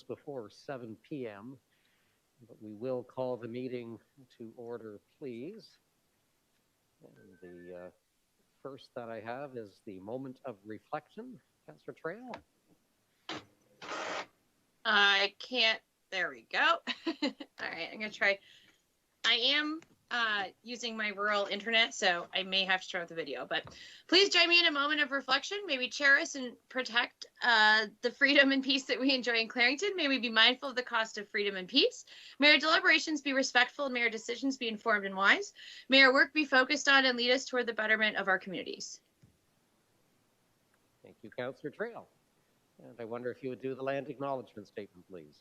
before 7 p.m., but we will call the meeting to order, please. And the first that I have is the moment of reflection. Councillor Trail. I can't. There we go. All right, I'm going to try. I am using my rural internet, so I may have to turn off the video, but please join me in a moment of reflection. May we cherish and protect the freedom and peace that we enjoy in Clarington. May we be mindful of the cost of freedom and peace. May our deliberations be respectful, and may our decisions be informed and wise. May our work be focused on and lead us toward the betterment of our communities. Thank you, Councillor Trail. And I wonder if you would do the land acknowledgement statement, please.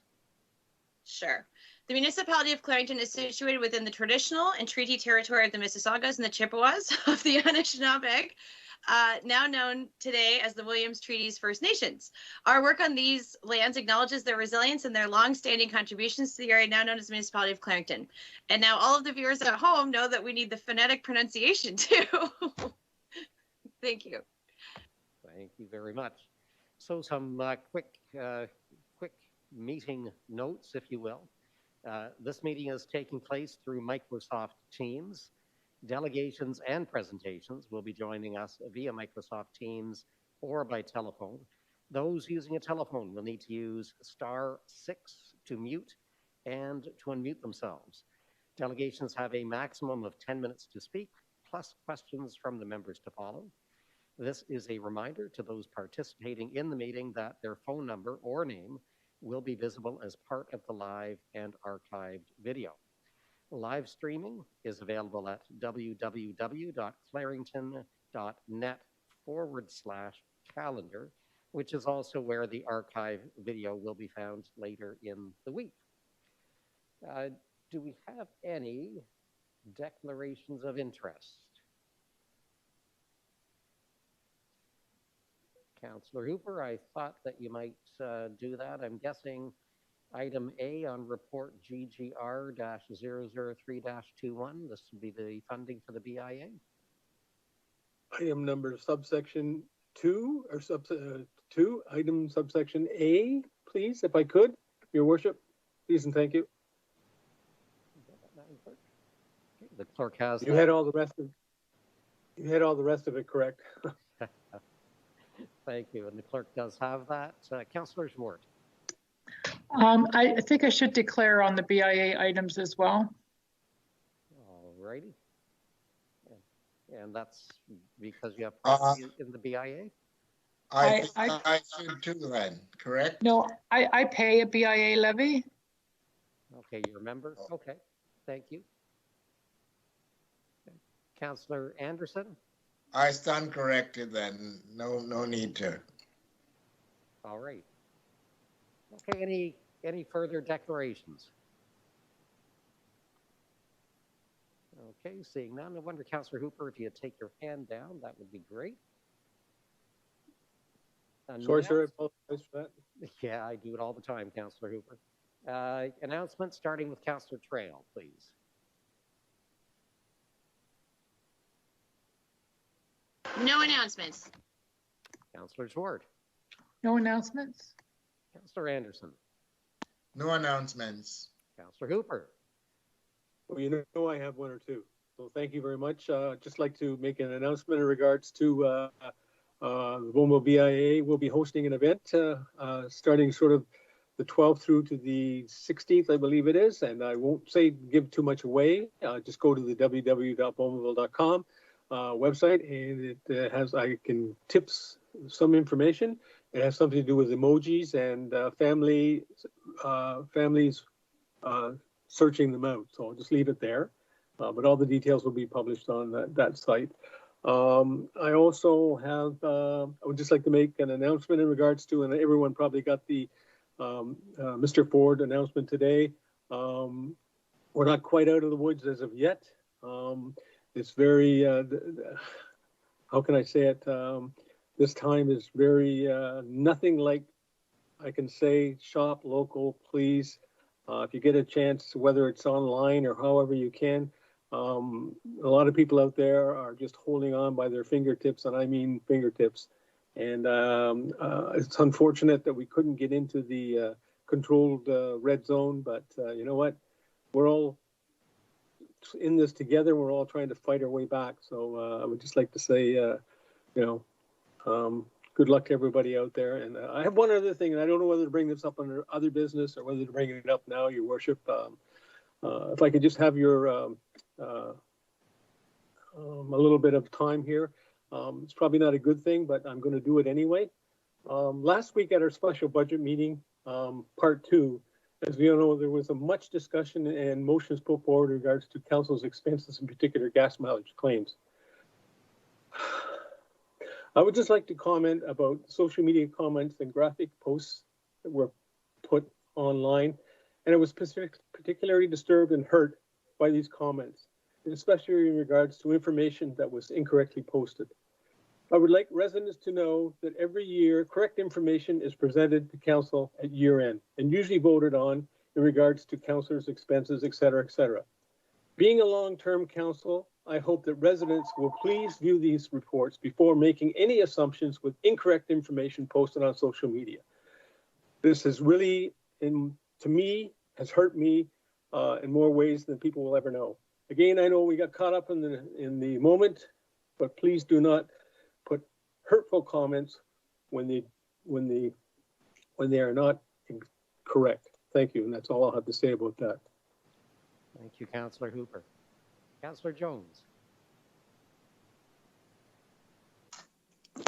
Sure. The municipality of Clarington is situated within the traditional and treaty territory of the Mississaugas and the Chippewas of the Anishinaabe, now known today as the Williams Treaties First Nations. Our work on these lands acknowledges their resilience and their long-standing contributions to the area now known as the municipality of Clarington. And now all of the viewers at home know that we need the phonetic pronunciation too. Thank you. Thank you very much. So some quick meeting notes, if you will. This meeting is taking place through Microsoft Teams. Delegations and presentations will be joining us via Microsoft Teams or by telephone. Those using a telephone will need to use *6 to mute and to unmute themselves. Delegations have a maximum of 10 minutes to speak, plus questions from the members to follow. This is a reminder to those participating in the meeting that their phone number or name will be visible as part of the live and archived video. Live streaming is available at www.clarington.net/calendar, which is also where the archive video will be found later in the week. Do we have any declarations of interest? Councillor Hooper, I thought that you might do that. I'm guessing item A on report GGR-003-21. This would be the funding for the BIA. Item number subsection 2, or 2, item subsection A, please, if I could, Your Worship. Please and thank you. The clerk has. You had all the rest of. You had all the rest of it correct. Thank you, and the clerk does have that. Councillor Schwartz. I think I should declare on the BIA items as well. All righty. And that's because you have property in the BIA? I should too then, correct? No, I pay a BIA levy. Okay, you're a member? Okay, thank you. Councillor Anderson? I stand corrected then. No need to. All right. Okay, any further declarations? Okay, seeing none. I wonder, Councillor Hooper, if you'd take your hand down, that would be great. Sorry, sir, I apologize for that. Yeah, I do it all the time, Councillor Hooper. Announcement starting with Councillor Trail, please. No announcements. Councillor Schwartz. No announcements. Councillor Anderson. No announcements. Councillor Hooper. Well, you know I have one or two. So thank you very much. Just like to make an announcement in regards to the Beaumont BIA. We'll be hosting an event starting sort of the 12th through to the 16th, I believe it is. And I won't give too much away. Just go to the www.beaumontville.com website, and it has, I can tips some information. It has something to do with emojis and families searching them out. So I'll just leave it there. But all the details will be published on that site. I also have, I would just like to make an announcement in regards to, and everyone probably got the Mr. Ford announcement today. We're not quite out of the woods as of yet. It's very, how can I say it? This time is very, nothing like I can say, shop local, please. If you get a chance, whether it's online or however you can, a lot of people out there are just holding on by their fingertips, and I mean fingertips. And it's unfortunate that we couldn't get into the controlled red zone, but you know what? We're all in this together. We're all trying to fight our way back. So I would just like to say, good luck to everybody out there. And I have one other thing, and I don't know whether to bring this up under other business or whether to bring it up now, Your Worship. If I could just have your a little bit of time here. It's probably not a good thing, but I'm going to do it anyway. Last week at our special budget meeting, part 2, as we all know, there was a much discussion and motions put forward in regards to council's expenses, in particular gas mileage claims. I would just like to comment about social media comments and graphic posts that were put online, and I was particularly disturbed and hurt by these comments, especially in regards to information that was incorrectly posted. I would like residents to know that every year, correct information is presented to council at year end and usually voted on in regards to councilors' expenses, et cetera, et cetera. Being a long-term council, I hope that residents will please view these reports before making any assumptions with incorrect information posted on social media. This has really, to me, has hurt me in more ways than people will ever know. Again, I know we got caught up in the moment, but please do not put hurtful comments when they are not correct. Thank you, and that's all I'll have to say about that. Thank you, Councillor Hooper. Councillor Jones.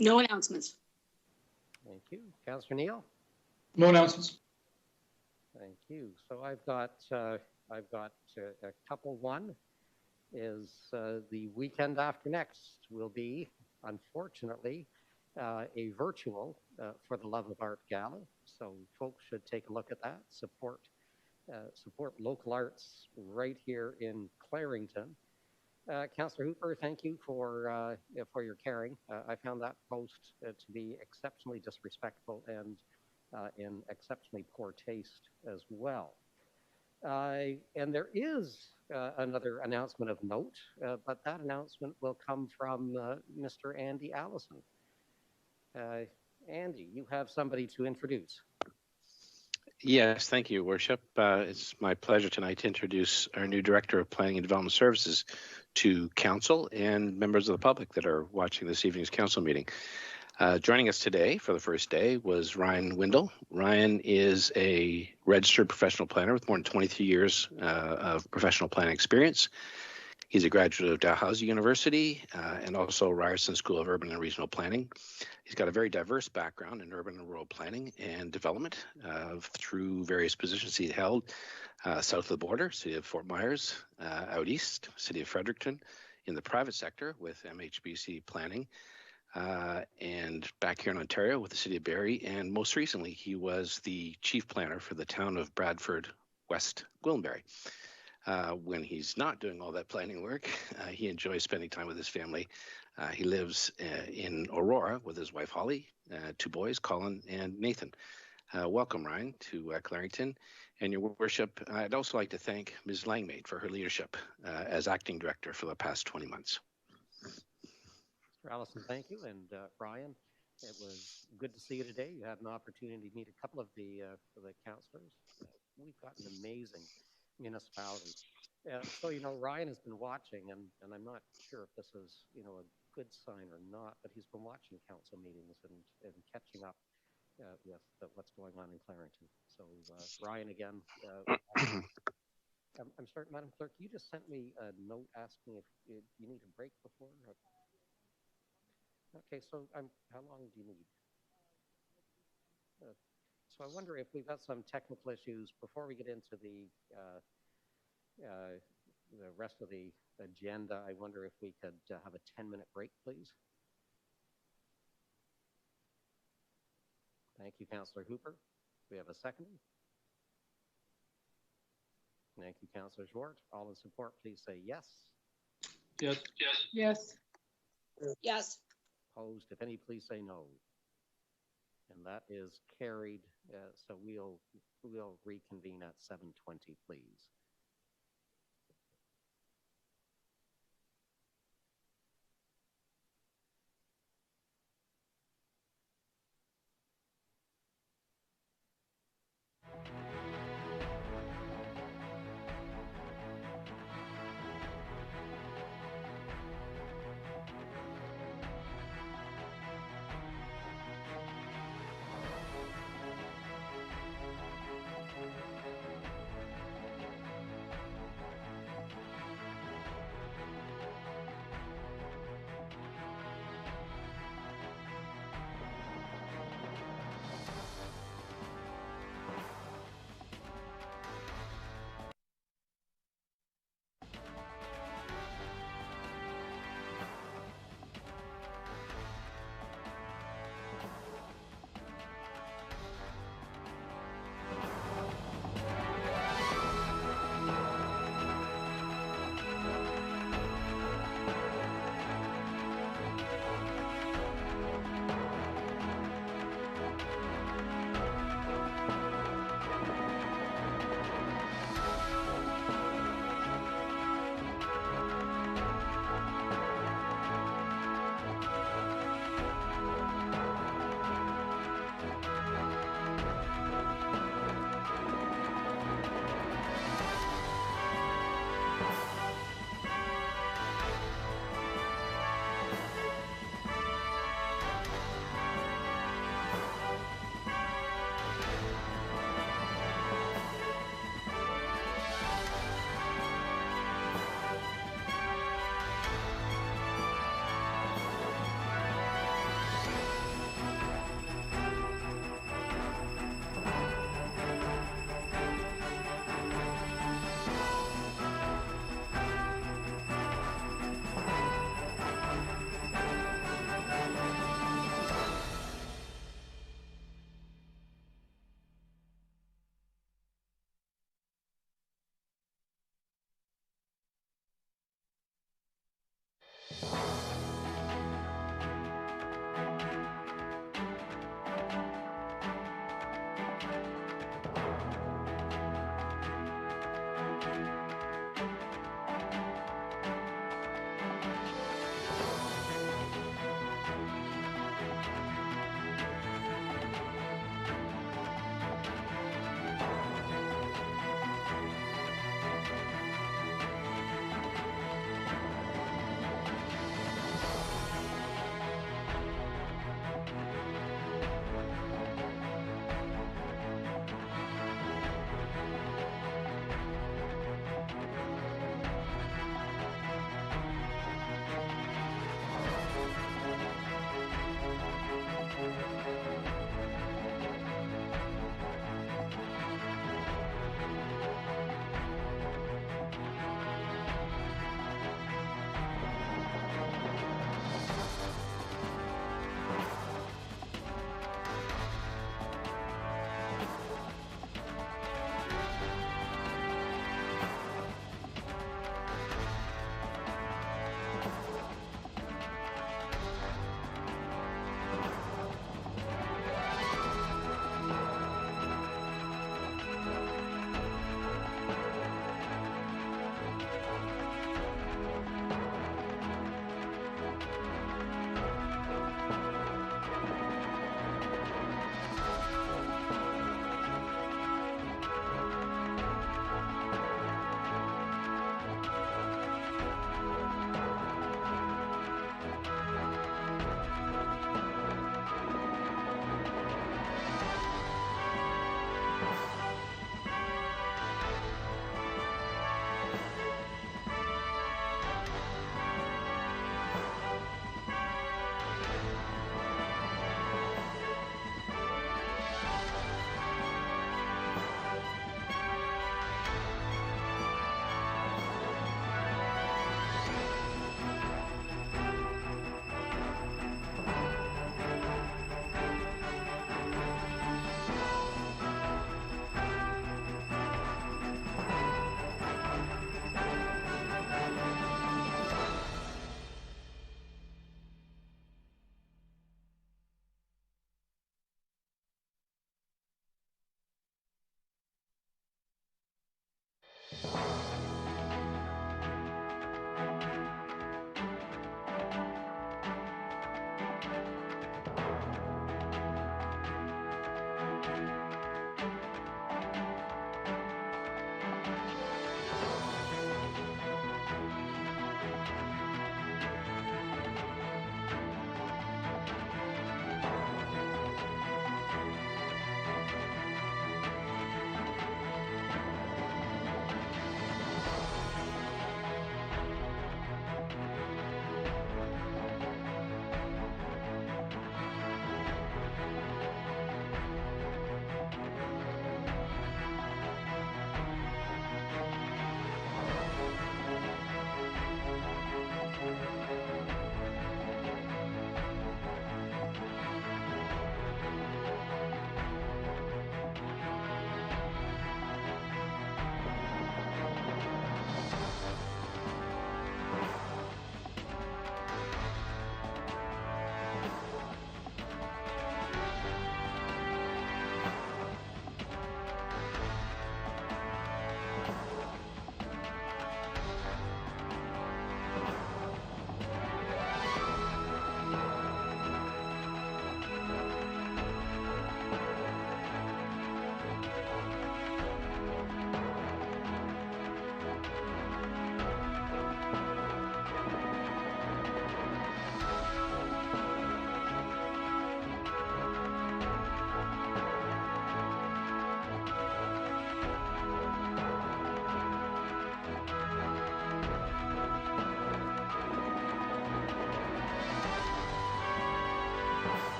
No announcements. Thank you. Councillor Neal. No announcements. Thank you. So I've got a couple. One is the weekend after next will be, unfortunately, a virtual For the Love of Art Gala. So folks should take a look at that. Support local arts right here in Clarington. Councillor Hooper, thank you for your caring. I found that post to be exceptionally disrespectful and in exceptionally poor taste as well. And there is another announcement of note, but that announcement will come from Mr. Andy Allison. Andy, you have somebody to introduce. Yes, thank you, Worship. It's my pleasure tonight to introduce our new Director of Planning and Development Services to Council and members of the public that are watching this evening's Council meeting. Joining us today for the first day was Ryan Windle. Ryan is a registered professional planner with more than 23 years of professional planning experience. He's a graduate of Dalhousie University and also Ryerson School of Urban and Regional Planning. He's got a very diverse background in urban and rural planning and development through various positions he held south of the border, city of Fort Myers, out east, city of Fredericton, in the private sector with MHBC Planning, and back here in Ontario with the city of Barrie. And most recently, he was the chief planner for the town of Bradford, West Gwillimbury. When he's not doing all that planning work, he enjoys spending time with his family. He lives in Aurora with his wife, Holly, 2 boys, Colin and Nathan. Welcome, Ryan, to Clarington. And Your Worship, I'd also like to thank Ms. Langmaid for her leadership as acting director for the past 20 months. Mr. Allison, thank you. And Ryan, it was good to see you today. You had an opportunity to meet a couple of the councillors. We've got an amazing municipality. So, Ryan has been watching, and I'm not sure if this is, a good sign or not, but he's been watching council meetings and catching up with what's going on in Clarington. So, Ryan, again, I'm sorry, Madam Clerk, you just sent me a note asking if you need a break before. Okay, so how long do you need? So I wonder if we've got some technical issues before we get into the rest of the agenda. I wonder if we could have a 10-minute break, please. Thank you, Councillor Hooper. We have a second. Thank you, Councillor Zwart. All in support, please say yes. Yes. Yes. Yes. Opposed, if any, please say no. And that is carried. So we'll reconvene at 7:20, please.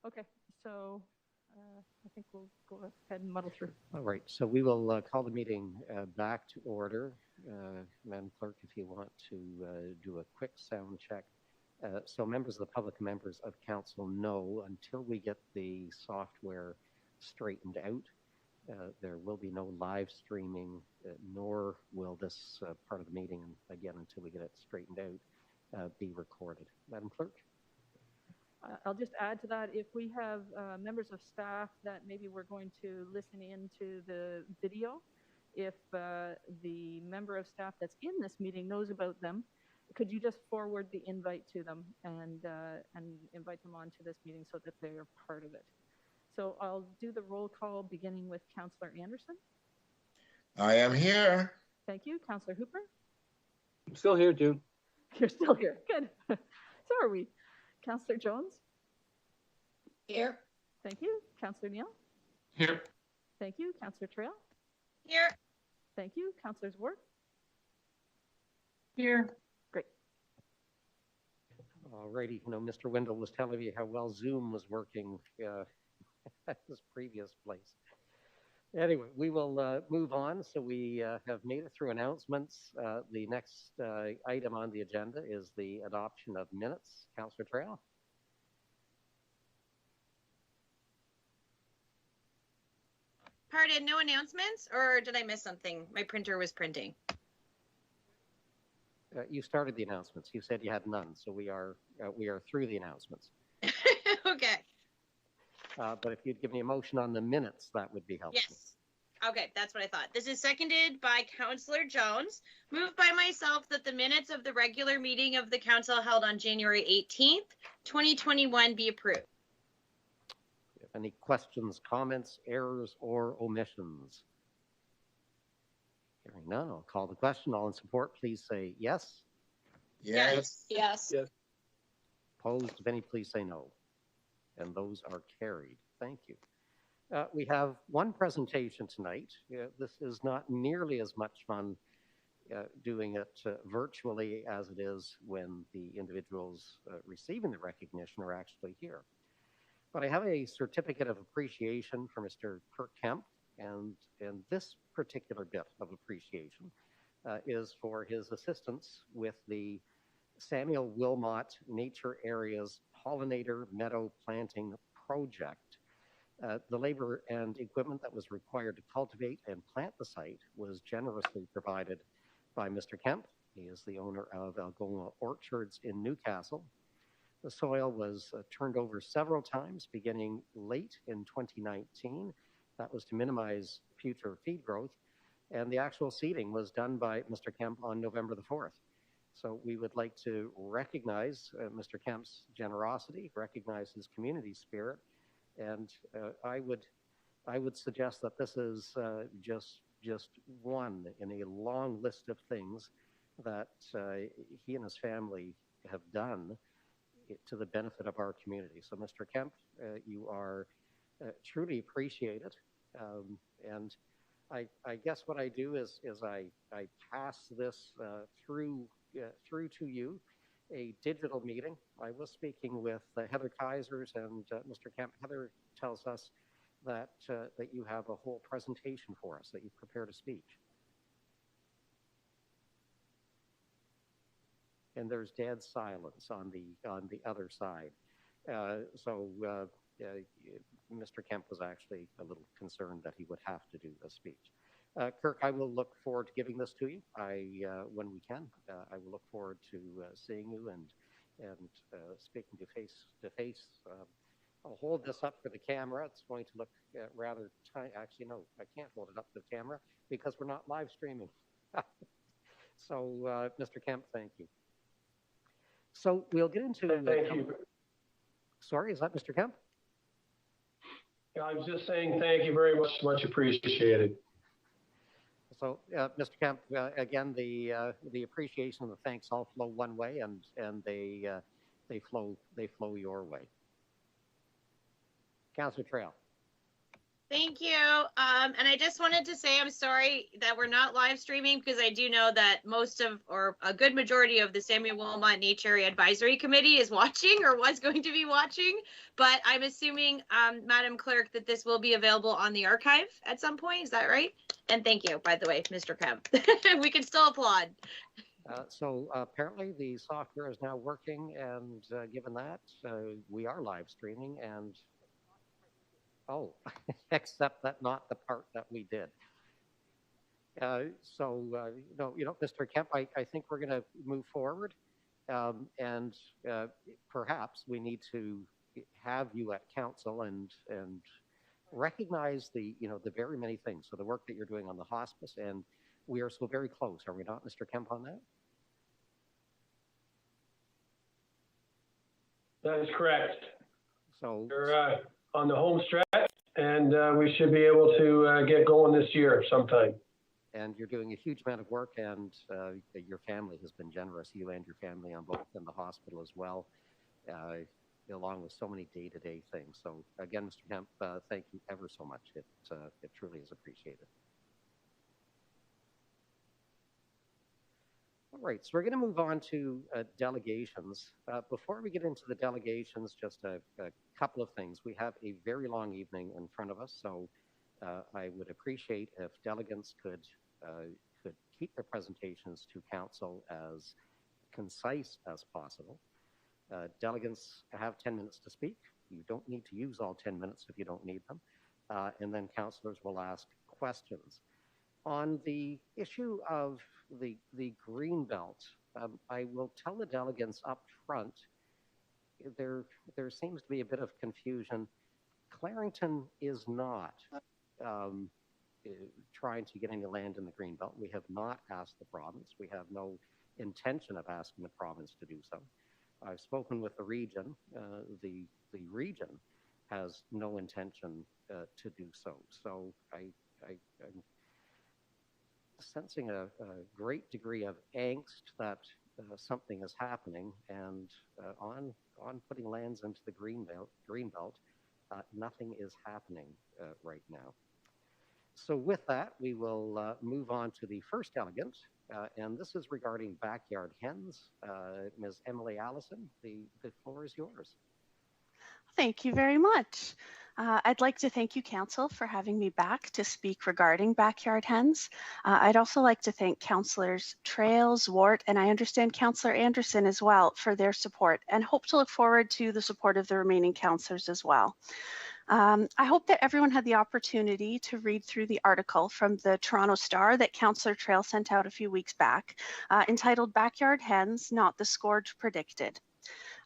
Okay, so I think we'll go ahead and muddle through. All right, so we will call the meeting back to order. Madam Clerk, if you want to do a quick sound check. So members of the public, members of council know until we get the software straightened out, there will be no live streaming, nor will this part of the meeting, again, until we get it straightened out, be recorded. Madam Clerk? I'll just add to that, if we have members of staff that maybe we're going to listen into the video, if the member of staff that's in this meeting knows about them, could you just forward the invite to them and invite them onto this meeting so that they are part of it? So I'll do the roll call beginning with Councillor Anderson. I am here. Thank you. Councillor Hooper? I'm still here, June. You're still here. Good. So are we. Councillor Jones? Here. Thank you. Councillor Neal? Here. Thank you. Councillor Trail? Here. Thank you. Councillors Ward? Here. Great. Alrighty, Mr. Wendell was telling me how well Zoom was working at his previous place. Anyway, we will move on. So we have made it through announcements. The next item on the agenda is the adoption of minutes. Councillor Trail? Pardon, no announcements, or did I miss something? My printer was printing. You started the announcements. You said you had none, so we are through the announcements. Okay. But if you'd give me a motion on the minutes, that would be helpful. Yes. Okay, that's what I thought. This is seconded by Councillor Jones. Moved by myself that the minutes of the regular meeting of the council held on January 18th, 2021 be approved. Any questions, comments, errors, or omissions? Hearing none, I'll call the question. All in support, please say yes. Yes. Yes. Yes. Opposed, if any, please say no. And those are carried. Thank you. We have one presentation tonight. This is not nearly as much fun doing it virtually as it is when the individuals receiving the recognition are actually here. But I have a certificate of appreciation for Mr. Kirk Kemp, and this particular bit of appreciation is for his assistance with the Samuel Wilmot Nature Areas Pollinator Meadow Planting Project. The labor and equipment that was required to cultivate and plant the site was generously provided by Mr. Kemp. He is the owner of Algoma Orchards in Newcastle. The soil was turned over several times, beginning late in 2019. That was to minimize future feed growth. And the actual seeding was done by Mr. Kemp on November the 4th. So we would like to recognize Mr. Kemp's generosity, recognize his community spirit, and I would suggest that this is just one in a long list of things that he and his family have done to the benefit of our community. So, Mr. Kemp, you are truly appreciated, and I guess what I do is I pass this through to you, a digital meeting. I was speaking with Heather Kaisers and Mr. Kemp. Heather tells us that that you have a whole presentation for us, that you prepared a speech. And there's dead silence on the other side. So Mr. Kemp was actually a little concerned that he would have to do a speech. Kirk, I will look forward to giving this to you. When we can, I will look forward to seeing you and speaking to face. I'll hold this up for the camera. It's going to look rather tiny. Actually, no, I can't hold it up to the camera because we're not live streaming. So, Mr. Kemp, thank you. So we'll get into. Thank you. Sorry, is that Mr. Kemp? I was just saying thank you very much, much appreciated. So, Mr. Kemp, again, the appreciation and the thanks all flow one way, and they flow your way. Councillor Trail. Thank you. And I just wanted to say I'm sorry that we're not live streaming because I do know that most of, or a good majority of the Samuel Wilmot Nature Area Advisory Committee is watching or was going to be watching. But I'm assuming, Madam Clerk, that this will be available on the archive at some point. Is that right? And thank you, by the way, Mr. Kemp. We can still applaud. So apparently the software is now working, and given that, we are live streaming, and oh, except that not the part that we did. Mr. Kemp, I think we're going to move forward, and perhaps we need to have you at council and recognize the very many things. So the work that you're doing on the hospice, and we are so very close, are we not, Mr. Kemp, on that? That is correct. So We're on the home stretch, and we should be able to get going this year sometime. And you're doing a huge amount of work, and your family has been generous, you and your family on both in the hospital as well, along with so many day-to-day things. So again, Mr. Kemp, thank you ever so much. It truly is appreciated. All right, so we're going to move on to delegations. Before we get into the delegations, just a couple of things. We have a very long evening in front of us, so I would appreciate if delegates could keep their presentations to council as concise as possible. Delegates have 10 minutes to speak. You don't need to use all 10 minutes if you don't need them. And then councillors will ask questions. On the issue of the green belt, I will tell the delegates up front, there seems to be a bit of confusion. Clarington is not trying to get any land in the green belt. We have not asked the province. We have no intention of asking the province to do so. I've spoken with the region. The region has no intention to do so. So I'm sensing a great degree of angst that something is happening, and on putting lands into the green belt, nothing is happening right now. So with that, we will move on to the first delegate, and this is regarding backyard hens. Ms. Emily Allison, the floor is yours. Thank you very much. I'd like to thank you, Council, for having me back to speak regarding backyard hens. I'd also like to thank Councillors Trails, Wart, and I understand Councillor Anderson as well for their support, and hope to look forward to the support of the remaining councillors as well. I hope that everyone had the opportunity to read through the article from the Toronto Star that Councillor Trail sent out a few weeks back, entitled Backyard Hens, Not the Scourge Predicted.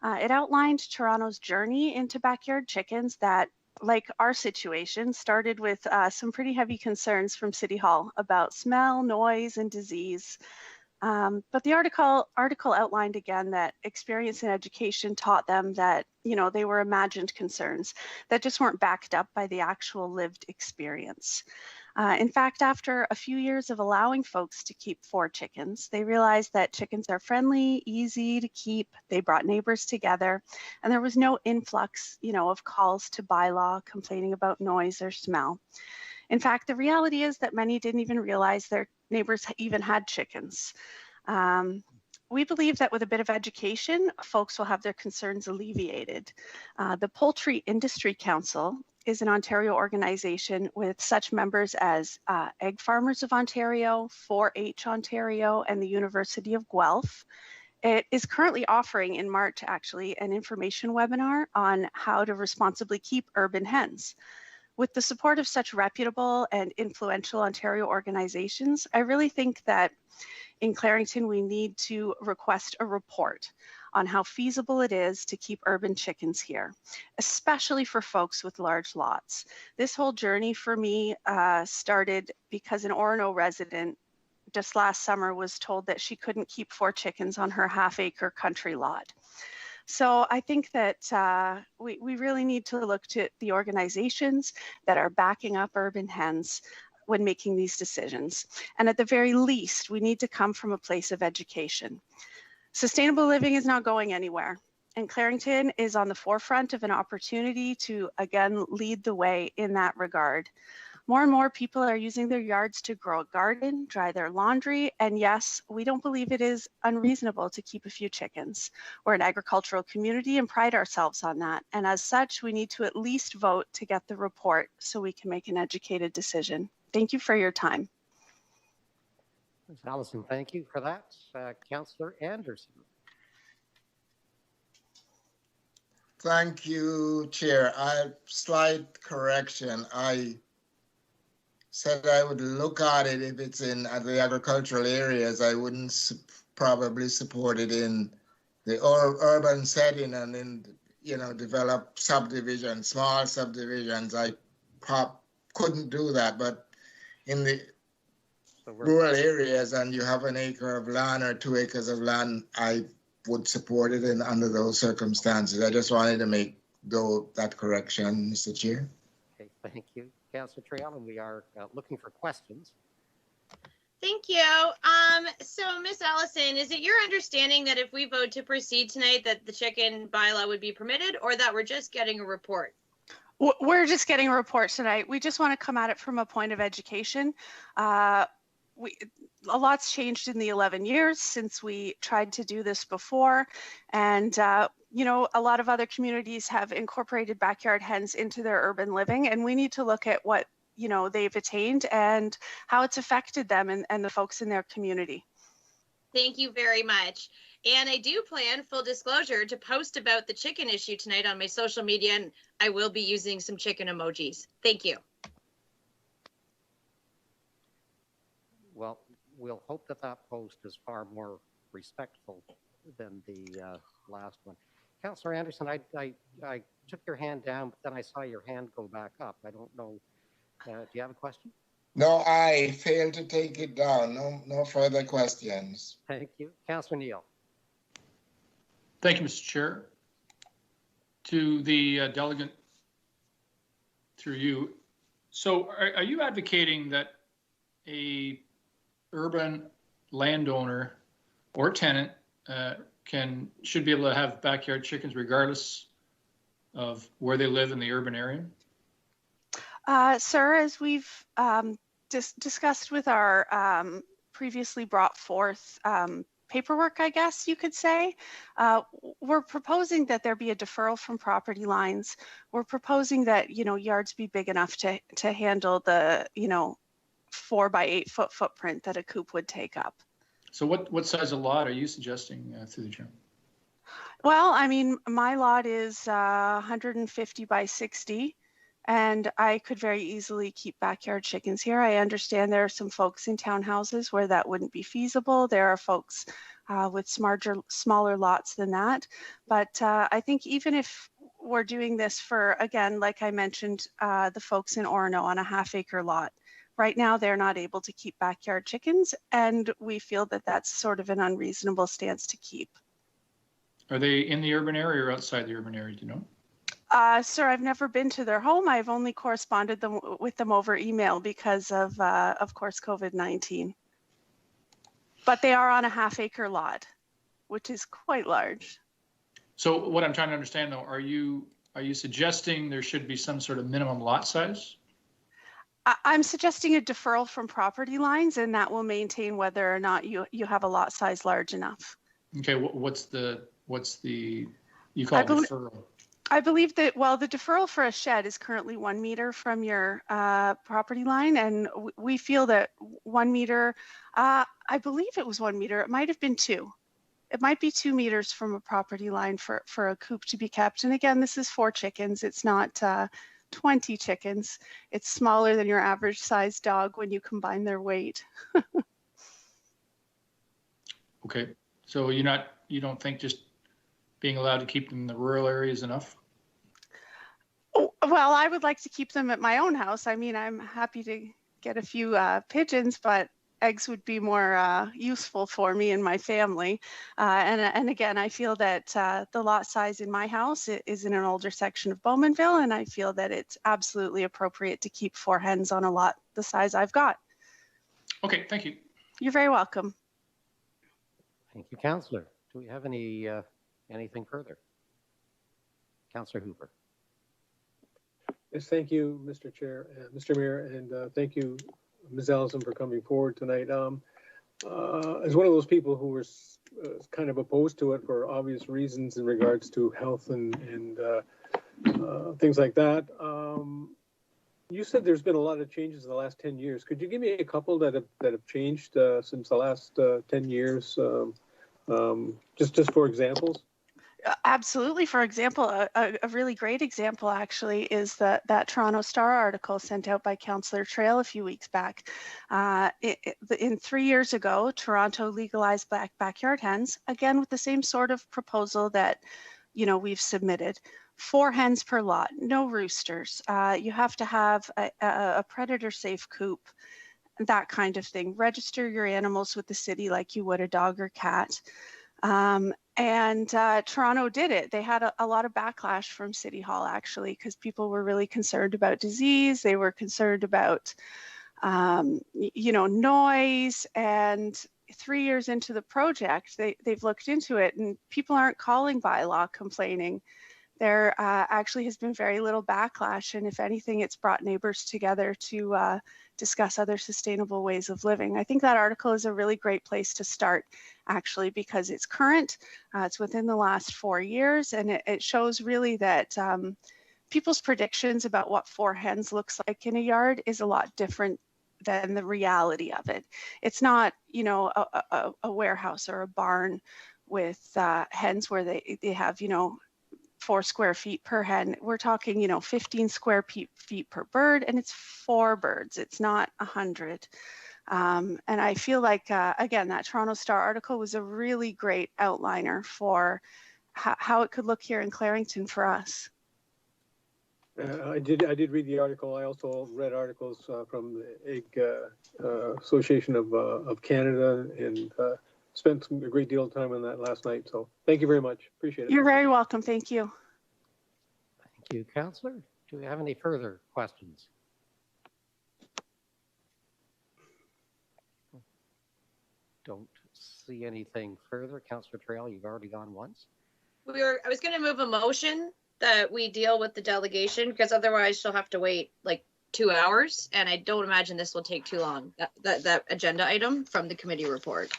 It outlined Toronto's journey into backyard chickens that, like our situation, started with some pretty heavy concerns from City Hall about smell, noise, and disease. But the article outlined again that experience and education taught them that, they were imagined concerns that just weren't backed up by the actual lived experience. In fact, after a few years of allowing folks to keep 4 chickens, they realized that chickens are friendly, easy to keep. They brought neighbors together, and there was no influx, of calls to bylaw complaining about noise or smell. In fact, the reality is that many didn't even realize their neighbors even had chickens. We believe that with a bit of education, folks will have their concerns alleviated. The Poultry Industry Council is an Ontario organization with such members as Egg Farmers of Ontario, 4-H Ontario, and the University of Guelph. It is currently offering in March, actually, an information webinar on how to responsibly keep urban hens. With the support of such reputable and influential Ontario organizations, I really think that in Clarington, we need to request a report on how feasible it is to keep urban chickens here, especially for folks with large lots. This whole journey for me started because an Orono resident just last summer was told that she couldn't keep 4 chickens on her half-acre country lot. So I think that we really need to look to the organizations that are backing up urban hens when making these decisions. And at the very least, we need to come from a place of education. Sustainable living is not going anywhere. And Clarington is on the forefront of an opportunity to, again, lead the way in that regard. More and more people are using their yards to grow a garden, dry their laundry, and yes, we don't believe it is unreasonable to keep a few chickens. We're an agricultural community and pride ourselves on that. And as such, we need to at least vote to get the report so we can make an educated decision. Thank you for your time. Ms. Allison, thank you for that. Councillor Anderson. Thank you, Chair. Slight correction. I said I would look at it if it's in the agricultural areas. I wouldn't probably support it in the urban setting and in, develop subdivisions, small subdivisions. I couldn't do that, but in the rural areas and you have an acre of land or 2 acres of land, I would support it under those circumstances. I just wanted to make that correction, Mr. Chair. Okay, thank you. Councillor Trail, and we are looking for questions. Thank you. So Miss Allison, is it your understanding that if we vote to proceed tonight that the chicken bylaw would be permitted, or that we're just getting a report? We're just getting a report tonight. We just want to come at it from a point of education. A lot's changed in the 11 years since we tried to do this before. And, a lot of other communities have incorporated backyard hens into their urban living. And we need to look at what, they've attained and how it's affected them and the folks in their community. Thank you very much. And I do plan, full disclosure, to post about the chicken issue tonight on my social media, and I will be using some chicken emojis. Thank you. Well, we'll hope that post is far more respectful than the last one. Councillor Anderson, I took your hand down, but then I saw your hand go back up. I don't know. Do you have a question? No, I failed to take it down. No further questions. Thank you. Councillor Neal. Thank you, Mr. Chair. To the delegate, through you. So are you advocating that a urban landowner or tenant should be able to have backyard chickens regardless of where they live in the urban area? Sir, as we've discussed with our previously brought forth paperwork, I guess you could say, we're proposing that there be a deferral from property lines. We're proposing that, yards be big enough to handle the, 4 by 8 foot footprint that a coop would take up. So what size of lot are you suggesting through the chair? Well, I mean, my lot is 150 by 60, and I could very easily keep backyard chickens here. I understand there are some folks in townhouses where that wouldn't be feasible. There are folks with smaller lots than that. But I think even if we're doing this for, again, like I mentioned, the folks in Orono on a half-acre lot, right now they're not able to keep backyard chickens, and we feel that that's sort of an unreasonable stance to keep. Are they in the urban area or outside the urban area, do you know? Sir, I've never been to their home. I've only corresponded with them over email because of course, COVID-19. But they are on a half-acre lot, which is quite large. So what I'm trying to understand, though, are you suggesting there should be some sort of minimum lot size? I'm suggesting a deferral from property lines, and that will maintain whether or not you have a lot size large enough. Okay, what's the you call it deferral? I believe that, well, the deferral for a shed is currently 1 meter from your property line, and we feel that 1 meter, I believe it was 1 meter, it might have been 2. It might be 2 meters from a property line for a coop to be kept. And again, this is 4 chickens. It's not 20 chickens. It's smaller than your average size dog when you combine their weight. Okay, so you don't think just being allowed to keep them in the rural area is enough? Well, I would like to keep them at my own house. I mean, I'm happy to get a few pigeons, but eggs would be more useful for me and my family. And again, I feel that the lot size in my house is in an older section of Bowmanville, and I feel that it's absolutely appropriate to keep 4 hens on a lot the size I've got. Okay, thank you. You're very welcome. Thank you, Councillor. Do we have anything further? Councillor Hooper. Yes, thank you, Mr. Chair, Mr. Mayor, and thank you, Ms. Allison, for coming forward tonight. As one of those people who was kind of opposed to it for obvious reasons in regards to health and things like that, you said there's been a lot of changes in the last 10 years. Could you give me a couple that have changed since the last 10 years, just for examples? Absolutely. For example, a really great example actually is that Toronto Star article sent out by Councillor Trail a few weeks back. In 3 years ago, Toronto legalized backyard hens, again with the same sort of proposal that we've submitted. 4 hens per lot, no roosters. You have to have a predator-safe coop, that kind of thing. Register your animals with the city like you would a dog or cat. And Toronto did it. They had a lot of backlash from City Hall, actually, because people were really concerned about disease. They were concerned about, noise. And 3 years into the project, they've looked into it, and people aren't calling bylaw complaining. There actually has been very little backlash, and if anything, it's brought neighbors together to discuss other sustainable ways of living. I think that article is a really great place to start, actually, because it's current, it's within the last 4 years, and it shows really that people's predictions about what 4 hens looks like in a yard is a lot different than the reality of it. It's not, a warehouse or a barn with hens where they have, 4 square feet per hen. We're talking, 15 square feet per bird, and it's 4 birds. It's not 100. And I feel like, again, that Toronto Star article was a really great outliner for how it could look here in Clarington for us. I did read the article. I also read articles from the Egg Association of Canada, and spent a great deal of time on that last night. So thank you very much. Appreciate it. You're very welcome. Thank you. Thank you, Councillor. Do we have any further questions? Don't see anything further. Councillor Trail, you've already gone once. I was going to move a motion that we deal with the delegation, because otherwise she'll have to wait like 2 hours, and I don't imagine this will take too long, that agenda item from the committee report.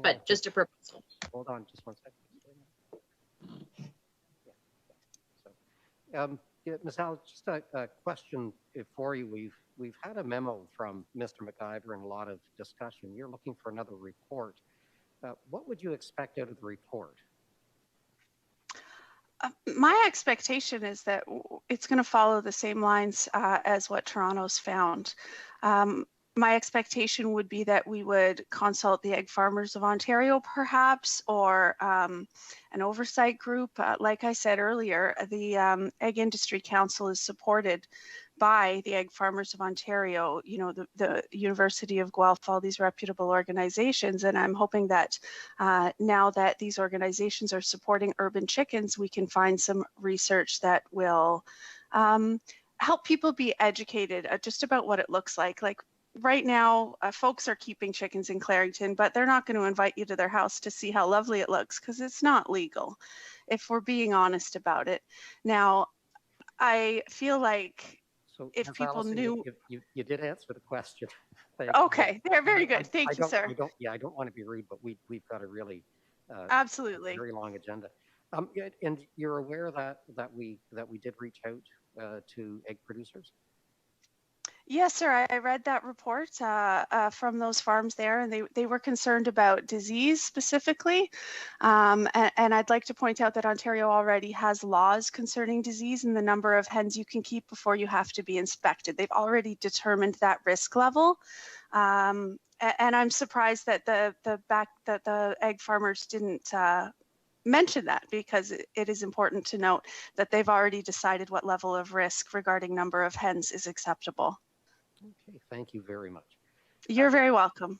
But just a proposal. Hold on just 1 second. Yeah, Ms. Howell, just a question for you. We've had a memo from Mr. McIver and a lot of discussion. You're looking for another report. What would you expect out of the report? My expectation is that it's going to follow the same lines as what Toronto's found. My expectation would be that we would consult the Egg Farmers of Ontario, perhaps, or an oversight group. Like I said earlier, the Egg Industry Council is supported by the Egg Farmers of Ontario, the University of Guelph, all these reputable organizations. And I'm hoping that now that these organizations are supporting urban chickens, we can find some research that will help people be educated just about what it looks like. Like right now, folks are keeping chickens in Clarington, but they're not going to invite you to their house to see how lovely it looks, because it's not legal, if we're being honest about it. Now, I feel like if people Allison, knew... You did answer the question. Okay, they're very good. Thank you, sir. I don't want to be rude, but we've got a really absolutely very long agenda. And you're aware that we did reach out to egg producers? Yes, sir. I read that report from those farms there, and they were concerned about disease specifically. And I'd like to point out that Ontario already has laws concerning disease and the number of hens you can keep before you have to be inspected. They've already determined that risk level. And I'm surprised that the egg farmers didn't mention that, because it is important to note that they've already decided what level of risk regarding number of hens is acceptable. Okay, thank you very much. You're very welcome.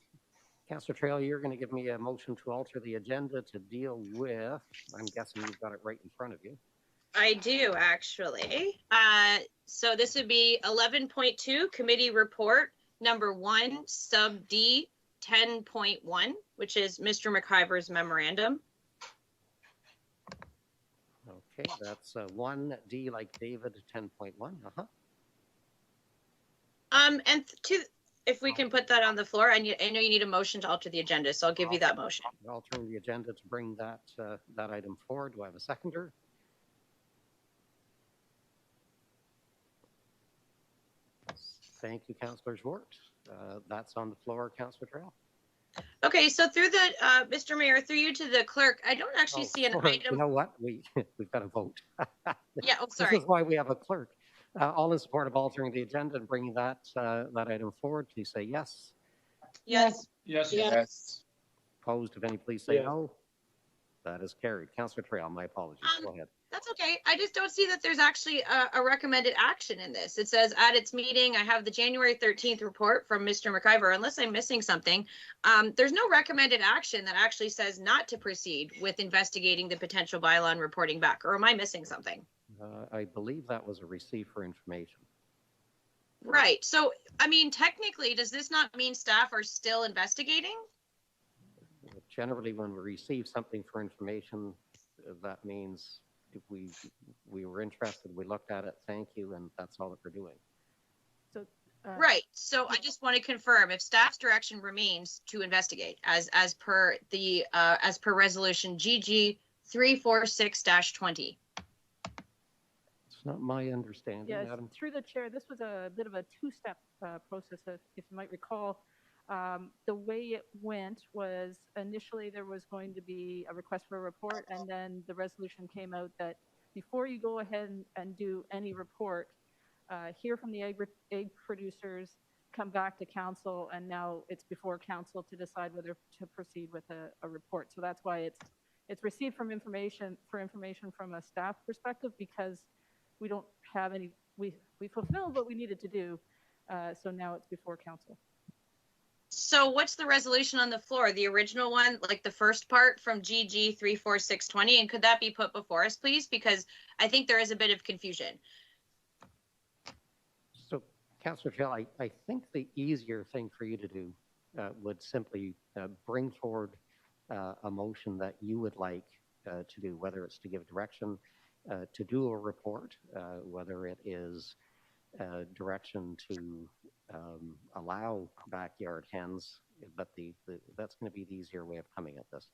Councillor Trail, you're going to give me a motion to alter the agenda to deal with, I'm guessing you've got it right in front of you. I do, actually. So this would be 11.2, committee report number 1, sub D 10.1, which is Mr. McIver's memorandum. Okay, that's 1D like David, 10.1. And if we can put that on the floor, I know you need a motion to alter the agenda, so I'll give you that motion. Altering the agenda to bring that that item forward. Do I have a seconder? Thank you, Councillor Zwart. That's on the floor, Councillor Trail. Okay, so through the Mr. Mayor, through you to the clerk, I don't actually see an sorry. item. You know what? We've got to vote. Yeah. Oh, sorry. This is why we have a clerk. All in support of altering the agenda and bringing that that item forward, please say yes. Yes. Yes. Yes. Opposed, if any, please say Yes. no. That is carried. Councillor Trail, my apologies. Go ahead. That's okay. I just don't see that there's actually a recommended action in this. It says at its meeting, I have the January 13th report from Mr. McIver, unless I'm missing something. There's no recommended action that actually says not to proceed with investigating the potential bylaw and reporting back, or am I missing something? I believe that was a receive for information. Right. So, I mean, technically, does this not mean staff are still investigating? Generally, when we receive something for information, that means if we were interested, we looked at it, thank you, and that's all that we're doing. So, Right. So I just want to confirm if staff's direction remains to investigate as per resolution GG 346-20. It's not my understanding, yes, Madam. through the chair, this was a bit of a two-step process, if you might recall. The way it went was initially there was going to be a request for a report, and then the resolution came out that before you go ahead and do any report, hear from the egg producers, come back to council, and now it's before council to decide whether to proceed with a report. So that's why it's received from information from a staff perspective, because we don't have any, we fulfilled what we needed to do, so now it's before council. So what's the resolution on the floor? The original one, like the first part from GG 346-20, and could that be put before us, please? Because I think there is a bit of confusion. So, Councillor Hill, I think the easier thing for you to do would simply bring forward a motion that you would like to do, whether it's to give direction to do a report, whether it is direction to allow backyard hens, but that's going to be the easier way of coming at this.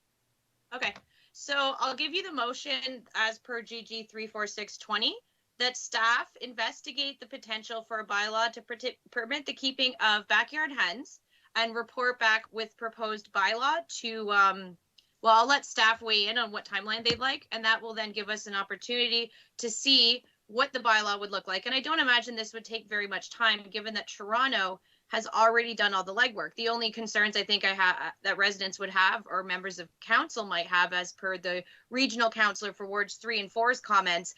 Okay, so I'll give you the motion as per GG 346-20 that staff investigate the potential for a bylaw to permit the keeping of backyard hens and report back with proposed bylaw to, well, I'll let staff weigh in on what timeline they'd like, and that will then give us an opportunity to see what the bylaw would look like. And I don't imagine this would take very much time, given that Toronto has already done all the legwork. The only concerns I think that residents would have, or members of council might have, as per the regional councillor for wards 3 and 4's comments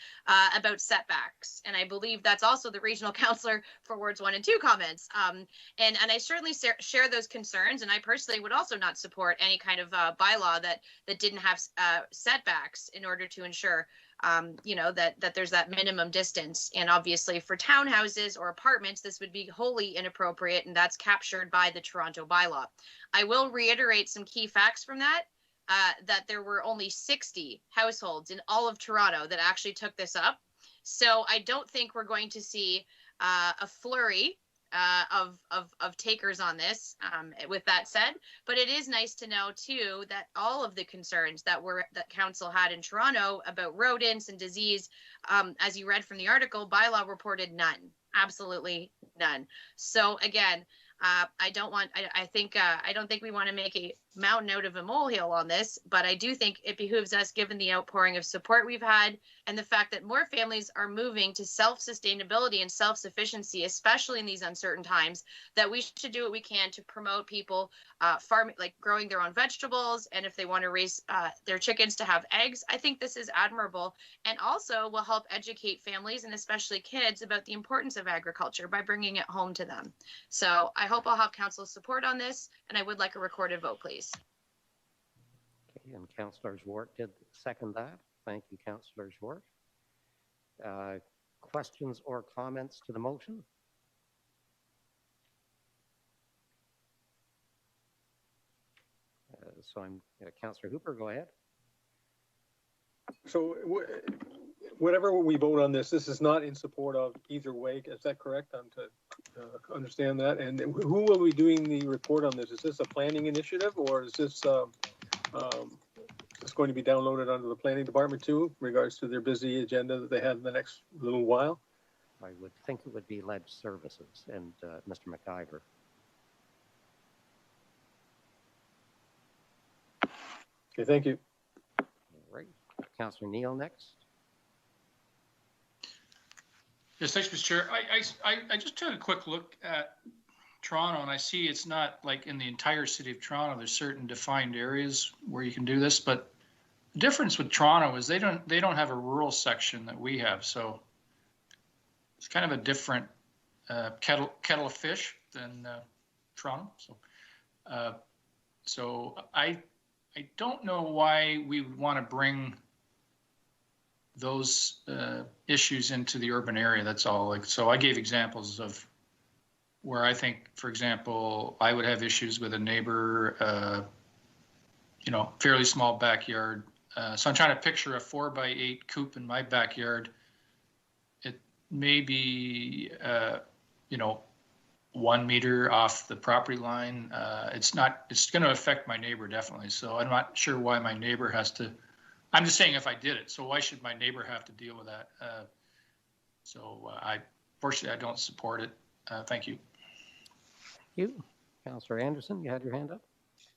about setbacks. And I believe that's also the regional councillor for wards 1 and 2 comments. And I certainly share those concerns. And I personally would also not support any kind of bylaw that didn't have setbacks in order to ensure you know, that there's that minimum distance. And obviously for townhouses or apartments, this would be wholly inappropriate, and that's captured by the Toronto bylaw. I will reiterate some key facts from that, that there were only 60 households in all of Toronto that actually took this up. So I don't think we're going to see a flurry of takers on this, with that said, but it is nice to know too that all of the concerns that council had in Toronto about rodents and disease, as you read from the article, bylaw reported none, absolutely none. So again, I don't think we want to make a mountain out of a molehill on this, but I do think it behooves us, given the outpouring of support we've had and the fact that more families are moving to self-sustainability and self-sufficiency, especially in these uncertain times, that we should do what we can to promote people farming, like growing their own vegetables, and if they want to raise their chickens to have eggs. I think this is admirable, and also will help educate families and especially kids about the importance of agriculture by bringing it home to them. So I hope I'll have council's support on this, and I would like a recorded vote, please. Okay, and Councillor Zwart did second that. Thank you, Councillor Zwart. Questions or comments to the motion? So whatever we vote on this is not in support of either way. Is that correct? I'm to understand that. And who will be doing the report on this? Is this a planning initiative, or is this going to be downloaded onto the planning department too, in regards to their busy agenda that they have in the next little while? I would think it would be Ledge Services and Mr. McIver. Okay, thank you. All right. Councillor Neal next. Yes, thanks, Mr. Chair. I just took a quick look at Toronto, and I see it's not like in the entire city of Toronto. There's certain defined areas where you can do this, but the difference with Toronto is they don't have a rural section that we have, so it's kind of a different kettle of fish than Toronto. So I don't know why we would want to bring those issues into the urban area. That's all. Like, so I gave examples of where I think, for example, I would have issues with a neighbor, fairly small backyard. So I'm trying to picture a 4x8 coop in my backyard. It may be, 1 meter off the property line. It's going to affect my neighbor definitely. So I'm not sure why my neighbor has to, I'm just saying if I did it, so why should my neighbor have to deal with that? Fortunately, I don't support it. Thank you. Thank you. Councillor Anderson, you had your hand up?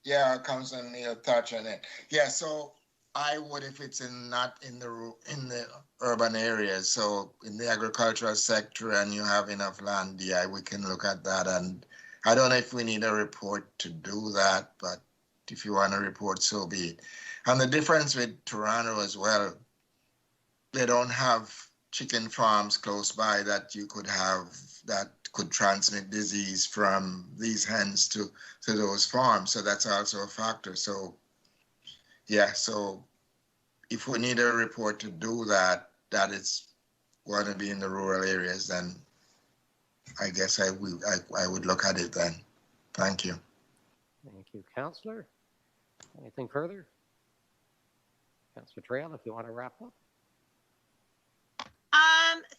Yeah, Councillor Neal touched on it. Yeah, so I would, if it's not in the urban areas, so in the agricultural sector and you have enough land, yeah, we can look at that. And I don't know if we need a report to do that, but if you want a report, so be it. And the difference with Toronto as well, they don't have chicken farms close by that you could have that could transmit disease from these hens to those farms. So that's also a factor. So yeah, so if we need a report to do that, that it's going to be in the rural areas, then I guess I would look at it then. Thank you. Thank you, Councillor. Anything further? Councillor Trail, if you want to wrap up.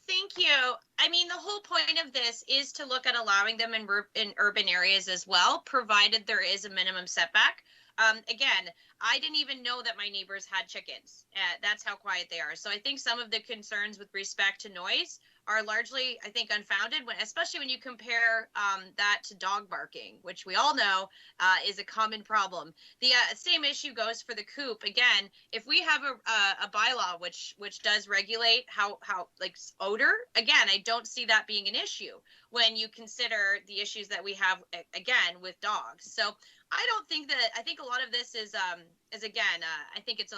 Thank you. I mean, the whole point of this is to look at allowing them in urban areas as well, provided there is a minimum setback. Again, I didn't even know that my neighbors had chickens. That's how quiet they are. So I think some of the concerns with respect to noise are largely, I think, unfounded, especially when you compare that to dog barking, which we all know is a common problem. The same issue goes for the coop. Again, if we have a bylaw which does regulate how like odor, again, I don't see that being an issue when you consider the issues that we have again with dogs. So I don't think that. I think a lot of this is again. I think it's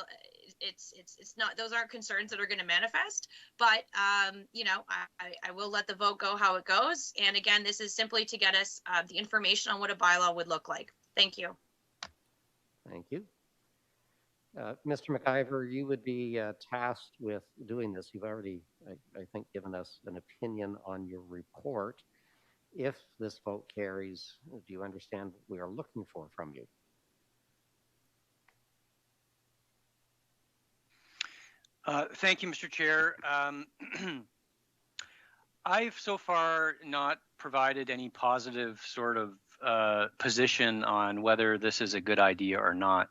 not. Those aren't concerns that are going to manifest. But I will let the vote go how it goes. And again, this is simply to get us the information on what a bylaw would look like. Thank you. Thank you, Mr. McIver. You would be tasked with doing this. You've already, I think, given us an opinion on your report. If this vote carries, do you understand what we are looking for from you? Thank you, Mr. Chair. I've so far not provided any positive sort of position on whether this is a good idea or not.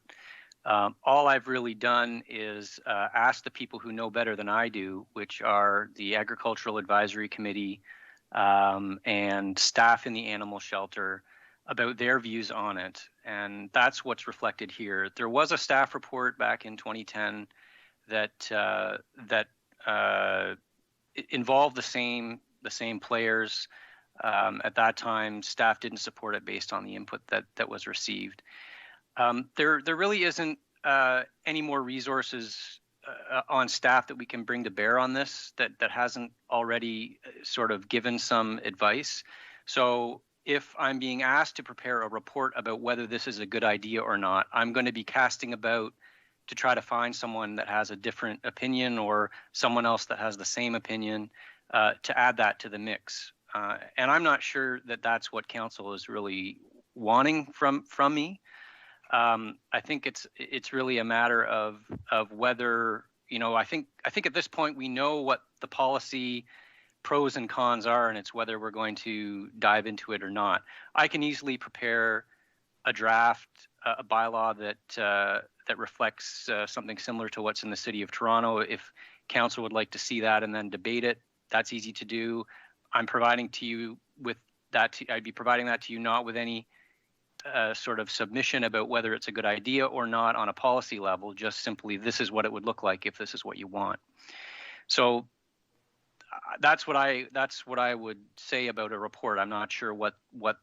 All I've really done is ask the people who know better than I do, which are the Agricultural Advisory Committee, and staff in the animal shelter, about their views on it. And that's what's reflected here. There was a staff report back in 2010 that involved the same players. At that time, staff didn't support it based on the input that was received. There really isn't any more resources on staff that we can bring to bear on this that hasn't already sort of given some advice. So if I'm being asked to prepare a report about whether this is a good idea or not, I'm going to be casting about to try to find someone that has a different opinion or someone else that has the same opinion to add that to the mix. And I'm not sure that that's what council is really wanting from me. I think it's really a matter of whether you know, I think at this point we know what the policy pros and cons are, and it's whether we're going to dive into it or not. I can easily prepare a draft, a bylaw that reflects something similar to what's in the City of Toronto. If council would like to see that and then debate it, that's easy to do. I'm providing to you with that. I'd be providing that to you not with any sort of submission about whether it's a good idea or not on a policy level. Just simply, this is what it would look like if this is what you want. So that's what I would say about a report. I'm not sure what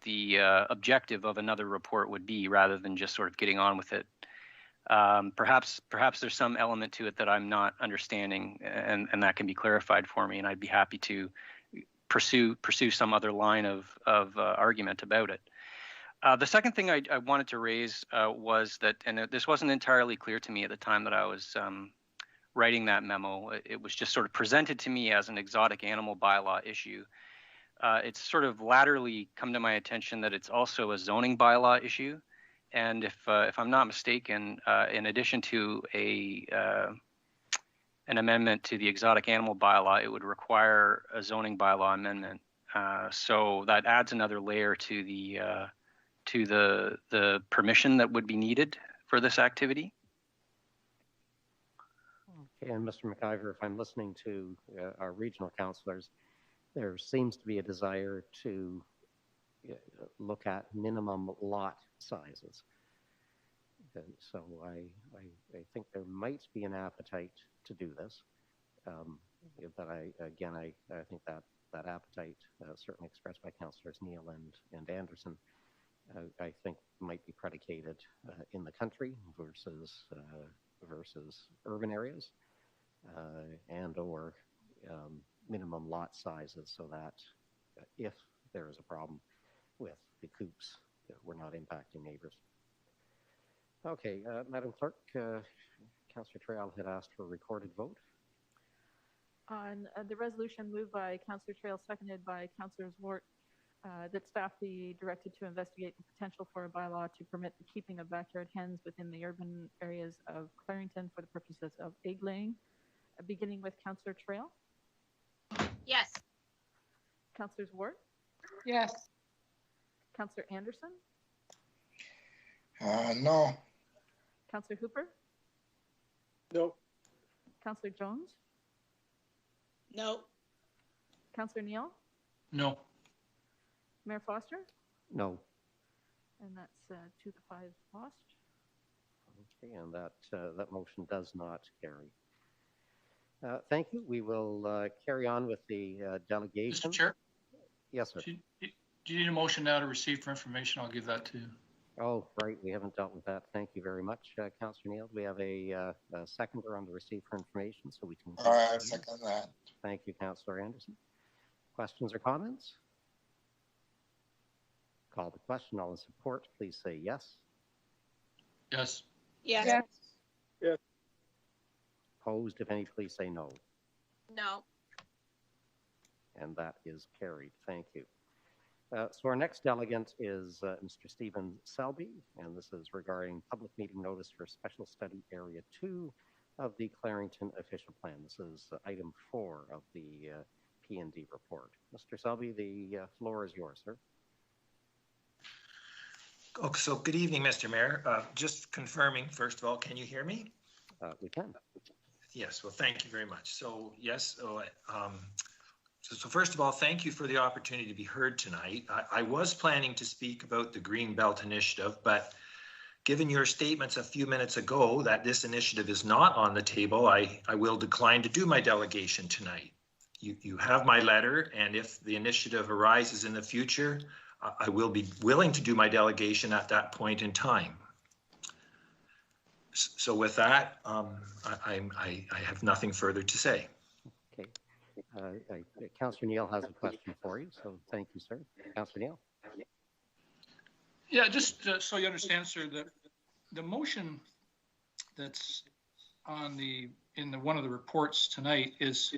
the objective of another report would be, rather than just sort of getting on with it. Perhaps there's some element to it that I'm not understanding, and that can be clarified for me, and I'd be happy to pursue some other line of argument about it. The second thing I wanted to raise was that, and this wasn't entirely clear to me at the time that I was writing that memo. It was just sort of presented to me as an exotic animal bylaw issue. It's sort of latterly come to my attention that it's also a zoning bylaw issue. And if I'm not mistaken, in addition to an amendment to the exotic animal bylaw, it would require a zoning bylaw amendment. So that adds another layer to the permission that would be needed for this activity. Okay, and Mr. McIver, if I'm listening to our regional councillors, there seems to be a desire to look at minimum lot sizes. And so I think there might be an appetite to do this. But I think that appetite, certainly expressed by councillors Neal and Anderson, I think might be predicated in the country versus urban areas, and or minimum lot sizes, so that if there is a problem with the coops, we're not impacting neighbors. Okay, Madam Clerk, Councillor Trail had asked for a recorded vote. On the resolution moved by Councillor Trail, seconded by Councillor Zwart, that staff be directed to investigate the potential for a bylaw to permit the keeping of backyard hens within the urban areas of Clarington for the purposes of egg laying, beginning with Councillor Trail. Yes. Councillor Zwart. Yes. Councillor Anderson. No. Councillor Hooper. No. Councillor Jones. No. Councillor Neal. No. Mayor Foster. No. And that's 2 to 5 lost. Okay, and that motion does not carry. Thank you. We will carry on with the delegation. Mr. Chair? Yes, sir. Do you need a motion now to receive for information? I'll give that to you. Oh, right. We haven't dealt with that. Thank you very much, Councillor Neal. We have a seconder on the receive for information, so we can. I second that. Thank you, Councillor Anderson. Questions or comments? Call the question. All in support, please say yes. Yes. Yes. Yes. Yes. Opposed, if any, please say no. No. And that is carried. Thank you. So our next delegate is Mr. Stephen Selby, and this is regarding public meeting notice for Special Study Area 2 of the Clarington Official Plan. This is item 4 of the P&D report. Mr. Selby, the floor is yours, sir. Oh, so good evening, Mr. Mayor. Just confirming, first of all, can you hear me? We can. Yes, well, thank you very much. So yes, so first of all, thank you for the opportunity to be heard tonight. I was planning to speak about the Green Belt Initiative, but given your statements a few minutes ago that this initiative is not on the table, I will decline to do my delegation tonight. You have my letter, and if the initiative arises in the future, I will be willing to do my delegation at that point in time. So with that, I have nothing further to say. Okay. Councillor Neal has a question for you, so thank you, sir. Councillor Neal. Yeah, just so you understand, sir, the motion that's on in one of the reports tonight is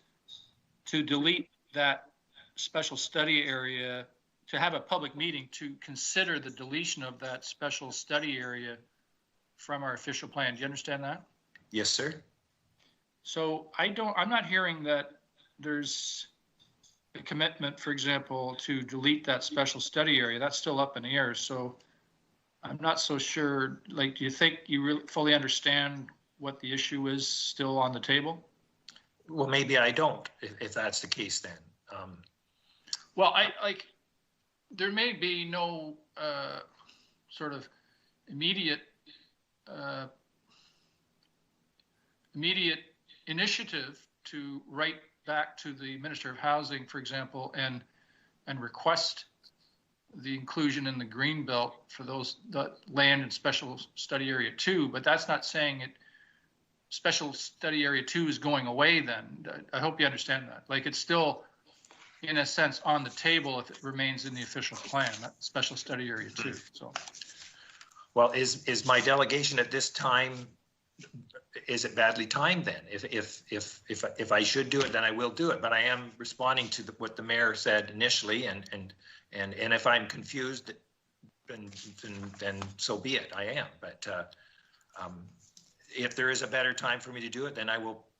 to delete that special study area, to have a public meeting to consider the deletion of that special study area from our official plan. Do you understand that? Yes, sir. So I'm not hearing that there's a commitment, for example, to delete that special study area. That's still up in the air. So I'm not so sure, like, do you think you really fully understand what the issue is still on the table? Well, maybe I don't, if that's the case then. Well, there may be no sort of immediate initiative to write back to the Minister of Housing, for example, and request the inclusion in the green belt for the land in Special Study Area 2, but that's not saying Special Study Area 2 is going away then. I hope you understand that. Like, it's still, in a sense, on the table if it remains in the official plan, that Special Study Area 2. So, well, is my delegation at this time, is it badly timed then? If I should do it, then I will do it. But I am responding to what the mayor said initially, and if I'm confused, then so be it. I am. But if there is a better time for me to do it, then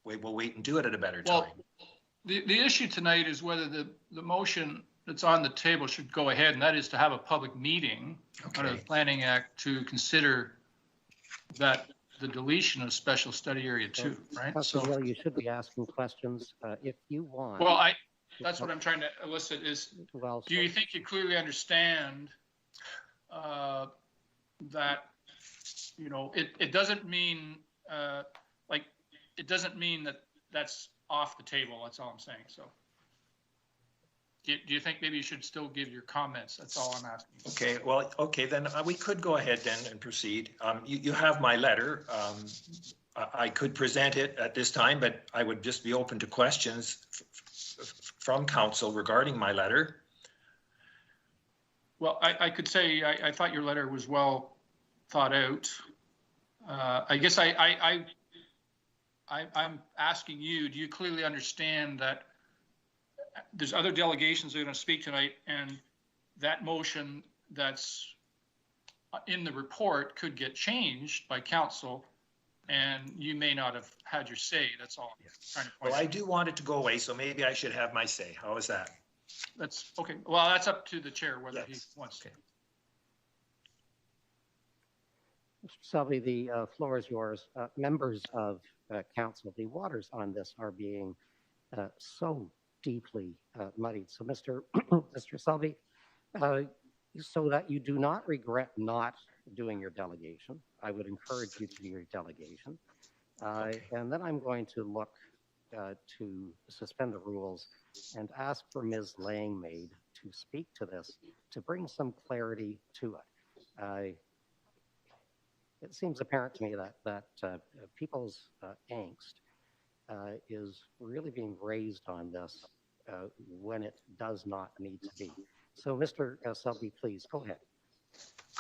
we will wait and do it at a better time. Well, the issue tonight is whether the motion that's on the table should go ahead, and that is to have a public meeting under the Planning Act to consider that the deletion of Special Study Area 2, right? So you should be asking questions if you want. Well, that's what I'm trying to elicit is, do you think you clearly understand that, you know, it doesn't mean, it doesn't mean that that's off the table. That's all I'm saying. So do you think maybe you should still give your comments? That's all I'm asking. Okay, well, okay, then we could go ahead then and proceed. You have my letter. I could present it at this time, but I would just be open to questions from council regarding my letter. Well, I could say I thought your letter was well thought out. I guess I'm asking you, do you clearly understand that there's other delegations that are going to speak tonight, and that motion that's in the report could get changed by council, and you may not have had your say. That's all I'm trying to point out. Well, I do want it to go away, so maybe I should have my say. How is that? That's okay. Well, that's up to the chair whether he wants to. Mr. Selby, the floor is yours. Members of council, the waters on this are being so deeply muddied. So, Mr. Selby, so that you do not regret not doing your delegation, I would encourage you to do your delegation. And then I'm going to look to suspend the rules and ask for Ms. Langmaid to speak to this, to bring some clarity to it. It seems apparent to me that people's angst is really being raised on this when it does not need to be. So, Mr. Selby, please go ahead.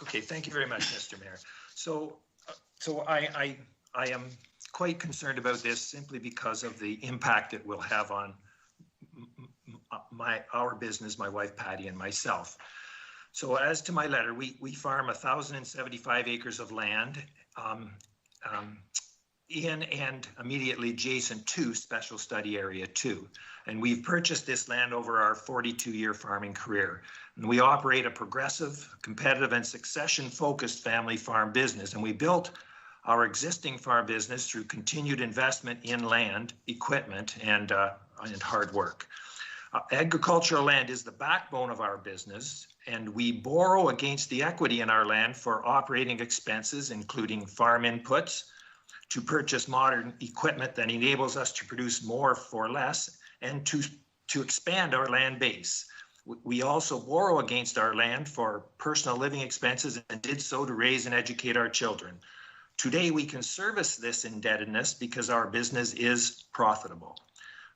Okay, thank you very much, Mr. Mayor. So I am quite concerned about this simply because of the impact it will have on our business, my wife Patty and myself. So as to my letter, we farm 1,075 acres of land in and immediately adjacent to Special Study Area 2. And we've purchased this land over our 42-year farming career. And we operate a progressive, competitive, and succession-focused family farm business. And we built our existing farm business through continued investment in land, equipment, and hard work. Agricultural land is the backbone of our business, and we borrow against the equity in our land for operating expenses, including farm inputs, to purchase modern equipment that enables us to produce more for less, and to expand our land base. We also borrow against our land for personal living expenses and did so to raise and educate our children. Today, we can service this indebtedness because our business is profitable.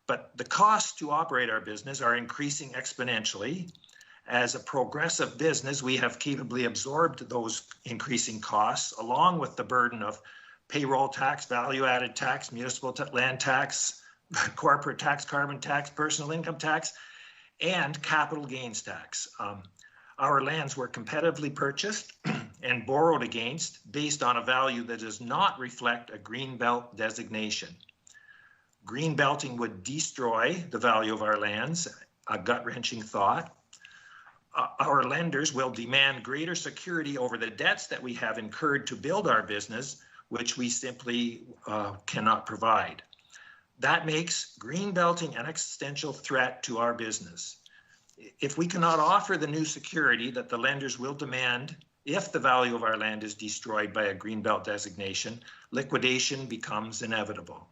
But the costs to operate our business are increasing exponentially. As a progressive business, we have capably absorbed those increasing costs, along with the burden of payroll tax, value-added tax, municipal land tax, corporate tax, carbon tax, personal income tax, and capital gains tax. Our lands were competitively purchased and borrowed against based on a value that does not reflect a green belt designation. Green belting would destroy the value of our lands, a gut-wrenching thought. Our lenders will demand greater security over the debts that we have incurred to build our business, which we simply cannot provide. That makes green belting an existential threat to our business. If we cannot offer the new security that the lenders will demand if the value of our land is destroyed by a green belt designation, liquidation becomes inevitable.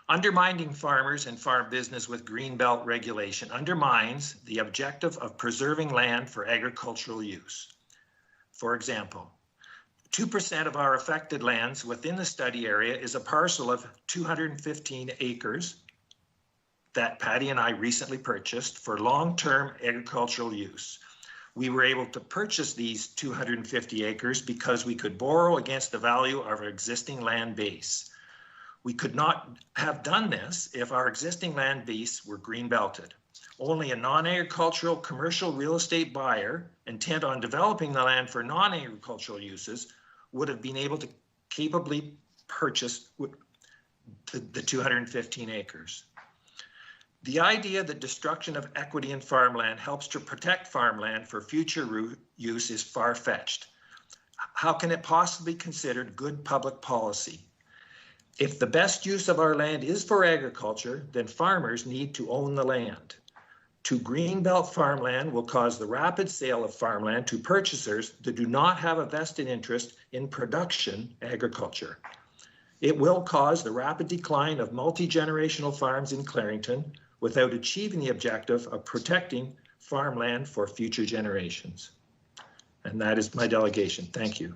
Undermining farmers and farm business with green belt regulation undermines the objective of preserving land for agricultural use. For example, 2% of our affected lands within the study area is a parcel of 215 acres that Patty and I recently purchased for long-term agricultural use. We were able to purchase these 250 acres because we could borrow against the value of our existing land base. We could not have done this if our existing land base were green belted. Only a non-agricultural commercial real estate buyer intent on developing the land for non-agricultural uses would have been able to capably purchase the 215 acres. The idea that destruction of equity in farmland helps to protect farmland for future use is far-fetched. How can it possibly be considered good public policy? If the best use of our land is for agriculture, then farmers need to own the land. To greenbelt farmland will cause the rapid sale of farmland to purchasers that do not have a vested interest in production agriculture. It will cause the rapid decline of multi-generational farms in Clarington without achieving the objective of protecting farmland for future generations. And that is my delegation. Thank you.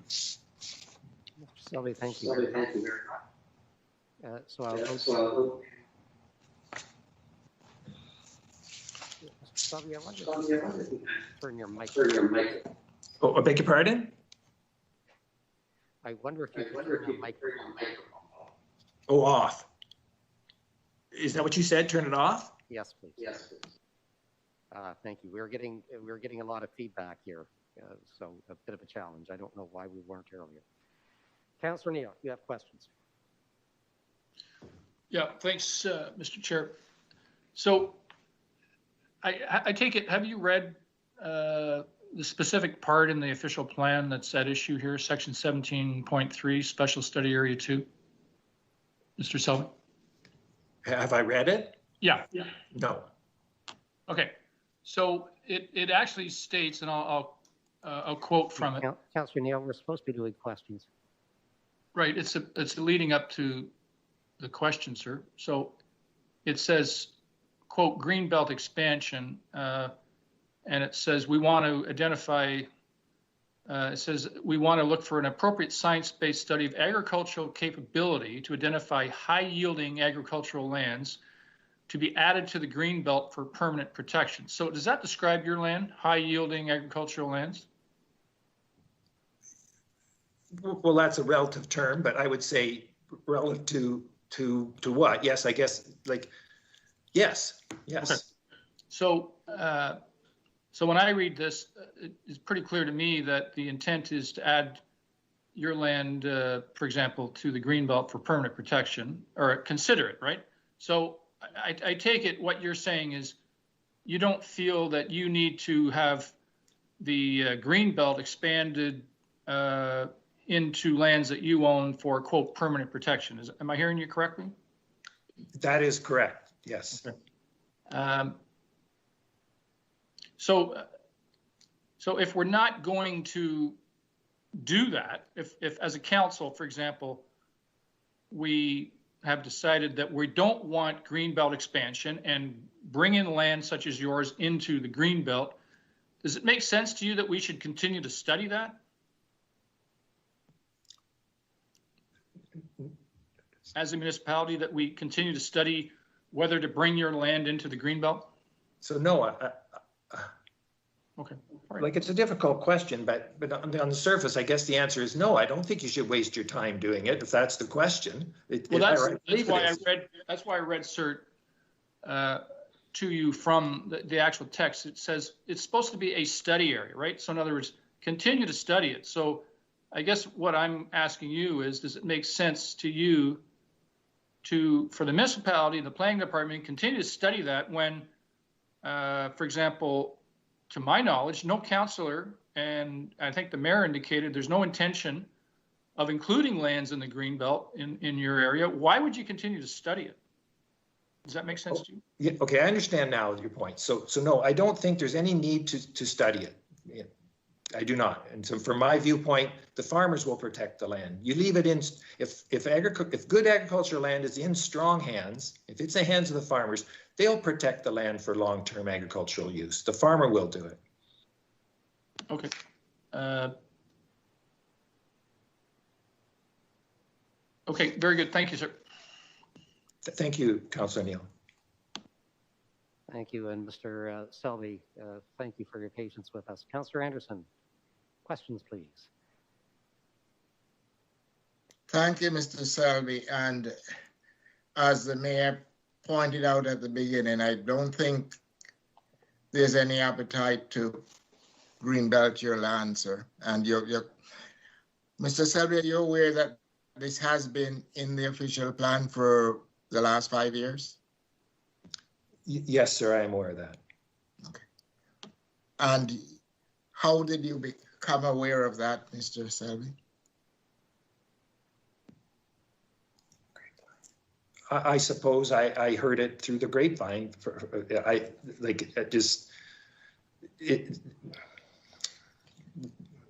Sylvie, thank you very much. Sylvie, I wonder if you can turn your mic. Oh, I beg your pardon? I wonder if you could turn your mic. Oh, off. Is that what you said? Turn it off? Yes, please. Yes, please. Thank you. We're getting a lot of feedback here, so a bit of a challenge. I don't know why we weren't earlier. Councillor Neal, you have questions. Yeah, thanks, Mr. Chair. So I take it, have you read the specific part in the official plan that's at issue here, section 17.3, special study area 2? Mr. Sullivan? Have I read it? Yeah. No. Okay. So it actually states, and I'll quote from it. Councillor Neal, we're supposed to be doing questions. Right. It's leading up to the question, sir. So it says, quote, greenbelt expansion, and it says we want to identify, it says we want to look for an appropriate science-based study of agricultural capability to identify high-yielding agricultural lands to be added to the greenbelt for permanent protection. So does that describe your land, high-yielding agricultural lands? Well, that's a relative term, but I would say relative to what? Yes, I guess, like, yes. Okay. So, so when I read this, it's pretty clear to me that the intent is to add your land, for example, to the greenbelt for permanent protection, or consider it, right? So I take it what you're saying is you don't feel that you need to have the greenbelt expanded into lands that you own for, quote, permanent protection. Am I hearing you correctly? That is correct, yes. Okay. So if we're not going to do that, if as a council, for example, we have decided that we don't want greenbelt expansion and bring in land such as yours into the greenbelt, does it make sense to you that we should continue to study that? As a municipality, that we continue to study whether to bring your land into the greenbelt? So no, okay. Right. Like, it's a difficult question, but on the surface, I guess the answer is no. I don't think you should waste your time doing it if that's the question. Well, that's why I read, cert, to you from the actual text. It says it's supposed to be a study area, right? So in other words, continue to study it. So I guess what I'm asking you is, does it make sense to you for the municipality, the planning department, continue to study that when, for example, to my knowledge, no councillor, and I think the mayor indicated there's no intention of including lands in the green belt in your area. Why would you continue to study it? Does that make sense to you? Yeah, okay, I understand now your point. So no, I don't think there's any need to study it. Yeah, I do not. And so from my viewpoint, the farmers will protect the land. You leave it in, if good agricultural land is in strong hands, if it's in the hands of the farmers, they'll protect the land for long-term agricultural use. The farmer will do it. Okay. Okay, very good. Thank you, sir. Thank you, Councillor Neal. Thank you. And Mr. Selby, thank you for your patience with us. Councillor Anderson, questions, please. Thank you, Mr. Selby. And as the mayor pointed out at the beginning, I don't think there's any appetite to greenbelt your land, sir. And Mr. Selby, are you aware that this has been in the official plan for the last 5 years? Yes, sir, I am aware of that. Okay. And how did you become aware of that, Mr. Selby? I suppose I heard it through the grapevine.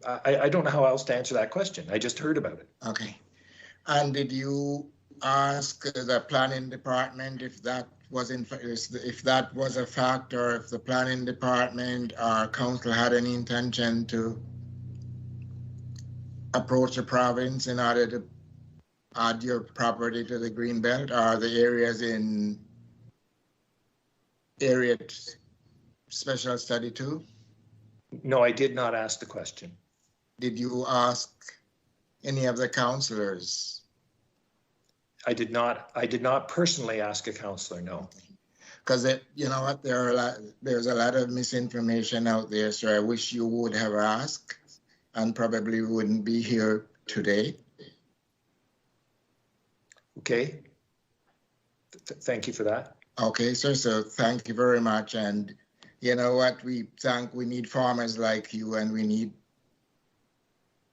I don't know how else to answer that question. I just heard about it. Okay. And did you ask the planning department if that was if that was a fact, or if the planning department or council had any intention to approach the province in order to add your property to the green belt, or the areas in area special study 2? No, I did not ask the question. Did you ask any of the councillors? I did not personally ask a councillor, no. Because you know what, there's a lot of misinformation out there, so I wish you would have asked, and probably wouldn't be here today. Okay. Thank you for that. Okay, sir. So thank you very much. And you know what, we need farmers like you, and we need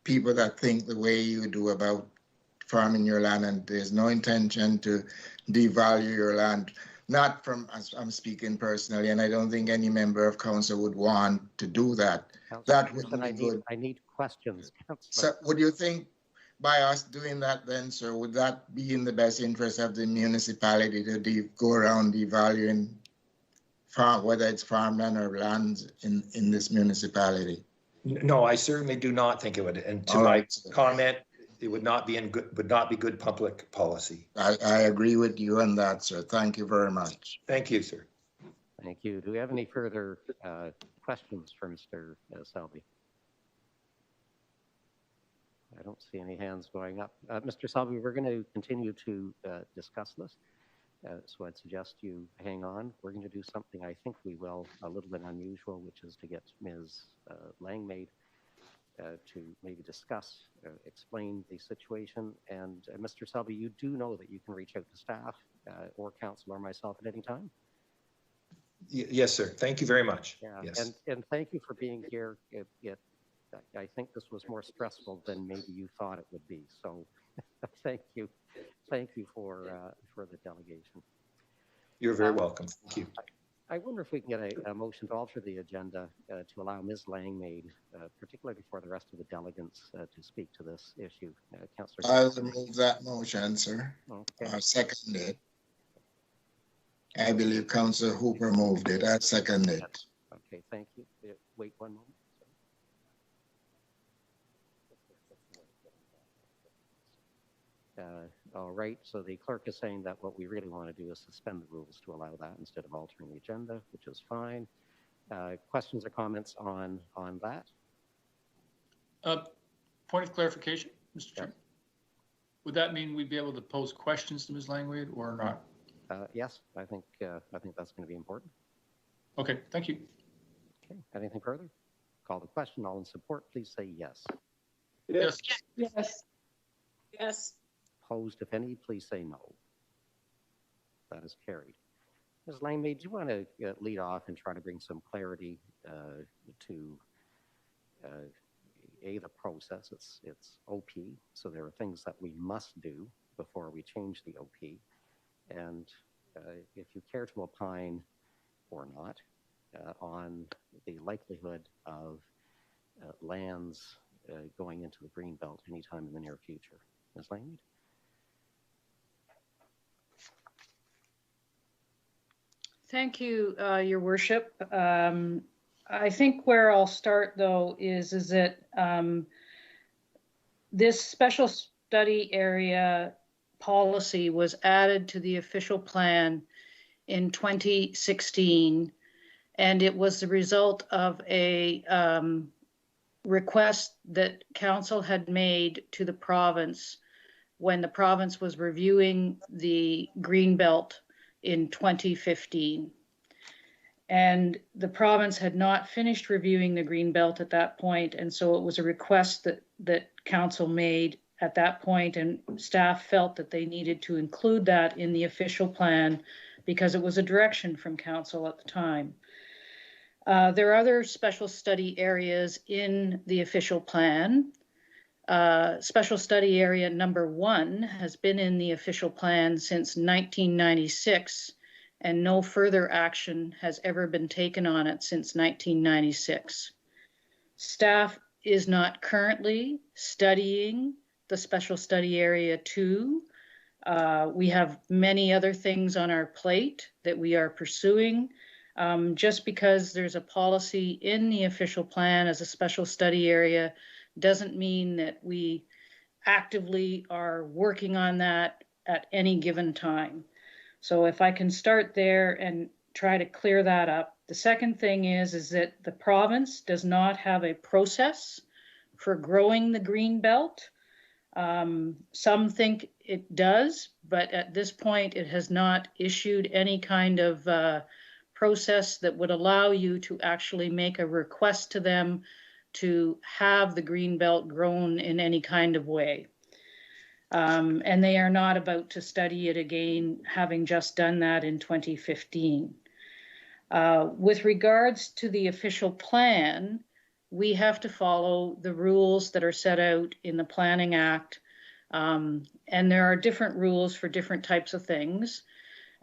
people that think the way you do about farming your land, and there's no intention to devalue your land. Not from, I'm speaking personally, and I don't think any member of council would want to do that. That wouldn't be good. I need questions, So Councillor. would you think by us doing that then, sir, would that be in the best interest of the municipality to go around devaluing whether it's farmland or lands in this municipality? No, I certainly do not think it would. And to my comment, it would not be good public policy. I agree with you on that, sir. Thank you very much. Thank you, sir. Thank you. Do we have any further questions for Mr. Selby? I don't see any hands going up. Mr. Selby, we're going to continue to discuss this. So I'd suggest you hang on. We're going to do something I think we will, a little bit unusual, which is to get Ms. Langmaid to maybe discuss, explain the situation. And Mr. Selby, you do know that you can reach out to staff or council or myself at any time? Yes, sir. Thank you very much. Yeah. Yes. And thank you for being here. I think this was more stressful than maybe you thought it would be. So thank you. Thank you for the delegation. You're very welcome. Thank you. I wonder if we can get a motion to alter the agenda to allow Ms. Langmaid, particularly for the rest of the delegates, to speak to this issue. Councillor. I'll move that motion, sir. Okay. I second it. I believe Councillor Hooper moved it. I second it. Okay, thank you. Wait one moment. All right, so the clerk is saying that what we really want to do is suspend the rules to allow that instead of altering the agenda, which is fine. Questions or comments on that? Point of clarification, Mr. Chair. Would that mean we'd be able to pose questions to Ms. Langmaid or not? Yes, I think that's going to be important. Okay, thank you. Okay, anything further? Call the question. All in support, please say yes. Yes. Yes. Yes. Opposed, if any, please say no. That is carried. Ms. Langmead, do you want to lead off and try to bring some clarity to the process? It's OP, so there are things that we must do before we change the OP. And if you care to opine or not on the likelihood of lands going into the Greenbelt anytime in the near future. Ms. Langmead? Thank you, Your Worship. I think where I'll start, though, is that this special study area policy was added to the official plan in 2016, and it was the result of a request that Council had made to the province when the province was reviewing the Greenbelt in 2015. And the province had not finished reviewing the Greenbelt at that point, and so it was a request that Council made at that point, and staff felt that they needed to include that in the official plan because it was a direction from Council at the time. There are other special study areas in the official plan. Special study area number 1 has been in the official plan since 1996, and no further action has ever been taken on it since 1996. Staff is not currently studying the special study area 2. We have many other things on our plate that we are pursuing. Just because there's a policy in the official plan as a special study area doesn't mean that we actively are working on that at any given time. So if I can start there and try to clear that up. The second thing is that the province does not have a process for growing the Greenbelt. Some think it does, but at this point it has not issued any kind of process that would allow you to actually make a request to them to have the Greenbelt grown in any kind of way. And they are not about to study it again, having just done that in 2015. With regards to the official plan, we have to follow the rules that are set out in the Planning Act. And there are different rules for different types of things.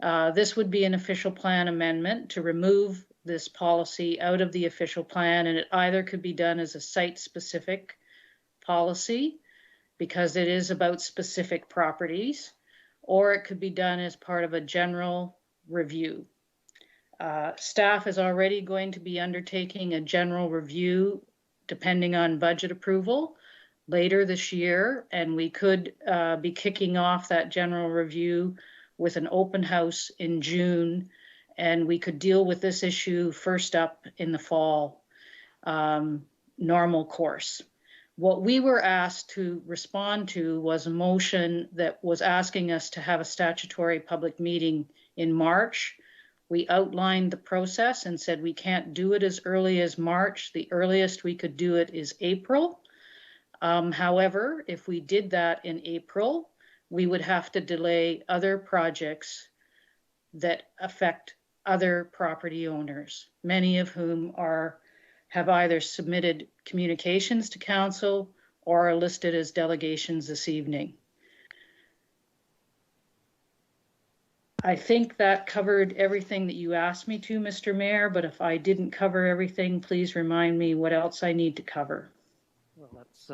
This would be an official plan amendment to remove this policy out of the official plan, and it either could be done as a site-specific policy, because it is about specific properties, or it could be done as part of a general review. Staff is already going to be undertaking a general review, depending on budget approval, later this year, and we could be kicking off that general review with an open house in June, and we could deal with this issue first up in the fall, normal course. What we were asked to respond to was a motion that was asking us to have a statutory public meeting in March. We outlined the process and said we can't do it as early as March. The earliest we could do it is April. However, if we did that in April, we would have to delay other projects that affect other property owners, many of whom have either submitted communications to council or are listed as delegations this evening. I think that covered everything that you asked me to, Mr. Mayor, but if I didn't cover everything, please remind me what else I need to cover. Well, let's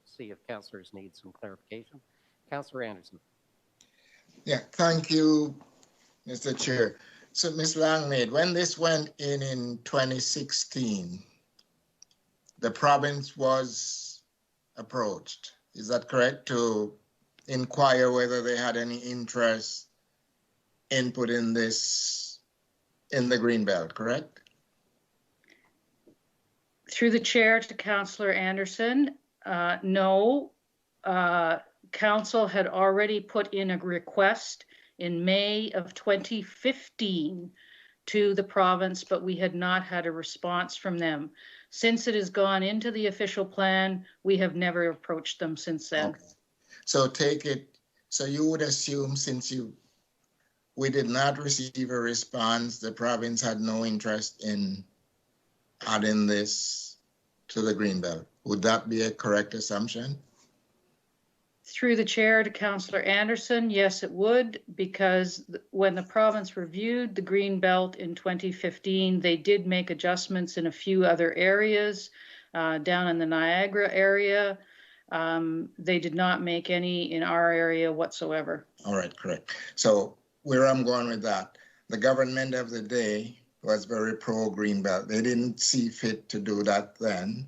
see if councillors need some clarification. Councillor Anderson. Yeah, thank you, Mr. Chair. So, Ms. Langmead, when this went in 2016, the province was approached, is that correct, to inquire whether they had any interest input in this, in the Greenbelt, correct? Through the chair to Councillor Anderson, no. Council had already put in a request in May of 2015 to the province, but we had not had a response from them. Since it has gone into the official plan, we have never approached them since then. Okay. So take it, so you would assume since you we did not receive a response. The province had no interest in adding this to the Greenbelt. Would that be a correct assumption? Through the chair to Councillor Anderson, yes, it would, because when the province reviewed the green belt in 2015, they did make adjustments in a few other areas, down in the Niagara area. They did not make any in our area whatsoever. All right, correct. So where I'm going with that, the government of the day was very pro green belt. They didn't see fit to do that then.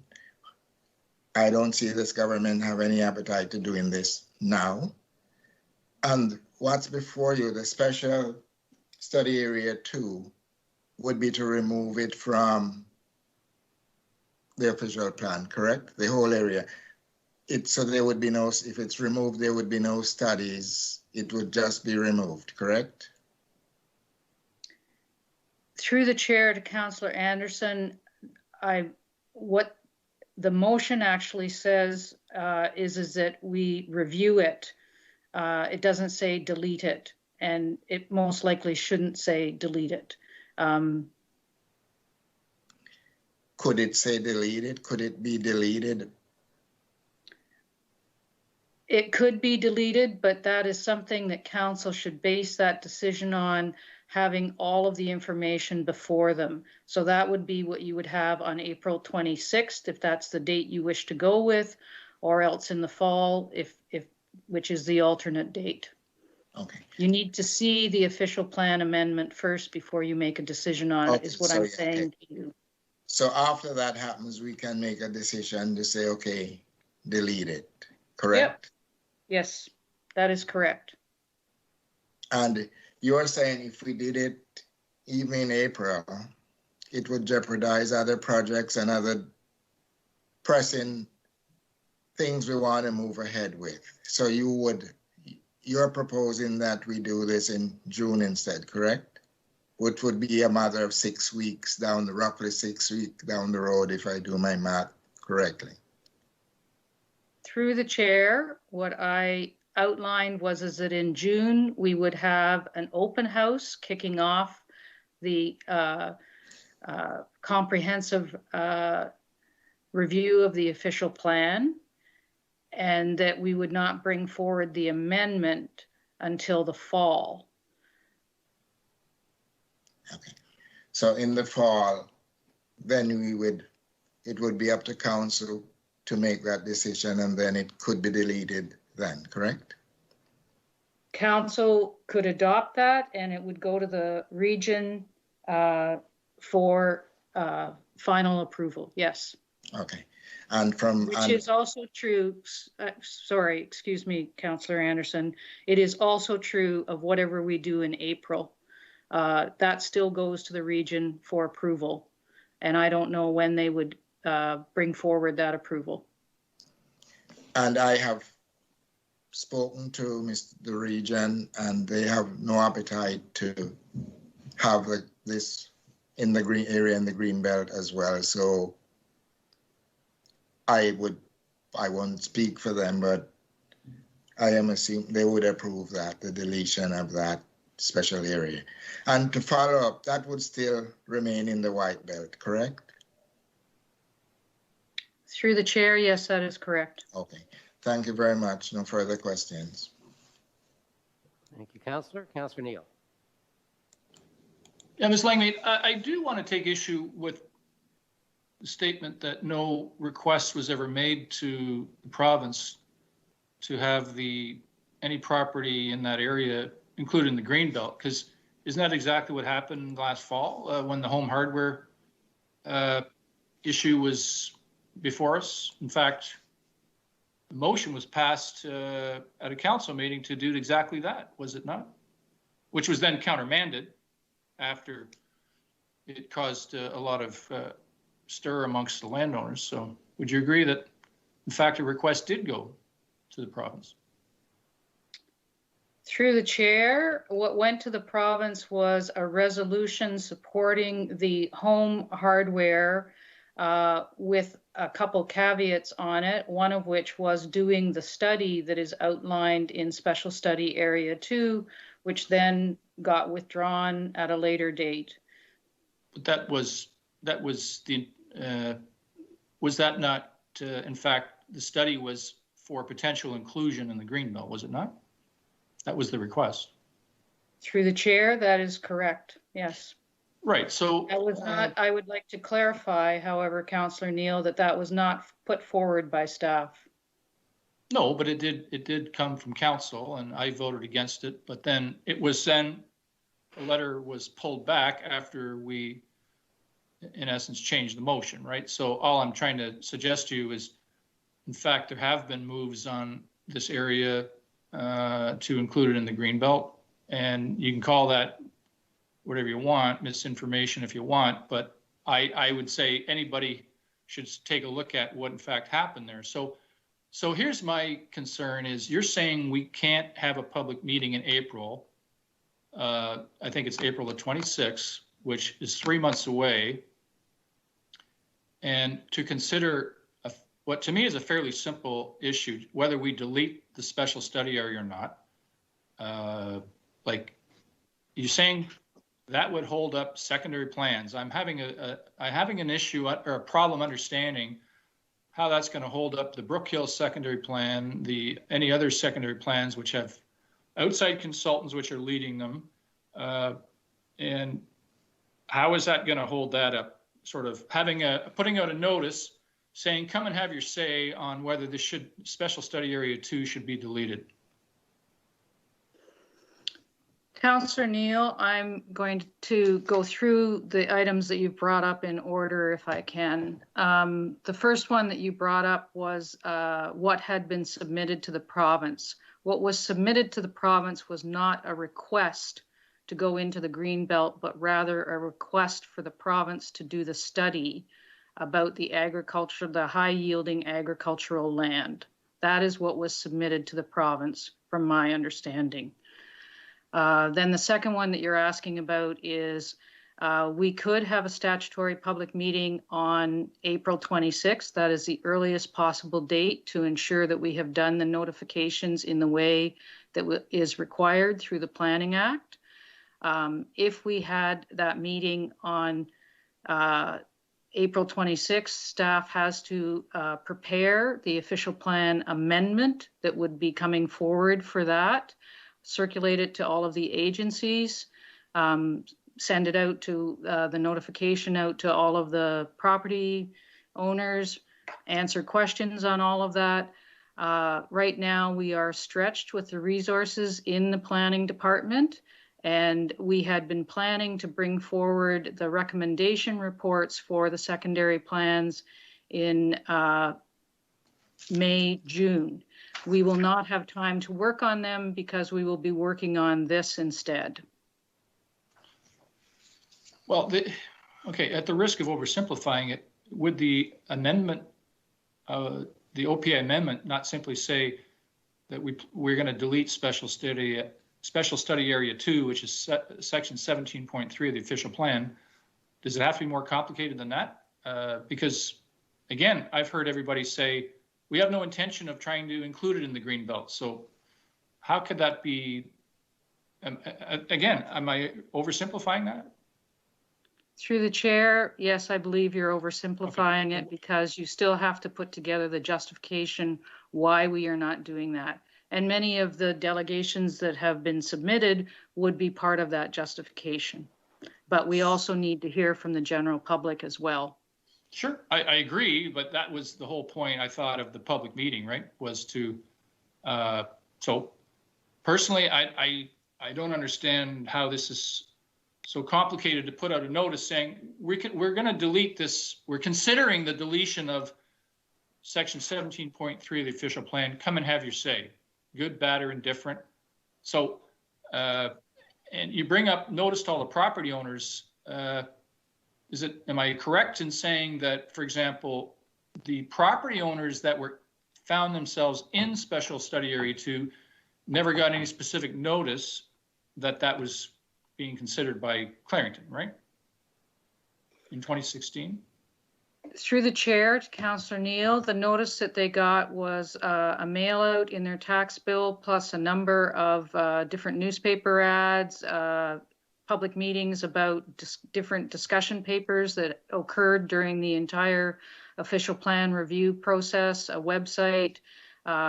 I don't see this government have any appetite to doing this now. And what's before you, the special study area 2, would be to remove it from the official plan, correct? The whole area. So there would be no, if it's removed, there would be no studies. It would just be removed, correct? Through the chair to Councillor Anderson, what the motion actually says is that we review it. It doesn't say delete it, and it most likely shouldn't say delete it. Could it say deleted? Could it be deleted? It could be deleted, but that is something that council should base that decision on, having all of the information before them. So that would be what you would have on April 26th, if that's the date you wish to go with, or else in the fall, which is the alternate date. Okay. You need to see the official plan amendment first before you make a decision on it, is what I'm saying to you. So after that happens, we can make a decision to say, okay, delete it, correct? Yep. Yes, that is correct. And you're saying if we did it even in April, it would jeopardize other projects and other pressing things we want to move ahead with. So you're proposing that we do this in June instead, correct? Which would be a matter of 6 weeks down, roughly 6 weeks down the road, if I do my math correctly. Through the chair, what I outlined is that in June, we would have an open house kicking off the comprehensive review of the official plan, and that we would not bring forward the amendment until the fall. Okay. So in the fall, then it would be up to council to make that decision, and then it could be deleted then, correct? Council could adopt that, and it would go to the region for final approval, yes. Okay. And which is also true, sorry, excuse me, Councillor Anderson, it is also true of whatever we do in April. That still goes to the region for approval, and I don't know when they would bring forward that approval. And I have spoken to the region, and they have no appetite to have this in the green area in the green belt as well. So I won't speak for them, but I am assuming they would approve that, the deletion of that special area. And to follow up, that would still remain in the white belt, correct? Through the chair, yes, that is correct. Okay, thank you very much. No further questions. Thank you, Councillor. Councillor Neal. Yeah, Ms. Langmead, I do want to take issue with the statement that no request was ever made to the province to have any property in that area included in the Greenbelt, because isn't that exactly what happened last fall when the home hardware issue was before us? In fact, the motion was passed at a council meeting to do exactly that, was it not? Which was then countermanded after it caused a lot of stir amongst the landowners. So would you agree that, in fact, a request did go to the province? Through the chair, what went to the province was a resolution supporting the home hardware with a couple caveats on it, one of which was doing the study that is outlined in Special Study Area 2 which then got withdrawn at a later date. But was that not, in fact, the study was for potential inclusion in the Greenbelt, was it not? That was the request. Through the chair, that is correct, yes. Right, so. That was not, I would like to clarify, however, Councillor Neal, that was not put forward by staff. No, but it did come from council and I voted against it, but then the letter was pulled back after we, in essence, changed the motion, right? So all I'm trying to suggest to you is, in fact, there have been moves on this area to include it in the Greenbelt, and you can call that whatever you want, misinformation if you want, but I would say anybody should take a look at what in fact happened there. So here's my concern is you're saying we can't have a public meeting in April. I think it's April the 26th, which is 3 months away. And to consider what to me is a fairly simple issue, whether we delete the special study area or not. Like you're saying that would hold up secondary plans. I'm having an issue or a problem understanding how that's going to hold up the Brook Hill secondary plan, any other secondary plans which have outside consultants which are leading them, and how is that going to hold that up? Sort of putting out a notice saying, come and have your say on whether this special study area 2 should be deleted. Councillor Neal, I'm going to go through the items that you've brought up in order if I can. The first one that you brought up was what had been submitted to the province. What was submitted to the province was not a request to go into the Greenbelt, but rather a request for the province to do the study about the high yielding agricultural land. That is what was submitted to the province from my understanding. Then the second one that you're asking about is we could have a statutory public meeting on April 26th. That is the earliest possible date to ensure that we have done the notifications in the way that is required through the Planning Act. If we had that meeting on April 26th, staff has to prepare the official plan amendment that would be coming forward for that, circulate it to all of the agencies, send it out to the notification out to all of the property owners, answer questions on all of that. Right now, we are stretched with the resources in the planning department, and we had been planning to bring forward the recommendation reports for the secondary plans in May, June. We will not have time to work on them because we will be working on this instead. Well, okay, at the risk of oversimplifying it, would the amendment, the OPI amendment, not simply say that we're going to delete special study area 2, which is section 17.3 of the official plan? Does it have to be more complicated than that? Because again, I've heard everybody say, we have no intention of trying to include it in the Greenbelt. So how could that be, again, am I oversimplifying that? Through the chair, yes, I believe you're oversimplifying it because you still have to put together the justification why we are not doing that. And many of the delegations that have been submitted would be part of that justification. But we also need to hear from the general public as well. Sure, I agree, but that was the whole point, I thought, of the public meeting, right? Was to, so personally, I don't understand how this is so complicated to put out a notice saying we're going to delete this. We're considering the deletion of section 17.3 of the official plan. Come and have your say, good, bad, or indifferent. So, and you bring up notice to all the property owners. Am I correct in saying that, for example, the property owners that found themselves in special study area 2 never got any specific notice that was being considered by Clarington, right? In 2016? Through the chair to Councillor Neal, the notice that they got was a mail out in their tax bill plus a number of different newspaper ads, public meetings about different discussion papers that occurred during the entire official plan review process, a website,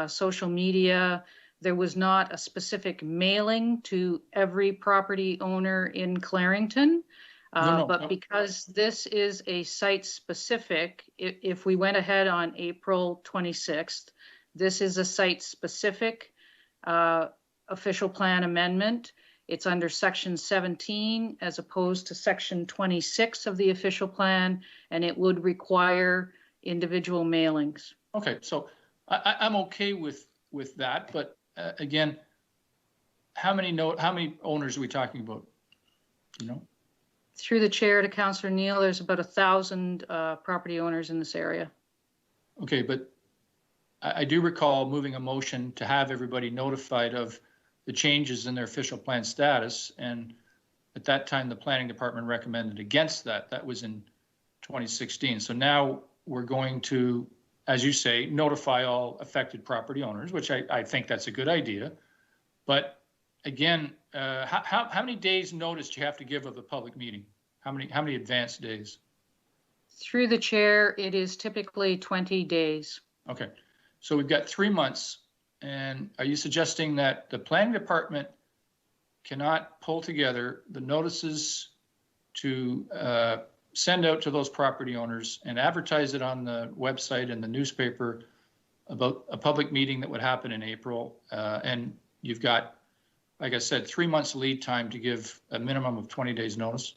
social media. There was not a specific mailing to every property owner in Clarington. But because this is a site specific, if we went ahead on April 26th, this is a site specific official plan amendment. It's under section 17 as opposed to section 26 of the official plan, and it would require individual mailings. Okay, so I'm okay with that, but again, how many owners are we talking about? You know? Through the chair to Councillor Neal, there's about 1,000 property owners in this area. Okay, but I do recall moving a motion to have everybody notified of the changes in their official plan status, and at that time the planning department recommended against that. That was in 2016. So now we're going to, as you say, notify all affected property owners, which I think that's a good idea. But again, how many days notice do you have to give of the public meeting? How many advance days? Through the chair, it is typically 20 days. Okay, so we've got 3 months. And are you suggesting that the planning department cannot pull together the notices to send out to those property owners and advertise it on the website and the newspaper about a public meeting that would happen in April? And you've got, like I said, 3 months lead time to give a minimum of 20 days notice?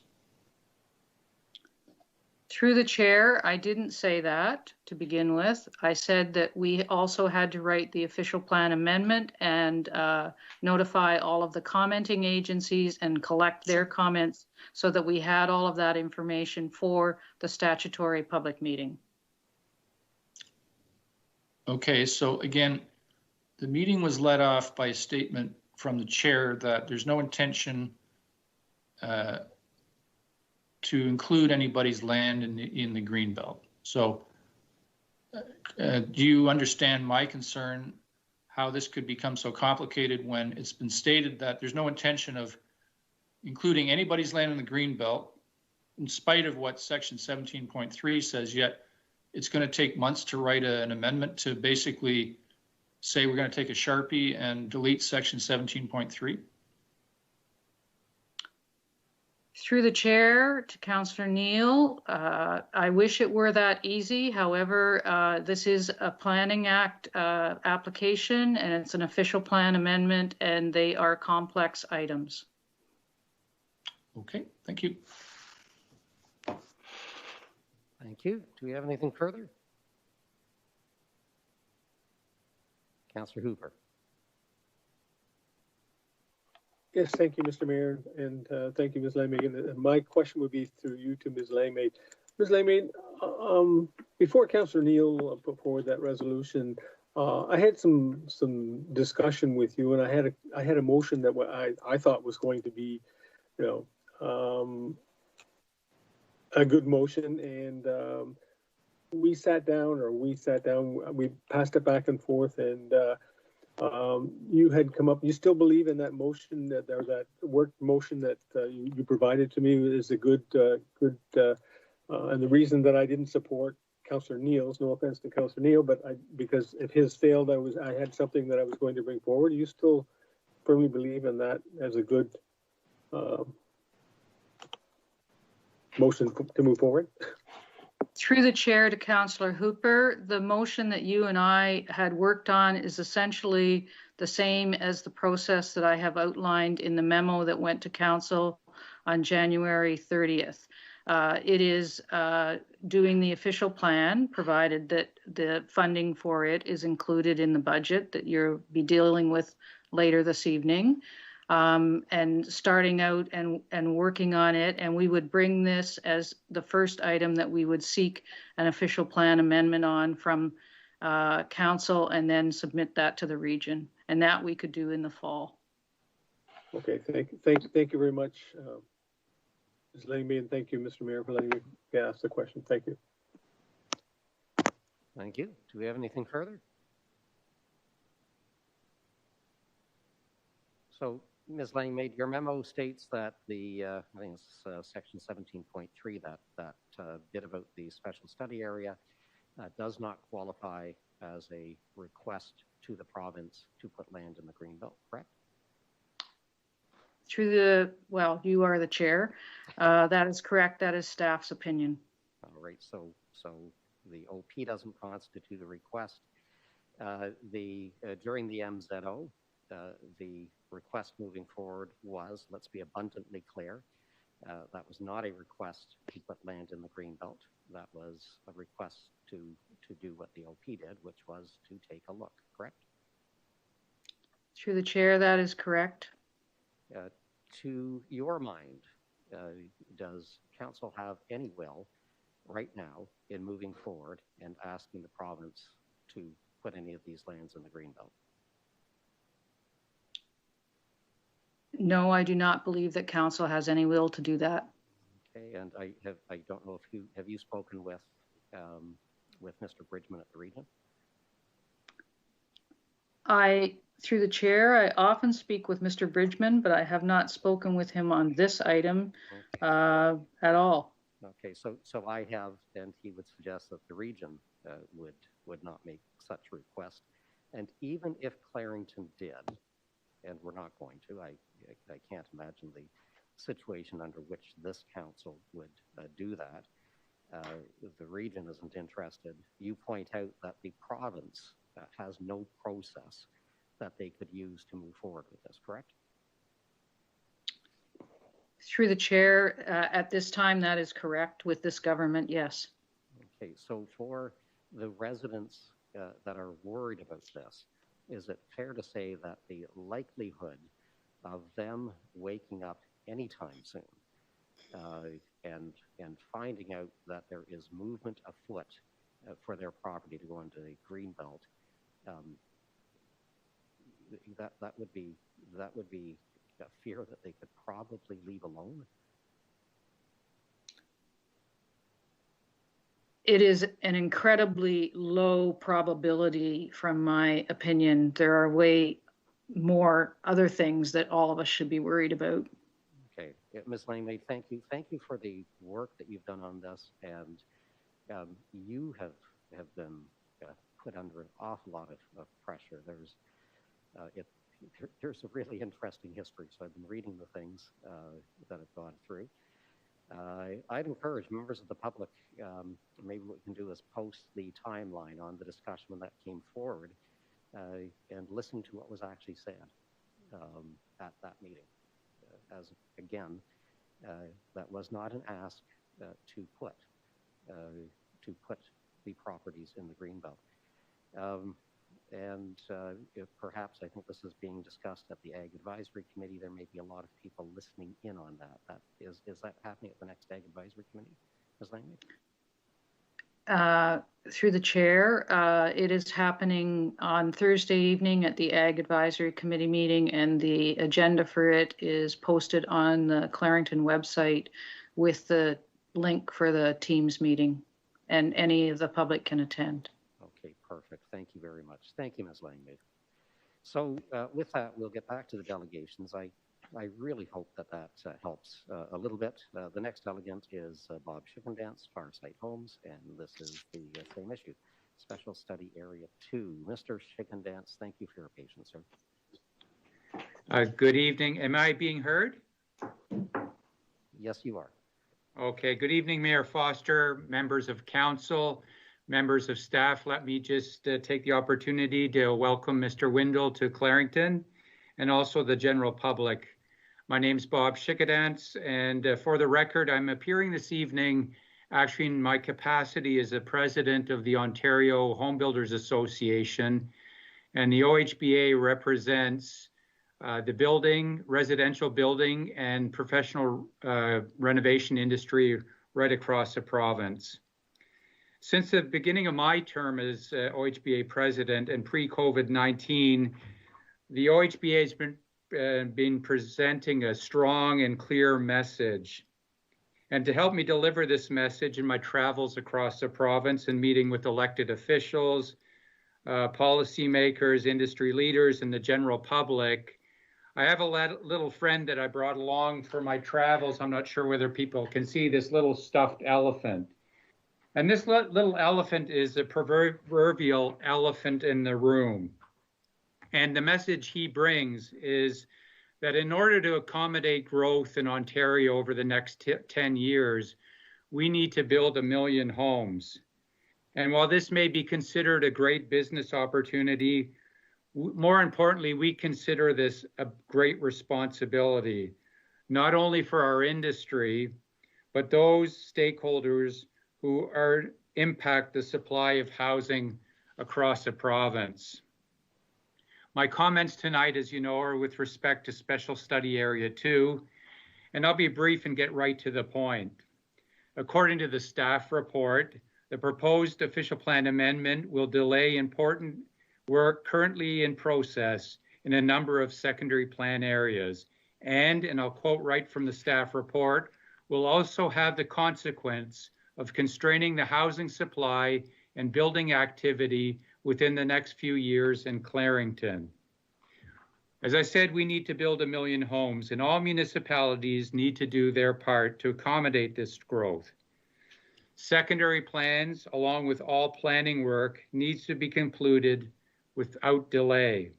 Through the chair, I didn't say that to begin with. I said that we also had to write the official plan amendment and notify all of the commenting agencies and collect their comments so that we had all of that information for the statutory public meeting. Okay, so again, the meeting was led off by a statement from the chair that there's no intention to include anybody's land in the Greenbelt. So do you understand my concern, how this could become so complicated when it's been stated that there's no intention of including anybody's land in the Greenbelt, in spite of what section 17.3 says, yet it's going to take months to write an amendment to basically say we're going to take a Sharpie and delete section 17.3? Through the chair to Councillor Neal, I wish it were that easy. However, this is a Planning Act application and it's an official plan amendment and they are complex items. Okay, thank you. Thank you. Do we have anything further? Councillor Hooper. Yes, thank you, Mr. Mayor, and thank you, Ms. Lemay. And my question would be through you to Ms. Lemay. Ms. Lemay, before Councillor Neal put forward that resolution, I had some discussion with you, and I had a motion that I thought was going to be, you know, a good motion, and we passed it back and forth, and you had come up, you still believe in that motion, that work motion that you provided to me is a good, and the reason that I didn't support Councillor Neal's, no offense to Councillor Neal, but because if his failed, I had something that I was going to bring forward. You still firmly believe in that as a good motion to move forward? Through the chair to Councillor Hooper, the motion that you and I had worked on is essentially the same as the process that I have outlined in the memo that went to Council on January 30th. It is doing the official plan, provided that the funding for it is included in the budget that you'll be dealing with later this evening. And starting out and working on it. And we would bring this as the first item that we would seek an official plan amendment on from council and then submit that to the region. And that we could do in the fall. Okay, thank you very much, Ms. Lemay, and thank you, Mr. Mayor, for letting me ask the question. Thank you. Thank you. Do we have anything further? So, Ms. Langmaid, your memo states that I think it's section 17.3, that bit about the special study area does not qualify as a request to the province to put land in the Greenbelt, correct? Well, you are the chair. That is correct. That is staff's opinion. All right, so the OP doesn't constitute a request. During the MZO, the request moving forward was, let's be abundantly clear, that was not a request to put land in the Greenbelt. That was a request to do what the OP did, which was to take a look, correct? Through the chair, that is correct. To your mind, does council have any will right now in moving forward and asking the province to put any of these lands in the Greenbelt? No, I do not believe that council has any will to do that. Okay, and I don't know if have you spoken with Mr. Bridgman at the region? Through the chair, I often speak with Mr. Bridgman, but I have not spoken with him on this item at all. Okay, so I have, and he would suggest that the region would not make such request. And even if Clarington did, and we're not going to, I can't imagine the situation under which this council would do that. The region isn't interested. You point out that the province has no process that they could use to move forward with this, correct? Through the chair, at this time, that is correct. With this government, yes. Okay, so for the residents that are worried about this, is it fair to say that the likelihood of them waking up anytime soon and finding out that there is movement afoot for their property to go into the Greenbelt, that would be a fear that they could probably leave alone? It is an incredibly low probability, from my opinion. There are way more other things that all of us should be worried about. Okay, Ms. Langmaid, thank you. Thank you for the work that you've done on this, and you have been put under an awful lot of pressure. There's a really interesting history, so I've been reading the things that have gone through. I'd encourage members of the public, maybe what we can do is post the timeline on the discussion when that came forward and listen to what was actually said at that meeting. As again, that was not an ask to put the properties in the Greenbelt. If perhaps I think this is being discussed at the Ag Advisory Committee. There may be a lot of people listening in on that. Is that happening at the next Ag Advisory Committee, Ms. Langmaid? Through the chair, it is happening on Thursday evening at the Ag Advisory Committee meeting, and the agenda for it is posted on the Clarington website with the link for the Teams meeting, and any of the public can attend. Okay, perfect. Thank you very much. Thank you, Ms. Langmaid. So with that, we'll get back to the delegations. I really hope that helps a little bit. The next delegate is Bob Schickendance, Fireside Homes, and this is the same issue, Special Study Area 2. Mr. Schickendance, thank you for your patience, sir. Good evening. Am I being heard? Yes, you are. Okay. Good evening, Mayor Foster, members of council, members of staff. Let me just take the opportunity to welcome Mr. Windle to Clarington and also the general public. My name's Bob Schickendance, and for the record, I'm appearing this evening actually in my capacity as a president of the Ontario Home Builders Association, and the OHBA represents the residential building and professional renovation industry right across the province. Since the beginning of my term as OHBA president and pre-COVID-19, the OHBA has been presenting a strong and clear message. And to help me deliver this message in my travels across the province and meeting with elected officials, policymakers, industry leaders, and the general public, I have a little friend that I brought along for my travels. I'm not sure whether people can see this little stuffed elephant. And this little elephant is a proverbial elephant in the room. And the message he brings is that in order to accommodate growth in Ontario over the next 10 years, we need to build 1 million homes. And while this may be considered a great business opportunity, more importantly, we consider this a great responsibility, not only for our industry, but those stakeholders who impact the supply of housing across the province. My comments tonight, as you know, are with respect to Special Study Area 2, and I'll be brief and get right to the point. According to the staff report, the proposed official plan amendment will delay important work currently in process in a number of secondary plan areas, and I'll quote right from the staff report, will also have the consequence of constraining the housing supply and building activity within the next few years in Clarington. As I said, we need to build 1 million homes, and all municipalities need to do their part to accommodate this growth. Secondary plans, along with all planning work, needs to be concluded without delay.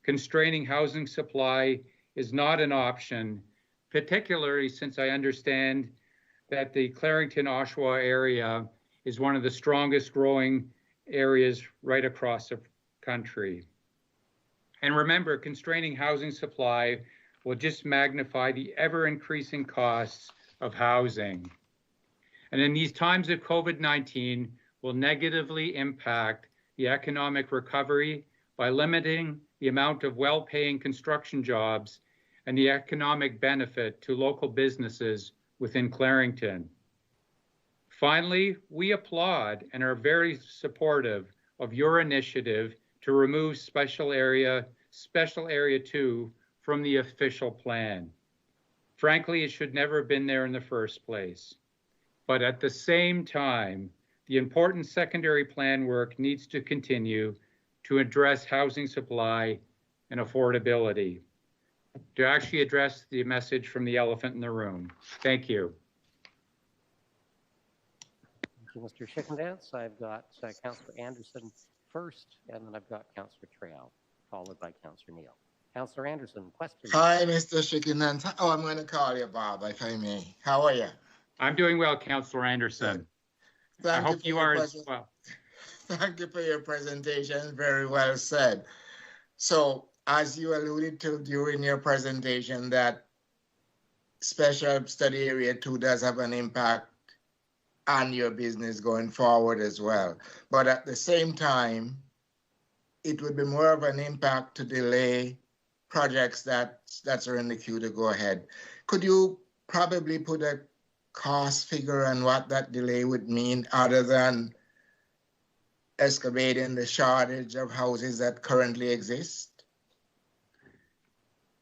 Constraining housing supply is not an option, particularly since I understand that the Clarington-Oshawa area is one of the strongest growing areas right across the country. And remember, constraining housing supply will just magnify the ever-increasing costs of housing. And in these times of COVID-19, will negatively impact the economic recovery by limiting the amount of well-paying construction jobs and the economic benefit to local businesses within Clarington. Finally, we applaud and are very supportive of your initiative to remove Special Area 2 from the official plan. Frankly, it should never have been there in the first place. But at the same time, the important secondary plan work needs to continue to address housing supply and affordability, to actually address the message from the elephant in the room. Thank you. Thank you, Mr. Schickendance. I've got Councillor Anderson first, and then I've got Councillor Trail, followed by Councillor Neal. Councillor Anderson, question. Hi, Mr. Schickendance. Oh, I'm going to call you Bob, if I may. How are you? I'm doing well, Councillor Anderson. I hope you are as well. Thank you for your presentation. Very well said. So, as you alluded to during your presentation, that Special Study Area 2 does have an impact on your business going forward as well. But at the same time, it would be more of an impact to delay projects that are in the queue to go ahead. Could you probably put a cost figure on what that delay would mean, other than excavating the shortage of houses that currently exist?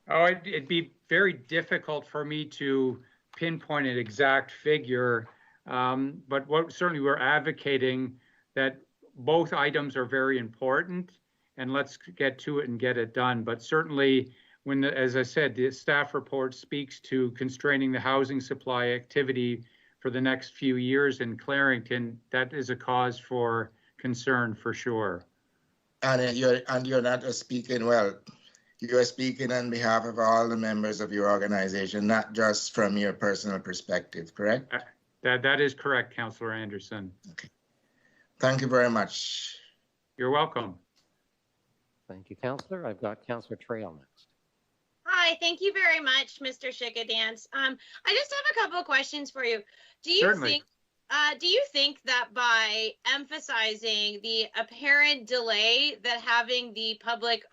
Oh, it'd be very difficult for me to pinpoint an exact figure, but certainly we're advocating that both items are very important, and let's get to it and get it done. But certainly, as I said, the staff report speaks to constraining the housing supply activity for the next few years in Clarington. That is a cause for concern for sure. And you're not just speaking, well, you're speaking on behalf of all the members of your organization, not just from your personal perspective, correct? That is correct, Councillor Anderson. Okay. Thank you very much. You're welcome. Thank you, Councillor. I've got Councillor Trail next. Hi, thank you very much, Mr. Schickendance. I just have a couple of questions for you. Do you think that by emphasizing the apparent delay that having the public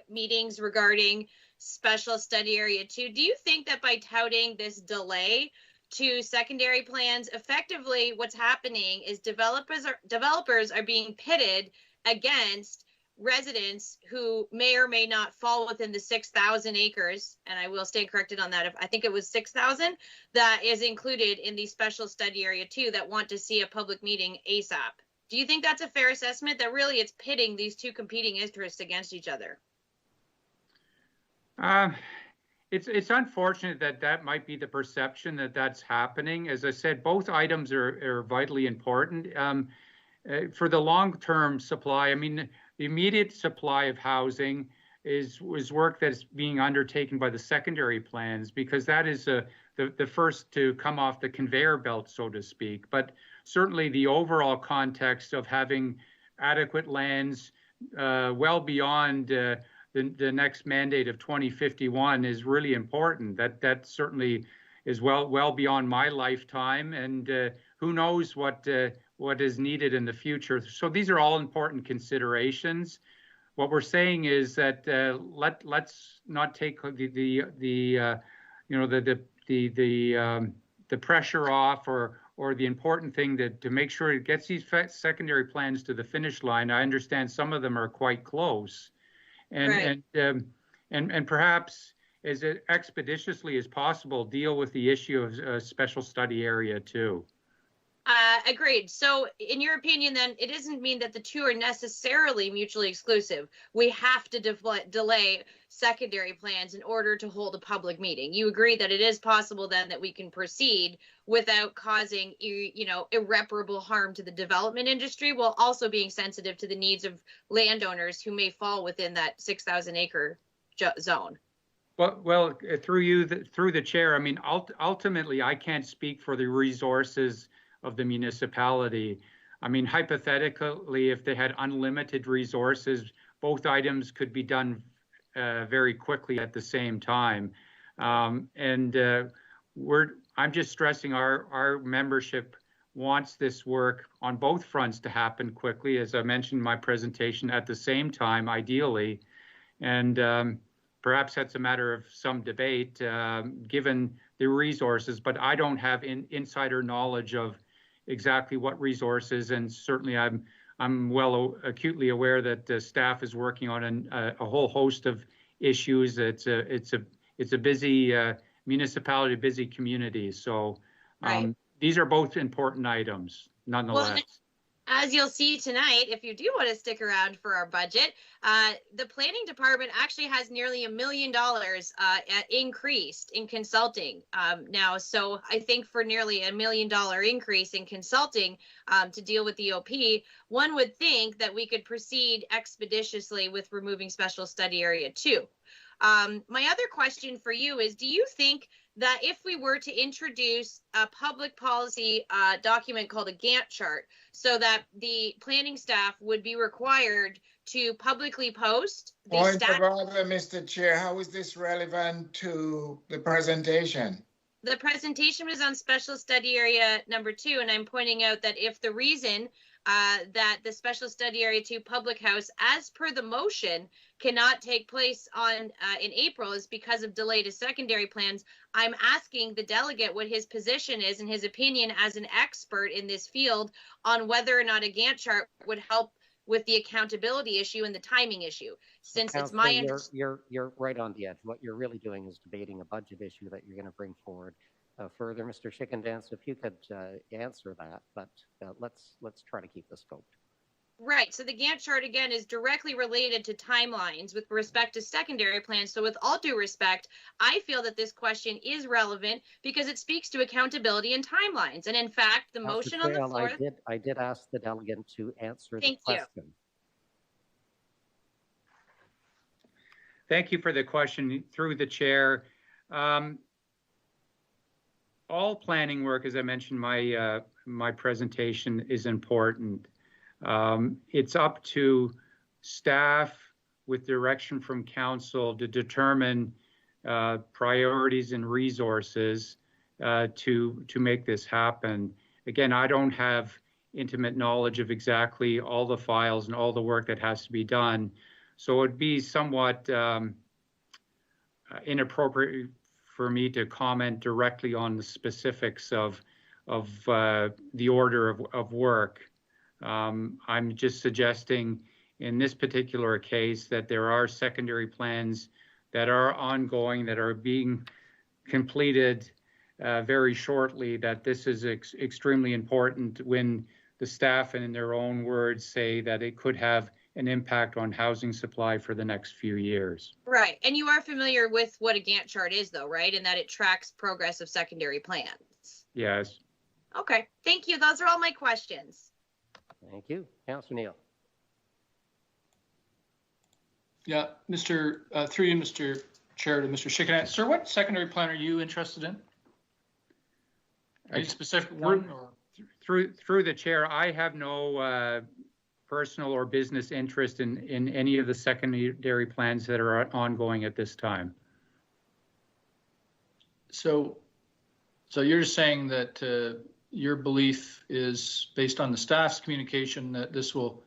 meetings regarding Special Study Area 2, do you think that by touting this delay to secondary plans, effectively what's happening is developers are being pitted against residents who may or may not fall within the 6,000 acres, and I will stand corrected on that, if I think it was 6,000, that is included in the special study area 2 that want to see a public meeting ASAP. Do you think that's a fair assessment, that really it's pitting these two competing interests against each other? It's unfortunate that that might be the perception that that's happening. As I said, both items are vitally important. For the long-term supply, I mean, the immediate supply of housing was work that's being undertaken by the secondary plans, because that is the first to come off the conveyor belt, so to speak. But certainly the overall context of having adequate lands well beyond the next mandate of 2051 is really important. That certainly is well beyond my lifetime, and who knows what is needed in the future. So these are all important considerations. What we're saying is that let's not take the pressure off, or the important thing to make sure it gets these secondary plans to the finish line. I understand some of them are quite close, and perhaps as expeditiously as possible deal with the issue of special study area 2. Agreed. So in your opinion, then, it doesn't mean that the two are necessarily mutually exclusive. We have to delay secondary plans in order to hold a public meeting. You agree that it is possible then that we can proceed without causing, irreparable harm to the development industry, while also being sensitive to the needs of landowners who may fall within that 6,000 acre zone. Well, through the chair, I mean, ultimately, I can't speak for the resources of the municipality. I mean, hypothetically, if they had unlimited resources, both items could be done very quickly at the same time. I'm just stressing our membership wants this work on both fronts to happen quickly, as I mentioned in my presentation, at the same time, ideally. And perhaps that's a matter of some debate, given the resources, but I don't have insider knowledge of exactly what resources, and certainly I'm acutely aware that staff is working on a whole host of issues. It's a busy municipality, busy community. So these are both important items, nonetheless. Well, as you'll see tonight, if you do want to stick around for our budget, the planning department actually has nearly $1 million increased in consulting now. So I think for nearly $1 million increase in consulting to deal with the OP, one would think that we could proceed expeditiously with removing special study area 2. My other question for you is, do you think that if we were to introduce a public policy document called a Gantt chart, so that the planning staff would be required to publicly post the Point of order, Mr. Chair, how is this relevant to the presentation? The presentation was on special study area number 2, and I'm pointing out that if the reason that the special study area 2 public house, as per the motion, cannot take place in April is because of delay to secondary plans, I'm asking the delegate what his position is and his opinion as an expert in this field on whether or not a Gantt chart would help with the accountability issue and the timing issue. Since it's my you're right on the edge. What you're really doing is debating a budget issue that you're going to bring forward further. Mr. Chicken Dance, if you could answer that, but let's try to keep this scoped. Right. So the Gantt chart, again, is directly related to timelines with respect to secondary plans. So with all due respect, I feel that this question is relevant because it speaks to accountability and timelines. And in fact, the motion on the floor... I did ask the delegate to answer the question. Thank you for the question through the chair. All planning work, as I mentioned in my presentation, is important. It's up to staff with direction from council to determine priorities and resources to make this happen. Again, I don't have intimate knowledge of exactly all the files and all the work that has to be done. So it'd be somewhat inappropriate for me to comment directly on the specifics of the order of work. I'm just suggesting in this particular case that there are secondary plans that are ongoing, that are being completed very shortly, that this is extremely important when the staff, and in their own words, say that it could have an impact on housing supply for the next few years. Right. And you are familiar with what a Gantt chart is, though, right? And that it tracks progress of secondary plans. Yes. Okay. Thank you. Those are all my questions. Thank you. Councillor Neal. Yeah, through you, Mr. Chair, to Mr. Schickenatt. Sir, what secondary plan are you interested in? Any specific one? Or? Through the chair, I have no personal or business interest in any of the secondary plans that are ongoing at this time. So you're saying that your belief is based on the staff's communication that this will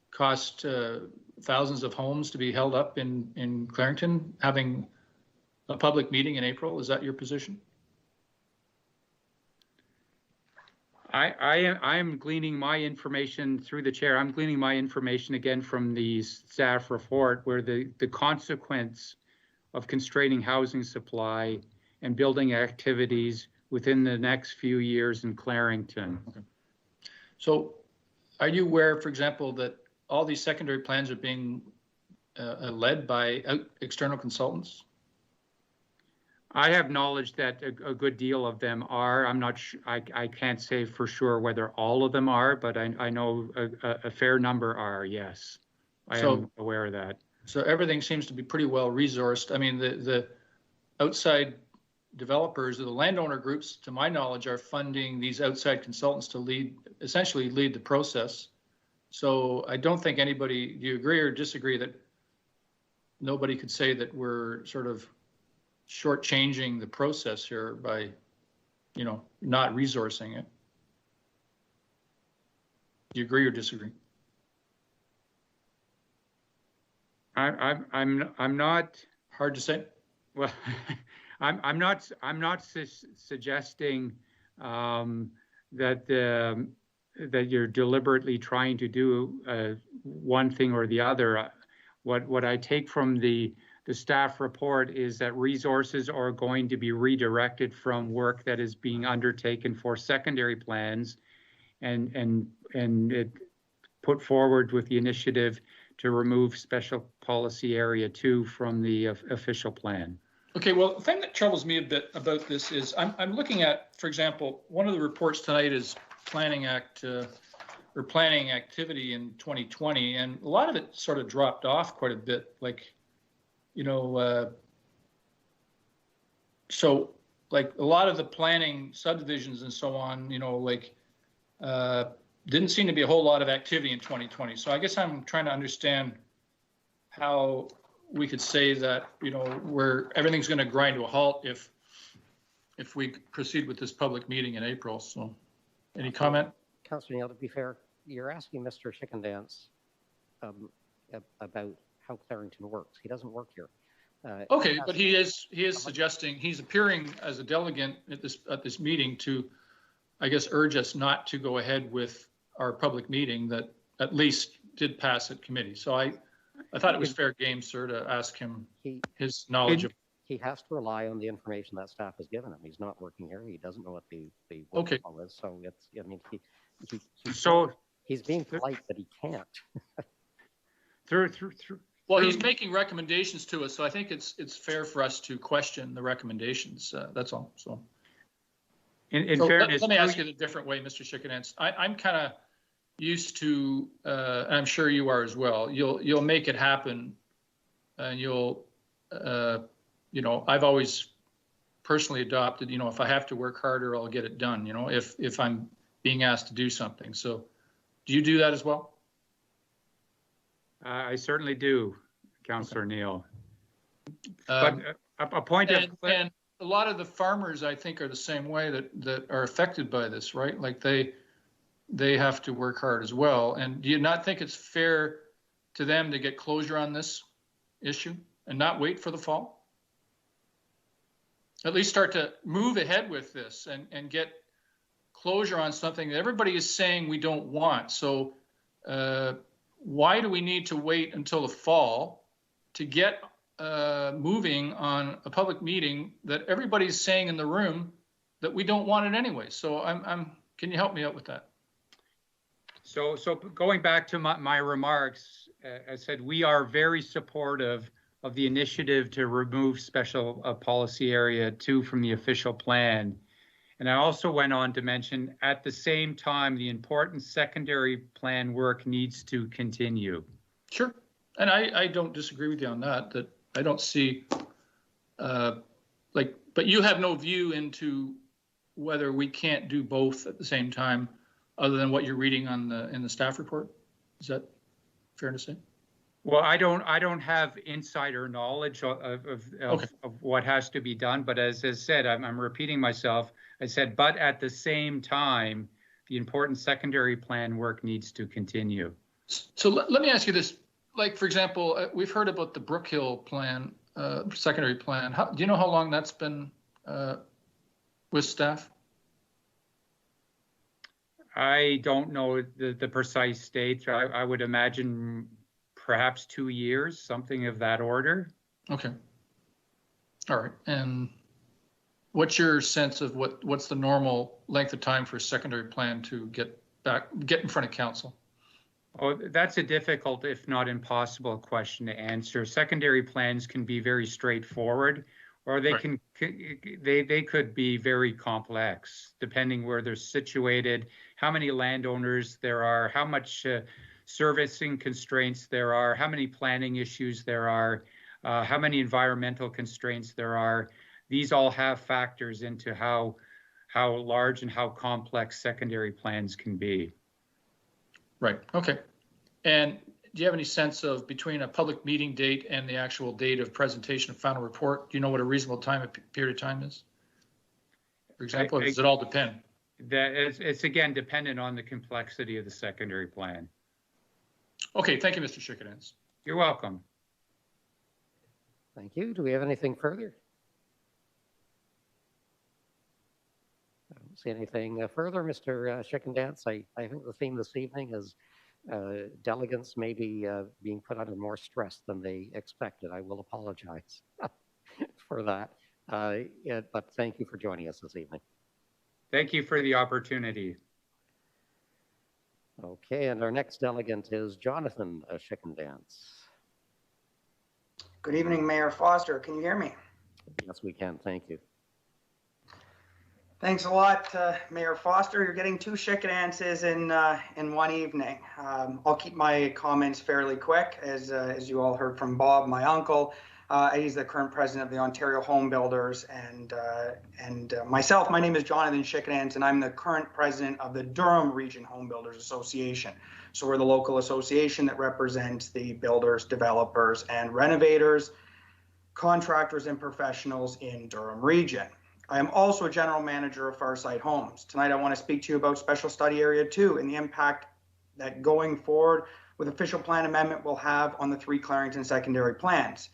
cost thousands of homes to be held up in Clarington, having a public meeting in April? Is that your position? I am gleaning my information through the chair. I'm gleaning my information again from the staff report, where the consequence of constraining housing supply and building activities within the next few years in Clarington. Okay. So are you aware, for example, that all these secondary plans are being led by external consultants? I have knowledge that a good deal of them are. I'm not I can't say for sure whether all of them are, but I know a fair number are, yes. I am aware of that. So everything seems to be pretty well resourced. I mean, the outside developers or the landowner groups, to my knowledge, are funding these outside consultants to essentially lead the process. So I don't think anybody, do you agree or disagree that nobody could say that we're sort of shortchanging the process here by, not resourcing it? Do you agree or disagree? I'm not. Hard to say. Well, I'm not suggesting that you're deliberately trying to do one thing or the other. What I take from the staff report is that resources are going to be redirected from work that is being undertaken for secondary plans, and it put forward with the initiative to remove Special Policy Area 2 from the official plan. Okay, well, the thing that troubles me a bit about this is I'm looking at, for example, one of the reports tonight is Planning Act or planning activity in 2020, and a lot of it sort of dropped off quite a bit. Like, so like a lot of the planning subdivisions and so on, didn't seem to be a whole lot of activity in 2020. So I guess I'm trying to understand how we could say that, where everything's going to grind to a halt if we proceed with this public meeting in April. So any comment? Councillor Neal, to be fair, you're asking Mr. Chickendance about how Clarington works. He doesn't work here. Okay, but he is suggesting, he's appearing as a delegate at this meeting to, I guess, urge us not to go ahead with our public meeting that at least did pass at committee. So I thought it was fair game, sir, to ask him his knowledge of. He has to rely on the information that staff has given him. He's not working here. He doesn't know what the okay is. So it's, I mean, he's being polite, but he can't. Well, he's making recommendations to us, so I think it's fair for us to question the recommendations. That's all. So, in fairness, let me ask it a different way, Mr. Chickendance. I'm kind of used to, and I'm sure you are as well. You'll make it happen, and you'll, I've always personally adopted, if I have to work harder, I'll get it done. If I'm being asked to do something. So, do you do that as well? I certainly do, Councillor Neal. But a point and a lot of the farmers, I think, are the same way that are affected by this, right? Like they have to work hard as well. And do you not think it's fair to them to get closure on this issue and not wait for the fall? At least start to move ahead with this and get closure on something that everybody is saying we don't want. So why do we need to wait until the fall to get moving on a public meeting that everybody's saying in the room that we don't want it anyway? So can you help me out with that? So going back to my remarks, I said we are very supportive of the initiative to remove special policy area 2 from the official plan. And I also went on to mention at the same time, the important secondary plan work needs to continue. Sure. And I don't disagree with you on that, that I don't see, but you have no view into whether we can't do both at the same time, other than what you're reading in the staff report. Is that fair to say? Well, I don't have insider knowledge of what has to be done, but as I said, I'm repeating myself. I said, but at the same time, the important secondary plan work needs to continue. So let me ask you this. Like, for example, we've heard about the Brook Hill plan, secondary plan. Do you know how long that's been with staff? I don't know the precise date. I would imagine perhaps 2 years, something of that order. Okay. All right. And what's your sense of what's the normal length of time for a secondary plan to get in front of council? Oh, that's a difficult, if not impossible, question to answer. Secondary plans can be very straightforward, or they they could be very complex, depending where they're situated, how many landowners there are, how much servicing constraints there are, how many planning issues there are, how many environmental constraints there are. These all have factors into how large and how complex secondary plans can be. Right. Okay. And do you have any sense of between a public meeting date and the actual date of presentation of final report? Do you know what a reasonable period of time is? For example, or does it all depend? It's again dependent on the complexity of the secondary plan. Okay. Thank you, Mr. Schickedanz. You're welcome. Thank you. Do we have anything further? I don't see anything further, Mr. Schickedanz. I think the theme this evening is delegates may be being put under more stress than they expected. I will apologize for that. But thank you for joining us this evening. Thank you for the opportunity. Okay, and our next delegate is Jonathan Schickedanz. Good evening, Mayor Foster. Can you hear me? Yes, we can. Thank you. Thanks a lot, Mayor Foster. You're getting 2 Schickedanzes in one evening. I'll keep my comments fairly quick, as you all heard from Bob, my uncle. He's the current president of the Ontario Home Builders, and myself. My name is Jonathan Schickedanz, and I'm the current president of the Durham Region Home Builders Association. So we're the local association that represents the builders, developers, and renovators, contractors, and professionals in Durham Region. I am also a general manager of Farside Homes. Tonight I want to speak to you about Special Study Area 2 and the impact that going forward with official plan amendment will have on the 3 Clarington secondary plans.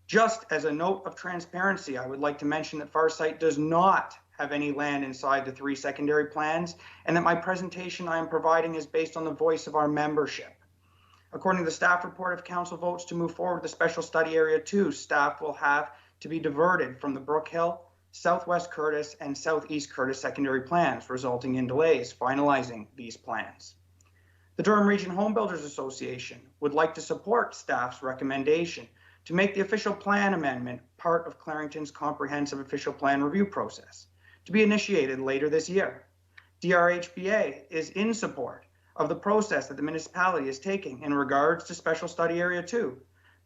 Just as a note of transparency, I would like to mention that Farside does not have any land inside the 3 secondary plans, and that my presentation I am providing is based on the voice of our membership. According to the staff report, if council votes to move forward with the Special Study Area 2, staff will have to be diverted from the Brook Hill, Southwest Curtis, and Southeast Curtis secondary plans, resulting in delays finalizing these plans. The Durham Region Home Builders Association would like to support staff's recommendation to make the official plan amendment part of Clarington's comprehensive official plan review process, to be initiated later this year. DRHBA is in support of the process that the municipality is taking in regards to Special Study Area 2,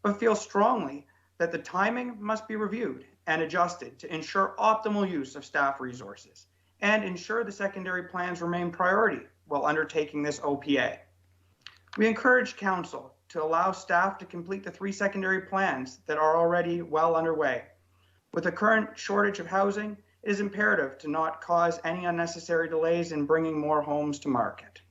but feels strongly that the timing must be reviewed and adjusted to ensure optimal use of staff resources and ensure the secondary plans remain priority while undertaking this OPA. We encourage council to allow staff to complete the 3 secondary plans that are already well underway. With the current shortage of housing, it is imperative to not cause any unnecessary delays in bringing more homes to market.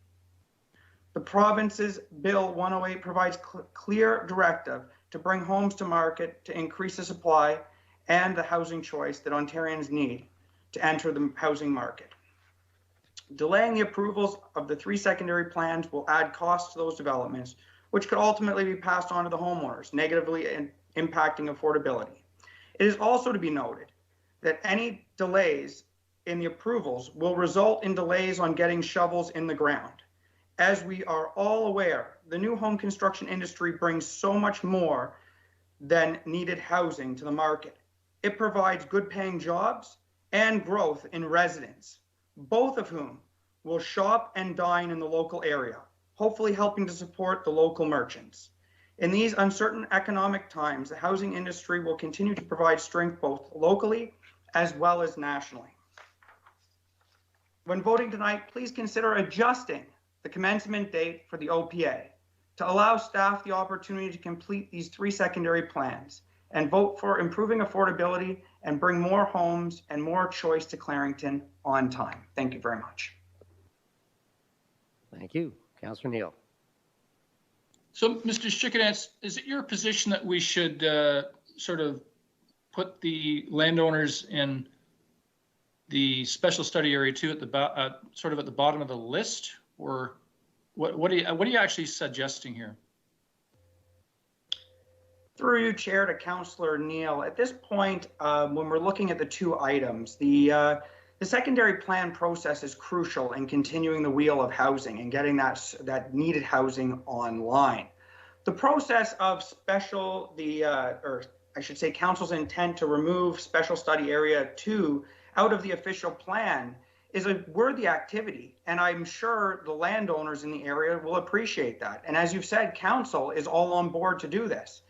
The province's Bill 108 provides clear directive to bring homes to market to increase the supply and the housing choice that Ontarians need to enter the housing market. Delaying the approvals of the 3 secondary plans will add costs to those developments, which could ultimately be passed on to the homeowners, negatively impacting affordability. It is also to be noted that any delays in the approvals will result in delays on getting shovels in the ground. As we are all aware, the new home construction industry brings so much more than needed housing to the market. It provides good paying jobs and growth in residents, both of whom will shop and dine in the local area, hopefully helping to support the local merchants. In these uncertain economic times, the housing industry will continue to provide strength both locally as well as nationally. When voting tonight, please consider adjusting the commencement date for the OPA to allow staff the opportunity to complete these 3 secondary plans and vote for improving affordability and bring more homes and more choice to Clarington on time. Thank you very much. Thank you. Councillor Neal. So, Mr. Schickedance, is it your position that we should sort of put the landowners in the special study area 2 at the sort of at the bottom of the list, or what are you actually suggesting here? Through you, Chair, to Councillor Neal. At this point, when we're looking at the 2 items, the secondary plan process is crucial in continuing the wheel of housing and getting that needed housing online. The process of council's intent to remove special study area 2 out of the official plan is a worthy activity, and I'm sure the landowners in the area will appreciate that. And as you've said, council is all on board to do this.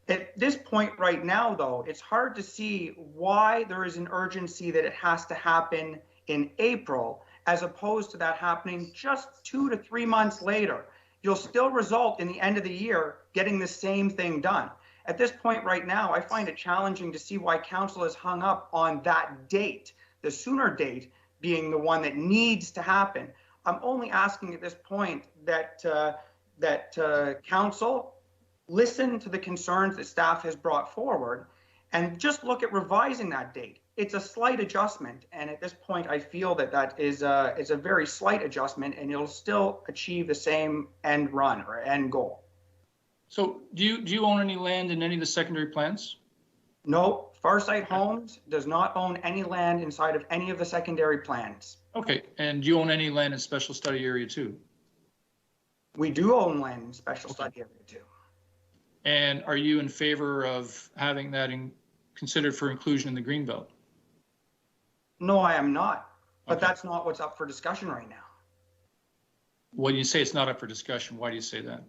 At this point right now, though, it's hard to see why there is an urgency that it has to happen in April, as opposed to that happening just 2 to 3 months later. You'll still result in the end of the year getting the same thing done. At this point right now, I find it challenging to see why council is hung up on that date, the sooner date being the one that needs to happen. I'm only asking at this point that council listen to the concerns that staff has brought forward and just look at revising that date. It's a slight adjustment, and at this point I feel that is a very slight adjustment, and it'll still achieve the same end run or end goal. So do you own any land in any of the secondary plans? No, Farsight Homes does not own any land inside of any of the secondary plans. Okay, and do you own any land in special study area 2? We do own land in special study area 2. And are you in favor of having that considered for inclusion in the Greenbelt? No, I am not, but Okay. That's not what's up for discussion right now. When you say it's not up for discussion, why do you say that?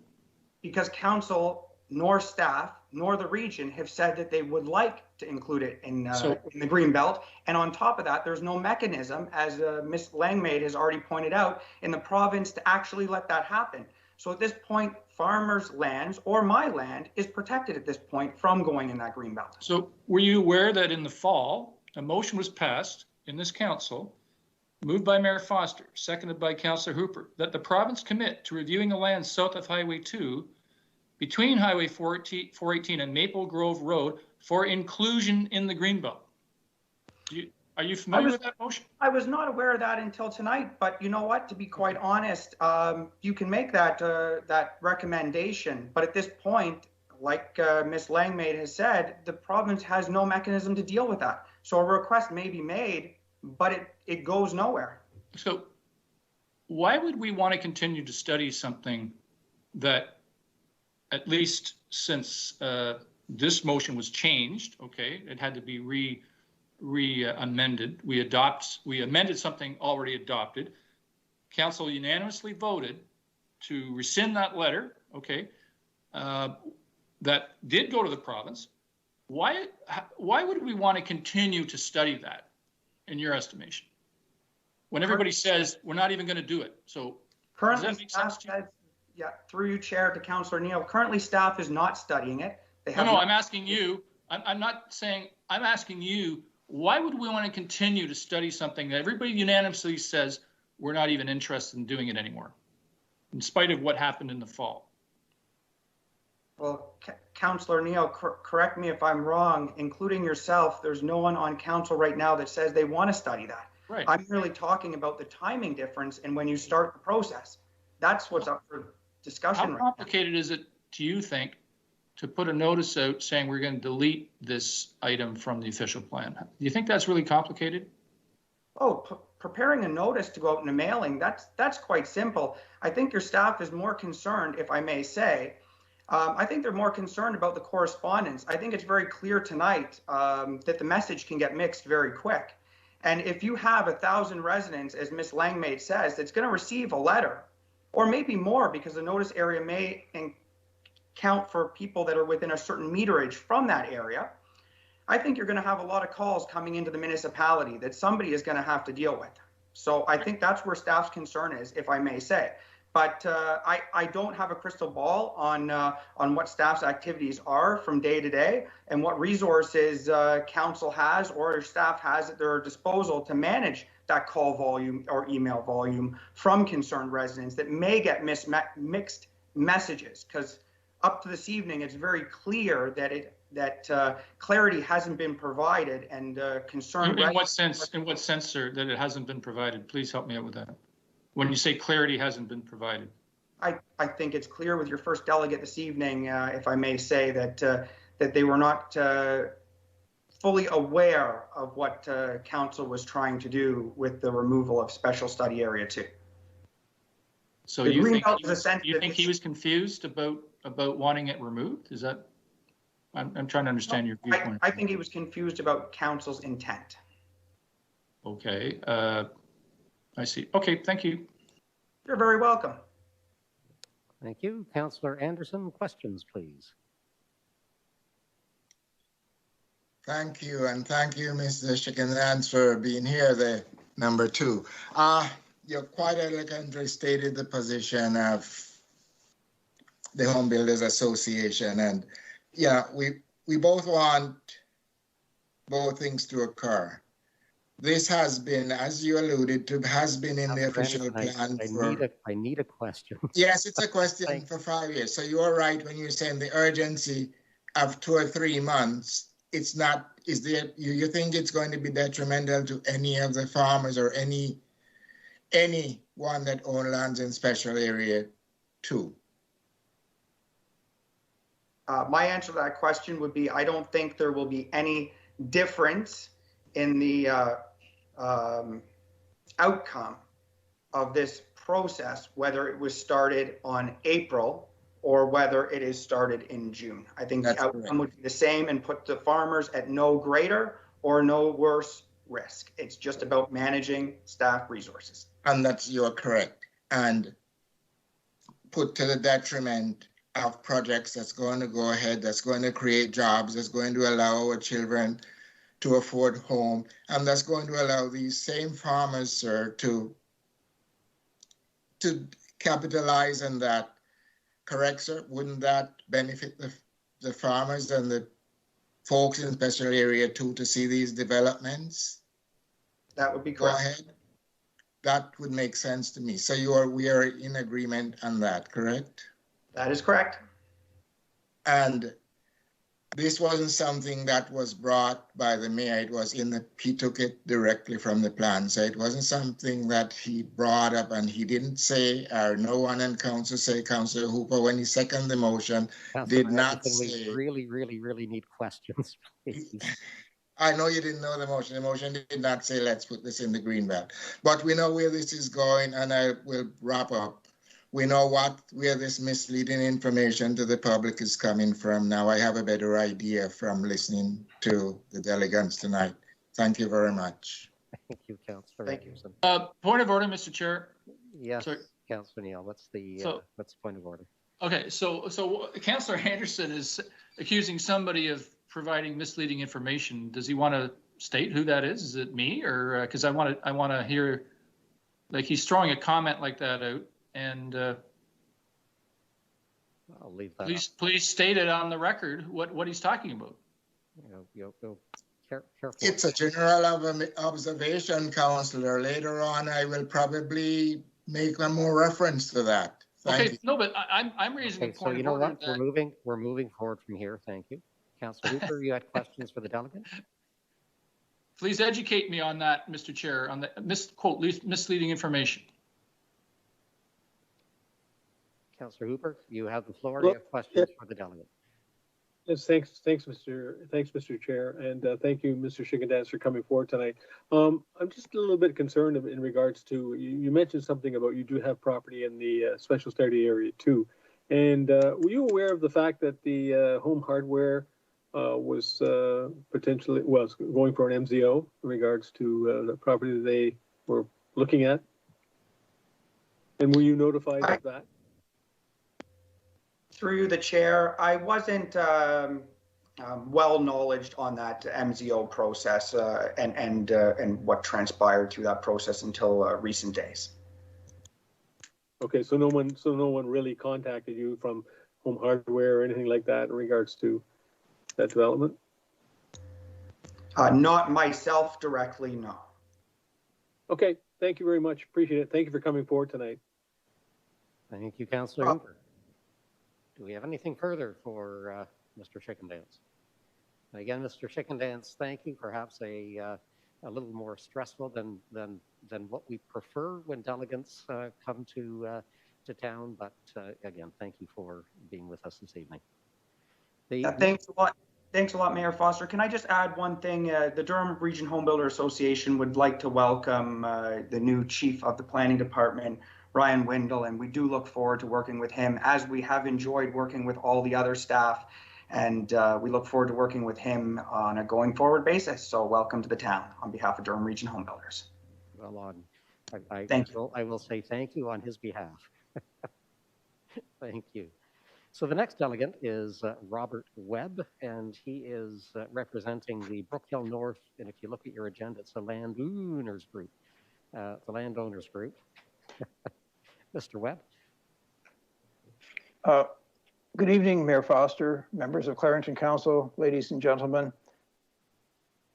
Because council, nor staff, nor the region have said that they would like to include it in the Greenbelt. And on top of that, there's no mechanism, as Ms. Langmaid has already pointed out, in the province to actually let that happen. So at this point, farmers' lands or my land is protected at this point from going in that Greenbelt. So were you aware that in the fall, a motion was passed in this council, moved by Mayor Foster, seconded by Councillor Hooper, that the province commit to reviewing the land south of Highway 2 between Highway 418 and Maple Grove Road for inclusion in the Greenbelt? Are you familiar with that motion? I was not aware of that until tonight, but you know what? To be quite honest, you can make that recommendation, but at this point, like Ms. Langmaid has said, the province has no mechanism to deal with that. So a request may be made, but it goes nowhere. So why would we want to continue to study something that, at least since this motion was changed, okay, it had to be amended. We amended something already adopted. Council unanimously voted to rescind that letter, okay, that did go to the province. Why would we want to continue to study that, in your estimation, when everybody says we're not even going to do it? So currently, does that make sense to you? Yeah, through you, Chair, to Councillor Neal. Currently, staff is not studying it. No, I'm asking you. I'm not saying. I'm asking you. Why would we want to continue to study something that everybody unanimously says we're not even interested in doing it anymore, in spite of what happened in the fall? Well, Councillor Neal, correct me if I'm wrong, including yourself, there's no one on council right now that says they want to study that. Right. I'm really talking about the timing difference and when you start the process. That's what's up for discussion. How complicated is it, do you think, to put a notice out saying we're going to delete this item from the official plan? Do you think that's really complicated? Oh, preparing a notice to go out in a mailing, that's quite simple. I think your staff is more concerned, if I may say, I think they're more concerned about the correspondence. I think it's very clear tonight that the message can get mixed very quick. And if you have 1,000 residents, as Ms. Langmaid says, that's going to receive a letter, or maybe more, because the notice area may count for people that are within a certain meterage from that area, I think you're going to have a lot of calls coming into the municipality that somebody is going to have to deal with. So I think that's where staff's concern is, if I may say. But I don't have a crystal ball on what staff's activities are from day to day and what resources council has or staff has at their disposal to manage that call volume or email volume from concerned residents that may get mixed messages. Because up to this evening, it's very clear that clarity hasn't been provided and concerned. In what sense, sir, that it hasn't been provided? Please help me out with that. When you say clarity hasn't been provided. I think it's clear with your first delegate this evening, if I may say, that they were not fully aware of what council was trying to do with the removal of Special Study Area 2. So you think he was confused about wanting it removed? Is that? I'm trying to understand your viewpoint. I think he was confused about council's intent. Okay. I see. Okay, thank you. You're very welcome. Thank you. Councillor Anderson, questions, please. Thank you, and thank you, Mr. Shickenhans, for being here, the number 2. You quite elegantly stated the position of the Home Builders Association, and yeah, we both want both things to occur. This has been, as you alluded to, has been in the official plan I need a question. Yes, it's a question for 5 years. So you are right when you're saying the urgency of 2 or 3 months. It's not, you think it's going to be detrimental to any of the farmers or anyone that own lands in Special Area 2? My answer to that question would be, I don't think there will be any difference in the outcome of this process, whether it was started on April or whether it is started in June. I think the outcome would be the same and put the farmers at no greater or no worse risk. It's just about managing staff resources. And you're correct. And put to the detriment of projects that's going to go ahead, that's going to create jobs, that's going to allow our children to afford home, and that's going to allow these same farmers, sir, to capitalize on that. Correct, sir? Wouldn't that benefit the farmers and the folks in Special Area 2 to see these developments? That would be correct. Go ahead. That would make sense to me. So we are in agreement on that, correct? That is correct. And this wasn't something that was brought by the mayor. He took it directly from the plan. So it wasn't something that he brought up, and he didn't say, or no one in council say, Councillor Hooper, when he seconded the motion, did not say. We really need questions, please. I know you didn't know the motion. The motion did not say, let's put this in the green belt. But we know where this is going, and I will wrap up. We know where this misleading information to the public is coming from. Now I have a better idea from listening to the delegates tonight. Thank you very much. Thank you, Councillor Anderson. Point of order, Mr. Chair. Yes, Councillor Neal, what's the point of order? Okay, so Councillor Anderson is accusing somebody of providing misleading information. Does he want to state who that is? Is it me, or because I want to hear, like, he's throwing a comment like that out. And I'll leave that. Please state it on the record what he's talking about. Careful. It's a general observation, Councillor. Later on, I will probably make a more reference to that. Thank you. No, but I'm raising a point. So you know what? We're moving forward from here. Thank you, Councillor Hooper. You had questions for the delegate. Please educate me on that, Mr. Chair, on the misleading information. Councillor Hooper, you have the floor. Well, You have questions for the delegate. Yes, thanks, Mr. Chair, and thank you, Mr. Schickendance, for coming forward tonight. I'm just a little bit concerned in regards to, you mentioned something about you do have property in the special study area too. And were you aware of the fact that the Home Hardware was potentially, was going for an MZO in regards to the property that they were looking at? And were you notified of that? Through the chair, I wasn't well knowledged on that MZO process and what transpired through that process until recent days. Okay, so no one really contacted you from Home Hardware or anything like that in regards to that development? Not myself directly, no. Okay, thank you very much. Appreciate it. Thank you for coming forward tonight. Thank you, Councillor Hooper. Do we have anything further for Mr. Schickendance? And again, Mr. Schickendance, thank you. Perhaps a little more stressful than what we prefer when delegates come to town. But again, thank you for being with us this evening. Thanks a lot. Thanks a lot, Mayor Foster. Can I just add one thing? The Durham Region Home Builder Association would like to welcome the new Chief of the Planning Department, Ryan Windle, and we do look forward to working with him, as we have enjoyed working with all the other staff, and we look forward to working with him on a going forward basis. So welcome to the town on behalf of Durham Region Home Builders. Well, thank you. I will say thank you on his behalf. Thank you. So the next delegate is Robert Webb, and he is representing the Brookhill North, and if you look at your agenda, it's the landowners group. Mr. Webb. Good evening, Mayor Foster, members of Clarington Council, ladies and gentlemen.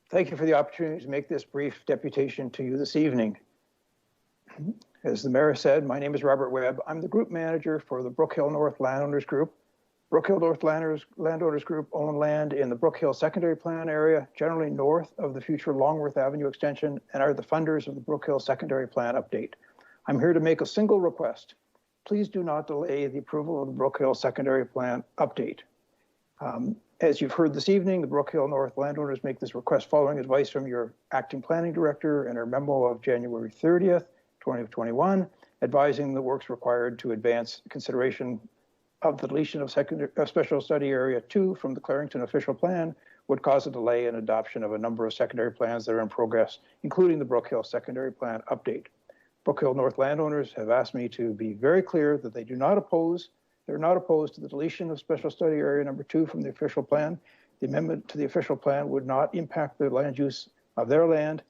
Thank you for the opportunity to make this brief deputation to you this evening. As the mayor said, my name is Robert Webb. I'm the group manager for the Brookhill North Landowners Group. Brookhill North Landowners Group own land in the Brookhill Secondary Plan area, generally north of the future Longworth Avenue extension, and are the funders of the Brookhill Secondary Plan update. I'm here to make a single request. Please do not delay the approval of the Brookhill Secondary Plan update. As you've heard this evening, the Brookhill North landowners make this request following advice from your acting planning director in her memo of January 30th, 2021, advising the works required to advance consideration of the deletion of Special Study Area 2 from the Clarington official plan would cause a delay in adoption of a number of secondary plans that are in progress, including the Brookhill Secondary Plan update. Brookhill North landowners have asked me to be very clear that they're not opposed to the deletion of Special Study Area number 2 from the official plan. The amendment to the official plan would not impact the land use of their land,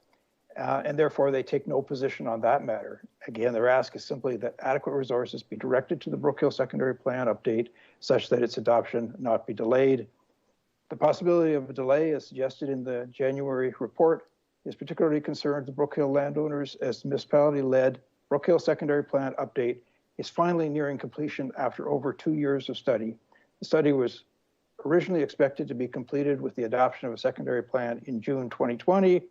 and therefore they take no position on that matter. Again, their ask is simply that adequate resources be directed to the Brookhill Secondary Plan update such that its adoption not be delayed. The possibility of a delay, as suggested in the January report, is particularly concerned the Brookhill landowners as the municipality-led Brookhill Secondary Plan update is finally nearing completion after over 2 years of study. The study was originally expected to be completed with the adoption of a secondary plan in June 2020.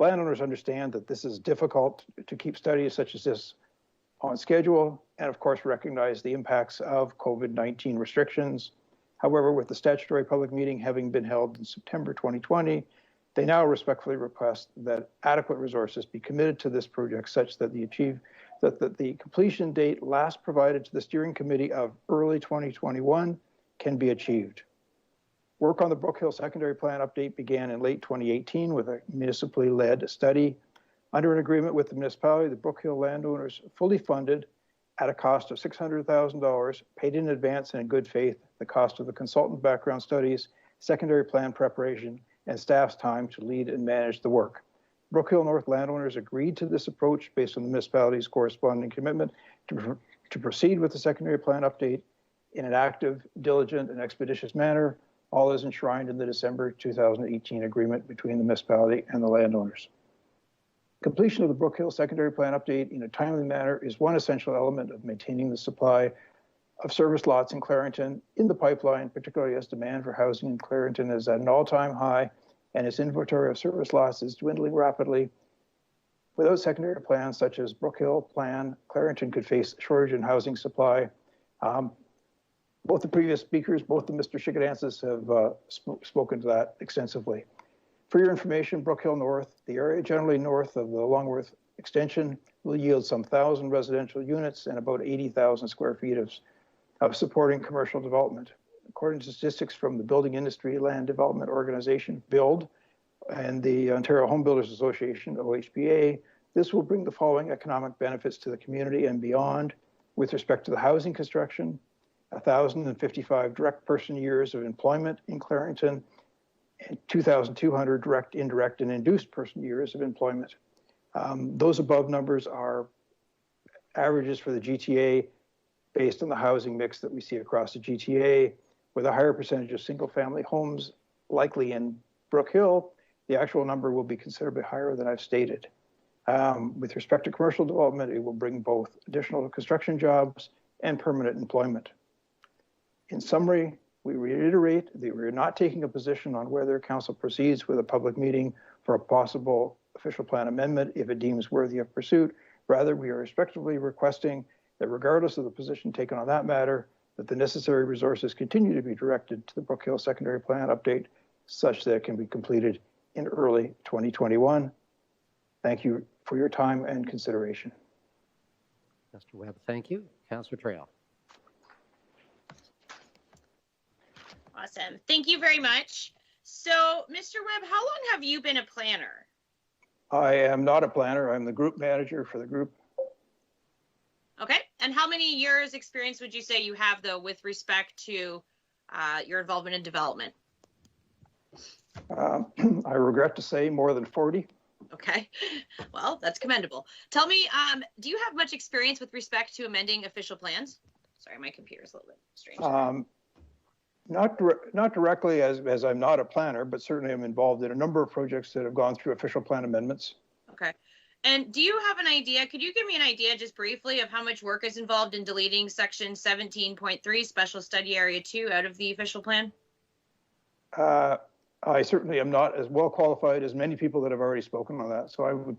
Landowners understand that this is difficult to keep studies such as this on schedule, and of course recognize the impacts of COVID-19 restrictions. However, with the statutory public meeting having been held in September 2020, they now respectfully request that adequate resources be committed to this project such that the completion date last provided to the steering committee of early 2021 can be achieved. Work on the Brookhill Secondary Plan update began in late 2018 with a municipally led study. Under an agreement with the municipality, the Brookhill landowners fully funded at a cost of $600,000, paid in advance and in good faith, the cost of the consultant background studies, secondary plan preparation, and staff's time to lead and manage the work. Brookhill North landowners agreed to this approach based on the municipality's corresponding commitment to proceed with the secondary plan update in an active, diligent, and expeditious manner, all as enshrined in the December 2018 agreement between the municipality and the landowners. Completion of the Brookhill Secondary Plan update in a timely manner is one essential element of maintaining the supply of service lots in Clarington in the pipeline, particularly as demand for housing in Clarington is at an all-time high and its inventory of service lots is dwindling rapidly. Without secondary plans such as Brookhill Plan, Clarington could face a shortage in housing supply. Both the previous speakers, both of Mr. Shigadansis have spoken to that extensively. For your information, Brook Hill North, the area generally north of the Longworth extension, will yield some 1,000 residential units and about 80,000 square feet of supporting commercial development. According to statistics from the Building Industry Land Development Organization, BUILD, and the Ontario Home Builders Association, OHBA, this will bring the following economic benefits to the community and beyond. With respect to the housing construction, 1,055 direct person years of employment in Clarington, and 2,200 direct, indirect, and induced person years of employment. Those above numbers are averages for the GTA based on the housing mix that we see across the GTA, with a higher percentage of single-family homes likely in Brook Hill. The actual number will be considerably higher than I've stated. With respect to commercial development, it will bring both additional construction jobs and permanent employment. In summary, we reiterate that we're not taking a position on whether council proceeds with a public meeting for a possible official plan amendment if it deems worthy of pursuit. Rather, we are respectfully requesting that regardless of the position taken on that matter, that the necessary resources continue to be directed to the Brook Hill Secondary Plan update such that it can be completed in early 2021. Thank you for your time and consideration. Mr. Webb, thank you. Councillor Trail. Awesome. Thank you very much. So, Mr. Webb, how long have you been a planner? I am not a planner. I'm the group manager for the group. Okay. And how many years experience would you say you have, though, with respect to your involvement in development? I regret to say more than 40. Okay. Well, that's commendable. Tell me, do you have much experience with respect to amending official plans? Sorry, my computer's a little bit strange. Not directly as I'm not a planner, but certainly I'm involved in a number of projects that have gone through official plan amendments. Okay. And do you have an idea, could you give me an idea just briefly of how much work is involved in deleting section 17.3 special study area 2 out of the official plan? I certainly am not as well qualified as many people that have already spoken on that. So I'm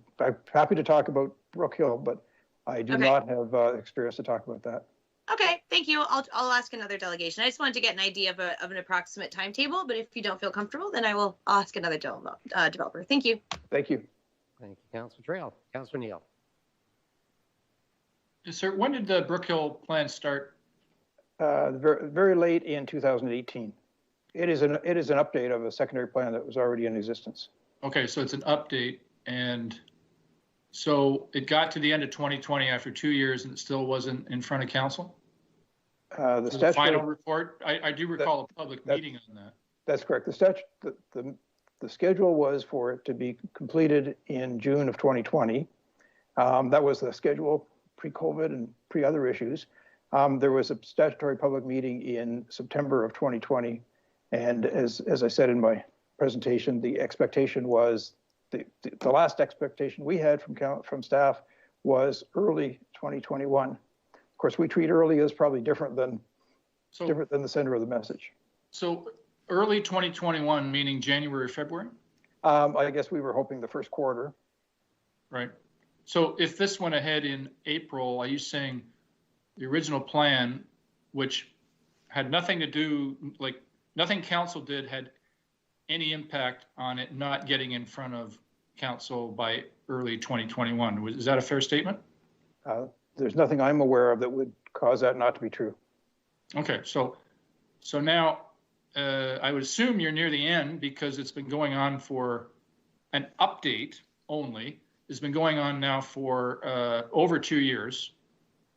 happy to talk about Brook Hill, but I do not have experience to talk about that. Okay, thank you. I'll ask another delegation. I just wanted to get an idea of an approximate timetable, but if you don't feel comfortable, then I'll ask another developer. Thank you. Thank you. Thank you, Councillor Trail. Councillor Neal. Yes, sir. When did the Brook Hill plan start? Very late in 2018. It is an update of a secondary plan that was already in existence. Okay, so it's an update, and so it got to the end of 2020 after 2 years, and it still wasn't in front of council. The final report. I do recall a public meeting on that. That's correct. The schedule was for it to be completed in June of 2020. That was the schedule pre-COVID and pre-other issues. There was a statutory public meeting in September of 2020. And as I said in my presentation, the expectation was, the last expectation we had from staff was early 2021. Of course, we treat early as probably different than the sender of the message. So early 2021, meaning January, February? I guess we were hoping the first quarter. Right. So if this went ahead in April, are you saying the original plan, which had nothing to do, like nothing council did had any impact on it not getting in front of council by early 2021? Is that a fair statement? There's nothing I'm aware of that would cause that not to be true. Okay, so now I would assume you're near the end because it's been going on for an update only. It's been going on now for over 2 years,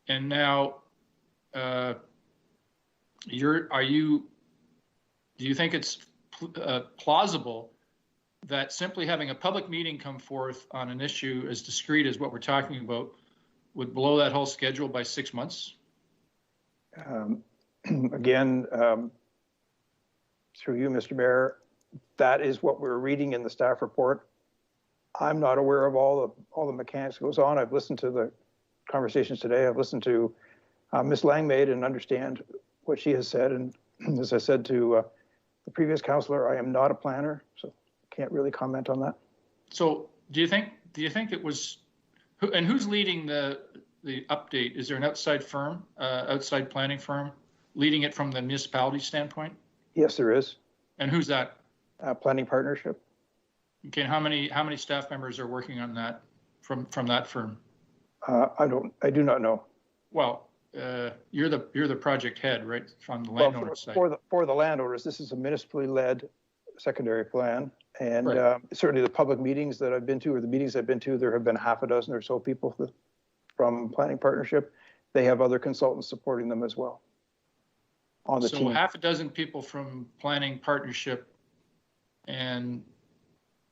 and now do you think it's plausible that simply having a public meeting come forth on an issue as discrete as what we're talking about would blow that whole schedule by 6 months? Again, through you, Mr. Mayor, that is what we're reading in the staff report. I'm not aware of all the mechanics that goes on. I've listened to the conversations today. I've listened to Ms. Langmaid and understand what she has said. And as I said to the previous councillor, I am not a planner, so can't really comment on that. So do you think it was, and who's leading the the update, is there an outside firm, outside planning firm, leading it from the municipality standpoint? Yes, there is. And who's that? Planning partnership. Okay, and how many staff members are working on that from that firm? I do not know. Well, you're the project head, right, from the landowner side. For the landowners, this is a municipally led secondary plan. And Right. Certainly the public meetings that I've been to, or the meetings I've been to, there have been half a dozen or so people from Planning Partnership. They have other consultants supporting them as well on the So team. half a dozen people from Planning Partnership. And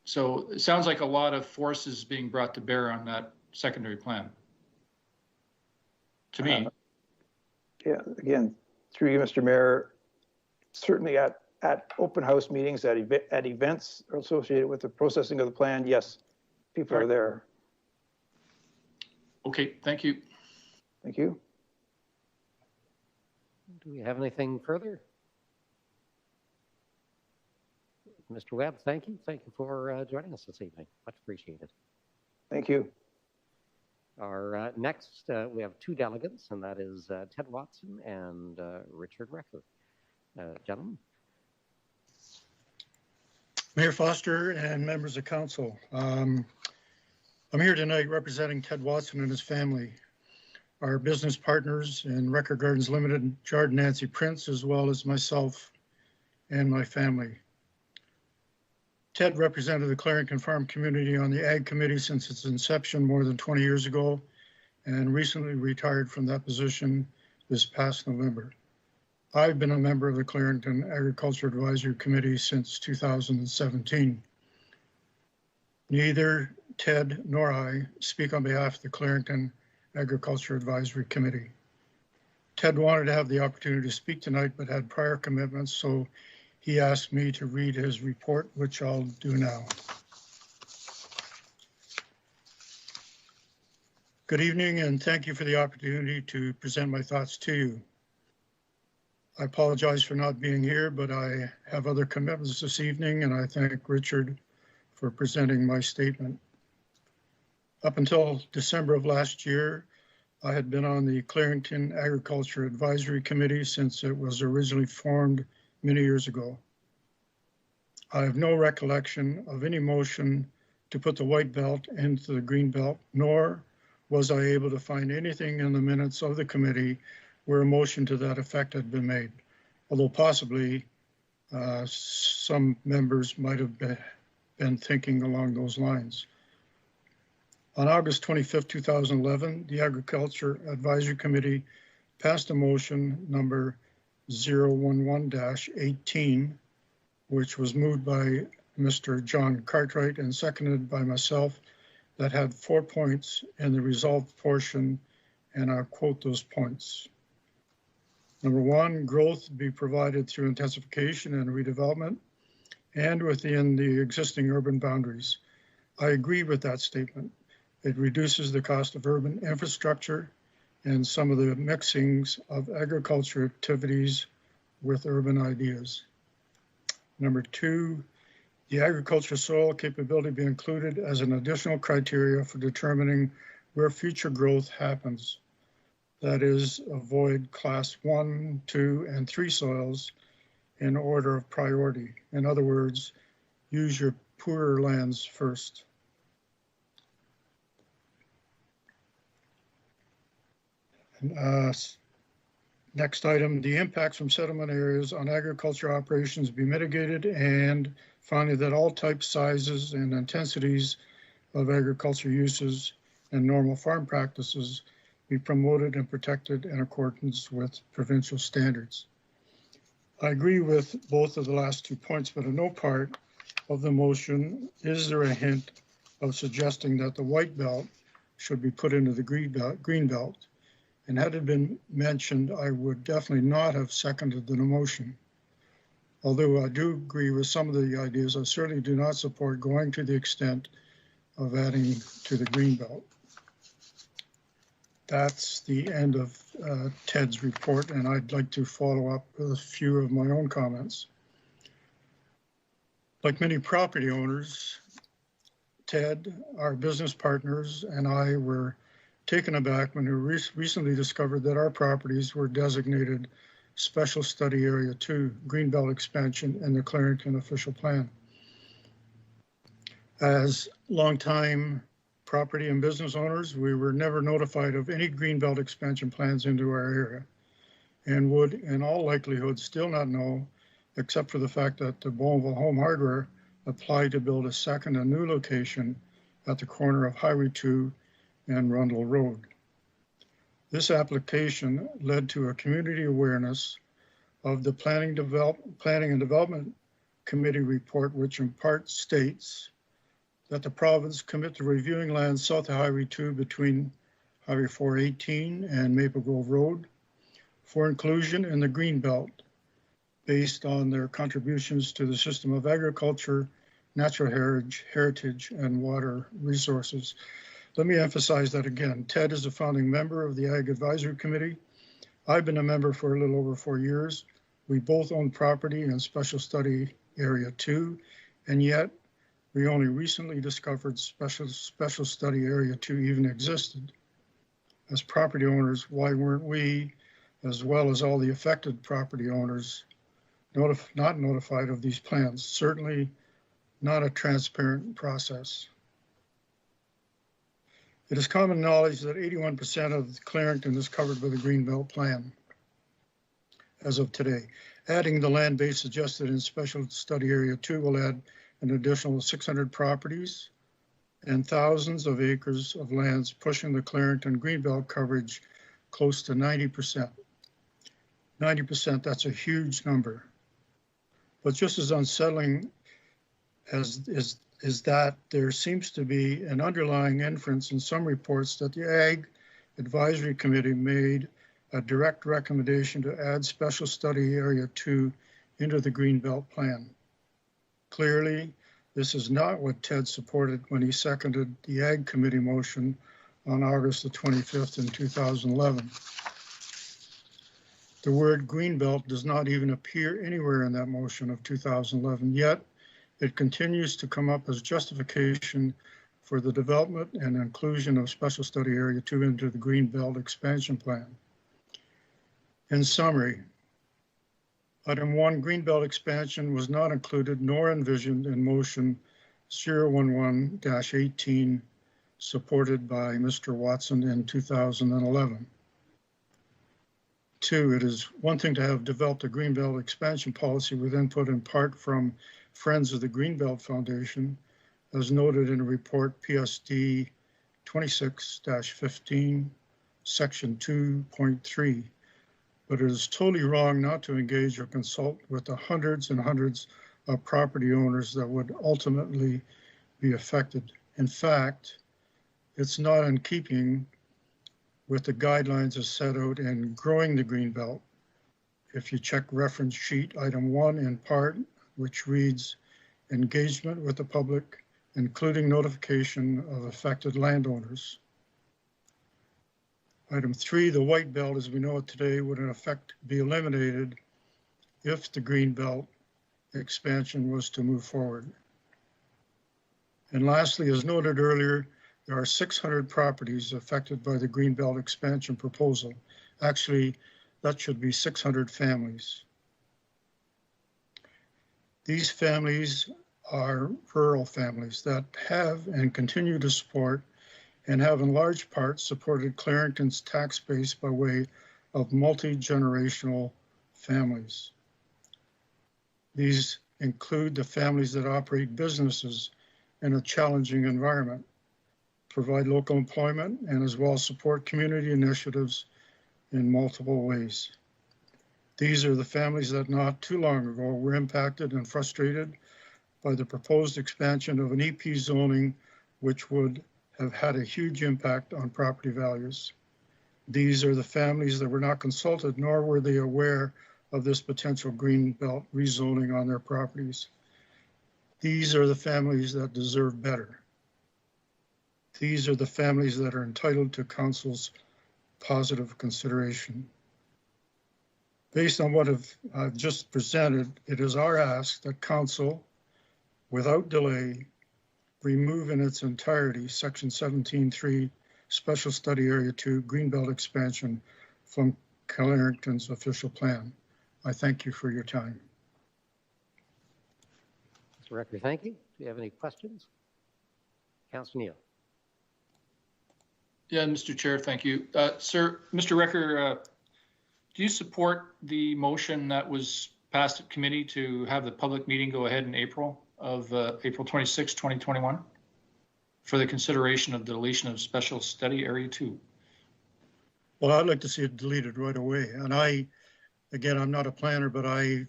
so it sounds like a lot of forces being brought to bear on that secondary plan. To me. Yeah, again, through you, Mr. Mayor, certainly at open house meetings, at events associated with the processing of the plan, yes, people are there. Okay, thank you. Thank you. Do we have anything further? Mr. Webb, thank you. Thank you for joining us this evening. Much appreciated. Thank you. Our next, we have two delegates, and that is Ted Watson and Richard Recker. Gentlemen. Mayor Foster and members of council. I'm here tonight representing Ted Watson and his family, our business partners in Record Gardens Limited, Jard Nancy Prince, as well as myself and my family. Ted represented the Clarington Farm community on the Ag Committee since its inception more than 20 years ago, and recently retired from that position this past November. I've been a member of the Clarington Agriculture Advisory Committee since 2017. Neither Ted nor I speak on behalf of the Clarington Agriculture Advisory Committee. Ted wanted to have the opportunity to speak tonight, but had prior commitments, so he asked me to read his report, which I'll do now. Good evening, and thank you for the opportunity to present my thoughts to you. I apologize for not being here, but I have other commitments this evening, and I thank Richard for presenting my statement. Up until December of last year, I had been on the Clarington Agriculture Advisory Committee since it was originally formed many years ago. I have no recollection of any motion to put the white belt into the green belt, nor was I able to find anything in the minutes of the committee where a motion to that effect had been made, although possibly some members might have been thinking along those lines. On August 25th, 2011, the Agriculture Advisory Committee passed a motion number 011-18, which was moved by Mr. John Cartwright and seconded by myself, that had 4 points in the resolved portion, and I'll quote those points. Number one, growth be provided through intensification and redevelopment and within the existing urban boundaries. I agree with that statement. It reduces the cost of urban infrastructure and some of the mixings of agriculture activities with urban ideas. Number two, the agriculture soil capability be included as an additional criteria for determining where future growth happens. That is, avoid class 1, 2, and 3 soils in order of priority. In other words, use your poorer lands first. Next item, the impacts from settlement areas on agriculture operations be mitigated, and finally that all types, sizes, and intensities of agriculture uses and normal farm practices be promoted and protected in accordance with provincial standards. I agree with both of the last 2 points, but in no part of the motion is there a hint of suggesting that the white belt should be put into the green belt. And had it been mentioned, I would definitely not have seconded the motion. Although I do agree with some of the ideas, I certainly do not support going to the extent of adding to the green belt. That's the end of Ted's report, and I'd like to follow up with a few of my own comments. Like many property owners, Ted, our business partners, and I were taken aback when we recently discovered that our properties were designated Special Study Area 2 Greenbelt expansion in the Clarington official plan. As longtime property and business owners, we were never notified of any Greenbelt expansion plans into our area and would in all likelihood still not know, except for the fact that the Bonneville Home Hardware applied to build a second and new location at the corner of Highway 2 and Rundle Road. This application led to a community awareness of the Planning and Development Committee report, which in part states that the province commit to reviewing land south of Highway 2 between Highway 418 and Maple Grove Road for inclusion in the Greenbelt based on their contributions to the system of agriculture, natural heritage, and water resources. Let me emphasize that again. Ted is a founding member of the Ag Advisory Committee. I've been a member for a little over 4 years. We both own property in Special Study Area 2, and yet we only recently discovered Special Study Area 2 even existed. As property owners, why weren't we, as well as all the affected property owners, not notified of these plans? Certainly not a transparent process. It is common knowledge that 81% of Clarington is covered by the Greenbelt Plan as of today. Adding the land base suggested in Special Study Area 2 will add an additional 600 properties and thousands of acres of lands, pushing the Clarington Greenbelt coverage close to 90%. 90%, that's a huge number. But just as unsettling as is that there seems to be an underlying inference in some reports that the Ag Advisory Committee made a direct recommendation to add Special Study Area 2 into the Greenbelt Plan. Clearly, this is not what Ted supported when he seconded the Ag Committee motion on August the 25th in 2011. The word Greenbelt does not even appear anywhere in that motion of 2011, yet it continues to come up as justification for the development and inclusion of Special Study Area 2 into the Greenbelt expansion plan. In summary, Item 1, Greenbelt expansion was not included nor envisioned in motion 011-18 supported by Mr. Watson in 2011. 2, it is one thing to have developed a Greenbelt expansion policy with input in part from Friends of the Greenbelt Foundation, as noted in a report PSD 26-15, section 2.3. But it is totally wrong not to engage or consult with the hundreds and hundreds of property owners that would ultimately be affected. In fact, it's not in keeping with the guidelines as set out in growing the Greenbelt. If you check reference sheet item 1 in part, which reads engagement with the public, including notification of affected landowners. Item 3, the white belt as we know it today would in effect be eliminated if the Greenbelt expansion was to move forward. And lastly, as noted earlier, there are 600 properties affected by the Greenbelt expansion proposal. Actually, that should be 600 families. These families are rural families that have and continue to support and have in large part supported Clarington's tax base by way of multi-generational families. These include the families that operate businesses in a challenging environment, provide local employment, and as well support community initiatives in multiple ways. These are the families that not too long ago were impacted and frustrated by the proposed expansion of an EP zoning, which would have had a huge impact on property values. These are the families that were not consulted, nor were they aware of this potential Greenbelt rezoning on their properties. These are the families that deserve better. These are the families that are entitled to Council's positive consideration. Based on what I've just presented, it is our ask that Council, without delay, remove in its entirety Section 17.3 Special Study Area 2 Greenbelt expansion from Clarington's official plan. I thank you for your time. Mr. Recker, thank you. Do you have any questions? Councillor Neal. Yeah, Mr. Chair, thank you. Sir, Mr. Recker, do you support the motion that was passed at committee to have the public meeting go ahead in April 26, 2021 for the consideration of deletion of Special Study Area 2? Well, I'd like to see it deleted right away. And again, I'm not a planner, but I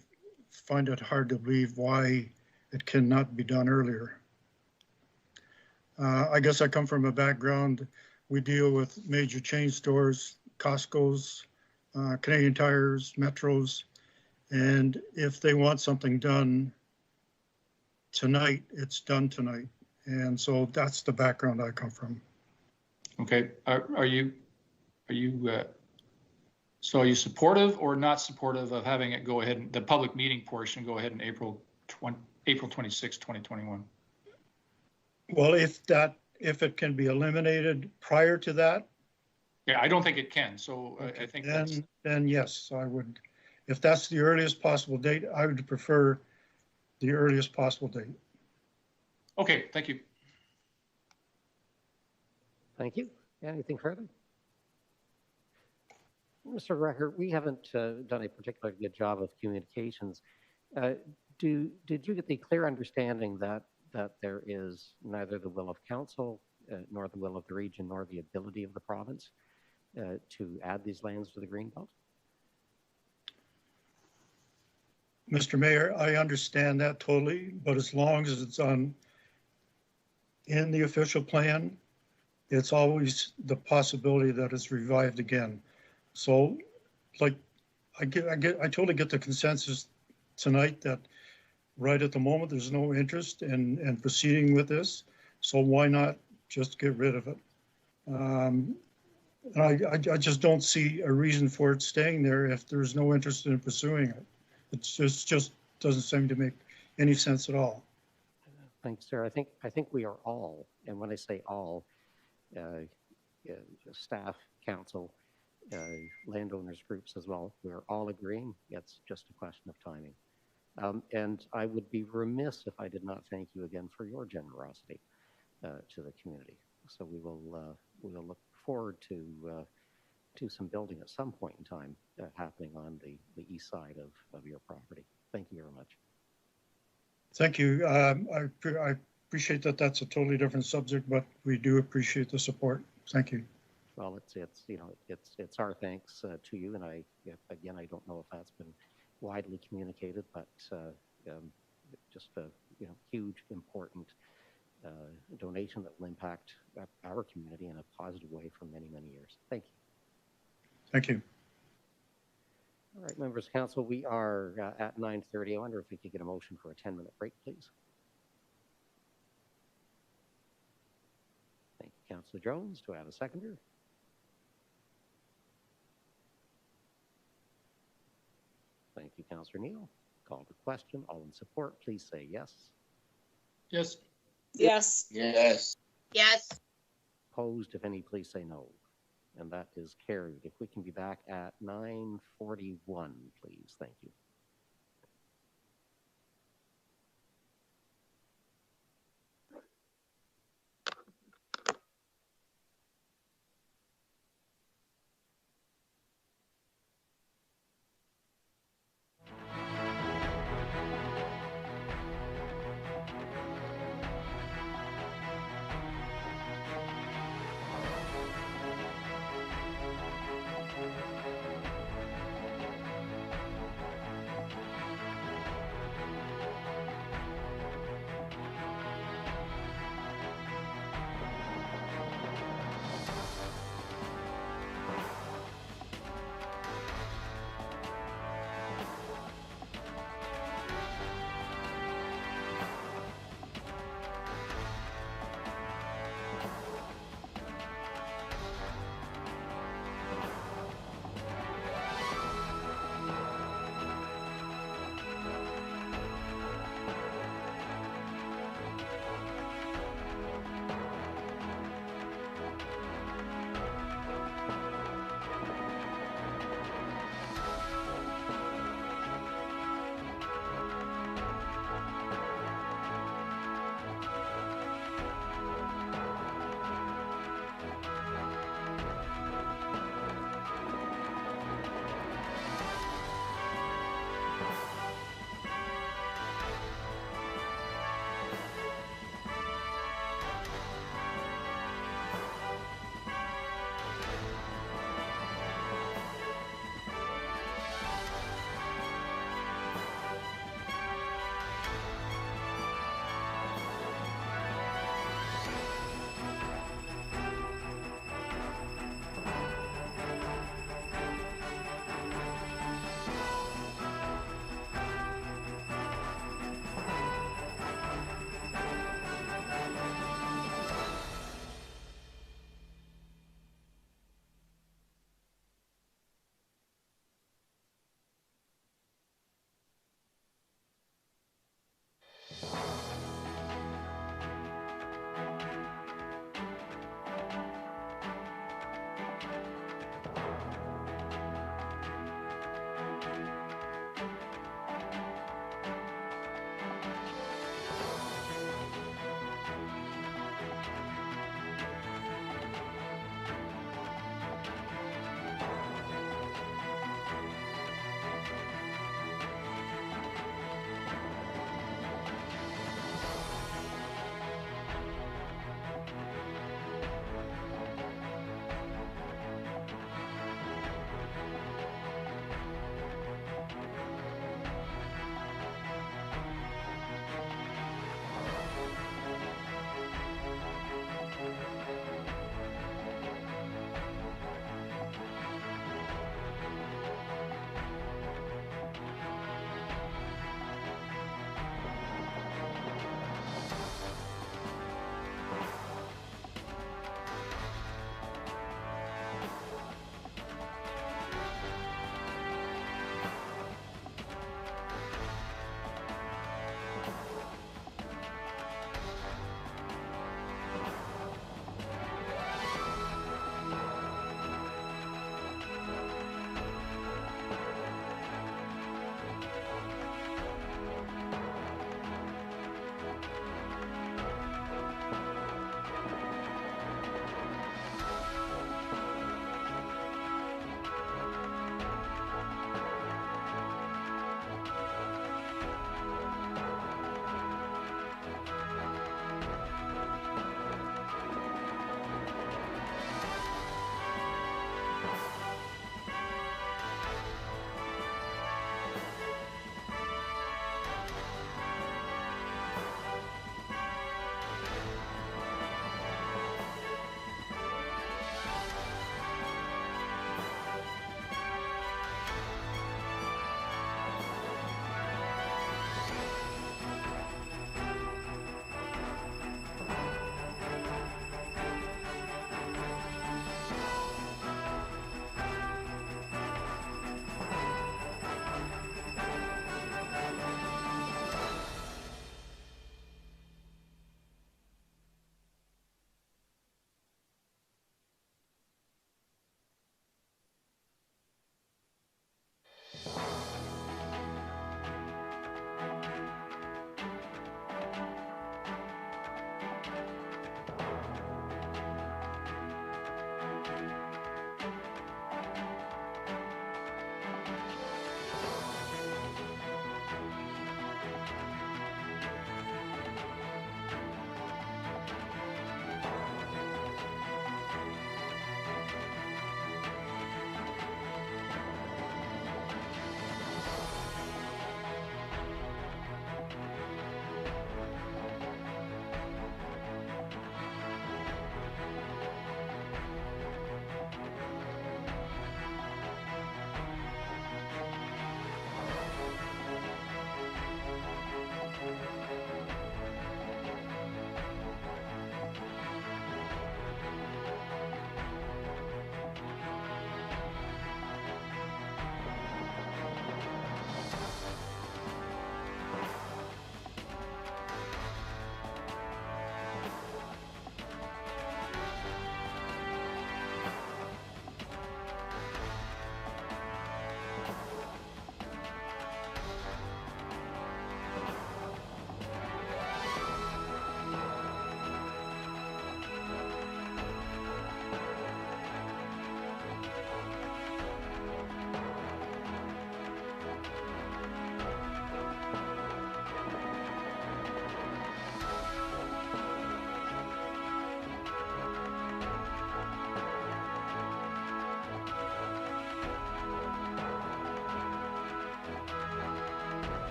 find it hard to believe why it cannot be done earlier. I guess I come from a background, we deal with major chain stores, Costco's, Canadian Tires, Metros, and if they want something done tonight, it's done tonight. And so that's the background I come from. Okay, are you supportive or not supportive of having it go ahead and the public meeting portion go ahead in April 26, 2021? Well, if it can be eliminated prior to that. Yeah, I don't think it can. So I think then yes, I would. If that's the earliest possible date, I would prefer the earliest possible date. Okay, thank you. Thank you. Anything further? Mr. Recker, we haven't done a particularly good job of communications. Did you get the clear understanding that there is neither the will of council, nor the will of the region, nor the ability of the province to add these lands to the Greenbelt? Mr. Mayor, I understand that totally, but as long as it's in the official plan, it's always the possibility that it's revived again. So, like, I totally get the consensus tonight that right at the moment there's no interest in proceeding with this. So why not just get rid of it? I just don't see a reason for it staying there if there's no interest in pursuing it. It just doesn't seem to make any sense at all. Thanks, sir. I think we are all, and when I say all, staff, council, landowners groups as well, we're all agreeing. It's just a question of timing. And I would be remiss if I did not thank you again for your generosity to the community. So we will look forward to some building at some point in time happening on the east side of your property. Thank you very much. Thank you. I appreciate that that's a totally different subject, but we do appreciate the support. Thank you. Well, it's our thanks to you, and I don't know if that's been widely communicated, but just a huge, important donation that will impact our community in a positive way for many, many years. Thank you. Thank you. All right, members of council, we are at 9:30. I wonder if we could get a motion for a 10-minute break, please. Thank you, Councillor Jones. Do I have a seconder? Thank you, Councillor Neal. Call to question. All in support, please say yes. Yes. Yes. Yes. Yes. Opposed, if any, please say no. And that is carried. If we can be back at 9:41, please. Thank you.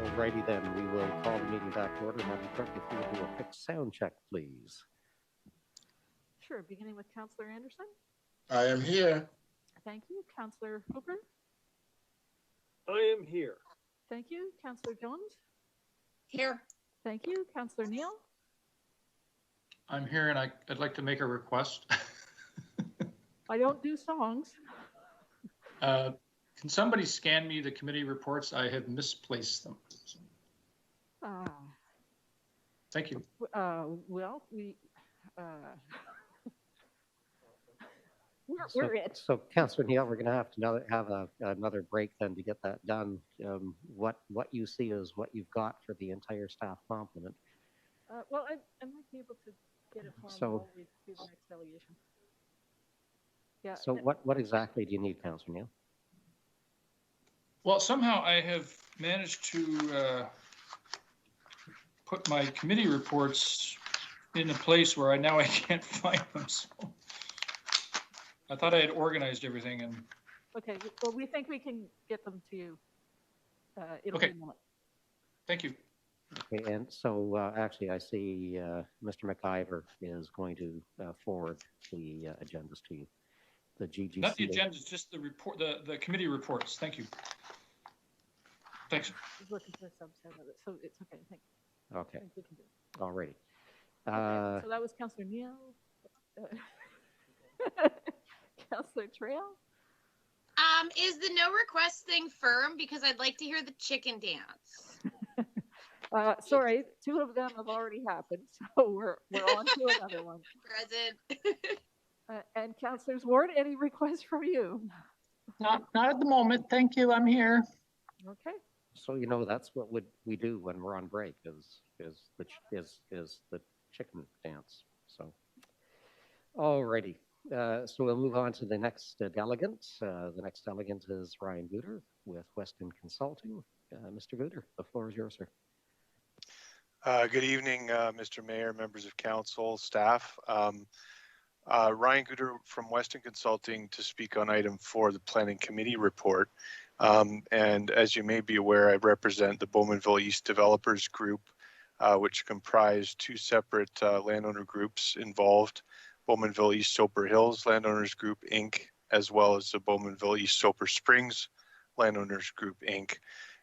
Alrighty then, we will call the meeting back to order. Madam Clerk, if you would do a quick sound check, please. Sure, beginning with Councillor Anderson. I am here. Thank you. Councillor Hooper. I am here. Thank you. Councillor Jones. Here. Thank you. Councillor Neal. I'm here and I'd like to make a request. I don't do songs. Can somebody scan me the committee reports? I have misplaced them. Thank you. Well, we're it. So, Councillor Neal, we're going to have another break then to get that done. What you see is what you've got for the entire staff complement. Well, I might be able to get it from So, the next delegation. Yeah. So, what exactly do you need, Councillor Neal? Well, somehow I have managed to put my committee reports in a place where I can't find them. So I thought I had organized everything. And okay, well, we think we can get them to you. It'll okay. be a moment. Thank you. Okay, and so actually, I see Mr. McIver is going to forward the agendas to you. The GGC. Not the agendas, just the report, the committee reports. Thank you. Thanks. I was looking for a subset of it, so it's okay. Thank you. Okay. I think we can do it. All righty. Okay, so that was Councillor Neal. Councillor Trail. Is the no request thing firm? Because I'd like to hear the chicken dance. Sorry, 2 of them have already happened, so we're on to another one. Present. And Councillors Ward, any requests from you? Not at the moment. Thank you. I'm here. Okay. So that's what we do when we're on break is the chicken dance. So, all righty. So we'll move on to the next delegate. The next delegate is Ryan Guter with Weston Consulting. Mr. Guter, the floor is yours, sir. Good evening, Mr. Mayor, members of council, staff. Ryan Guter from Weston Consulting to speak on item 4, the Planning Committee report. And as you may be aware, I represent the Bowmanville East Developers Group, which comprise 2 separate landowner groups involved, Bowmanville East Soper Hills Landowners Group, Inc., as well as the Bowmanville East Soper Springs Landowners Group, Inc.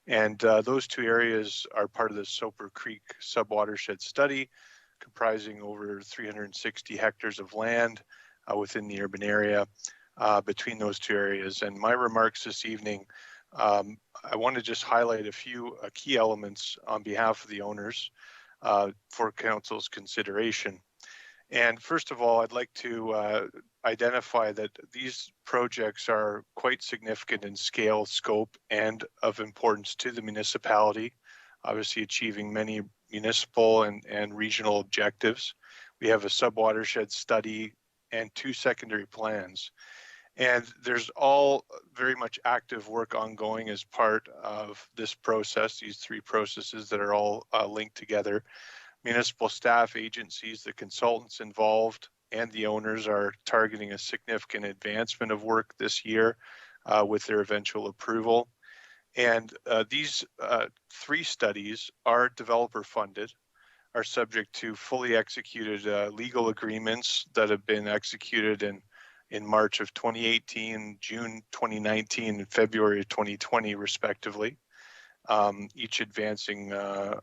And those 2 areas are part of the Soper Creek subwatershed study, comprising over 360 hectares of land within the urban area between those 2 areas. And my remarks this evening, I want to just highlight a few key elements on behalf of the owners for council's consideration. And first of all, I'd like to identify that these projects are quite significant in scale, scope, and of importance to the municipality, obviously achieving many municipal and regional objectives. We have a subwatershed study and 2 secondary plans. And there's all very much active work ongoing as part of this process, these 3 processes that are all linked together. Municipal staff, agencies, the consultants involved, and the owners are targeting a significant advancement of work this year with their eventual approval. And these 3 studies are developer funded, are subject to fully executed legal agreements that have been executed in March of 2018, June 2019, and February of 2020, respectively, each advancing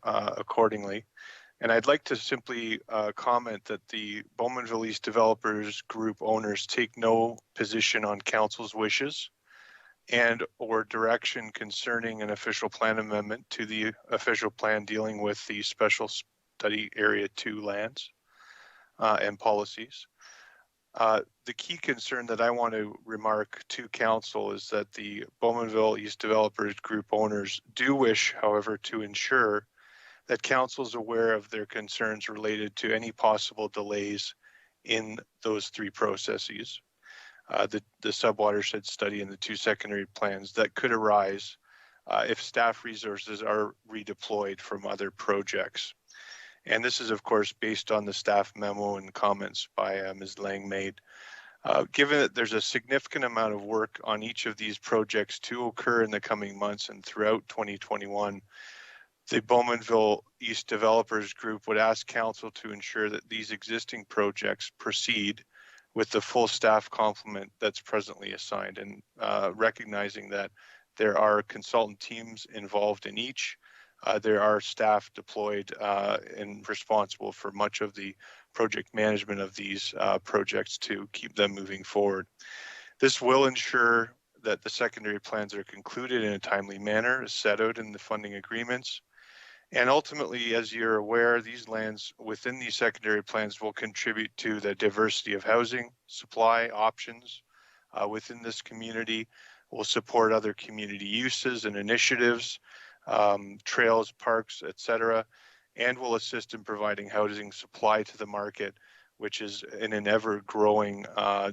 accordingly. And I'd like to simply comment that the Bowmanville East Developers Group owners take no position on council's wishes and or direction concerning an official plan amendment to the official plan dealing with the Special Study Area 2 lands and policies. The key concern that I want to remark to council is that the Bowmanville East Developers Group owners do wish, however, to ensure that council is aware of their concerns related to any possible delays in those 3 processes, the subwatershed study and the 2 secondary plans that could arise if staff resources are redeployed from other projects. And this is, of course, based on the staff memo and comments by Ms. Lang made. Given that there's a significant amount of work on each of these projects to occur in the coming months and throughout 2021, The Bowmanville East Developers Group would ask council to ensure that these existing projects proceed with the full staff complement that's presently assigned, and recognizing that there are consultant teams involved in each. There are staff deployed and responsible for much of the project management of these projects to keep them moving forward. This will ensure that the secondary plans are concluded in a timely manner, as set out in the funding agreements. And ultimately, as you're aware, these lands within these secondary plans will contribute to the diversity of housing supply options within this community, will support other community uses and initiatives, trails, parks, etc., and will assist in providing housing supply to the market, which is in an ever-growing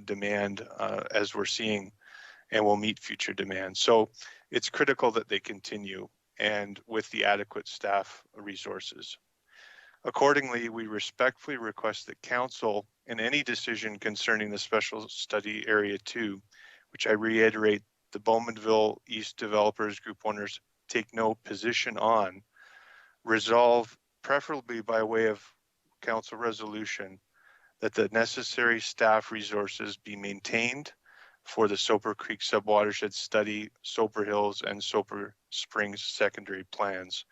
demand as we're seeing, and will meet future demand. So it's critical that they continue, and with the adequate staff resources. Accordingly, we respectfully request that council, in any decision concerning the Special Study Area 2, which I reiterate, the Bowmanville East Developers Group owners take no position on, resolve, preferably by way of council resolution, that the necessary staff resources be maintained for the Soper Creek Subwatershed Study, Soper Hills, and Soper Springs secondary plans.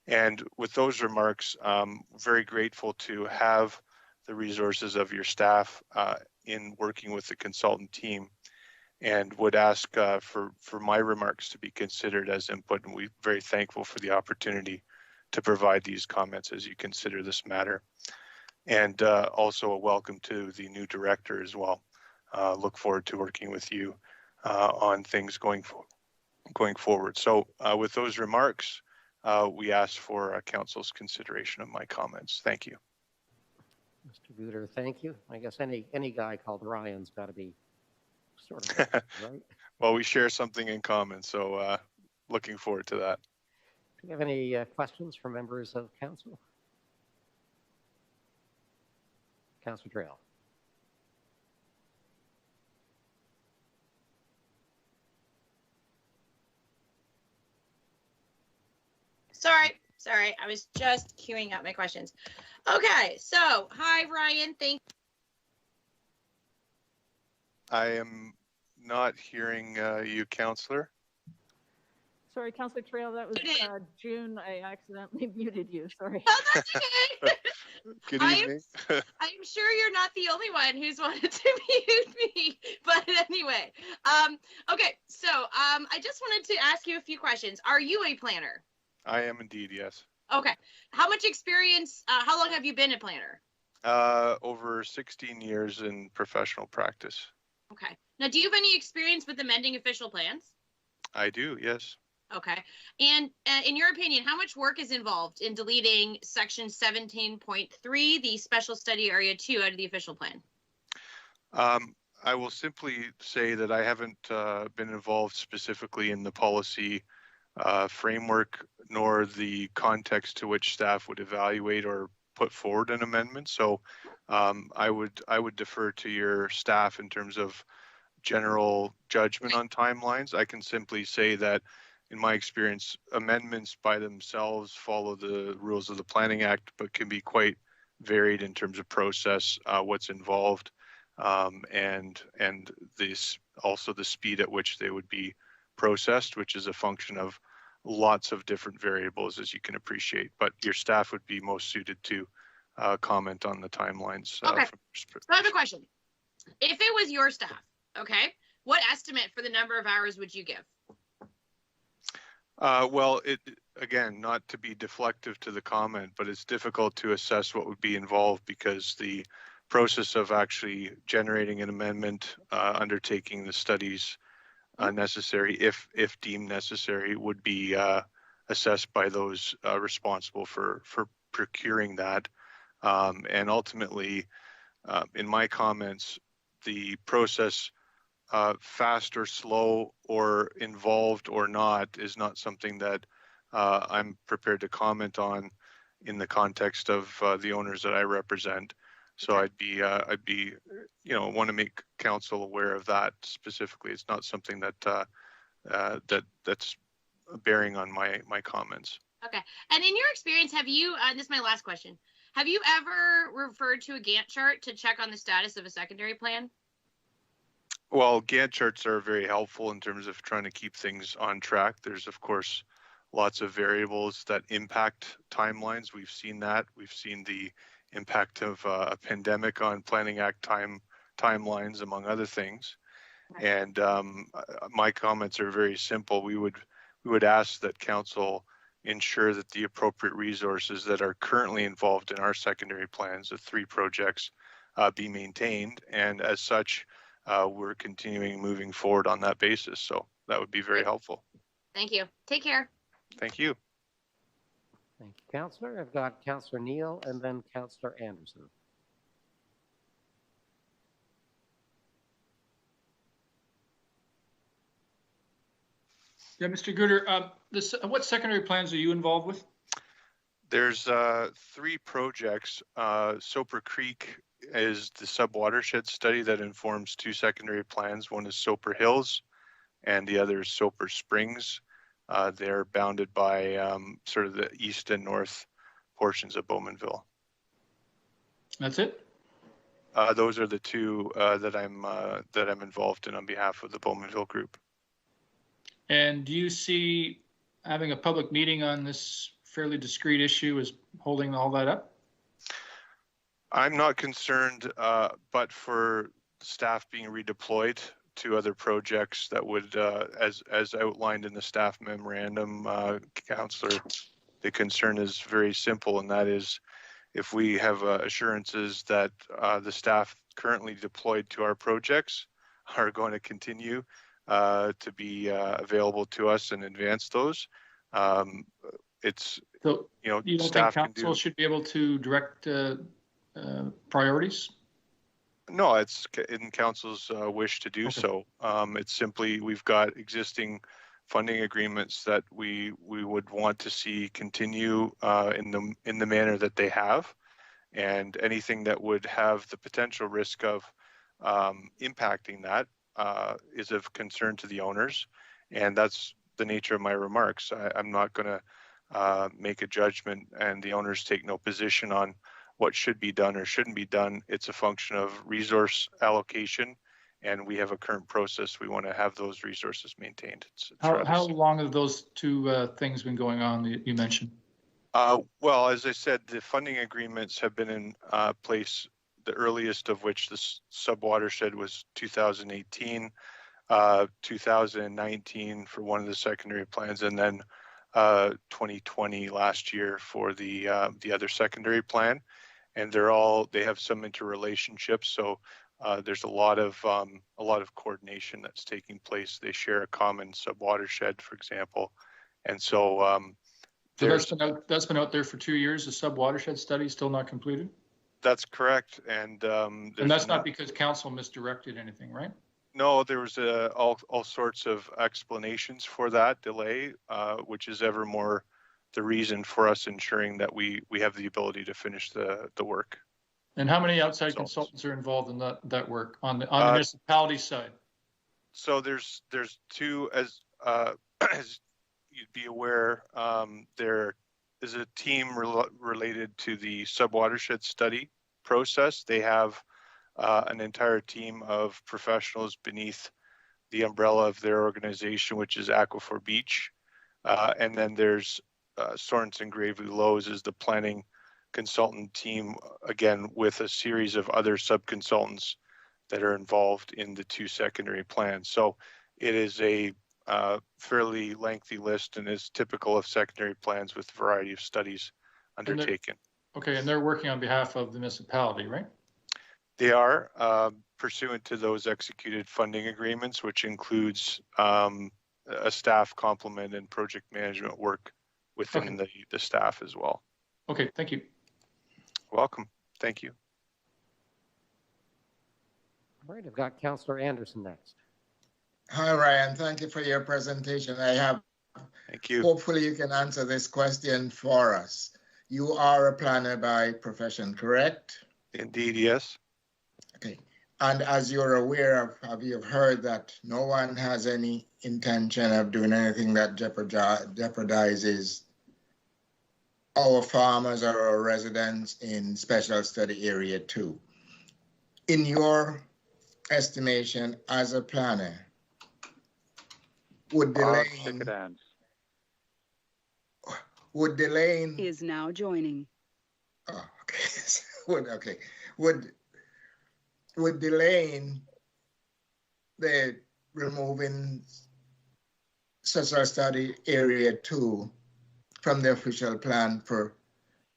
And with those remarks, I'm very grateful to have the resources of your staff in working with the consultant team, and would ask for my remarks to be considered as input. And we're very thankful for the opportunity to provide these comments as you consider this matter. And also a welcome to the new director as well. Look forward to working with you on things going forward. So with those remarks, we ask for council's consideration of my comments. Thank you. Mr. Guter, thank you. I guess any guy called Ryan's got to be sort of right. Well, we share something in common, so looking forward to that. Do you have any questions from members of council? Councilor Trail. Sorry, I was just queuing up my questions. Okay, so hi Ryan, thank I am not hearing you, Councillor. Sorry, Councilor Trail, that was June. I accidentally muted you. Sorry. Oh, that's okay. Good evening. I'm sure you're not the only one who's wanted to mute me, but anyway. Okay, so I just wanted to ask you a few questions. Are you a planner? I am indeed, yes. Okay. How much experience, how long have you been a planner? Over 16 years in professional practice. Okay. Now, do you have any experience with amending official plans? I do, yes. Okay. And in your opinion, how much work is involved in deleting section 17.3, the special study area 2, out of the official plan? I will simply say that I haven't been involved specifically in the policy framework, nor the context to which staff would evaluate or put forward an amendment. So I would defer to your staff in terms of general judgment on timelines. I can simply say that in my experience, amendments by themselves follow the rules of the Planning Act, but can be quite varied in terms of process, what's involved, and this also the speed at which they would be processed, which is a function of lots of different variables, as you can appreciate. But your staff would be most suited to comment on the timelines. Okay. So I have a question. If it was your staff, okay, what estimate for the number of hours would you give? Well, again, not to be deflective to the comment, but it's difficult to assess what would be involved because the process of actually generating an amendment, undertaking the studies necessary, if deemed necessary, would be assessed by those responsible for procuring that. And ultimately, in my comments, the process, fast or slow or involved or not, is not something that I'm prepared to comment on in the context of the owners that I represent. So I'd be, want to make council aware of that specifically. It's not something that that's bearing on my comments. Okay. And in your experience, have you, this is my last question, have you ever referred to a Gantt chart to check on the status of a secondary plan? Well, Gantt charts are very helpful in terms of trying to keep things on track. There's, of course, lots of variables that impact timelines. We've seen that. We've seen the impact of a pandemic on Planning Act timelines, among other things. And my comments are very simple. We would ask that council ensure that the appropriate resources that are currently involved in our secondary plans, the 3 projects, be maintained. And as such, we're continuing moving forward on that basis. So that would be very helpful. Thank you. Take care. Thank you. Thank you, Councillor. I've got Councillor Neal and then Councillor Anderson. Yeah, Mr. Gooder, what secondary plans are you involved with? There's 3 projects. Soper Creek is the sub-watershed study that informs 2 secondary plans. One is Soper Hills and the other is Soper Springs. They're bounded by sort of the east and north portions of Bowmanville. That's it? Those are the 2 that I'm involved in on behalf of the Bowmanville group. And do you see having a public meeting on this fairly discrete issue as holding all that up? I'm not concerned, but for staff being redeployed to other projects that would, as outlined in the staff memorandum, Councillor, the concern is very simple, and that is if we have assurances that the staff currently deployed to our projects are going to continue to be available to us and advance those. It's, so, you know, you don't staff think council should be able to direct priorities? No, it's in council's wish to do so. It's simply, we've got existing funding agreements that we would want to see continue in the manner that they have, and anything that would have the potential risk of impacting that is of concern to the owners, and that's the nature of my remarks. I'm not going to make a judgment, and the owners take no position on what should be done or shouldn't be done. It's a function of resource allocation, and we have a current process. We want to have those resources maintained. How long have those 2 things been going on that you mentioned? Well, as I said, the funding agreements have been in place, the earliest of which the sub-watershed was 2018, 2019 for one of the secondary plans, and then 2020 last year for the other secondary plan. And they have some interrelationships, so there's a lot of coordination that's taking place. They share a common sub-watershed, for example, and so that's been out there for 2 years. The sub-watershed study still not completed. That's correct, and that's not because council misdirected anything, right? No, there was all sorts of explanations for that delay, which is ever more the reason for us ensuring that we have the ability to finish the work. And how many outside consultants are involved in that work on the municipality side? So there's 2, as you'd be aware, there is a team related to the sub-watershed study process. They have an entire team of professionals beneath the umbrella of their organization, which is Aquifer Beach. And then there's Sorensen Gravely Lowe's is the planning consultant team, again, with a series of other sub-consultants that are involved in the 2 secondary plans. So it is a fairly lengthy list and is typical of secondary plans with a variety of studies undertaken. Okay, and they're working on behalf of the municipality, right? They are pursuant to those executed funding agreements, which includes a staff complement and project management work within the staff as well. Okay, thank you. Welcome. Thank you. All right, I've got Councillor Anderson next. Hi, Ryan. Thank you for your presentation. Thank you. Hopefully you can answer this question for us. You are a planner by profession, correct? Indeed, yes. Okay. And as you're aware of, you've heard that no one has any intention of doing anything that jeopardizes our farmers or our residents in Special Study Area 2. In your estimation as a planner, would delaying is now joining. Oh, okay. Would delaying the removing Special Study Area 2 from the official plan for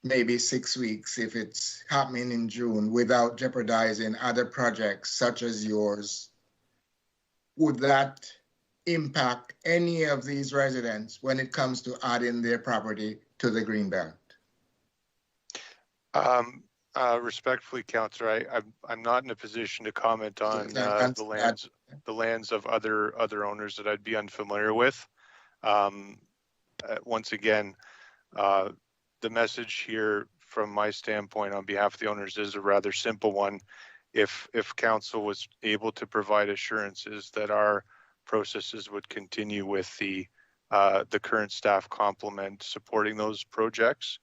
maybe 6 weeks if it's happening in June without jeopardizing other projects such as yours, would that impact any of these residents when it comes to adding their property to the Greenbelt? Respectfully, Councillor, I'm not in a position to comment on the lands of other owners that I'd be unfamiliar with. Once again, the message here from my standpoint on behalf of the owners is a rather simple one. If council was able to provide assurances that our processes would continue with the current staff complement supporting those projects,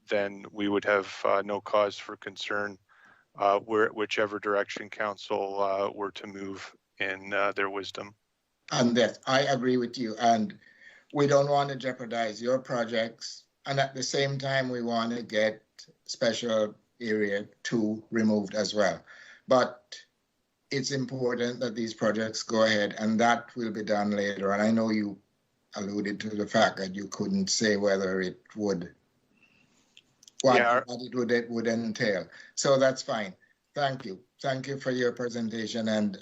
then we would have no cause for concern whichever direction council were to move in their wisdom. And that I agree with you, and we don't want to jeopardize your projects, and at the same time we want to get Special Area 2 removed as well. But it's important that these projects go ahead, and that will be done later. And I know you alluded to the fact that you couldn't say whether it would, what it would entail. So that's fine. Thank you. Thank you for your presentation, and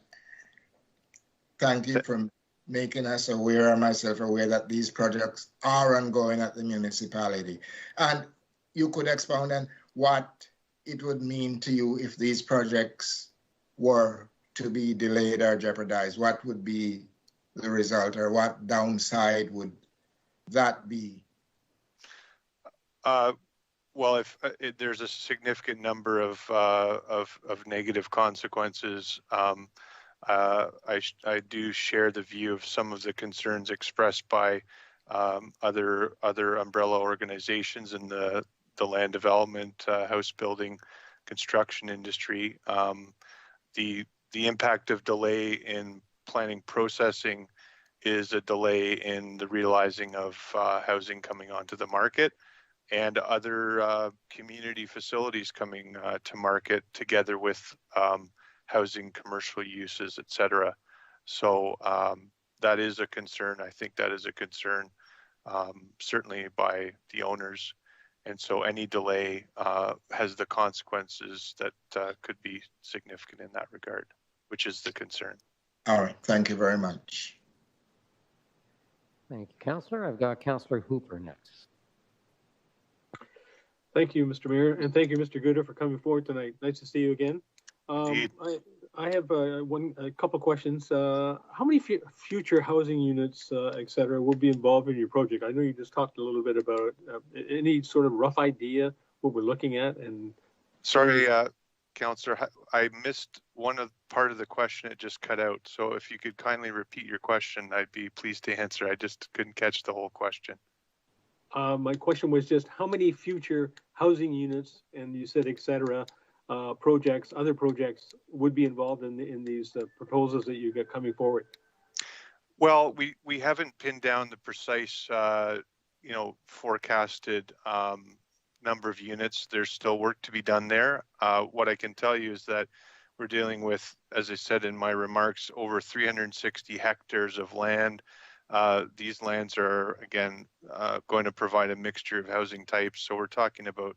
thank you for making us aware, and myself aware, that these projects are ongoing at the municipality. And you could expound on what it would mean to you if these projects were to be delayed or jeopardized. What would be the result, or what downside would that be? Well, if there's a significant number of negative consequences, I do share the view of some of the concerns expressed by other umbrella organizations in the land development, house building, construction industry. The impact of delay in planning processing is a delay in the realizing of housing coming onto the market, and other community facilities coming to market together with housing, commercial uses, etc. So that is a concern. I think that is a concern, certainly by the owners. And so any delay has the consequences that could be significant in that regard, which is the concern. All right. Thank you very much. Thank you, Councillor. I've got Councillor Hooper next. Thank you, Mr. Mayor, and thank you, Mr. Gooder, for coming forward tonight. Nice to see you again. I have a couple questions. How many future housing units, et cetera, will be involved in your project? I know you just talked a little bit about it. Any sort of rough idea what we're looking at? And sorry, Councillor, I missed part of the question. It just cut out. So if you could kindly repeat your question, I'd be pleased to answer. I just couldn't catch the whole question. My question was just how many future housing units, and you said et cetera, projects, other projects would be involved in these proposals that you got coming forward? Well, we haven't pinned down the precise, forecasted number of units. There's still work to be done there. What I can tell you is that we're dealing with, as I said in my remarks, over 360 hectares of land. These lands are, again, going to provide a mixture of housing types. So we're talking about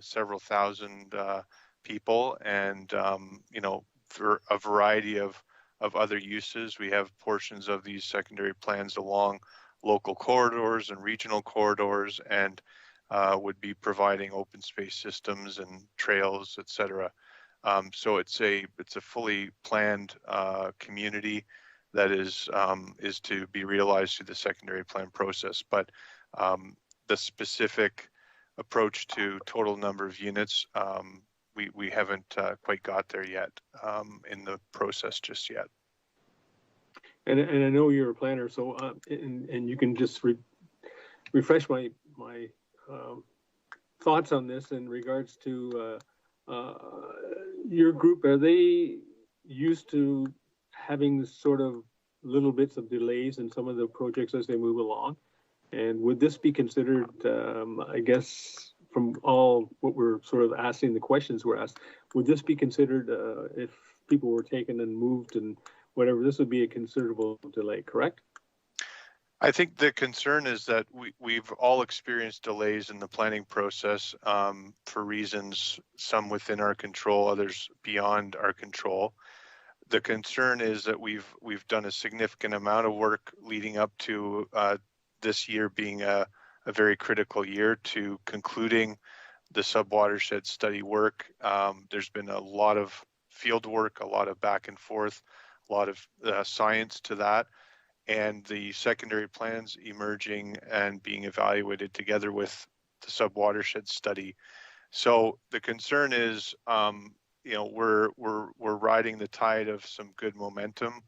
several thousand people, and for a variety of other uses. We have portions of these secondary plans along local corridors and regional corridors, and would be providing open space systems and trails, etc. So it's a fully planned community that is to be realized through the secondary plan process. But the specific approach to total number of units, we haven't quite got there yet in the process just yet. And I know you're a planner, so and you can just refresh my thoughts on this in regards to your group. Are they used to having sort of little bits of delays in some of the projects as they move along? And would this be considered, I guess, from all what we're sort of asking, the questions we're asked, would this be considered, if people were taken and moved and whatever, this would be a considerable delay, correct? I think the concern is that we've all experienced delays in the planning process for reasons, some within our control, others beyond our control. The concern is that we've done a significant amount of work leading up to this year being a very critical year to concluding the subwatershed study work. There's been a lot of field work, a lot of back and forth, a lot of science to that, and the secondary plans emerging and being evaluated together with the subwatershed study. So the concern is, you know, we're riding the tide of some good momentum,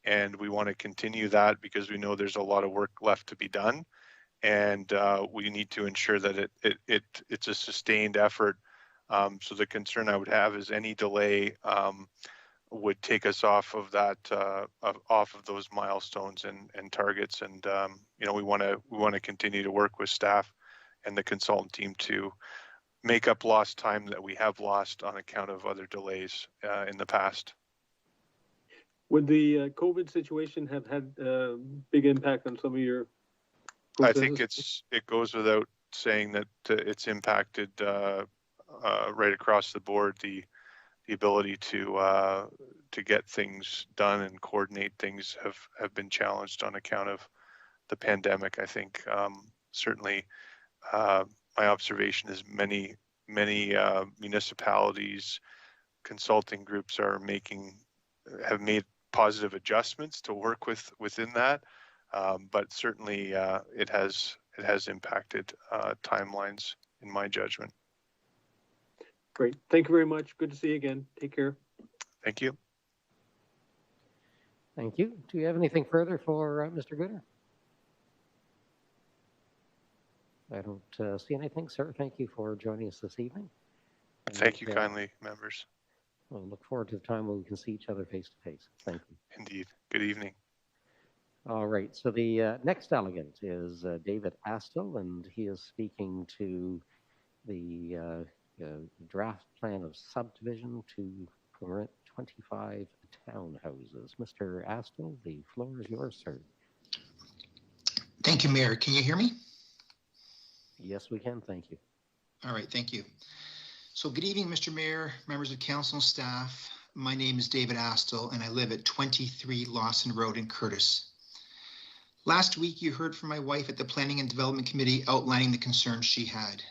and we want to continue that because we know there's a lot of work left to be done, and we need to ensure that it's a sustained effort. So the concern I would have is any delay would take us off of that, off of those milestones and targets. And you know, we want to continue to work with staff and the consultant team to make up lost time that we have lost on account of other delays in the past. Would the COVID situation have had a big impact on some of your processes? I think it goes without saying that it's impacted right across the board the ability to get things done and coordinate things have been challenged on account of the pandemic. I think certainly my observation is many municipalities, consulting groups have made positive adjustments to work within that, but certainly it has impacted timelines in my judgment. Great. Thank you very much. Good to see you again. Take care. Thank you. Thank you. Do you have anything further for Mr. Gooder? I don't see anything, sir. Thank you for joining us this evening. And thank you kindly, members. We'll look forward to the time when we can see each other face to face. Thank you. Indeed. Good evening. All right. So the next delegate is David Astle, and he is speaking to the draft plan of subdivision to permit 25 townhouses. Mr. Astle, the floor is yours, sir. Thank you, Mayor. Can you hear me? Yes, we can. Thank you. All right. Thank you. So good evening, Mr. Mayor, members of council and staff. My name is David Astle, and I live at 23 Lawson Road in Curtis. Last week, you heard from my wife at the Planning and Development Committee outlining the concerns she had.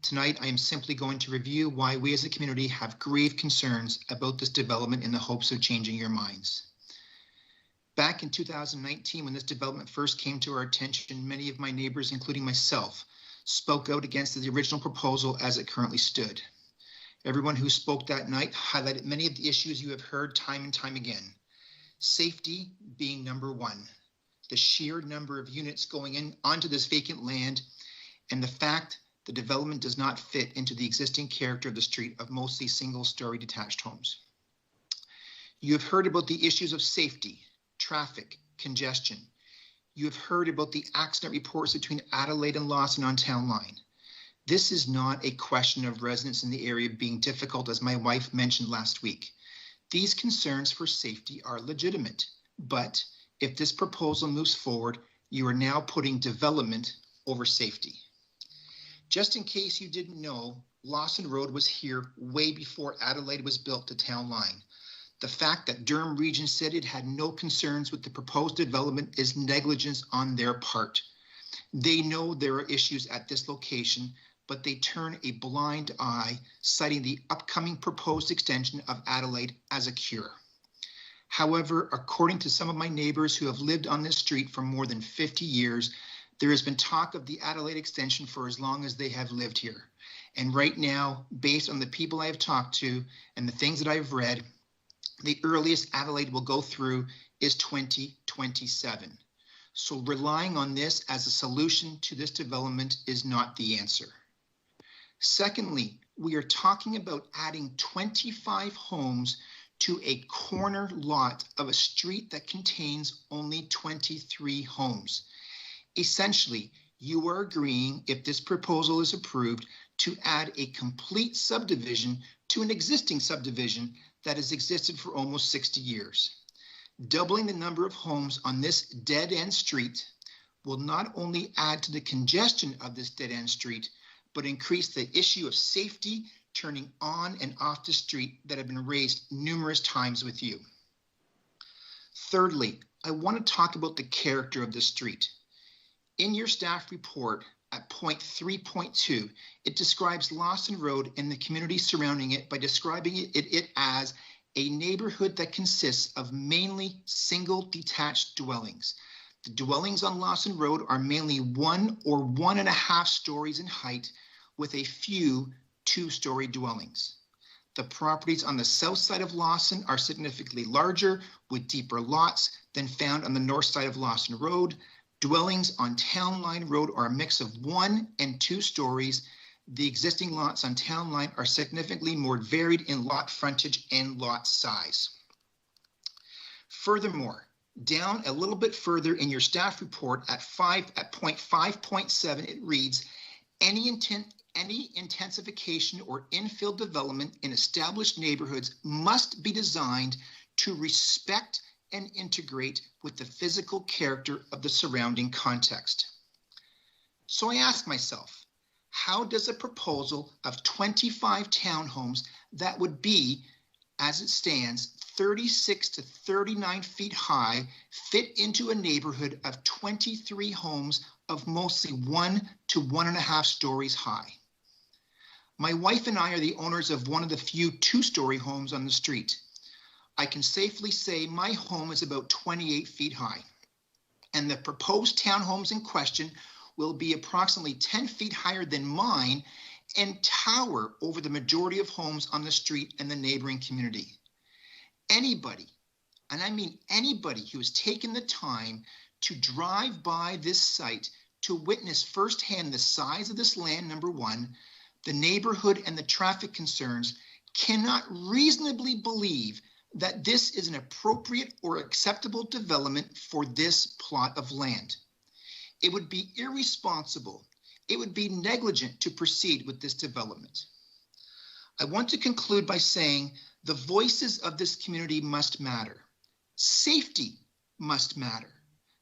Tonight, I am simply going to review why we as a community have grave concerns about this development in the hopes of changing your minds. Back in 2019, when this development first came to our attention, many of my neighbors, including myself, spoke out against the original proposal as it currently stood. Everyone who spoke that night highlighted many of the issues you have heard time and time again. Safety being number one, the sheer number of units going in onto this vacant land, and the fact the development does not fit into the existing character of the street of mostly single-story detached homes. You have heard about the issues of safety, traffic, congestion. You have heard about the accident reports between Adelaide and Lawson on Town Line. This is not a question of residents in the area being difficult, as my wife mentioned last week. These concerns for safety are legitimate, but if this proposal moves forward, you are now putting development over safety. Just in case you didn't know, Lawson Road was here way before Adelaide was built to Town Line. The fact that Durham Region said it had no concerns with the proposed development is negligence on their part. They know there are issues at this location, but they turn a blind eye, citing the upcoming proposed extension of Adelaide as a cure. However, according to some of my neighbors who have lived on this street for more than 50 years, there has been talk of the Adelaide extension for as long as they have lived here. And right now, based on the people I have talked to and the things that I've read, the earliest Adelaide will go through is 2027. So relying on this as a solution to this development is not the answer. Secondly, we are talking about adding 25 homes to a corner lot of a street that contains only 23 homes. Essentially, you are agreeing, if this proposal is approved, to add a complete subdivision to an existing subdivision that has existed for almost 60 years. Doubling the number of homes on this dead-end street will not only add to the congestion of this dead-end street, but increase the issue of safety turning on and off the street that have been raised numerous times with you. Thirdly, I want to talk about the character of the street. In your staff report at point 3.2, it describes Lawson Road and the community surrounding it by describing it as a neighborhood that consists of mainly single detached dwellings. The dwellings on Lawson Road are mainly 1 or 1.5 stories in height, with a few 2-story dwellings. The properties on the south side of Lawson are significantly larger, with deeper lots than found on the north side of Lawson Road. Dwellings on Town Line Road are a mix of 1 and 2 stories. The existing lots on Town Line are significantly more varied in lot frontage and lot size. Furthermore, down a little bit further in your staff report at point 5.7, it reads, any intensification or infill development in established neighborhoods must be designed to respect and integrate with the physical character of the surrounding context. So I ask myself, how does a proposal of 25 townhomes that would be, as it stands, 36 to 39 feet high fit into a neighborhood of 23 homes of mostly 1 to 1.5 stories high? My wife and I are the owners of one of the few 2-story homes on the street. I can safely say my home is about 28 feet high, and the proposed townhomes in question will be approximately 10 feet higher than mine and tower over the majority of homes on the street and the neighboring community. Anybody, and I mean anybody, who has taken the time to drive by this site to witness firsthand the size of this land, number one, the neighborhood and the traffic concerns, cannot reasonably believe that this is an appropriate or acceptable development for this plot of land. It would be irresponsible, it would be negligent to proceed with this development. I want to conclude by saying the voices of this community must matter. Safety must matter.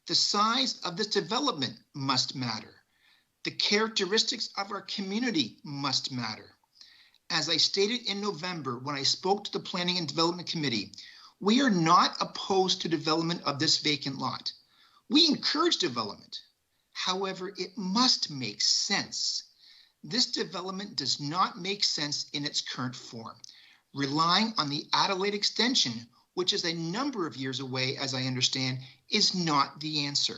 The size of this development must matter. The characteristics of our community must matter. As I stated in November when I spoke to the Planning and Development Committee, we are not opposed to development of this vacant lot. We encourage development. However, it must make sense. This development does not make sense in its current form. Relying on the Adelaide extension, which is a number of years away, as I understand, is not the answer.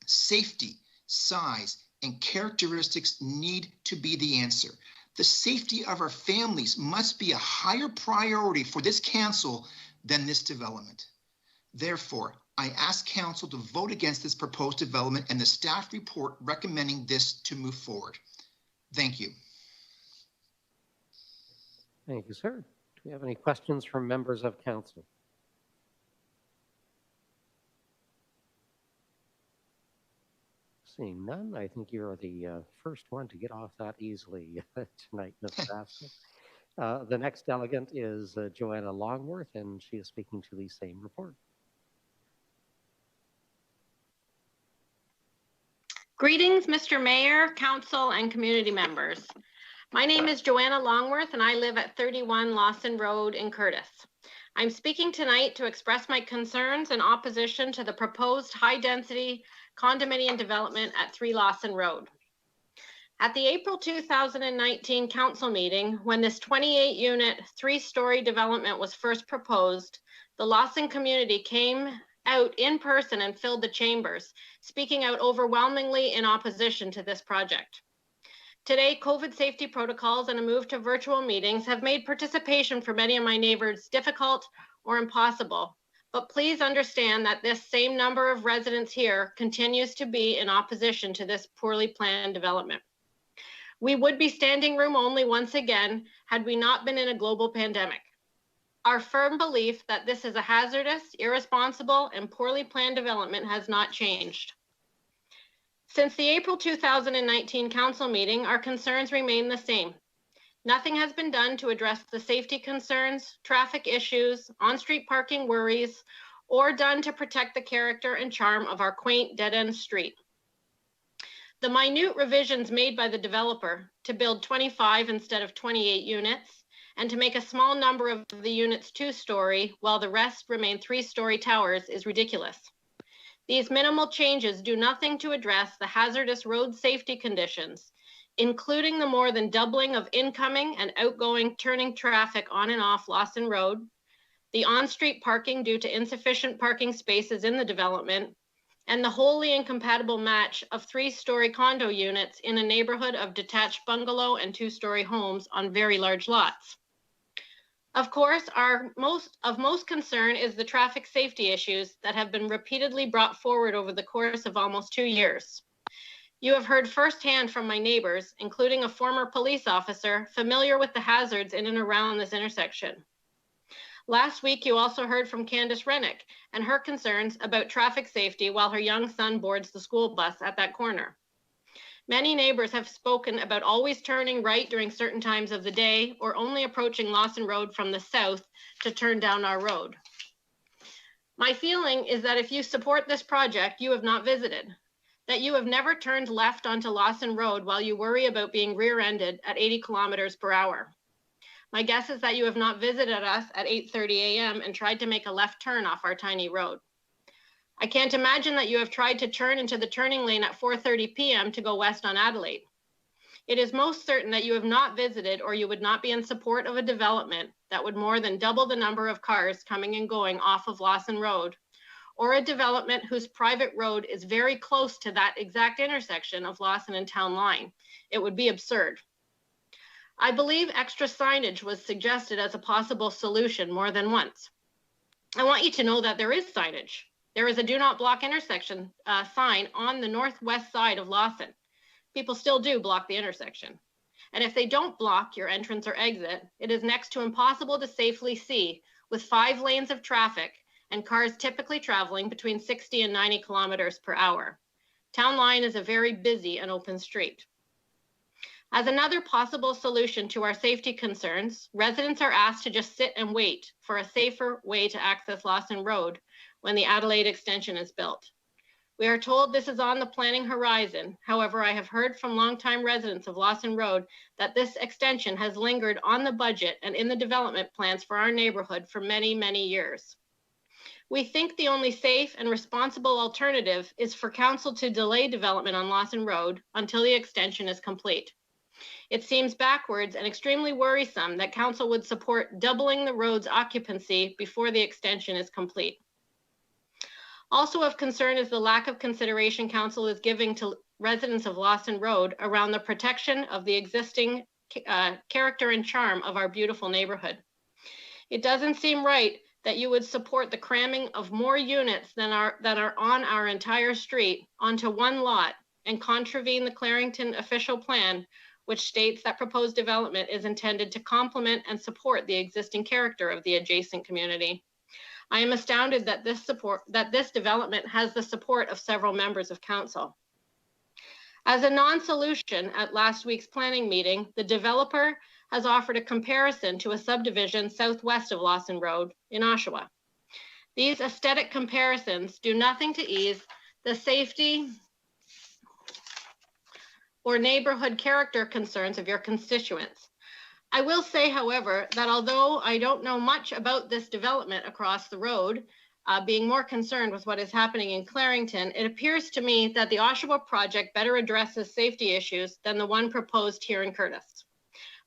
Safety, size, and characteristics need to be the answer. The safety of our families must be a higher priority for this council than this development. Therefore, I ask council to vote against this proposed development and the staff report recommending this to move forward. Thank you. Thank you, sir. Do we have any questions from members of council? Seeing none, I think you're the first one to get off that easily tonight, Ms. Baskin. The next delegate is Joanna Longworth, and she is speaking to the same report. Greetings, Mr. Mayor, Council, and community members. My name is Joanna Longworth, and I live at 31 Lawson Road in Curtis. I'm speaking tonight to express my concerns and opposition to the proposed high-density condominium development at 3 Lawson Road. At the April 2019 council meeting, when this 28-unit, 3-story development was first proposed, the Lawson community came out in person and filled the chambers, speaking out overwhelmingly in opposition to this project. Today, COVID safety protocols and a move to virtual meetings have made participation for many of my neighbors difficult or impossible, But please understand that this same number of residents here continues to be in opposition to this poorly planned development. We would be standing room only once again had we not been in a global pandemic. Our firm belief that this is a hazardous, irresponsible, and poorly planned development has not changed. Since the April 2019 council meeting, our concerns remain the same. Nothing has been done to address the safety concerns, traffic issues, on-street parking worries, or done to protect the character and charm of our quaint dead-end street. The minute revisions made by the developer to build 25 instead of 28 units and to make a small number of the units 2-story while the rest remain 3-story towers is ridiculous. These minimal changes do nothing to address the hazardous road safety conditions, including the more than doubling of incoming and outgoing turning traffic on and off Lawson Road, the on-street parking due to insufficient parking spaces in the development, and the wholly incompatible match of 3-story condo units in a neighborhood of detached bungalow and 2-story homes on very large lots. Of course, most concern is the traffic safety issues that have been repeatedly brought forward over the course of almost 2 years. You have heard firsthand from my neighbors, including a former police officer familiar with the hazards in and around this intersection. Last week, you also heard from Candace Rennick and her concerns about traffic safety while her young son boards the school bus at that corner. Many neighbors have spoken about always turning right during certain times of the day or only approaching Lawson Road from the south to turn down our road. My feeling is that if you support this project, you have not visited, that you have never turned left onto Lawson Road while you worry about being rear-ended at 80 kilometers per hour. My guess is that you have not visited us at 8:30 a.m. and tried to make a left turn off our tiny road. I can't imagine that you have tried to turn into the turning lane at 4:30 p.m. to go west on Adelaide. It is most certain that you have not visited or you would not be in support of a development that would more than double the number of cars coming and going off of Lawson Road, or a development whose private road is very close to that exact intersection of Lawson and Town Line. It would be absurd. I believe extra signage was suggested as a possible solution more than once. I want you to know that there is signage. There is a do not block intersection sign on the northwest side of Lawson. People still do block the intersection. And if they don't block your entrance or exit, it is next to impossible to safely see with 5 lanes of traffic and cars typically traveling between 60 and 90 kilometers per hour. Town Line is a very busy and open street. As another possible solution to our safety concerns, residents are asked to just sit and wait for a safer way to access Lawson Road when the Adelaide extension is built. We are told this is on the planning horizon. However, I have heard from longtime residents of Lawson Road that this extension has lingered on the budget and in the development plans for our neighborhood for many, many years. We think the only safe and responsible alternative is for council to delay development on Lawson Road until the extension is complete. It seems backwards and extremely worrisome that council would support doubling the road's occupancy before the extension is complete. Also of concern is the lack of consideration council is giving to residents of Lawson Road around the protection of the existing character and charm of our beautiful neighborhood. It doesn't seem right that you would support the cramming of more units that are on our entire street onto one lot and contravene the Clarington official plan, which states that proposed development is intended to complement and support the existing character of the adjacent community. I am astounded that this development has the support of several members of council. As a non-solution at last week's planning meeting, the developer has offered a comparison to a subdivision southwest of Lawson Road in Oshawa. These aesthetic comparisons do nothing to ease the safety or neighborhood character concerns of your constituents. I will say, however, that although I don't know much about this development across the road, being more concerned with what is happening in Clarington, it appears to me that the Oshawa project better addresses safety issues than the one proposed here in Curtis.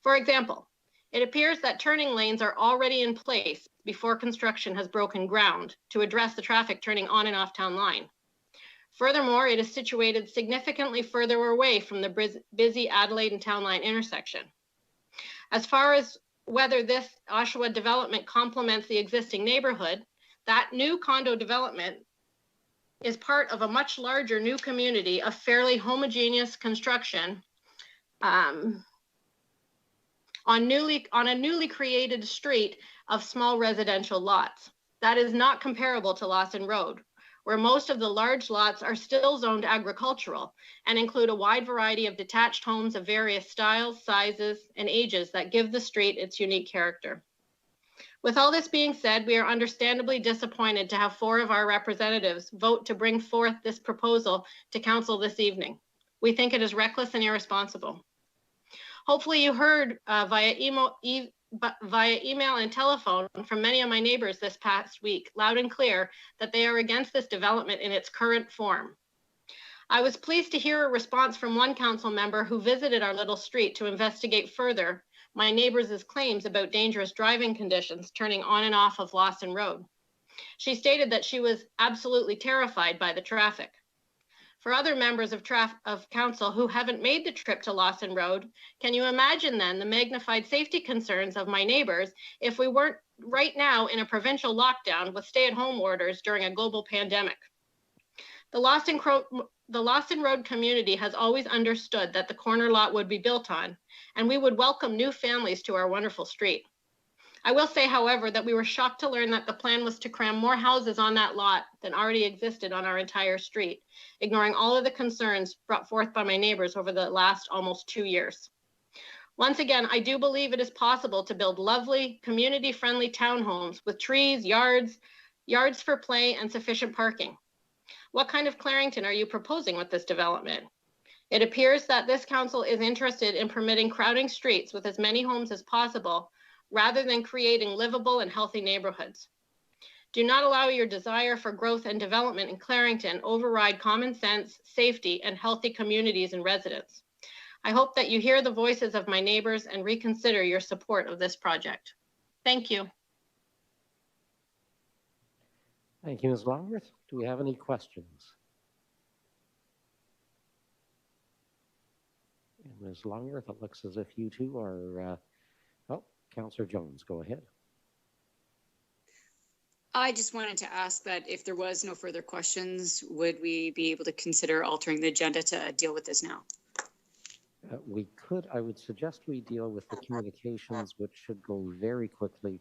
For example, it appears that turning lanes are already in place before construction has broken ground to address the traffic turning on and off Town Line. Furthermore, it is situated significantly further away from the busy Adelaide and Town Line intersection. As far as whether this Oshawa development complements the existing neighborhood, That new condo development is part of a much larger new community of fairly homogeneous construction on a newly created street of small residential lots. That is not comparable to Lawson Road, where most of the large lots are still zoned agricultural and include a wide variety of detached homes of various styles, sizes, and ages that give the street its unique character. With all this being said, we are understandably disappointed to have 4 of our representatives vote to bring forth this proposal to council this evening. We think it is reckless and irresponsible. Hopefully you heard via email and telephone from many of my neighbors this past week, loud and clear, that they are against this development in its current form. I was pleased to hear a response from one council member who visited our little street to investigate further my neighbors' claims about dangerous driving conditions turning on and off of Lawson Road. She stated that she was absolutely terrified by the traffic. For other members of council who haven't made the trip to Lawson Road, can you imagine then the magnified safety concerns of my neighbors if we weren't right now in a provincial lockdown with stay-at-home orders during a global pandemic? The Lawson Road community has always understood that the corner lot would be built on, and we would welcome new families to our wonderful street. I will say, however, that we were shocked to learn that the plan was to cram more houses on that lot than already existed on our entire street, ignoring all of the concerns brought forth by my neighbors over the last almost 2 years. Once again, I do believe it is possible to build lovely, community-friendly townhomes with trees, yards for play, and sufficient parking. What kind of Clarington are you proposing with this development? It appears that this council is interested in permitting crowding streets with as many homes as possible, rather than creating livable and healthy neighborhoods. Do not allow your desire for growth and development in Clarington override common sense, safety, and healthy communities and residents. I hope that you hear the voices of my neighbors and reconsider your support of this project. Thank you. Thank you, Ms. Longworth. Do we have any questions? And Ms. Longworth, it looks as if you two are, Councillor Jones, go ahead. I just wanted to ask that if there was no further questions, would we be able to consider altering the agenda to deal with this now? We could. I would suggest we deal with the communications, which should go very quickly,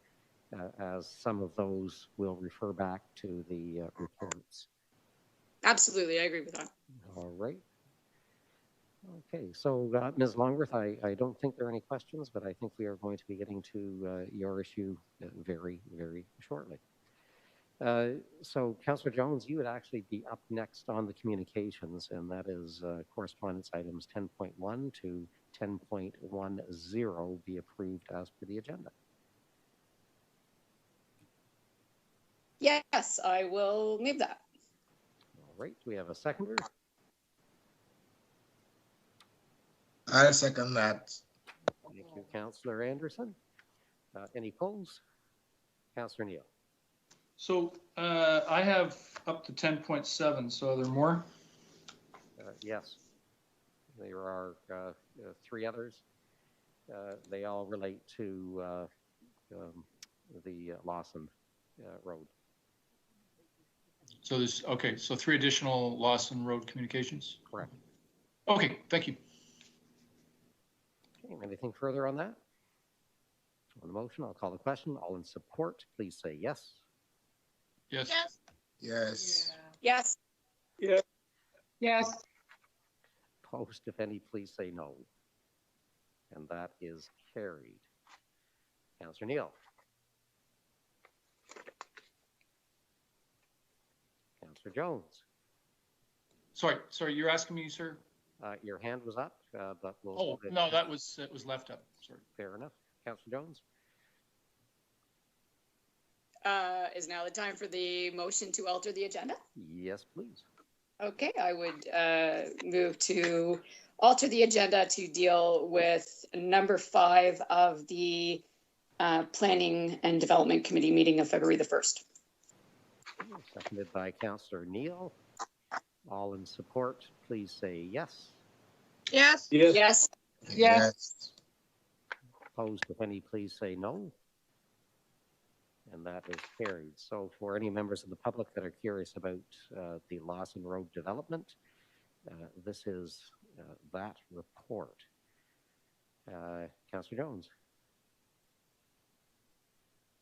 as some of those will refer back to the reports. Absolutely, I agree with that. All right. Okay, so Ms. Longworth, I don't think there are any questions, but I think we are going to be getting to your issue very, very shortly. So, Councillor Jones, you would actually be up next on the communications, and that is correspondence items 10.1 to 10.10 be approved as per the agenda. Yes, I will move that. All right, do we have a seconder? I second that. Thank you, Councillor Anderson. Any polls? Councillor Neal. So I have up to 10.7, so are there more? Yes. There are 3 others. They all relate to the Lawson Road. So there's, okay, so 3 additional Lawson Road communications? Correct. Okay, thank you. Okay, anything further on that? On the motion, I'll call the question. All in support, please say yes. Yes. Yes. Yes. Yes. Yeah. Yes. Opposed, if any, please say no. And that is carried. Councillor Neal. Councillor Jones. Sorry, you're asking me, sir? Your hand was up, but we'll... Oh, no, it was left up. Sorry. Fair enough. Councillor Jones? Is now the time for the motion to alter the agenda? Yes, please. Okay, I would move to alter the agenda to deal with number 5 of the Planning and Development Committee meeting of February the 1st. Seconded by Councillor Neal. All in support, please say yes. Yes. Yes. Yes. Yes. Opposed, if any, please say no. and that is carried. So for any members of the public that are curious about the Lawson Road development, this is that report. Councillor Jones.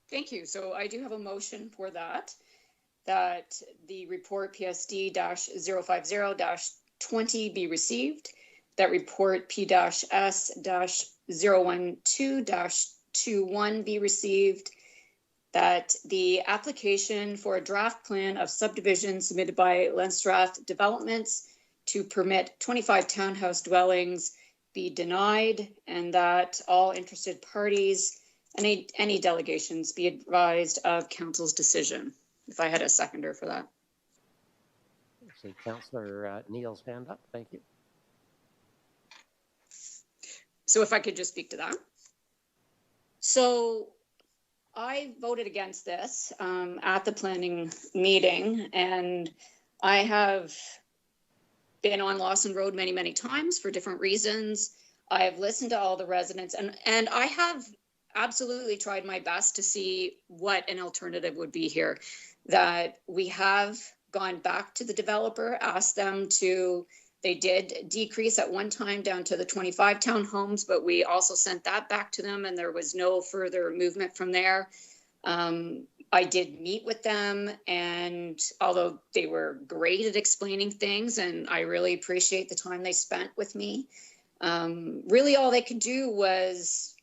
Thank you. So I do have a motion for that the report PSD-050-20 be received, that report P-S-012-21 be received, that the application for a draft plan of subdivision submitted by Lenstrath Developments to permit 25 townhouse dwellings be denied, and that all interested parties, any delegations, be advised of council's decision. If I had a seconder for that. I see Councillor Neal's hand up. Thank you. So if I could just speak to that. So I voted against this at the planning meeting, and I have been on Lawson Road many, many times for different reasons. I have listened to all the residents, and I have absolutely tried my best to see what an alternative would be here. That we have gone back to the developer, asked them to, they did decrease at one time down to the 25 townhomes, but we also sent that back to them and there was no further movement from there. I did meet with them, and although they were great at explaining things, and I really appreciate the time they spent with me, really all they could do was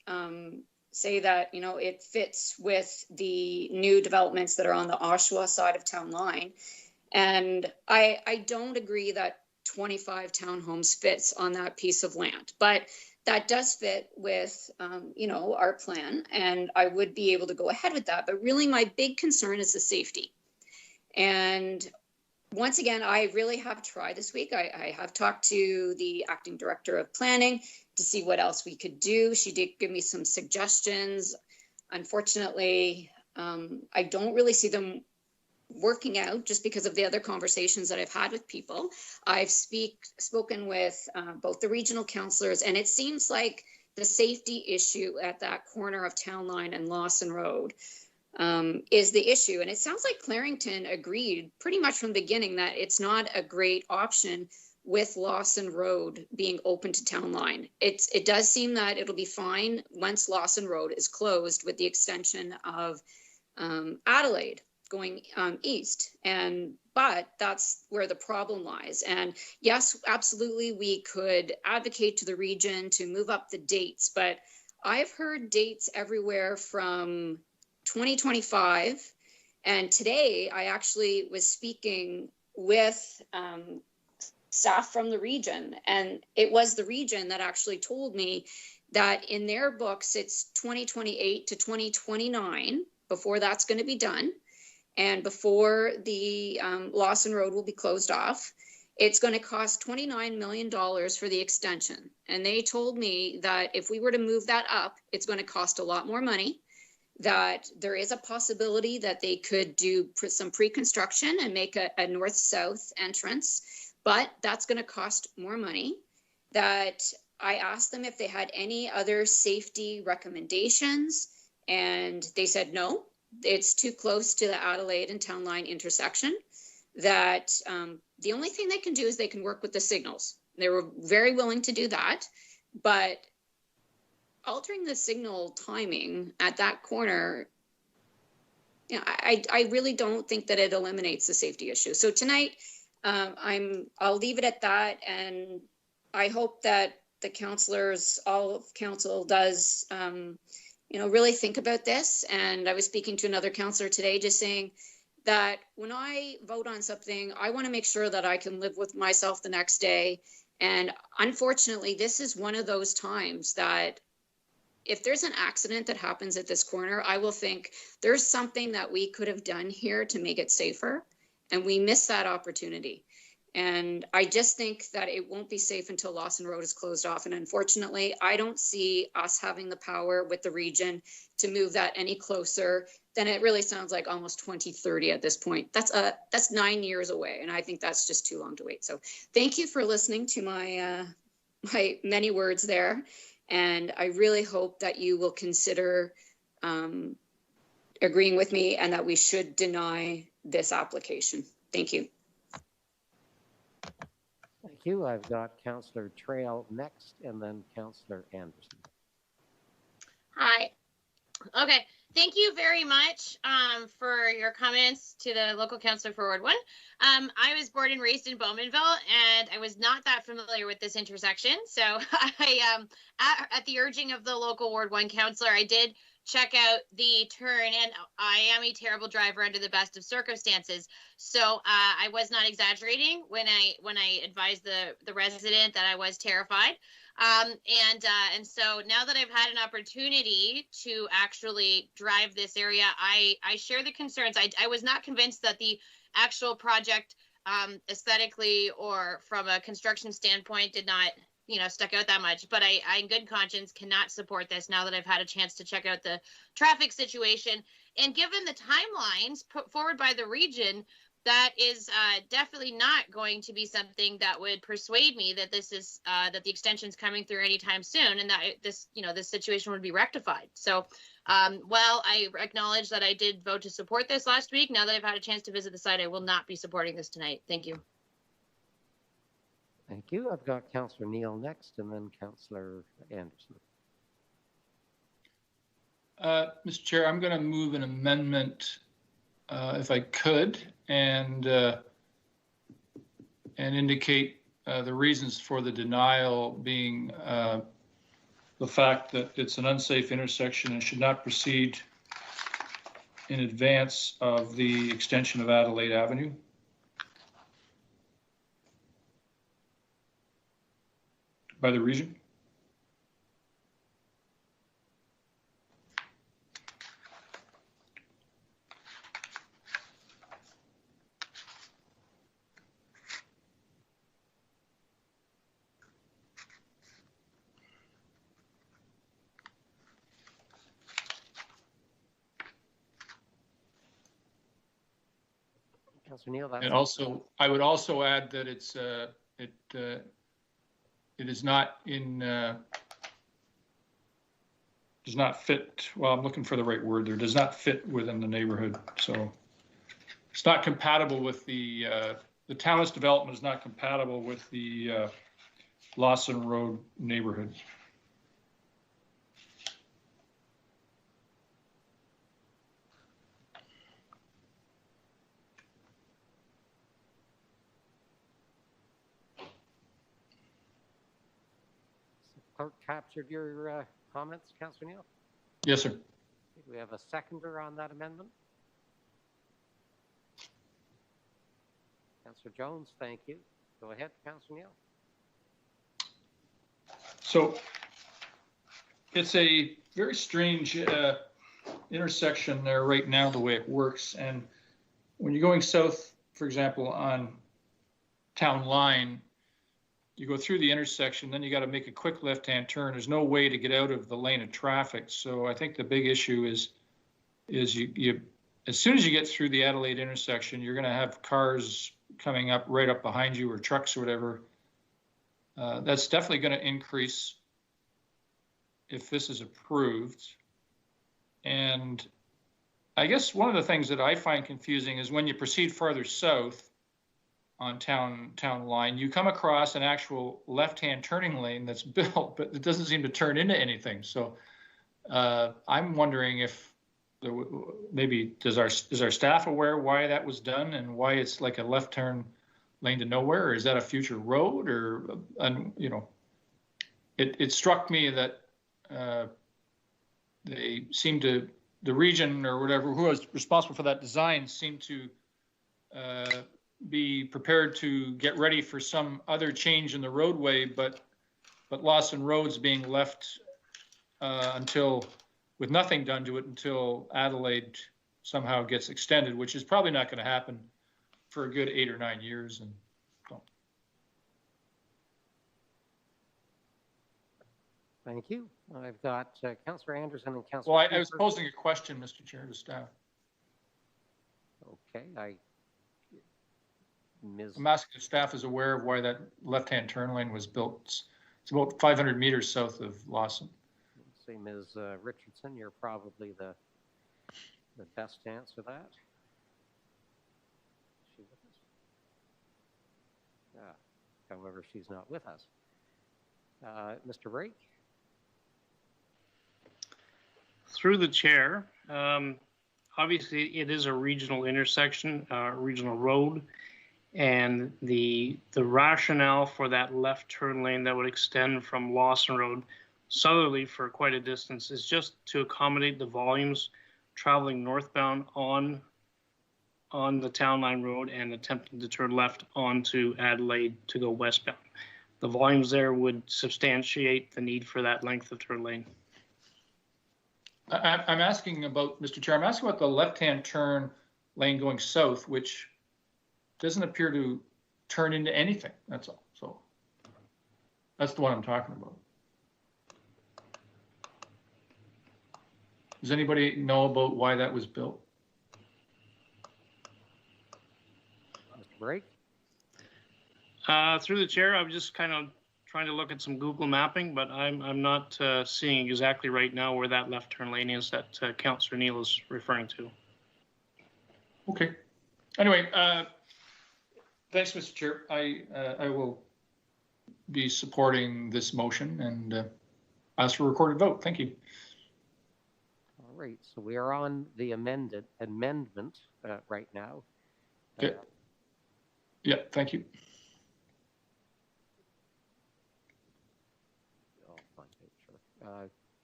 say that, you know, it fits with the new developments that are on the Oshawa side of town line. And I don't agree that 25 townhomes fits on that piece of land, but that does fit with, you know, our plan, and I would be able to go ahead with that. But really my big concern is the safety. And once again, I really have tried this week. I have talked to the acting director of planning to see what else we could do. She did give me some suggestions. Unfortunately, I don't really see them working out just because of the other conversations that I've had with people. I've spoken with both the regional councillors, and it seems like the safety issue at that corner of Town Line and Lawson Road is the issue. And it sounds like Clarington agreed pretty much from the beginning that it's not a great option with Lawson Road being open to Town Line. It does seem that it'll be fine once Lawson Road is closed with the extension of Adelaide going east. But that's where the problem lies. And yes, absolutely, we could advocate to the region to move up the dates, but I've heard dates everywhere from 2025. And today I actually was speaking with staff from the region, and it was the region that actually told me that in their books it's 2028 to 2029 before that's going to be done, and before the Lawson Road will be closed off. It's going to cost $29 million for the extension, and they told me that if we were to move that up, it's going to cost a lot more money, that there is a possibility that they could do some pre-construction and make a north-south entrance, but that's going to cost more money. That I asked them if they had any other safety recommendations, and they said no, it's too close to the Adelaide and Town Line intersection. That the only thing they can do is they can work with the signals. They were very willing to do that, but altering the signal timing at that corner, you know, I really don't think that it eliminates the safety issue. So tonight, I'll leave it at that, and I hope that the councillors, all of council does, you know, really think about this. And I was speaking to another councillor today, just saying that when I vote on something, I want to make sure that I can live with myself the next day. And unfortunately, this is one of those times that if there's an accident that happens at this corner, I will think there's something that we could have done here to make it safer, and we missed that opportunity. And I just think that it won't be safe until Lawson Road is closed off. And unfortunately, I don't see us having the power with the region to move that any closer than it really sounds like almost 2030 at this point. That's 9 years away, and I think that's just too long to wait. So thank you for listening to my my many words there. And I really hope that you will consider agreeing with me and that we should deny this application. Thank you. Thank you. I've got Councillor Trail next, and then Councillor Anderson. Hi. Okay. Thank you very much for your comments to the local councillor for Ward 1. I was born and raised in Bowmanville, and I was not that familiar with this intersection. So I, at the urging of the local Ward 1 councillor, I did check out the turn, and I am a terrible driver under the best of circumstances. So I was not exaggerating when I advised the resident that I was terrified. And so now that I've had an opportunity to actually drive this area, I share the concerns. I was not convinced that the actual project aesthetically or from a construction standpoint did not, stuck out that much, but I in good conscience cannot support this now that I've had a chance to check out the traffic situation. And given the timelines put forward by the region, that is definitely not going to be something that would persuade me that this is that the extension is coming through anytime soon, and that this situation would be rectified. So while I acknowledge that I did vote to support this last week, now that I've had a chance to visit the site, I will not be supporting this tonight. Thank you. Thank you. I've got Councillor Neal next, and then Councillor Anderson. Mr. Chair, I'm going to move an amendment, if I could, and indicate the reasons for the denial being the fact that it's an unsafe intersection and should not proceed in advance of the extension of Adelaide Avenue. By the region. Councillor Neal, and also, I would also add that it's it is not in, does not fit, well, I'm looking for the right word there, does not fit within the neighborhood. So it's not compatible with the townless development is not compatible with the Lawson Road neighborhood. Clerk captured your comments, Councillor Neal? Yes, sir. Do we have a seconder on that amendment? Councillor Jones, thank you. Go ahead, Councillor Neal. So it's a very strange intersection there right now, the way it works. And when you're going south, for example, on Town Line, you go through the intersection, then you got to make a quick left-hand turn. There's no way to get out of the lane of traffic. So I think the big issue is you as soon as you get through the Adelaide intersection, you're going to have cars coming up right up behind you, or trucks or whatever. That's definitely going to increase if this is approved. And I guess one of the things that I find confusing is when you proceed farther south on town line, you come across an actual left-hand turning lane that's built, but it doesn't seem to turn into anything. So I'm wondering if maybe is our staff aware why that was done and why it's like a left turn lane to nowhere, or is that a future road? Or it struck me that they seem to, the region or whatever who was responsible for that design seemed to be prepared to get ready for some other change in the roadway, but Lawson Road's being left until, with nothing done to it until Adelaide somehow gets extended, which is probably not going to happen for a good 8 or 9 years. And so. Thank you. I've got Councillor Anderson and Councillor. Well, I was posing a question, Mr. Chair, to staff. Okay, I'm asking if staff is aware of why that left-hand turn lane was built. It's about 500 meters south of Lawson. See, Ms. Richardson, you're probably the best to answer that? Is she with us? However, she's not with us. Mr. Brake? Through the chair, obviously it is a regional intersection, regional road, and the rationale for that left turn lane that would extend from Lawson Road southerly for quite a distance is just to accommodate the volumes traveling northbound on the Town Line Road and attempting to turn left onto Adelaide to go westbound. The volumes there would substantiate the need for that length of turn lane. I'm asking about, Mr. Chair, I'm asking about the left-hand turn lane going south, which doesn't appear to turn into anything, that's all. So that's the one I'm talking about. Does anybody know about why that was built? Mr. Brake? Through the chair, I'm just kind of trying to look at some Google mapping, but I'm not seeing exactly right now where that left turn lane is that Councillor Neal is referring to. Okay. Anyway, thanks, Mr. Chair. I will be supporting this motion and ask for a recorded vote. Thank you. All right, so we are on the amendment right now. Okay. Yeah, thank you.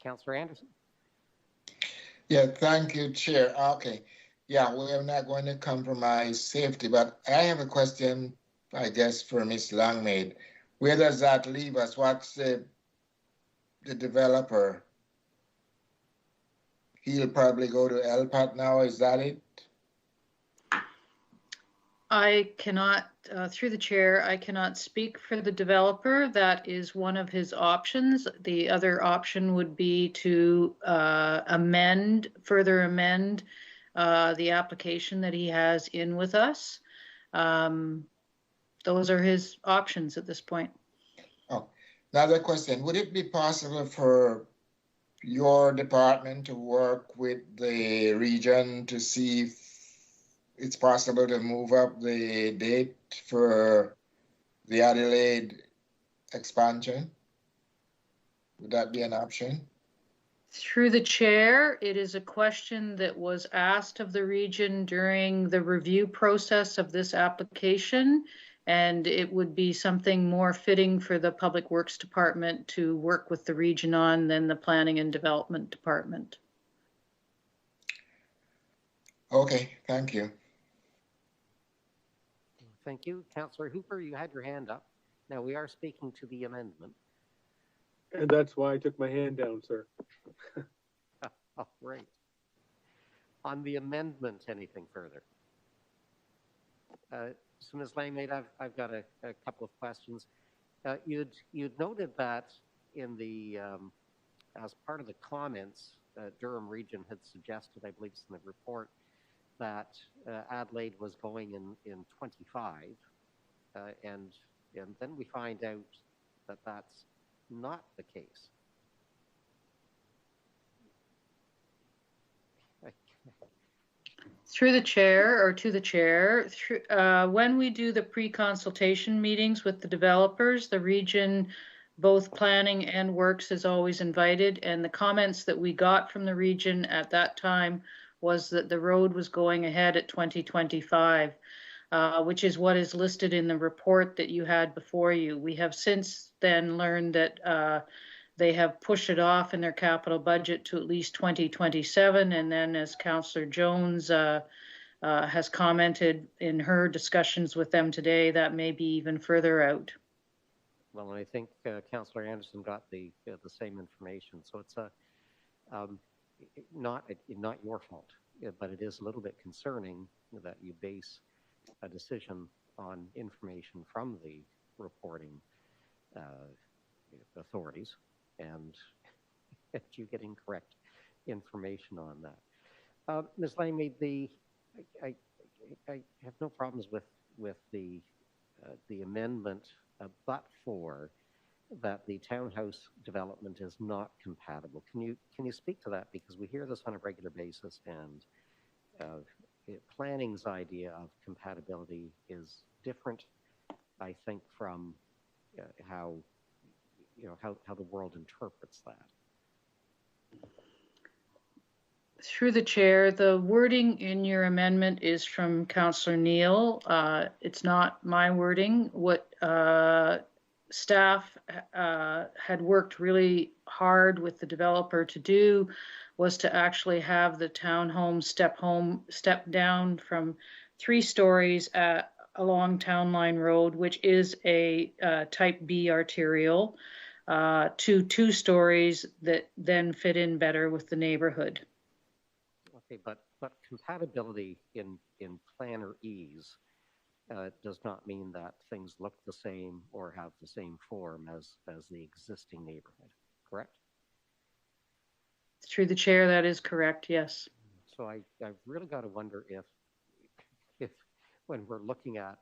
Councillor Anderson? Yeah, thank you, Chair. Okay. Yeah, we are not going to compromise safety, but I have a question, I guess, for Ms. Langmaid. Where does that leave us? What's the developer? He'll probably go to LPAT now, is that it? I cannot, through the chair, I cannot speak for the developer. That is one of his options. The other option would be to further amend the application that he has in with us. Those are his options at this point. Oh, another question. Would it be possible for your department to work with the region to see if it's possible to move up the date for the Adelaide expansion? Would that be an option? Through the chair, it is a question that was asked of the region during the review process of this application, and it would be something more fitting for the Public Works Department to work with the region on than the Planning and Development Department. Okay, thank you. Thank you. Councillor Hooper, you had your hand up. Now we are speaking to the amendment. And that's why I took my hand down, sir. Oh, great. On the amendment, anything further? So Ms. Langmaid, I've got a couple of questions. You'd noted that in the, as part of the comments, Durham Region had suggested, I believe it's in the report, that Adelaide was going in 25, and then we find out that that's not the case. Through the chair, or to the chair, when we do the pre-consultation meetings with the developers, the region, both planning and works, is always invited, and the comments that we got from the region at that time was that the road was going ahead at 2025, which is what is listed in the report that you had before you. We have since then learned that they have pushed it off in their capital budget to at least 2027, and then, as Councillor Jones has commented in her discussions with them today, that may be even further out. Well, I think Councillor Anderson got the same information, so it's not your fault, but it is a little bit concerning that you base a decision on information from the reporting authorities and you get incorrect information on that. Ms. Langmaid, I have no problems with the amendment, but for that the townhouse development is not compatible. Can you speak to that, because we hear this on a regular basis, and planning's idea of compatibility is different, I think, from how the world interprets that. Through the chair, the wording in your amendment is from Councillor Neal. It's not my wording. What staff had worked really hard with the developer to do was to actually have the townhome step down from 3 stories along Town Line Road, which is a type B arterial, to 2 stories that then fit in better with the neighborhood. Okay, but compatibility in planner ease does not mean that things look the same or have the same form as the existing neighborhood, correct? Through the chair, that is correct, yes. So I've really got to wonder if when we're looking at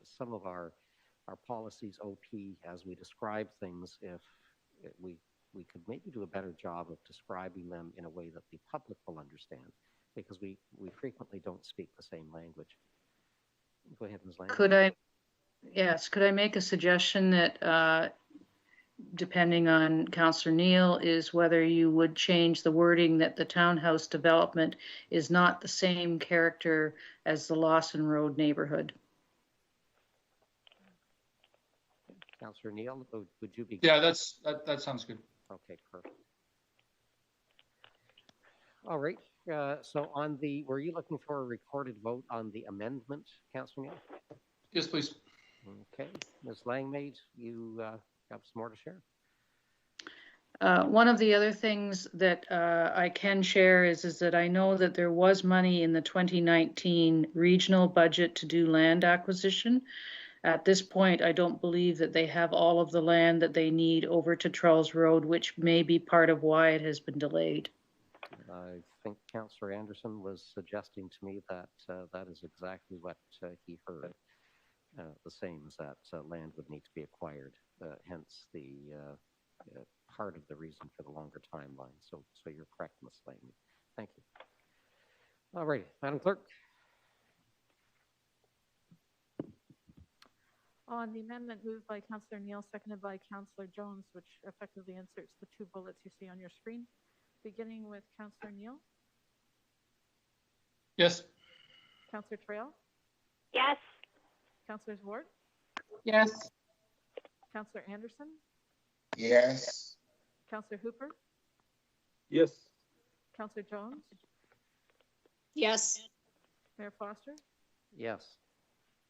some of our policies, OP, as we describe things, if we could maybe do a better job of describing them in a way that the public will understand, because we frequently don't speak the same language. Go ahead, Ms. Lang. Could I make a suggestion that, depending on Councillor Neal, is whether you would change the wording that the townhouse development is not the same character as the Lawson Road neighborhood? Councillor Neal, would you be? Yeah, that sounds good. Okay, perfect. All right. So were you looking for a recorded vote on the amendment, Councillor Neal? Yes, please. Okay. Ms. Langmaid, you have some more to share? One of the other things that I can share is that I know that there was money in the 2019 regional budget to do land acquisition. At this point, I don't believe that they have all of the land that they need over to Charles Road, which may be part of why it has been delayed. I think Councillor Anderson was suggesting to me that that is exactly what he heard. The same as that land would need to be acquired, hence the part of the reason for the longer timeline. So you're correct, Ms. Lane. Thank you. All right, Madam Clerk. On the amendment moved by Councillor Neal, seconded by Councillor Jones, which effectively inserts the 2 bullets you see on your screen. Beginning with Councillor Neal. Yes. Councillor Trail. Yes. Councillor Zwart. Yes. Councillor Anderson. Yes. Councillor Hooper. Yes. Councillor Jones. Yes. Mayor Foster. Yes.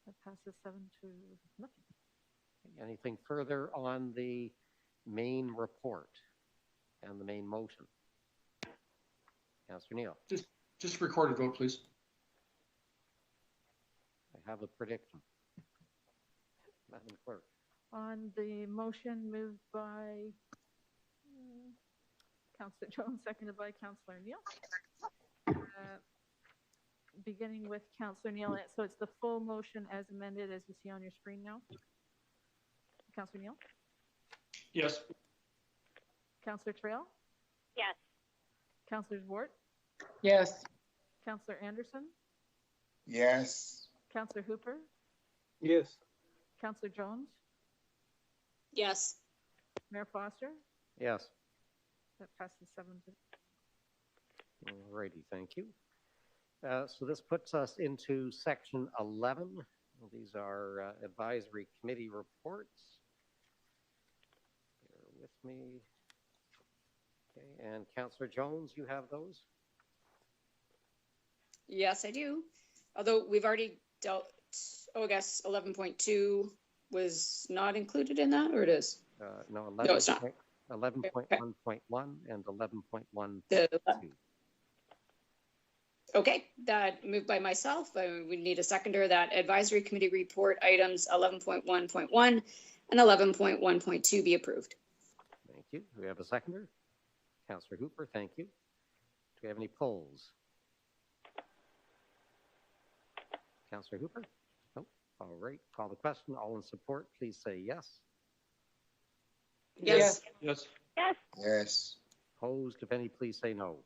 That passes 7 to nothing. Anything further on the main report and the main motion? Councillor Neal. Just recorded vote, please. I have a prediction. Madam Clerk. On the motion moved by Councillor Jones, seconded by Councillor Neal. Beginning with Councillor Neal, so it's the full motion as amended, as you see on your screen now. Councillor Neal. Yes. Councillor Trail. Yes. Councillor Zwart. Yes. Councillor Anderson. Yes. Councillor Hooper. Yes. Councillor Jones. Yes. Mayor Foster. Yes. That passes 7 to. All righty, thank you. So this puts us into section 11. These are advisory committee reports. Bear with me. Okay, and Councillor Jones, you have those? Yes, I do. Although we've already dealt, I guess 11.2 was not included in that, or it is? No, it's not. 11.1.1 and 11.1.2. Okay, that moved by myself. We need a seconder. That advisory committee report items 11.1.1 and 11.1.2 be approved. Thank you. Do we have a seconder? Councillor Hooper, thank you. Do we have any polls? Councillor Hooper? No. All right. Call the question. All in support, please say yes. Yes. Yes. Yes. Yes. Opposed, if any, please say no.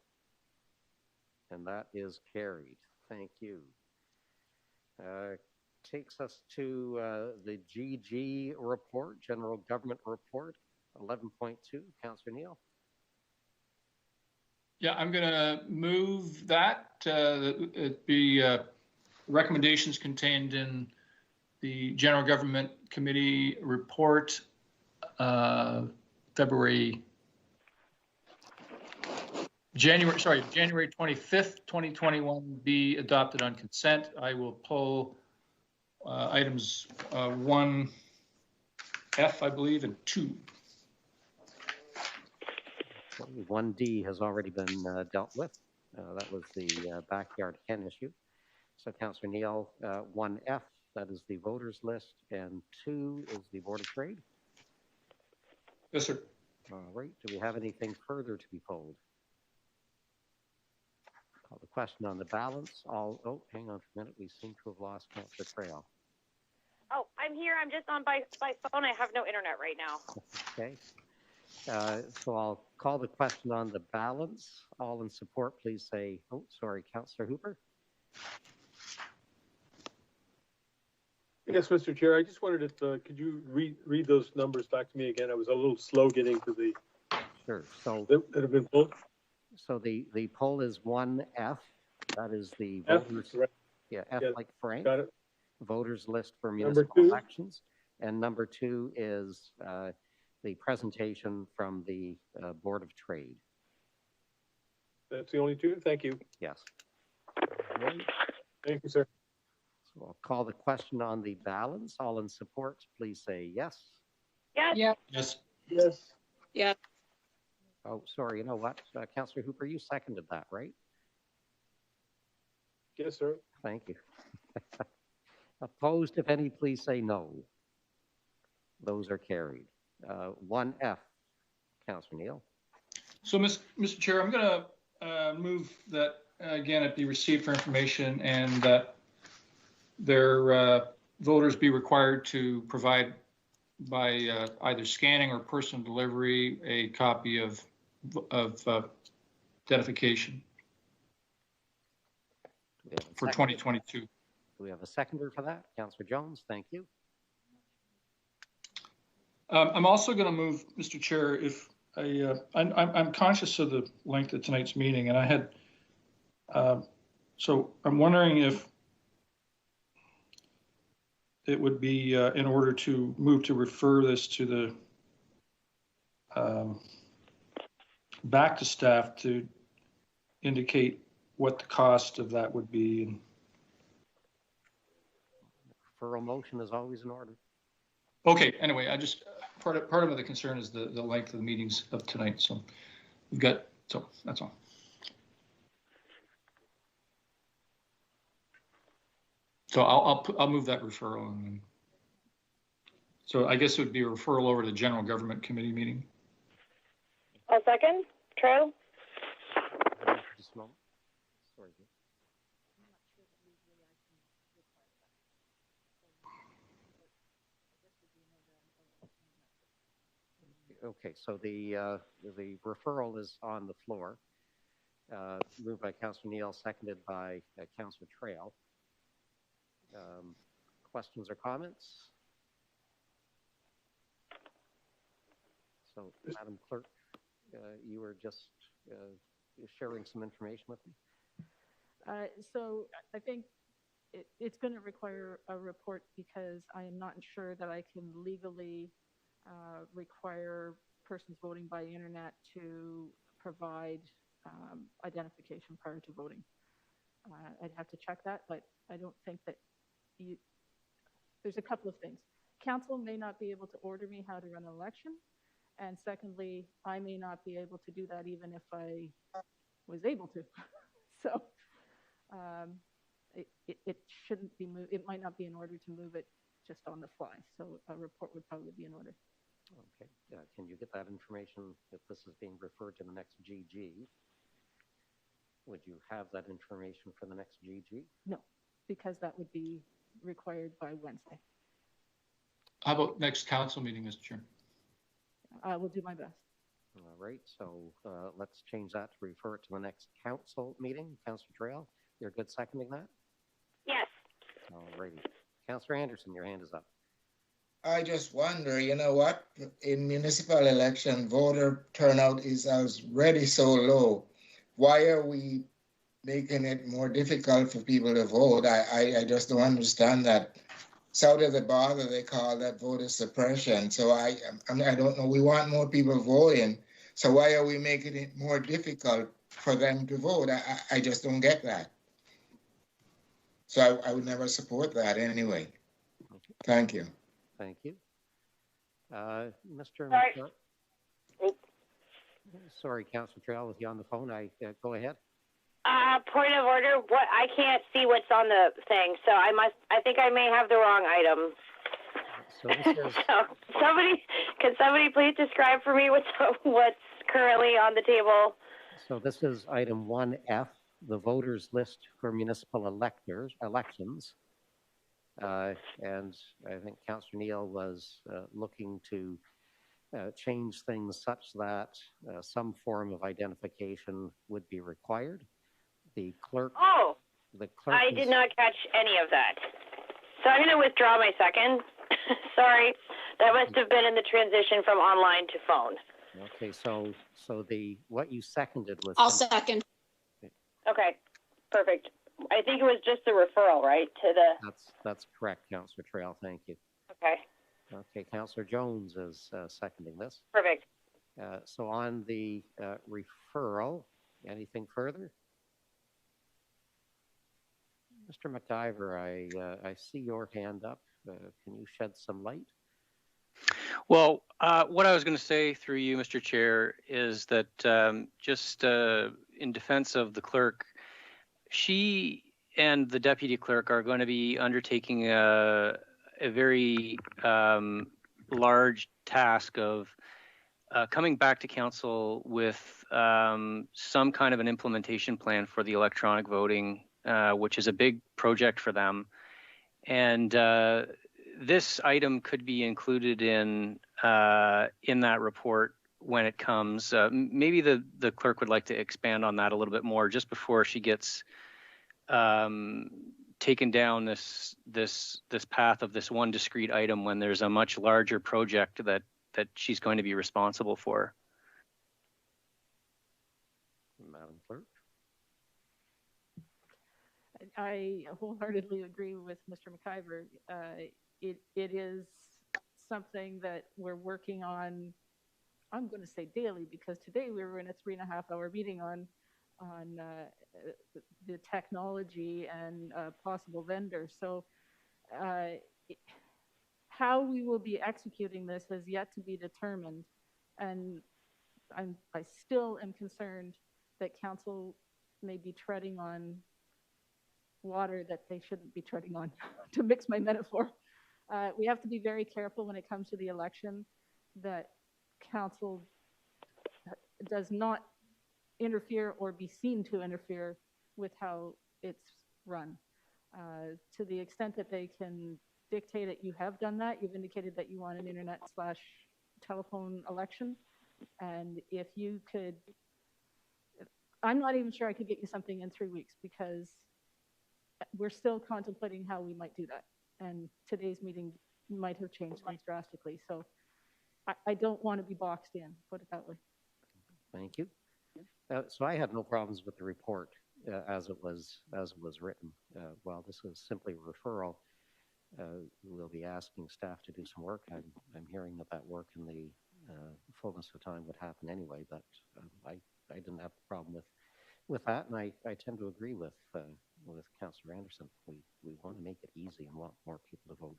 And that is carried. Thank you. Takes us to the GG report, General Government Report, 11.2. Councillor Neal. Yeah, I'm going to move that. It be recommendations contained in the General Government Committee report, January 25th, 2021 be adopted on consent. I will pull items 1F, I believe, and 2. 1D has already been dealt with. That was the backyard hen issue. So Councillor Neal, 1F, that is the voters list, and 2 is the Board of Trade. Yes, sir. All right. Do we have anything further to be polled? Call the question on the balance. Oh, hang on for a minute. We seem to have lost Councillor Trail. Oh, I'm here. I'm just on by phone. I have no internet right now. Okay. So I'll call the question on the balance. All in support, please say, oh, sorry, Councillor Hooper. Yes, Mr. Chair, I just wondered if, could you read those numbers back to me again? I was a little slow getting to the... Sure. So that have been pulled. So the poll is 1F. That is the F, voters. right. Yeah, F Yeah, like Frank. got it. Voters list for Number municipal 2. elections. And number 2 is the presentation from the Board of Trade. That's the only 2? Thank you. Yes. Thank you, sir. So I'll call the question on the balance. All in support, please say yes. Yes. Yeah. Yes. Yes. Yeah. Oh, sorry. You know what? Councillor Hooper, you seconded that, right? Yes, sir. Thank you. Opposed, if any, please say no. Those are carried. 1F, Councillor Neal. So, Mr. Chair, I'm going to move that, again, it be received for information and that their voters be required to provide by either scanning or personal delivery a copy of identification for 2022. Do we have a seconder for that? Councillor Jones, thank you. I'm also going to move, Mr. Chair, if I'm conscious of the length of tonight's meeting, and I had, so I'm wondering if it would be in order to move to refer this to the back to staff to indicate what the cost of that would be. Referral motion is always in order. Okay, anyway, I just, part of the concern is the length of the meetings of tonight, so we've got, so that's all. So I'll move that referral, and then, so I guess it would be a referral over to General Government Committee meeting. A second. Trail. Just a moment. Sorry. Okay, so the referral is on the floor. Moved by Councillor Neal, seconded by Councillor Trail. Questions or comments? So, Madam Clerk, you were just sharing some information with me. So I think it's going to require a report because I am not sure that I can legally require persons voting by internet to provide identification prior to voting. I'd have to check that, but I don't think that there's a couple of things. Council may not be able to order me how to run an election. And secondly, I may not be able to do that even if I was able to. So it shouldn't be moved. It might not be in order to move it just on the fly. So a report would probably be in order. Okay. Can you get that information if this is being referred to the next GG? Would you have that information for the next GG? No, because that would be required by Wednesday. How about next council meeting, Mr. Chair? I will do my best. All right, so let's change that to refer it to the next council meeting. Councillor Trail, you're good seconding that? Yes. All righty. Councillor Anderson, your hand is up. I just wonder, you know what? In municipal election, voter turnout is already so low. Why are we making it more difficult for people to vote? I just don't understand that. It's out of the bother, they call that voter suppression. So I don't know. We want more people voting. So why are we making it more difficult for them to vote? I just don't get that. So I would never support that anyway. Thank you. Thank you. Mr. Sorry. Sorry, Councillor Trail, with you on the phone. Go ahead. Point of order. What I can't see what's on the thing, so I think I may have the wrong item. So this is, So can somebody please describe for me what's currently on the table? so this is item 1F, the voters list for municipal elections. And I think Councillor Neal was looking to change things such that some form of identification would be required. The clerk. Oh, I is, did not catch any of that. So I'm going to withdraw my second. Sorry, that must have been in the transition from online to phone. Okay, so what you seconded was. I'll second. Okay, perfect. I think it was just the referral, right, to the. That's correct, Councillor Trail. Thank you. Okay. Okay, Councillor Jones is seconding this. Perfect. So on the referral, anything further? Mr. McIver, I see your hand up. Can you shed some light? Well, what I was going to say through you, Mr. Chair, is that just in defense of the clerk, she and the deputy clerk are going to be undertaking a very large task of coming back to council with some kind of an implementation plan for the electronic voting, which is a big project for them. And this item could be included in that report when it comes. Maybe the clerk would like to expand on that a little bit more just before she gets taken down this path of this one discrete item when there's a much larger project that she's going to be responsible for. Madam Clerk. I wholeheartedly agree with Mr. McIver. It is something that we're working on, I'm going to say daily, because today we were in a 3.5-hour meeting on the technology and possible vendors. So how we will be executing this has yet to be determined. And I still am concerned that council may be treading on water that they shouldn't be treading on, to mix my metaphor. We have to be very careful when it comes to the election that council does not interfere or be seen to interfere with how it's run. To the extent that they can dictate it, you have done that. You've indicated that you want an internet/telephone election. And if you could, I'm not even sure I could get you something in 3 weeks, because we're still contemplating how we might do that. And today's meeting might have changed things drastically. So I don't want to be boxed in, put it that way. Thank you. So I had no problems with the report as it was written. While this is simply a referral, we'll be asking staff to do some work. I'm hearing that work in the fullness of time would happen anyway, but I didn't have a problem with that, and I tend to agree with Councillor Anderson. We want to make it easy and want more people to vote.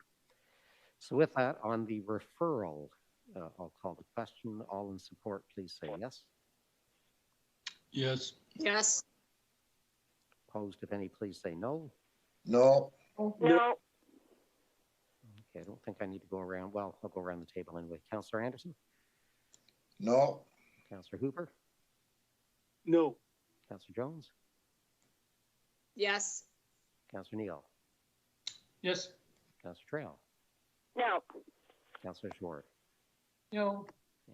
So with that, on the referral, I'll call the question. All in support, please say yes. Yes. Yes. Opposed, if any, please say no. No. No. Okay, I don't think I need to go around. Well, I'll go around the table anyway. Councillor Anderson? No. Councillor Hooper? No. Councillor Jones? Yes. Councillor Neal? Yes. Councillor Trail? No. Councillor Schwartz? No.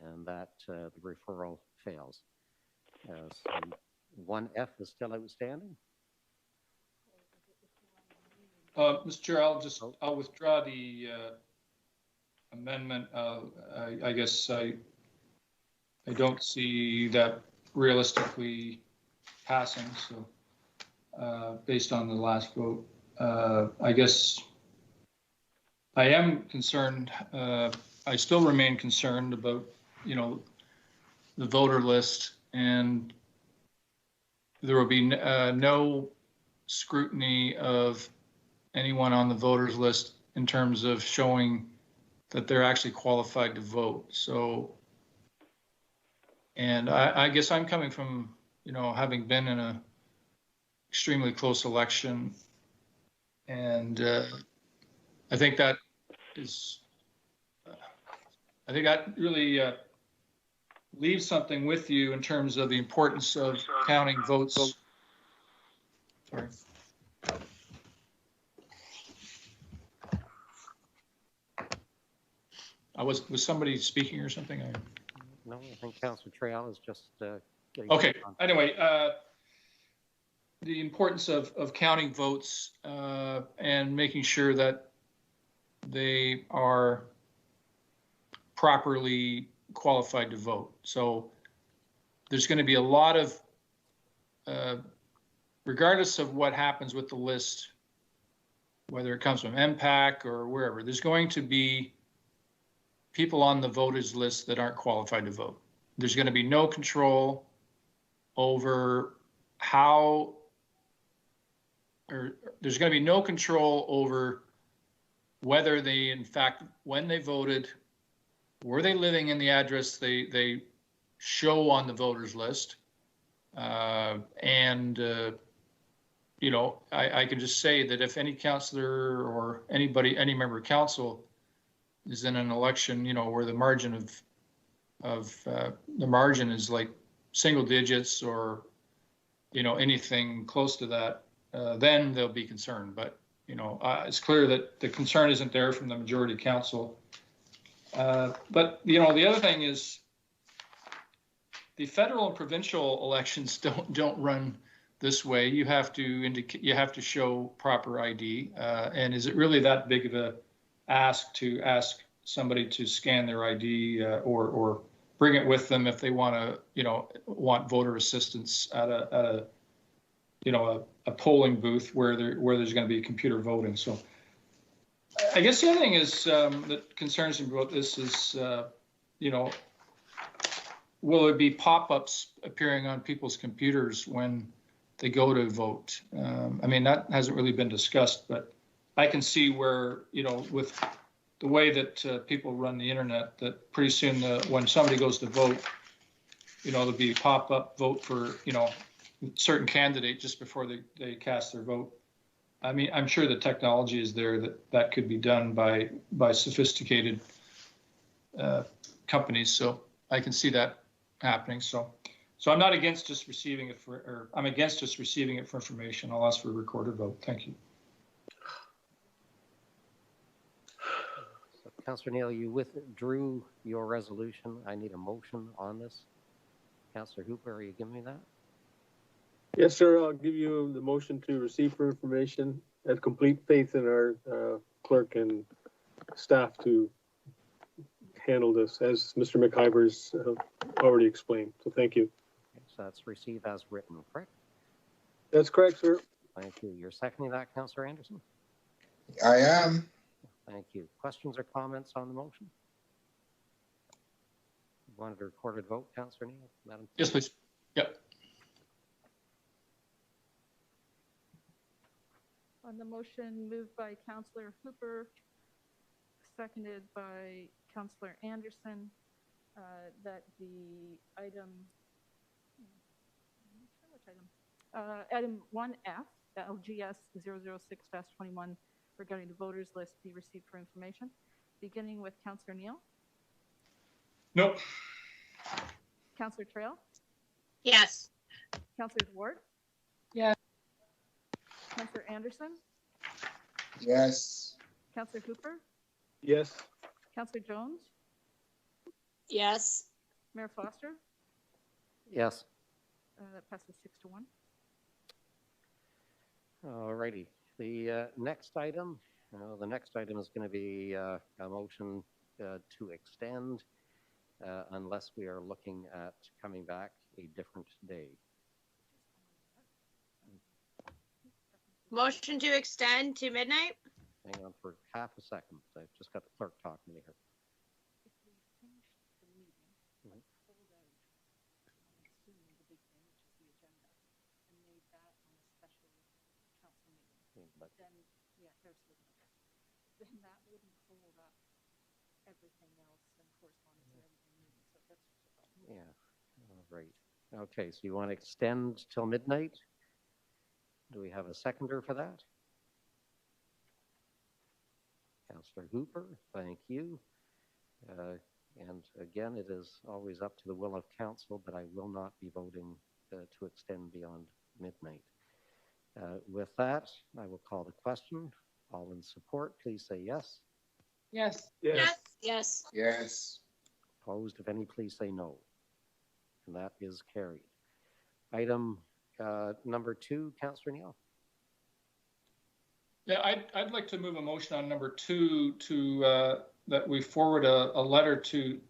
and that the referral fails. So 1F is still outstanding. Mr. Chair, I'll withdraw the amendment. I guess I don't see that realistically passing. So based on the last vote, I guess I am concerned. I still remain concerned about, the voter list, and there will be no scrutiny of anyone on the voters list in terms of showing that they're actually qualified to vote. So, and I guess I'm coming from, having been in a extremely close election, and I think that is, I think that really leaves something with you in terms of the importance of counting votes. Sorry. Was somebody speaking or something? No, I think Councillor Trail is just getting. Okay. Anyway, the importance of counting votes and making sure that they are properly qualified to vote. So there's going to be a lot of, regardless of what happens with the list, whether it comes from MPAC or wherever, there's going to be people on the voters list that aren't qualified to vote. There's going to be no control over there's going to be no control over whether they, in fact, when they voted, were they living in the address they show on the voters list? I can just say that if any councillor or any member of council is in an election, where the margin of the margin is like single digits or, anything close to that, then they'll be concerned. But, it's clear that the concern isn't there from the majority council. But, the other thing is the federal and provincial elections don't run this way. You have to show proper ID. And is it really that big of a ask somebody to scan their ID or bring it with them if they want voter assistance at a polling booth where there's going to be computer voting. So I guess the other thing is that concerns me about this is, will there be pop-ups appearing on people's computers when they go to vote? That hasn't really been discussed, but I can see where, with the way that people run the internet, that pretty soon when somebody goes to vote, there'll be a pop-up vote for, certain candidate just before they cast their vote. I'm sure the technology is there that could be done by sophisticated companies. So I can see that happening. So I'm not against just receiving it I'm against just receiving it for information. I'll ask for a recorded vote. Thank you. So, Councillor Neal, you withdrew your resolution. I need a motion on this. Councillor Hooper, are you giving me that? Yes, sir. I'll give you the motion to receive for information. I have complete faith in our clerk and staff to handle this, as Mr. McIver's already explained. So thank you. Okay, so that's receive as written, correct? That's correct, sir. Thank you. You're seconding that, Councillor Anderson? I am. Thank you. Questions or comments on the motion? You wanted a recorded vote, Councillor Neal? Madam Yes, please. Yep. On the motion, moved by Councillor Hooper, seconded by Councillor Anderson, that the item, item 1F, LGS 006-21, regarding the voters list be received for information. Beginning with Councillor Neal. Nope. Councillor Trail. Yes. Councillor Ward. Yes. Councillor Anderson. Yes. Councillor Hooper. Yes. Councillor Jones. Yes. Mayor Foster? Yes. That passes 6-1. All righty. The next item is going to be a motion to extend unless we are looking at coming back a different day. Motion to extend to midnight? Hang on for half a second. I've just got the clerk talking to me here. But then that wouldn't hold up everything else and correspondence and everything. So that's yeah, all right. Okay, so you want to extend till midnight? Do we have a seconder for that? Councillor Hooper, thank you. And again, it is always up to the will of council, but I will not be voting to extend beyond midnight. With that, I will call the question. All in support, please say yes. Yes. Yes. Yes. Yes. Opposed, if any, please say no. And that is carried. Item number 2, Councillor Neal. Yeah, I'd like to move a motion on number 2 to that we forward a letter to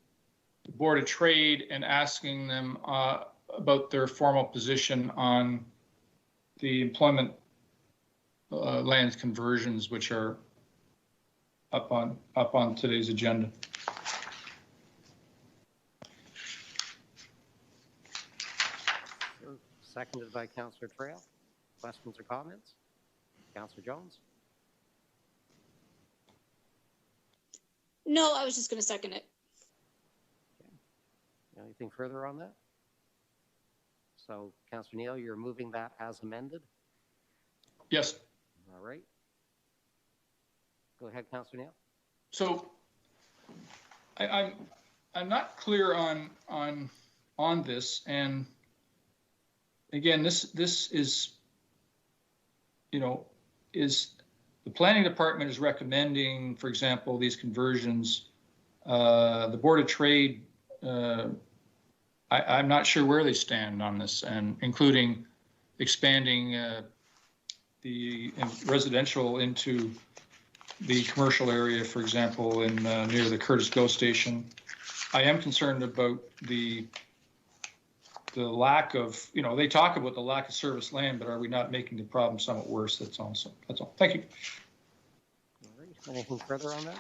the Board of Trade and asking them about their formal position on the employment land conversions, which are up on today's agenda. Seconded by Councillor Trail. Questions or comments? Councillor Jones? No, I was just going to second it. Okay. Anything further on that? So, Councillor Neal, you're moving that as amended? Yes. All right. Go ahead, Councillor Neal. So, I'm not clear on this, and again, this is, is the planning department is recommending, for example, these conversions. The Board of Trade, I'm not sure where they stand on this, and including expanding the residential into the commercial area, for example, in near the Curtis GO station. I am concerned about the lack of, they talk about the lack of service land, but are we not making the problem somewhat worse? That's all. Thank you. All right. Anything further on that?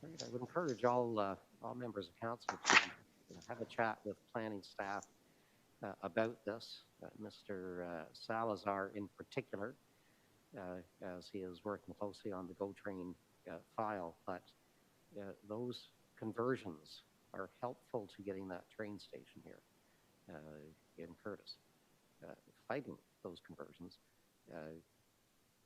Great. I would encourage all members of council to have a chat with planning staff about this. Mr. Salazar in particular, as he is working closely on the GO train file, but those conversions are helpful to getting that train station here in Curtis. Fighting those conversions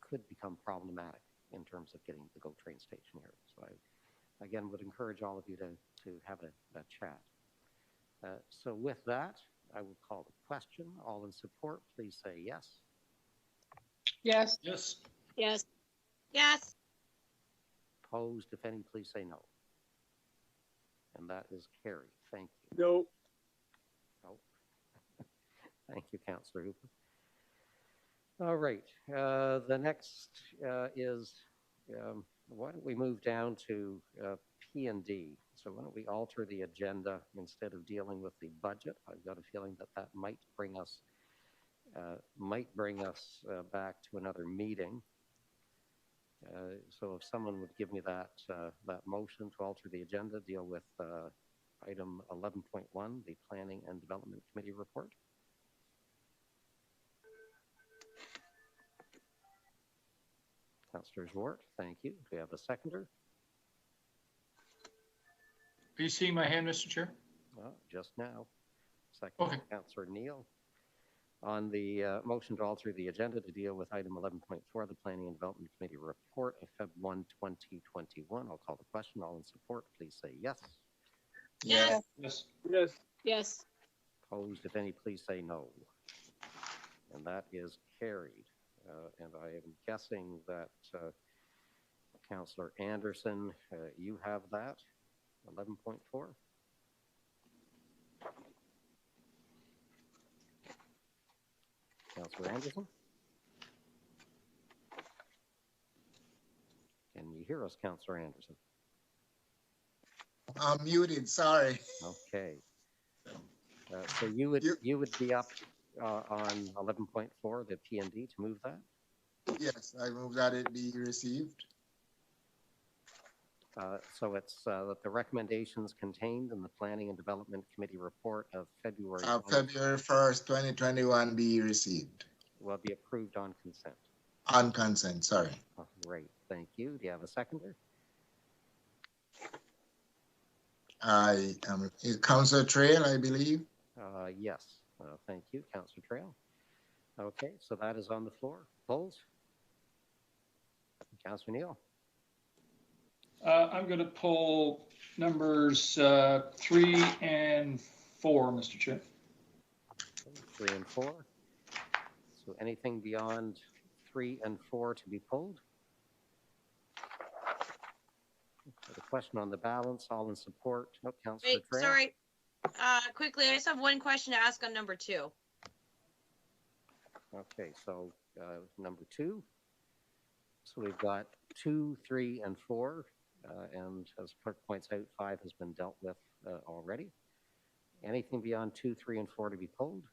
could become problematic in terms of getting the GO train station here. So I, again, would encourage all of you to have a chat. So with that, I will call the question. All in support, please say yes. Yes. Yes. Yes. Yes. Opposed, if any, please say no. And that is carried. Thank you. No. No. Thank you, Councillor Hooper. All right. The next is, why don't we move down to P&D? So why don't we alter the agenda instead of dealing with the budget? I've got a feeling that might bring us back to another meeting. So if someone would give me that motion to alter the agenda, deal with item 11.1, the Planning and Development Committee report. Councillor Zwart, thank you. Do we have a seconder? Are you seeing my hand, Mr. Chair? Just now. Second, okay. Councillor Neal. On the motion to alter the agenda to deal with item 11.4, the Planning and Development Committee report of Feb 1, 2021. I'll call the question. All in support, please say yes. Yes. Yes. Yes. Yes. Opposed, if any, please say no. And that is carried. And I am guessing that Councillor Anderson, you have that 11.4. Councillor Anderson? Can you hear us, Councillor Anderson? I'm muted, sorry. Okay. So you would be up on 11.4, the P&D, to move that? Yes, I move that it be received. So it's that the recommendations contained in the Planning and Development Committee report of February February 1st, 2021 be received. Will be approved on consent. On consent, sorry. Oh, great, thank you. Do you have a seconder? I am Councillor Trail, I believe. Yes, thank you, Councillor Trail. Okay, so that is on the floor. Polls? Councillor Neal. I'm going to pull numbers 3 and 4, Mr. Chair. 3 and 4. So anything beyond 3 and 4 to be pulled? The question on the balance, all in support. Oh, Councillor Wait, Trail. sorry. Quickly, I just have one question to ask on number 2. Okay, so number 2. So we've got 2, 3, and 4. And as clerk points out, 5 has been dealt with already. Anything beyond 2, 3, and 4 to be pulled?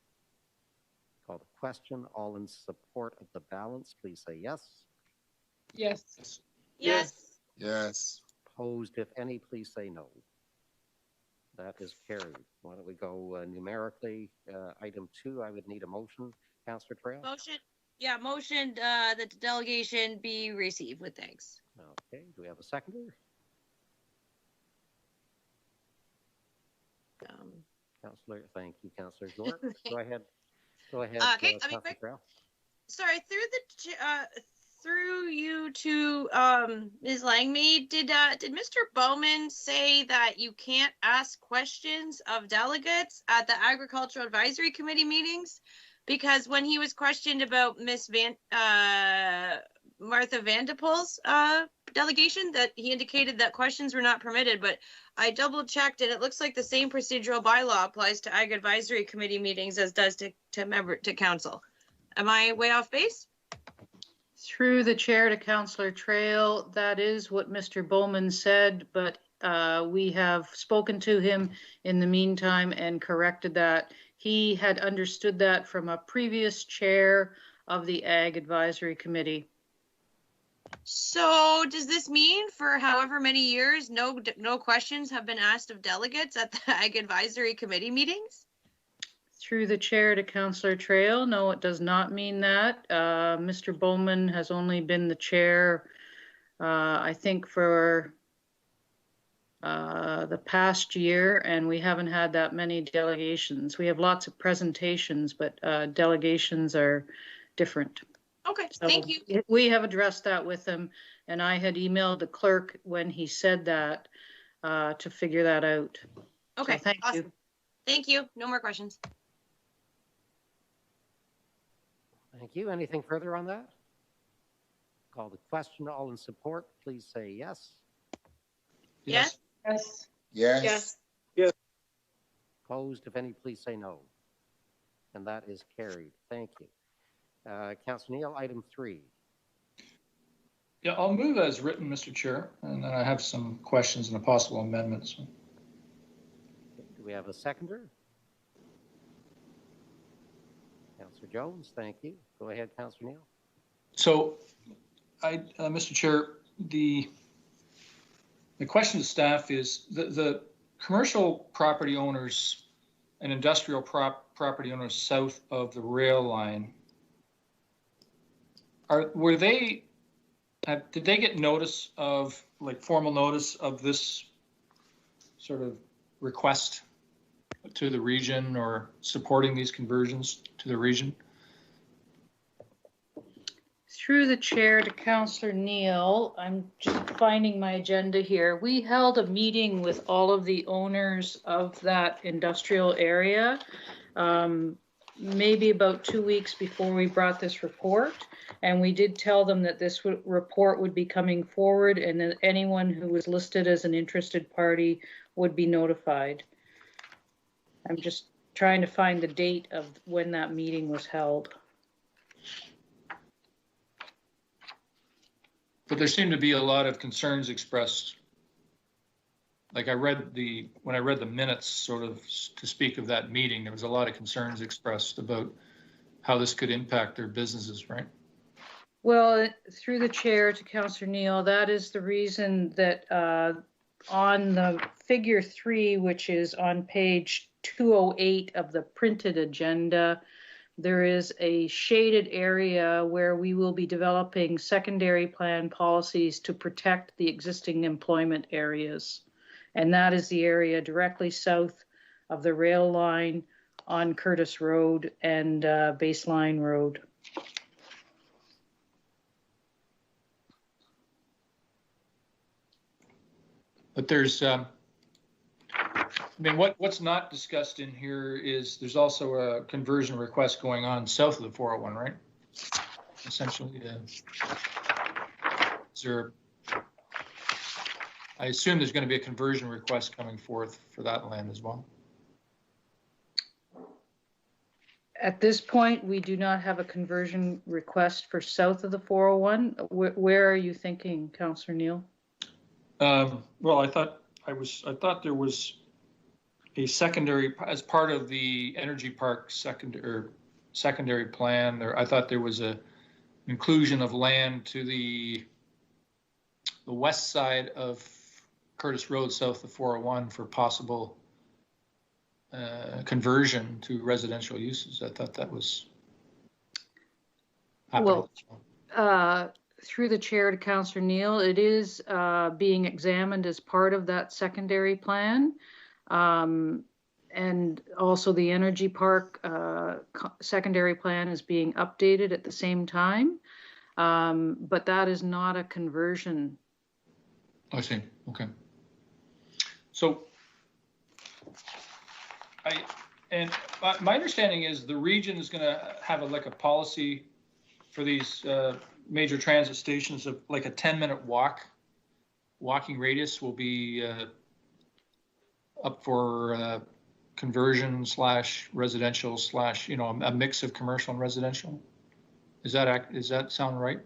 Call the question. All in support of the balance, please say yes. Yes. Yes. Yes. Opposed, if any, please say no. That is carried. Why don't we go numerically? Item 2, I would need a motion. Councillor Trail? Motion. Yeah, motion that the delegation be received with thanks. Okay, do we have a seconder? Councillor, thank you, Councillor York. Go ahead. Go ahead, okay, Councillor Trail. Sorry, through you to Ms. Langmead, did Mr. Bowman say that you can't ask questions of delegates at the Agricultural Advisory Committee meetings? Because when he was questioned about Miss Martha Vanderpool's delegation, that he indicated that questions were not permitted, but I double checked and it looks like the same procedural bylaw applies to Ag Advisory Committee meetings as does to council. Am I way off base? Through the chair to Councillor Trail, that is what Mr. Bowman said, but we have spoken to him in the meantime and corrected that. He had understood that from a previous chair of the Ag Advisory Committee. So does this mean for however many years, no questions have been asked of delegates at the Ag Advisory Committee meetings? Through the chair to Councillor Trail, no, it does not mean that. Mr. Bowman has only been the chair, I think, for the past year, and we haven't had that many delegations. We have lots of presentations, but delegations are different. Okay, So thank you. We have addressed that with him, and I had emailed the clerk when he said that to figure that out. Okay, so thank awesome. you. Thank you. No more questions. Thank you. Anything further on that? Call the question. All in support, please say yes. Yes. Yes. Yes. Yes. Yes. Opposed, if any, please say no. And that is carried. Thank you. Councillor Neal, item 3. Yeah, I'll move as written, Mr. Chair, and then I have some questions and a possible amendments. Okay, do we have a seconder? Councillor Jones, thank you. Go ahead, Councillor Neal. So, Mr. Chair, the question to staff is the commercial property owners and industrial property owners south of the rail line, did they get notice of, like, formal notice of this sort of request to the region or supporting these conversions to the region? Through the chair to Councillor Neal, I'm just finding my agenda here. We held a meeting with all of the owners of that industrial area maybe about 2 weeks before we brought this report. And we did tell them that this report would be coming forward and that anyone who was listed as an interested party would be notified. I'm just trying to find the date of when that meeting was held. But there seemed to be a lot of concerns expressed. Like when I read the minutes sort of to speak of that meeting, there was a lot of concerns expressed about how this could impact their businesses, right? Well, through the chair to Councillor Neal, that is the reason that on the figure 3, which is on page 208 of the printed agenda, there is a shaded area where we will be developing secondary plan policies to protect the existing employment areas. And that is the area directly south of the rail line on Curtis Road and Baseline Road. But there's, I mean, what's not discussed in here is there's also a conversion request going on south of the 401, right? Essentially, is there, I assume there's going to be a conversion request coming forth for that land as well. At this point, we do not have a conversion request for south of the 401. Where are you thinking, Councillor Neal? Well, I thought there was a secondary, as part of the energy park secondary plan. I thought there was a inclusion of land to the west side of Curtis Road, south of 401, for possible conversion to residential uses. I thought that was happening. Well, through the chair to Councillor Neal, it is being examined as part of that secondary plan. And also the energy park secondary plan is being updated at the same time. But that is not a conversion. I see. Okay. So my understanding is the region is going to have a policy for these major transit stations of like a 10-minute walking radius will be up for conversion / residential / a mix of commercial and residential. Does that sound right?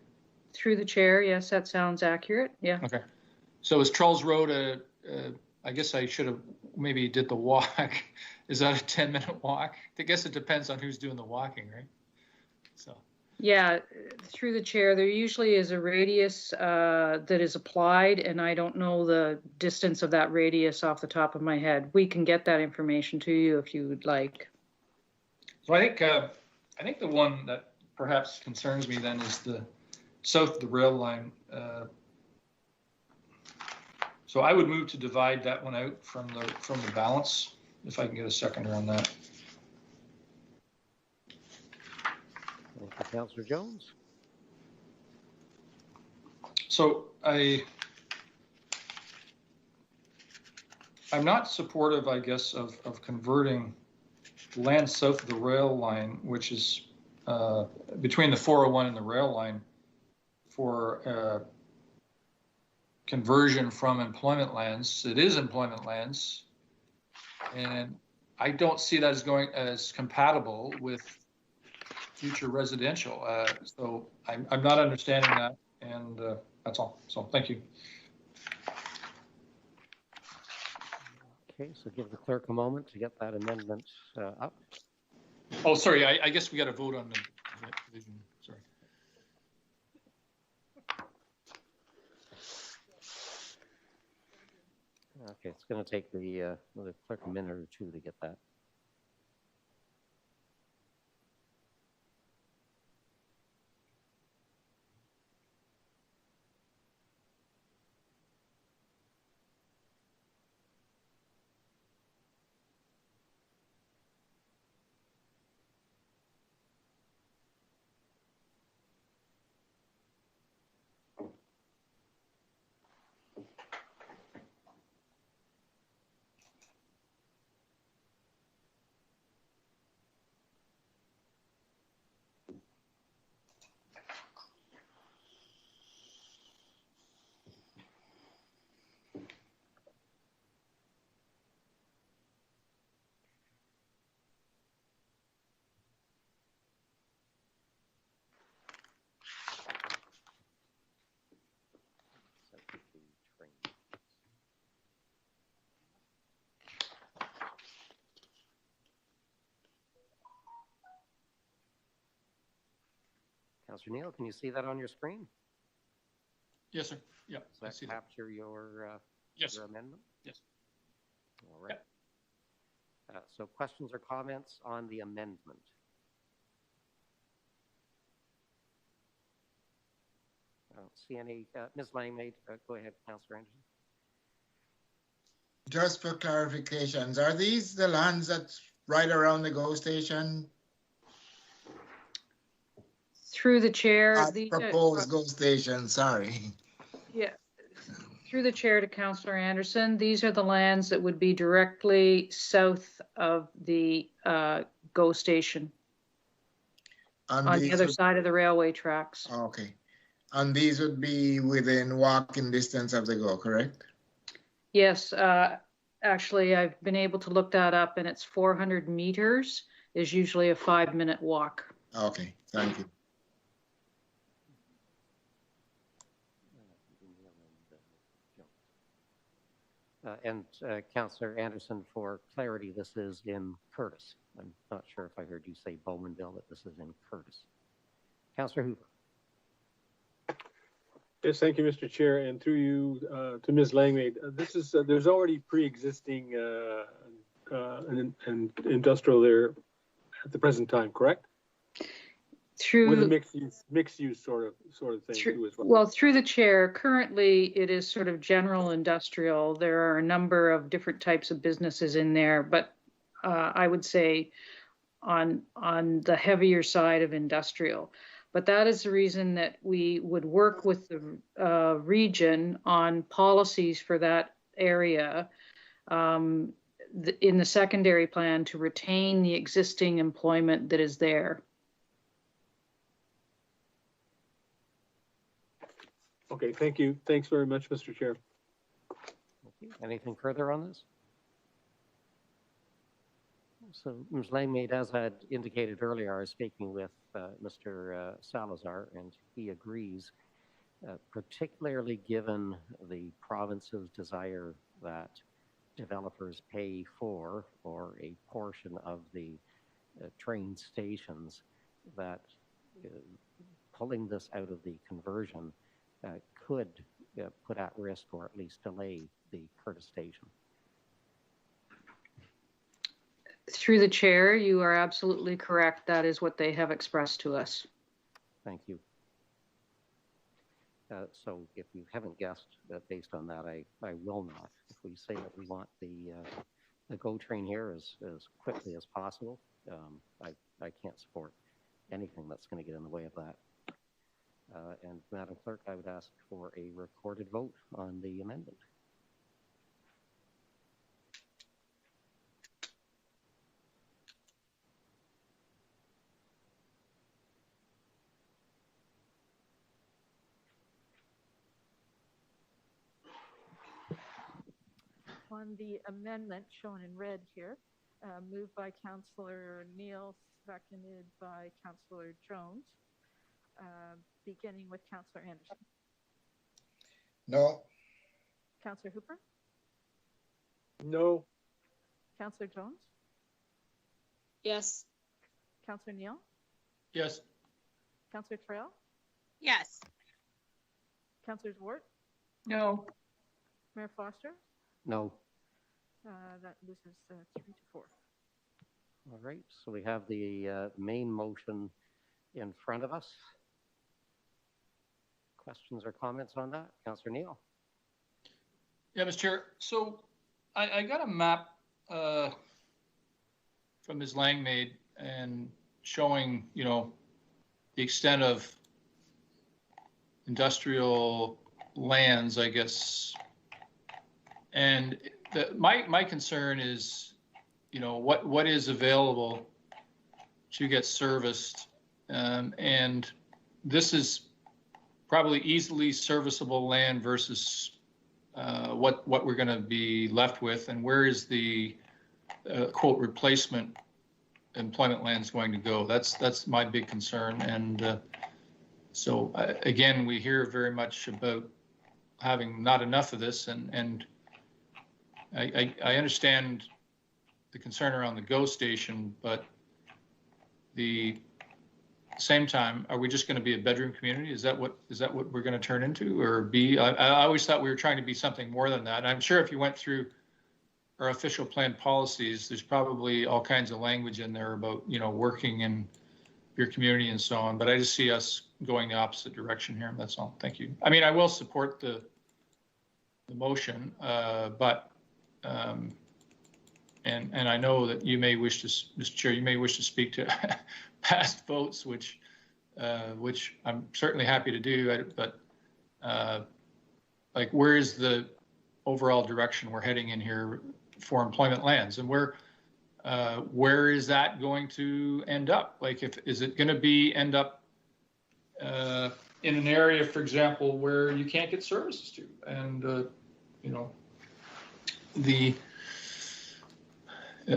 Through the chair, yes, that sounds accurate. Yeah. Okay. So is Charles Road I guess I should have maybe did the walk. Is that a 10-minute walk? I guess it depends on who's doing the walking, right? So. Yeah, through the chair, there usually is a radius that is applied, and I don't know the distance of that radius off the top of my head. We can get that information to you if you would like. So I think the one that perhaps concerns me then is the south of the rail line. So I would move to divide that one out from the balance, if I can get a seconder on that. Thank you, Councillor Jones. So I'm not supportive, I guess, of converting land south of the rail line, which is between the 401 and the rail line, for conversion from employment lands. It is employment lands, and I don't see that as compatible with future residential. So I'm not understanding that, and that's all. So thank you. Okay, so give the clerk a moment to get that amendment up. Oh, sorry, I guess we got to vote on the division. Sorry. Okay, it's going to take the clerk a minute or two to get that. Councillor Neal, can you see that on your screen? Yes, sir. Yeah. Does that capture your yes, your amendment? Yes. All right. So questions or comments on the amendment? I don't see any. Ms. Langmaid, go ahead, Councillor Anderson. Just for clarifications, are these the lands that's right around the GO station? Through the chair, Proposed GO station, sorry. Yeah, through the chair to Councillor Anderson, these are the lands that would be directly south of the GO station on the other side of the railway tracks. Okay. And these would be within walking distance of the GO, correct? Yes, actually, I've been able to look that up, and it's 400 meters is usually a 5-minute walk. Okay, thank you. And Councillor Anderson, for clarity, this is in Curtis. I'm not sure if I heard you say Bowmanville, but this is in Curtis. Councillor Hooper. Yes, thank you, Mr. Chair, and through you to Ms. Langmaid. This is there's already pre-existing an industrial there at the present time, correct? Through with a mixed use sort of thing too as well. Well, through the chair, currently it is sort of general industrial. There are a number of different types of businesses in there, but I would say on the heavier side of industrial. But that is the reason that we would work with the region on policies for that area in the secondary plan to retain the existing employment that is there. Okay, thank you. Thanks very much, Mr. Chair. Okay. Anything further on this? So, Ms. Langmaid, as I had indicated earlier, I was speaking with Mr. Salazar, and he agrees, particularly given the province's desire that developers pay for or a portion of the train stations, that pulling this out of the conversion could put at risk or at least delay the Curtis station. Through the chair, you are absolutely correct. That is what they have expressed to us. Thank you. So if you haven't guessed, based on that, I will not. If we say that we want the GO train here as quickly as possible, I can't support anything that's going to get in the way of that. And Madam Clerk, I would ask for a recorded vote on the amendment. On the amendment shown in red here, moved by Councillor Neal, seconded by Councillor Jones. Beginning with Councillor Anderson. No. Councillor Hooper? No. Councillor Jones? Yes. Councillor Neal? Yes. Councillor Trail? Yes. Councillor Zwart? No. Mayor Foster? No. This is 3 to 4. All right, so we have the main motion in front of us. Questions or comments on that? Councillor Neal. Yeah, Mr. Chair. So I got a map from Ms. Langmaid and showing, the extent of industrial lands, I guess. And my concern is, what is available to get serviced. And this is probably easily serviceable land versus what we're going to be left with, and where is the quote replacement employment lands going to go? That's my big concern. And so again, we hear very much about having not enough of this, and I understand the concern around the GO station, but the same time, are we just going to be a bedroom community? Is that what we're going to turn into, or be? I always thought we were trying to be something more than that. And I'm sure if you went through our official plan policies, there's probably all kinds of language in there about, you know, working in your community and so on. But I just see us going the opposite direction here. That's all. Thank you. I mean, I will support the motion, but and I know that you may wish to, Mr. Chair, you may wish to speak to past votes, which I'm certainly happy to do. But like, where is the overall direction we're heading in here for employment lands, and where is that going to end up? Like, is it going to end up in an area, for example, where you can't get services to, and you know,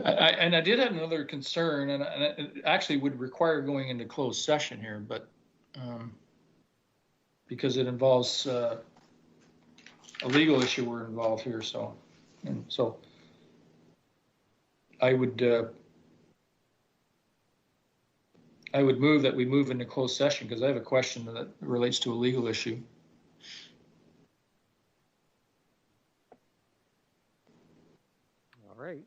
I did have another concern, and it actually would require going into closed session here, but because it involves a legal issue we're involved here, so I would move that we move into closed session, because I have a question that relates to a legal issue. All right.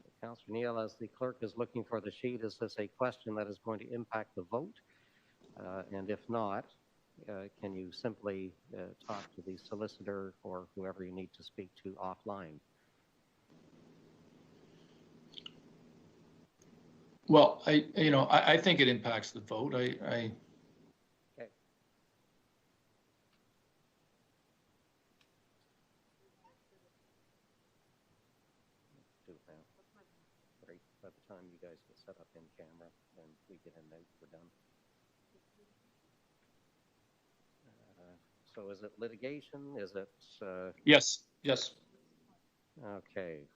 So, Councillor Neal, as the clerk is looking for the sheet, is this a question that is going to impact the vote? And if not, can you simply talk to the solicitor or whoever you need to speak to offline? Well, I think it impacts the vote. Okay. Do that. Right. By the time you guys get set up in camera and we get in out, we're done. So is it litigation? Is it? Yes. Okay.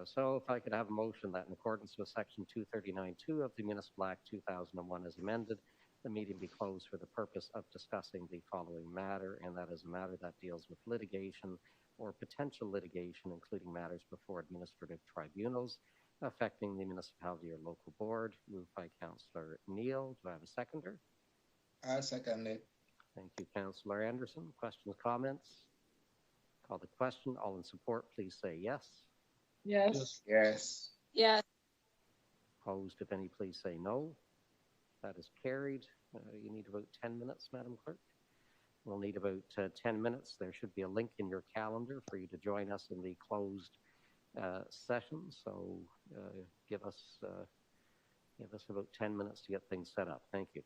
So if I could have a motion that in accordance with section 239(2) of the Municipal Act 2001 as amended, the meeting be closed for the purpose of discussing the following matter, and that is a matter that deals with litigation or potential litigation, including matters before administrative tribunals affecting the municipality or local board. Moved by Councillor Neal. Do I have a seconder? I second it. Thank you, Councillor Anderson. Questions, comments? Call the question. All in support, please say yes. Yes. Yes. Yes. Opposed, if any, please say no. That is carried. You need about 10 minutes, Madam Clerk. We'll need about 10 minutes. There should be a link in your calendar for you to join us in the closed session. So give us about 10 minutes to get things set up. Thank you.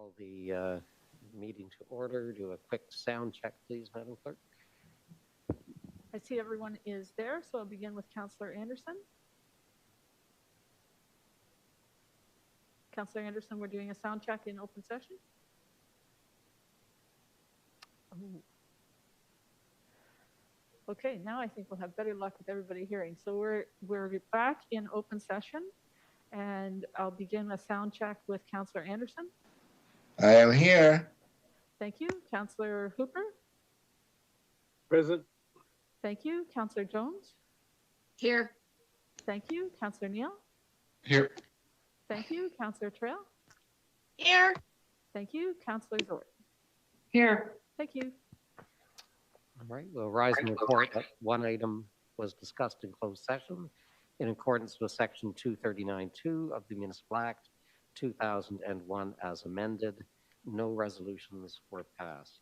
Call the meeting to order. Do a quick sound check, please, Madam Clerk. I see everyone is there, so I'll begin with Councillor Anderson. Councillor Anderson, we're doing a sound check in open session. Oh. Okay, now I think we'll have better luck with everybody hearing. So we're back in open session, and I'll begin a sound check with Councillor Anderson. I am here. Thank you. Councillor Hooper. Present. Thank you. Councillor Jones. Here. Thank you. Councillor Neal. Here. Thank you. Councillor Trail. Here. Thank you. Councillor Zort. Here. Thank you. All right, we'll rise and report that one item was discussed in closed session in accordance with Section 239(2) of the Municipal Act 2001 as amended. No resolutions were passed.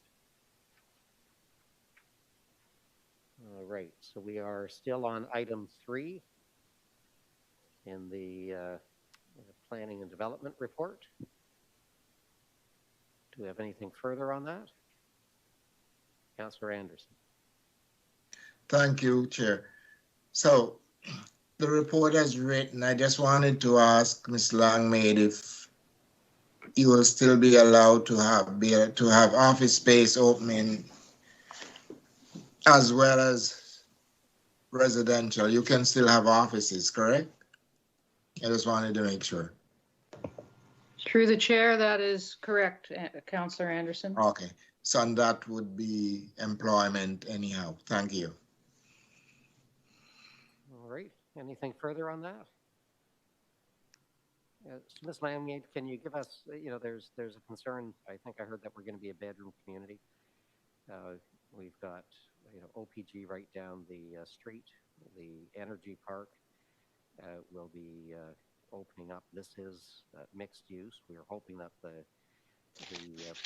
All right, so we are still on item 3 in the Planning and Development Report. Do we have anything further on that? Councillor Anderson. Thank you, Chair. So the report as written, I just wanted to ask Ms. Langmaid if you will still be allowed to have office space opening as well as residential. You can still have offices, correct? I just wanted to make sure. Through the chair, that is correct, Councillor Anderson. Okay, so that would be employment anyhow. Thank you. All right, anything further on that? So Ms. Langmaid, can you give us, there's a concern, I think I heard that we're going to be a bedroom community. We've got, OPG right down the street. The energy park will be opening up. This is mixed use. We are hoping that the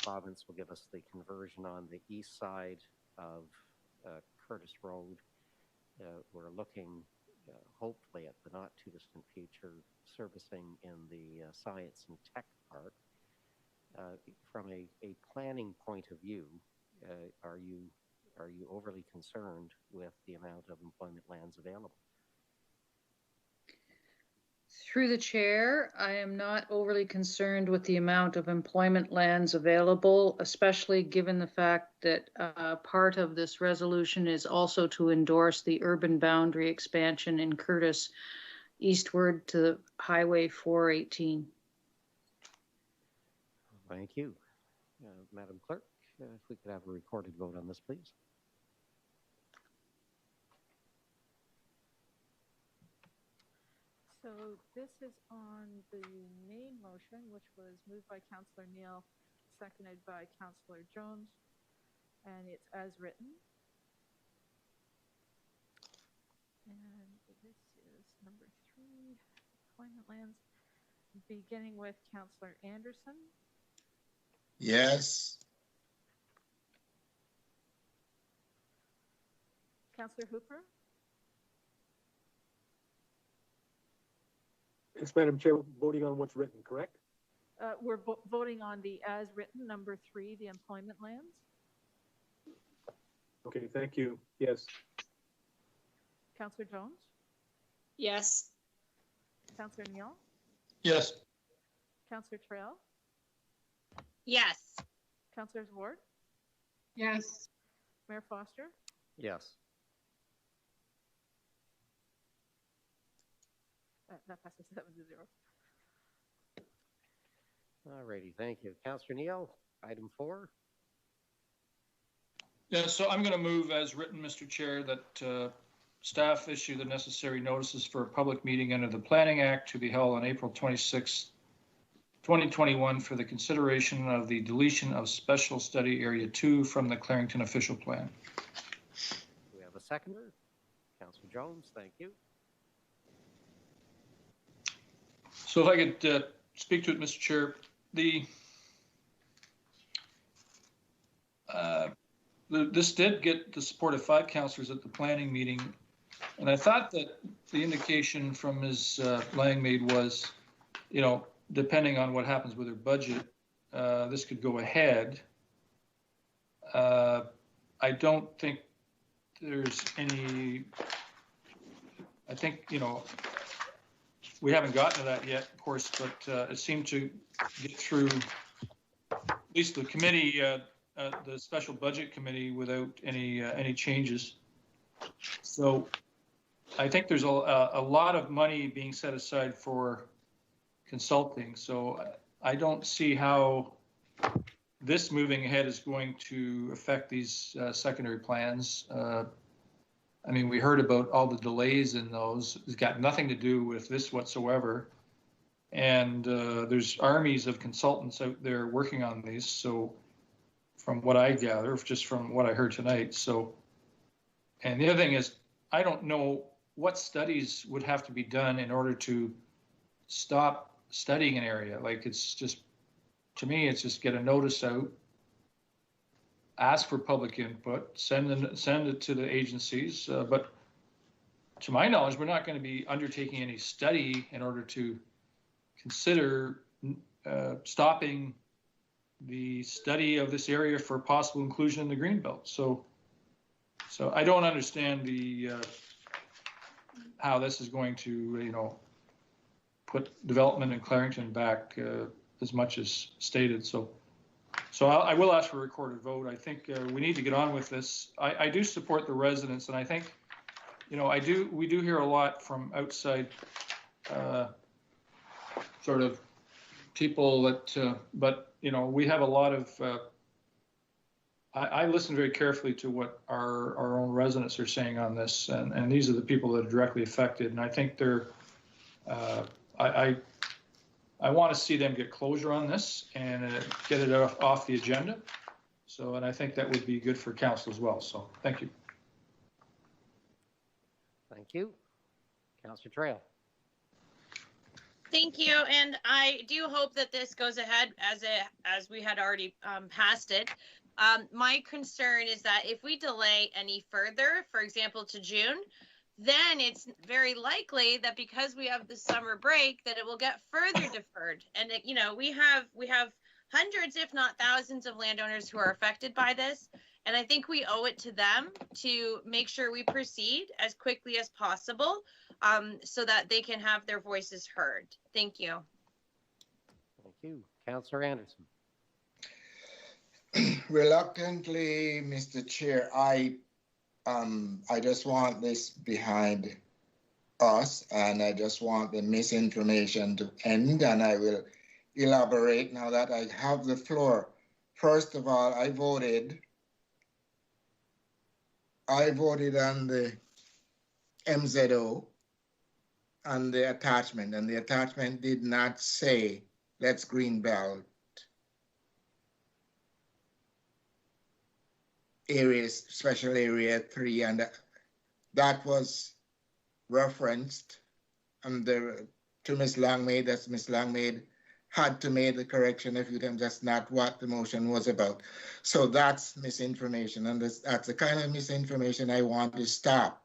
province will give us the conversion on the east side of Curtis Road. We're looking hopefully at the not too distant future servicing in the Science and Tech Park. From a planning point of view, are you overly concerned with the amount of employment lands available? Through the chair, I am not overly concerned with the amount of employment lands available, especially given the fact that part of this resolution is also to endorse the urban boundary expansion in Curtis eastward to Highway 418. Thank you. Madam Clerk, if we could have a recorded vote on this, please. So this is on the main motion, which was moved by Councillor Neal, seconded by Councillor Jones, and it's as written. And this is number 3, employment lands, beginning with Councillor Anderson. Yes. Councillor Hooper. Yes, Madam Chair, voting on what's written, correct? We're voting on the as written, number 3, the employment lands. Okay, thank you. Yes. Councillor Jones. Yes. Councillor Neal. Yes. Councillor Trail. Yes. Councillor Ward. Yes. Mayor Foster. Yes. That passes 7-0. All righty, thank you. Councillor Neal, item 4. Yeah, so I'm going to move as written, Mr. Chair, that staff issue the necessary notices for a public meeting under the Planning Act to be held on April 26, 2021 for the consideration of the deletion of Special Study Area 2 from the Clarington official plan. Do we have a seconder? Councillor Jones, thank you. So if I could speak to it, Mr. Chair, this did get the support of 5 councillors at the planning meeting, and I thought that the indication from Ms. Langmaid was, depending on what happens with her budget, this could go ahead. I don't think there's any, I think, you know, we haven't gotten to that yet, of course, but it seemed to get through at least the committee, the special budget committee, without any changes. So I think there's a lot of money being set aside for consulting. So I don't see how this moving ahead is going to affect these secondary plans. I mean, we heard about all the delays in those. It's got nothing to do with this whatsoever. And there's armies of consultants out there working on these. So from what I gather, just from what I heard tonight. So, and the other thing is, I don't know what studies would have to be done in order to stop studying an area. Like, it's just, to me, it's just get a notice out, ask for public input, send it to the agencies. But to my knowledge, we're not going to be undertaking any study in order to consider stopping the study of this area for possible inclusion in the Greenbelt. So I don't understand how this is going to, you know, put development in Clarington back as much as stated. So I will ask for a recorded vote. I think we need to get on with this. I do support the residents, and I think, you know, we do hear a lot from outside sort of people that, but, you know, we have a lot of, I listen very carefully to what our own residents are saying on this, and these are the people that are directly affected, and I think they're, I want to see them get closure on this and get it off the agenda. So, and I think that would be good for council as well. So, thank you. Thank you. Councillor Trail. Thank you, and I do hope that this goes ahead as we had already passed it. My concern is that if we delay any further, for example, to June, then it's very likely that because we have the summer break, that it will get further deferred. And it, you know, we have hundreds, if not thousands, of landowners who are affected by this. And I think we owe it to them to make sure we proceed as quickly as possible, so that they can have their voices heard. Thank you. Thank you. Councillor Anderson. Reluctantly, Mr. Chair, I just want this behind us, and I just want the misinformation to end, and I will elaborate now that I have the floor. First of all, I voted on the MZO and the attachment did not say let's greenbelt areas, special area 3, and that was referenced to Ms. Langmaid. That's Ms. Langmaid had to make the correction a few times. That's not what the motion was about. So that's misinformation, and that's the kind of misinformation I want to stop.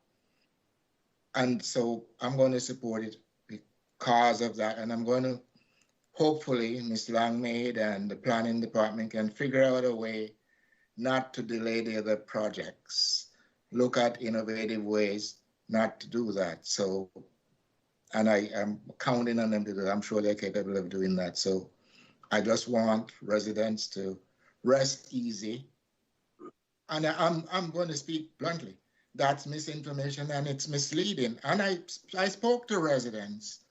And so I'm going to support it because of that, and I'm going to, hopefully, Ms. Langmaid and the planning department can figure out a way not to delay the other projects. Look at innovative ways not to do that. So, and I am counting on them to do that. I'm sure they're capable of doing that. So I just want residents to rest easy. And I'm going to speak bluntly. That's misinformation and it's misleading. And I spoke to residents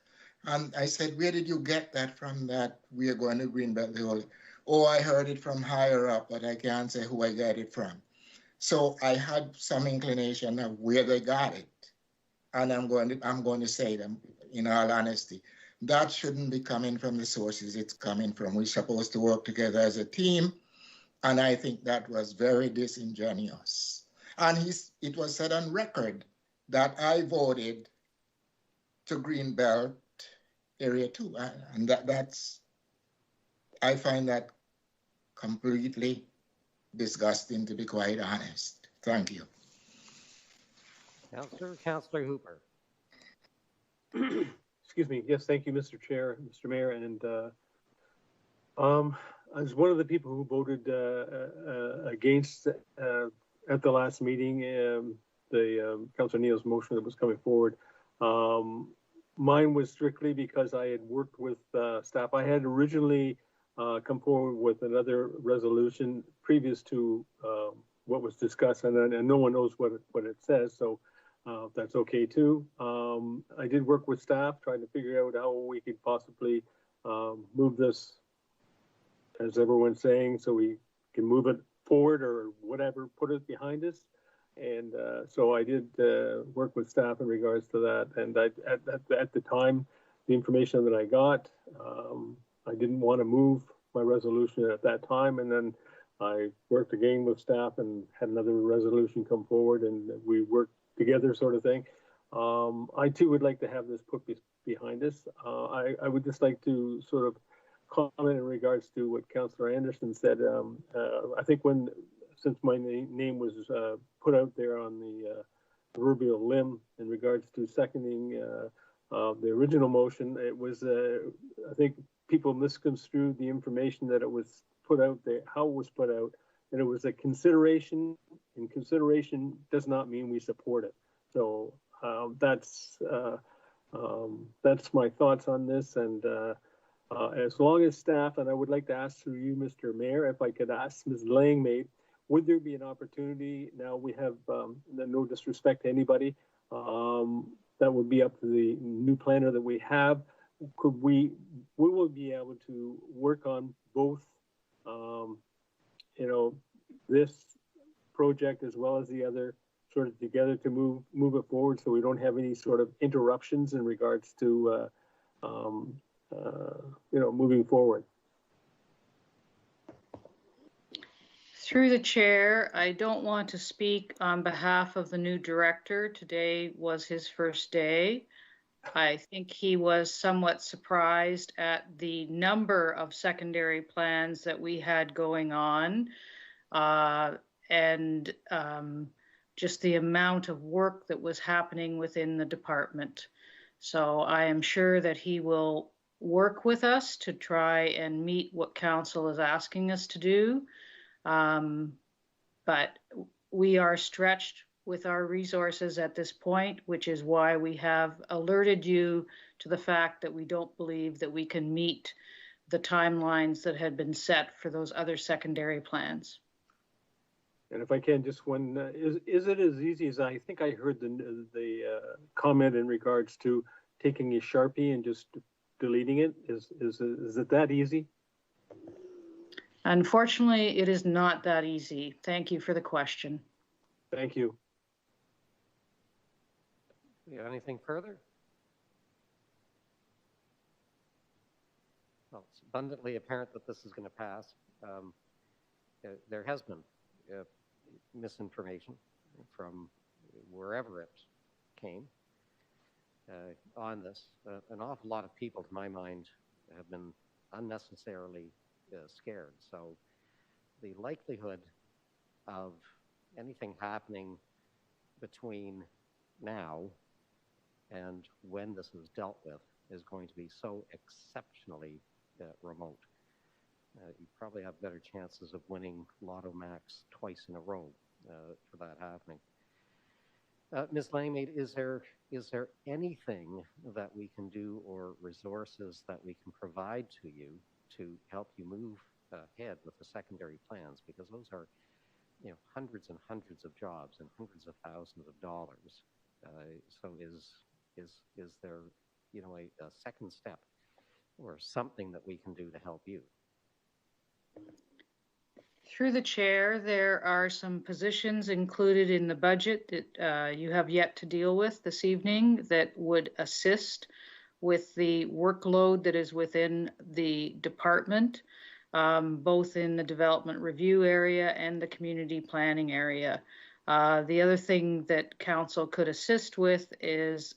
and I said, where did you get that from, that we are going to greenbelt the whole? Oh, I heard it from higher up, but I can't say who I got it from. So I had some inclination of where they got it. And I'm going to say them in all honesty. That shouldn't be coming from the sources it's coming from. We're supposed to work together as a team. And I think that was very disingenuous. And it was said on record that I voted to greenbelt area 2. And I find that completely disgusting, to be quite honest. Thank you. Councillor Hooper. Excuse me. Yes, thank you, Mr. Chair, Mr. Mayor. And I was one of the people who voted against at the last meeting Councillor Neal's motion that was coming forward. Mine was strictly because I had worked with staff. I had originally come forward with another resolution previous to what was discussed, and no one knows what it says, so that's okay too. I did work with staff trying to figure out how we could possibly move this, as everyone's saying, so we can move it forward or whatever, put it behind us. And so I did work with staff in regards to that. And at the time, the information that I got, I didn't want to move my resolution at that time. And then I worked again with staff and had another resolution come forward, and we worked together, sort of thing. I too would like to have this put behind us. I would just like to sort of comment in regards to what Councillor Anderson said. I think since my name was put out there on the proverbial limb in regards to seconding the original motion, it was, I think people misconstrued the information that it was put out there, how it was put out, and it was a consideration, and consideration does not mean we support it. So that's my thoughts on this. And as long as staff, and I would like to ask through you, Mr. Mayor, if I could ask Ms. Langmaid, would there be an opportunity, now we have, no disrespect to anybody, that would be up to the new planner that we have, we will be able to work on both, this project as well as the other sort of together to move it forward, so we don't have any sort of interruptions in regards to, moving forward. Through the chair, I don't want to speak on behalf of the new director. Today was his first day. I think he was somewhat surprised at the number of secondary plans that we had going on, and just the amount of work that was happening within the department. So I am sure that he will work with us to try and meet what council is asking us to do. But we are stretched with our resources at this point, which is why we have alerted you to the fact that we don't believe that we can meet the timelines that had been set for those other secondary plans. And if I can, just one, is it as easy as I think I heard the comment in regards to taking a Sharpie and just deleting it? Is it that easy? Unfortunately, it is not that easy. Thank you for the question. Thank you. Anything further? Well, it's abundantly apparent that this is going to pass. There has been misinformation from wherever it came on this. An awful lot of people, to my mind, have been unnecessarily scared. So the likelihood of anything happening between now and when this is dealt with is going to be so exceptionally remote. You probably have better chances of winning Lotto Max twice in a row for that happening. Ms. Langmaid, is there anything that we can do or resources that we can provide to you to help you move ahead with the secondary plans? Because those are, hundreds and hundreds of jobs and hundreds of thousands of dollars. So is there, a second step or something that we can do to help you? Through the chair, there are some positions included in the budget that you have yet to deal with this evening that would assist with the workload that is within the department, both in the development review area and the community planning area. The other thing that council could assist with is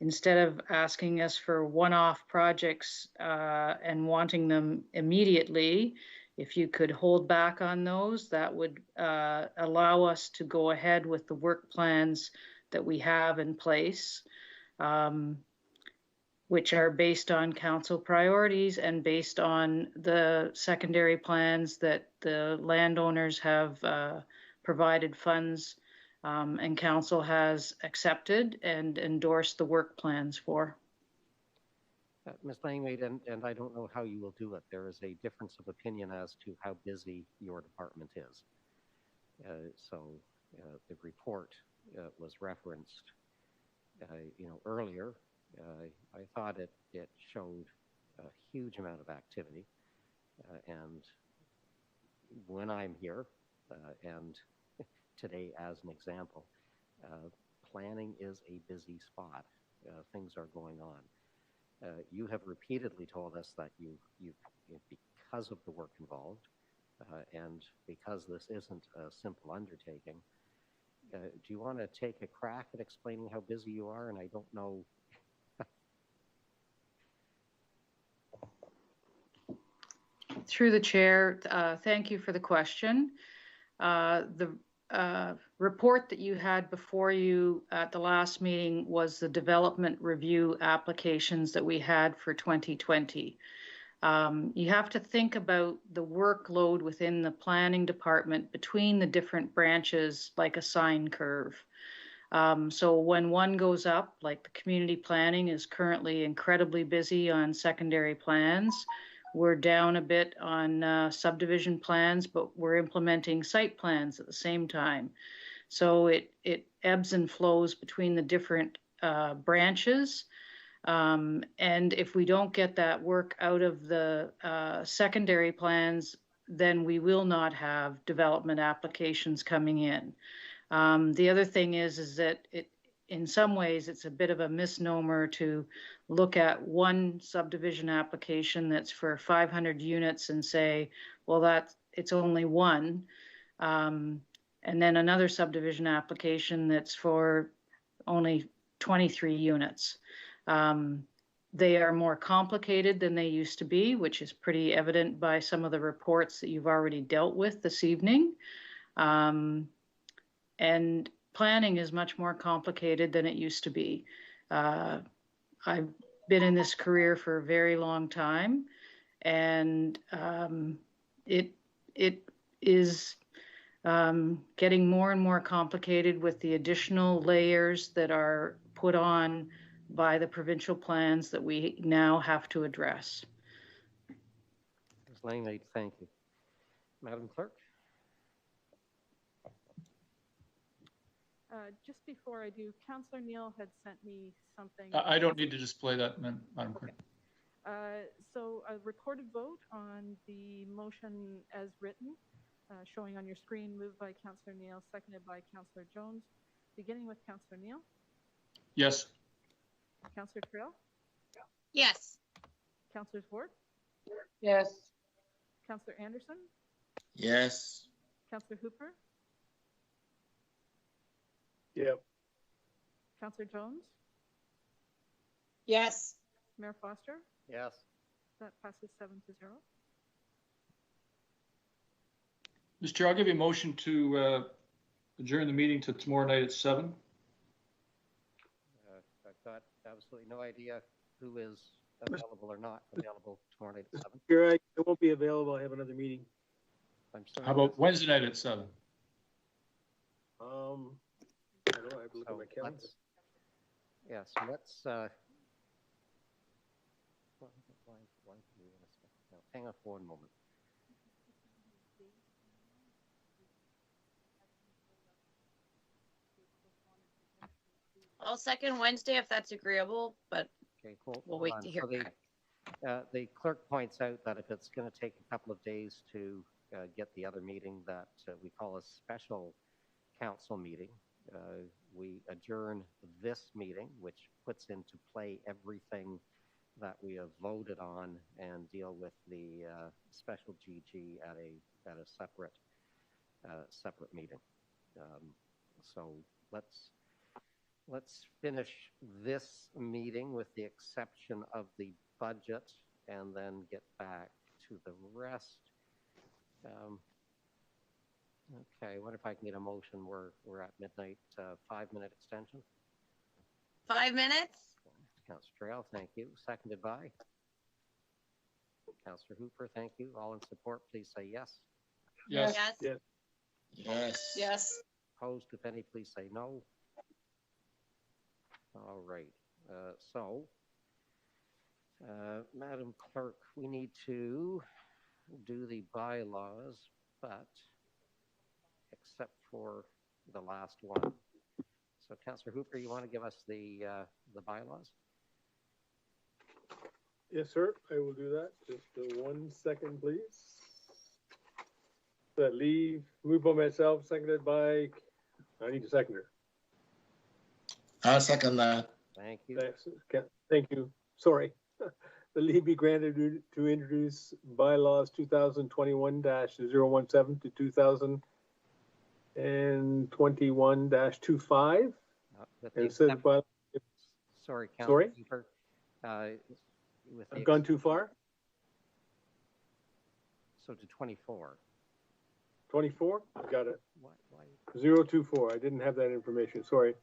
instead of asking us for one-off projects and wanting them immediately, if you could hold back on those, that would allow us to go ahead with the work plans that we have in place. which are based on council priorities and based on the secondary plans that the landowners have provided funds and council has accepted and endorsed the work plans for. Ms. Langmaid, and I don't know how you will do it. There is a difference of opinion as to how busy your department is. The report was referenced, earlier. I thought it showed a huge amount of activity, and when I'm here, and today as an example, planning is a busy spot. Things are going on. You have repeatedly told us that you because of the work involved, and because this isn't a simple undertaking, do you want to take a crack at explaining how busy you are? And I don't know. Through the chair, thank you for the question. The report that you had before you at the last meeting was the development review applications that we had for 2020. You have to think about the workload within the planning department between the different branches like a sine curve. So when one goes up, like the community planning is currently incredibly busy on secondary plans. We're down a bit on subdivision plans, but we're implementing site plans at the same time. So it ebbs and flows between the different branches. And if we don't get that work out of the secondary plans, then we will not have development applications coming in. The other thing is that in some ways, it's a bit of a misnomer to look at one subdivision application that's for 500 units and say, well, it's only one. And then another subdivision application that's for only 23 units. They are more complicated than they used to be, which is pretty evident by some of the reports that you've already dealt with this evening. And planning is much more complicated than it used to be. I've been in this career for a very long time, and it is getting more and more complicated with the additional layers that are put on by the provincial plans that we now have to address. Ms. Langmaid, thank you. Madam Clerk? Just before I do, Councillor Neal had sent me something. I don't need to display that, Madam Clerk. So a recorded vote on the motion as written, showing on your screen, moved by Councillor Neal, seconded by Councillor Jones. Beginning with Councillor Neal. Yes. Councillor Trail. Yes. Councillor Swart. Yes. Councillor Anderson. Yes. Councillor Hooper. Yep. Councillor Jones. Yes. Mayor Foster. Yes. That passes 7-0. Mr. Chair, I'll give you a motion to adjourn the meeting to tomorrow night at 7. I've got absolutely no idea who is available or not available tomorrow night at 7. Here, I won't be available. I have another meeting. I'm sorry. How about Wednesday night at 7? I don't know. I have to look at my calendar. Yes, let's. Hang on for one moment. I'll second Wednesday if that's agreeable, but Okay, cool. we'll wait to hear back. The clerk points out that if it's going to take a couple of days to get the other meeting that we call a special council meeting, we adjourn this meeting, which puts into play everything that we have voted on and deal with the special GG at a separate meeting. So let's finish this meeting with the exception of the budget and then get back to the rest. Okay, I wonder if I can get a motion. We're at midnight, 5-minute extension. 5 minutes? Councillor Trail, thank you. Seconded by? Councillor Hooper, thank you. All in support, please say yes. Yes. Yes. Yes. Yes. Opposed, if any, please say no. All right. Madam Clerk, we need to do the bylaws, but except for the last one. So, Councillor Hooper, you want to give us the bylaws? Yes, sir, I will do that. Just 1 second, please. That leave, moved by myself, seconded by, I need a seconder. I'll second that. Thank you. Thank you. Sorry. The leave be granted to introduce bylaws 2021-017 to 2021-25. And it says by. Sorry, Councillor Hooper. I've gone too far? So to 24. 24? I got it. Why? 024. I didn't have that information. Sorry.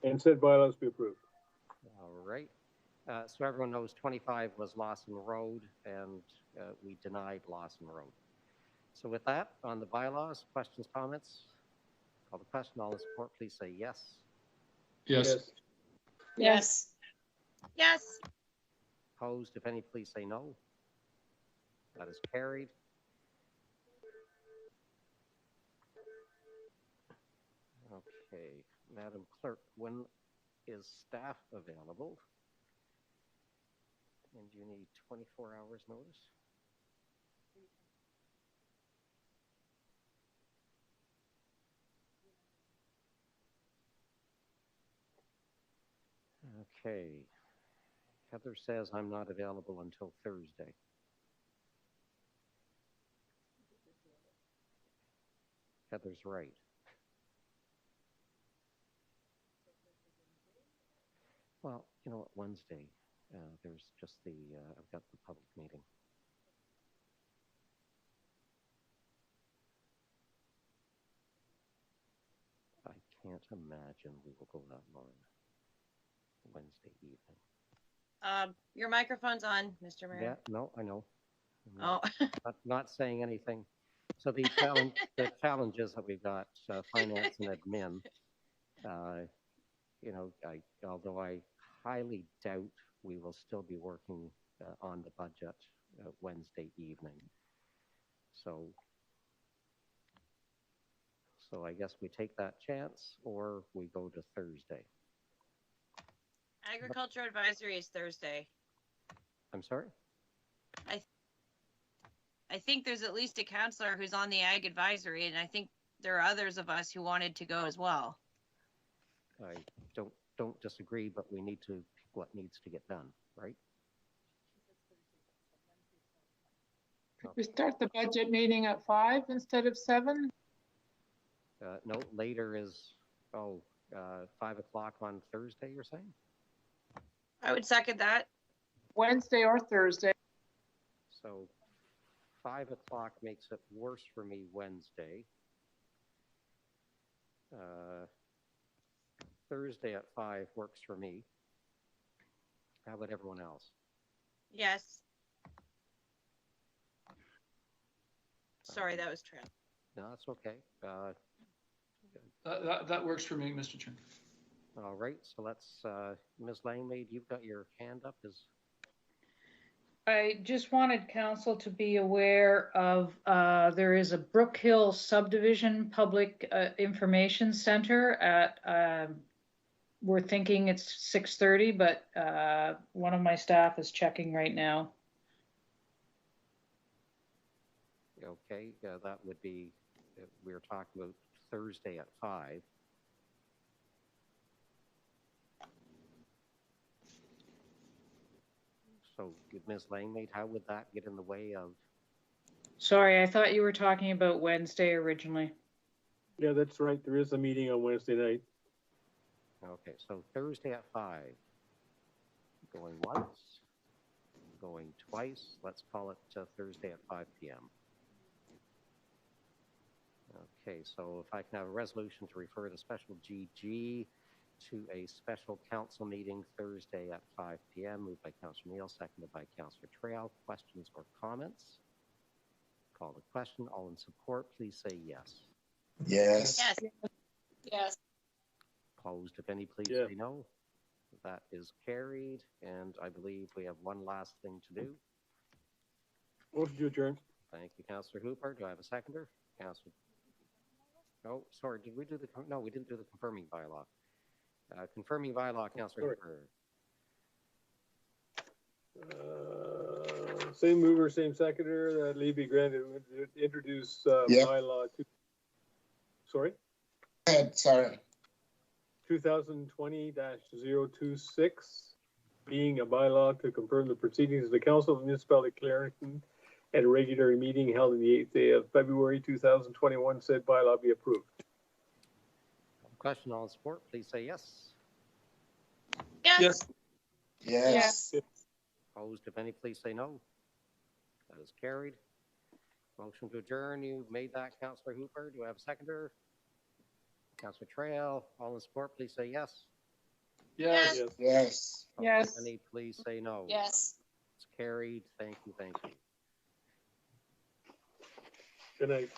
And said bylaws be approved. All right. So everyone knows 25 was Lawson Road, and we denied Lawson Road. So with that, on the bylaws, questions, comments? Call the question. All in support, please say yes. Yes. Yes. Yes. Opposed, if any, please say no. That is carried. Okay, Madam Clerk, when is staff available? And do you need 24 hours notice? Okay. Heather says I'm not available until Thursday. Heather's right. Well, you know what, Wednesday, there's just I've got the public meeting. I can't imagine we will go that long. Wednesday evening. Your microphone's on, Mr. Mayor. Yeah, no, I know. Oh. not saying anything. So the challenges that we've got, finance and admin, although I highly doubt we will still be working on the budget Wednesday evening. So I guess we take that chance, or we go to Thursday. Agriculture advisory is Thursday. I'm sorry? I think there's at least a counselor who's on the ag advisory, and I think there are others of us who wanted to go as well. I don't disagree, but we need to pick what needs to get done, right? Could we start the budget meeting at 5 instead of 7? No, later is 5 o'clock on Thursday, you're saying? I would second that. Wednesday or Thursday. So 5 o'clock makes it worse for me Wednesday. Thursday at 5 works for me. How about everyone else? Yes. Sorry, that was Trent. No, that's okay. That works for me, Mr. Chairman. All right, so let's, Ms. Langmaid, you've got your hand up. I just wanted council to be aware of, there is a Brook Hill subdivision public information center at, we're thinking it's 6:30, but one of my staff is checking right now. Okay, that would be, we were talking about Thursday at 5. So, Ms. Langmaid, how would that get in the way of? Sorry, I thought you were talking about Wednesday originally. Yeah, that's right. There is a meeting on Wednesday night. Okay, so Thursday at 5. Going once, going twice. Let's call it Thursday at 5 p.m. Okay, so if I can have a resolution to refer the special GG to a special council meeting Thursday at 5 p.m. Moved by Councillor Neal, seconded by Councillor Trail. Questions or comments? Call the question. All in support, please say yes. Yes. Yes. Yes. Opposed, if any, please say no. That is carried, and I believe we have one last thing to do. Motion to adjourn. Thank you, Councillor Hooper. Do I have a seconder? Councillor. Oh, sorry. Did we do the? No, we didn't do the confirming bylaw. Confirming bylaw, Councillor Hooper. Same mover, same seconder. That leave be granted. Introduce bylaw. Sorry. Go ahead. Sorry. 2020-026, being a bylaw to confirm the proceedings of the Council of the Municipality of Clarington at a regular meeting held on the 8th day of February 2021. Said bylaw be approved. Question, all in support, please say yes. Yes. Yes. Opposed, if any, please say no. That is carried. Motion to adjourn. You've made that, Councillor Hooper. Do I have a seconder? Councillor Trail, all in support, please say yes. Yes. Yes. Yes. Any, please say no. Yes. It's carried. Thank you. Thank you. Good night.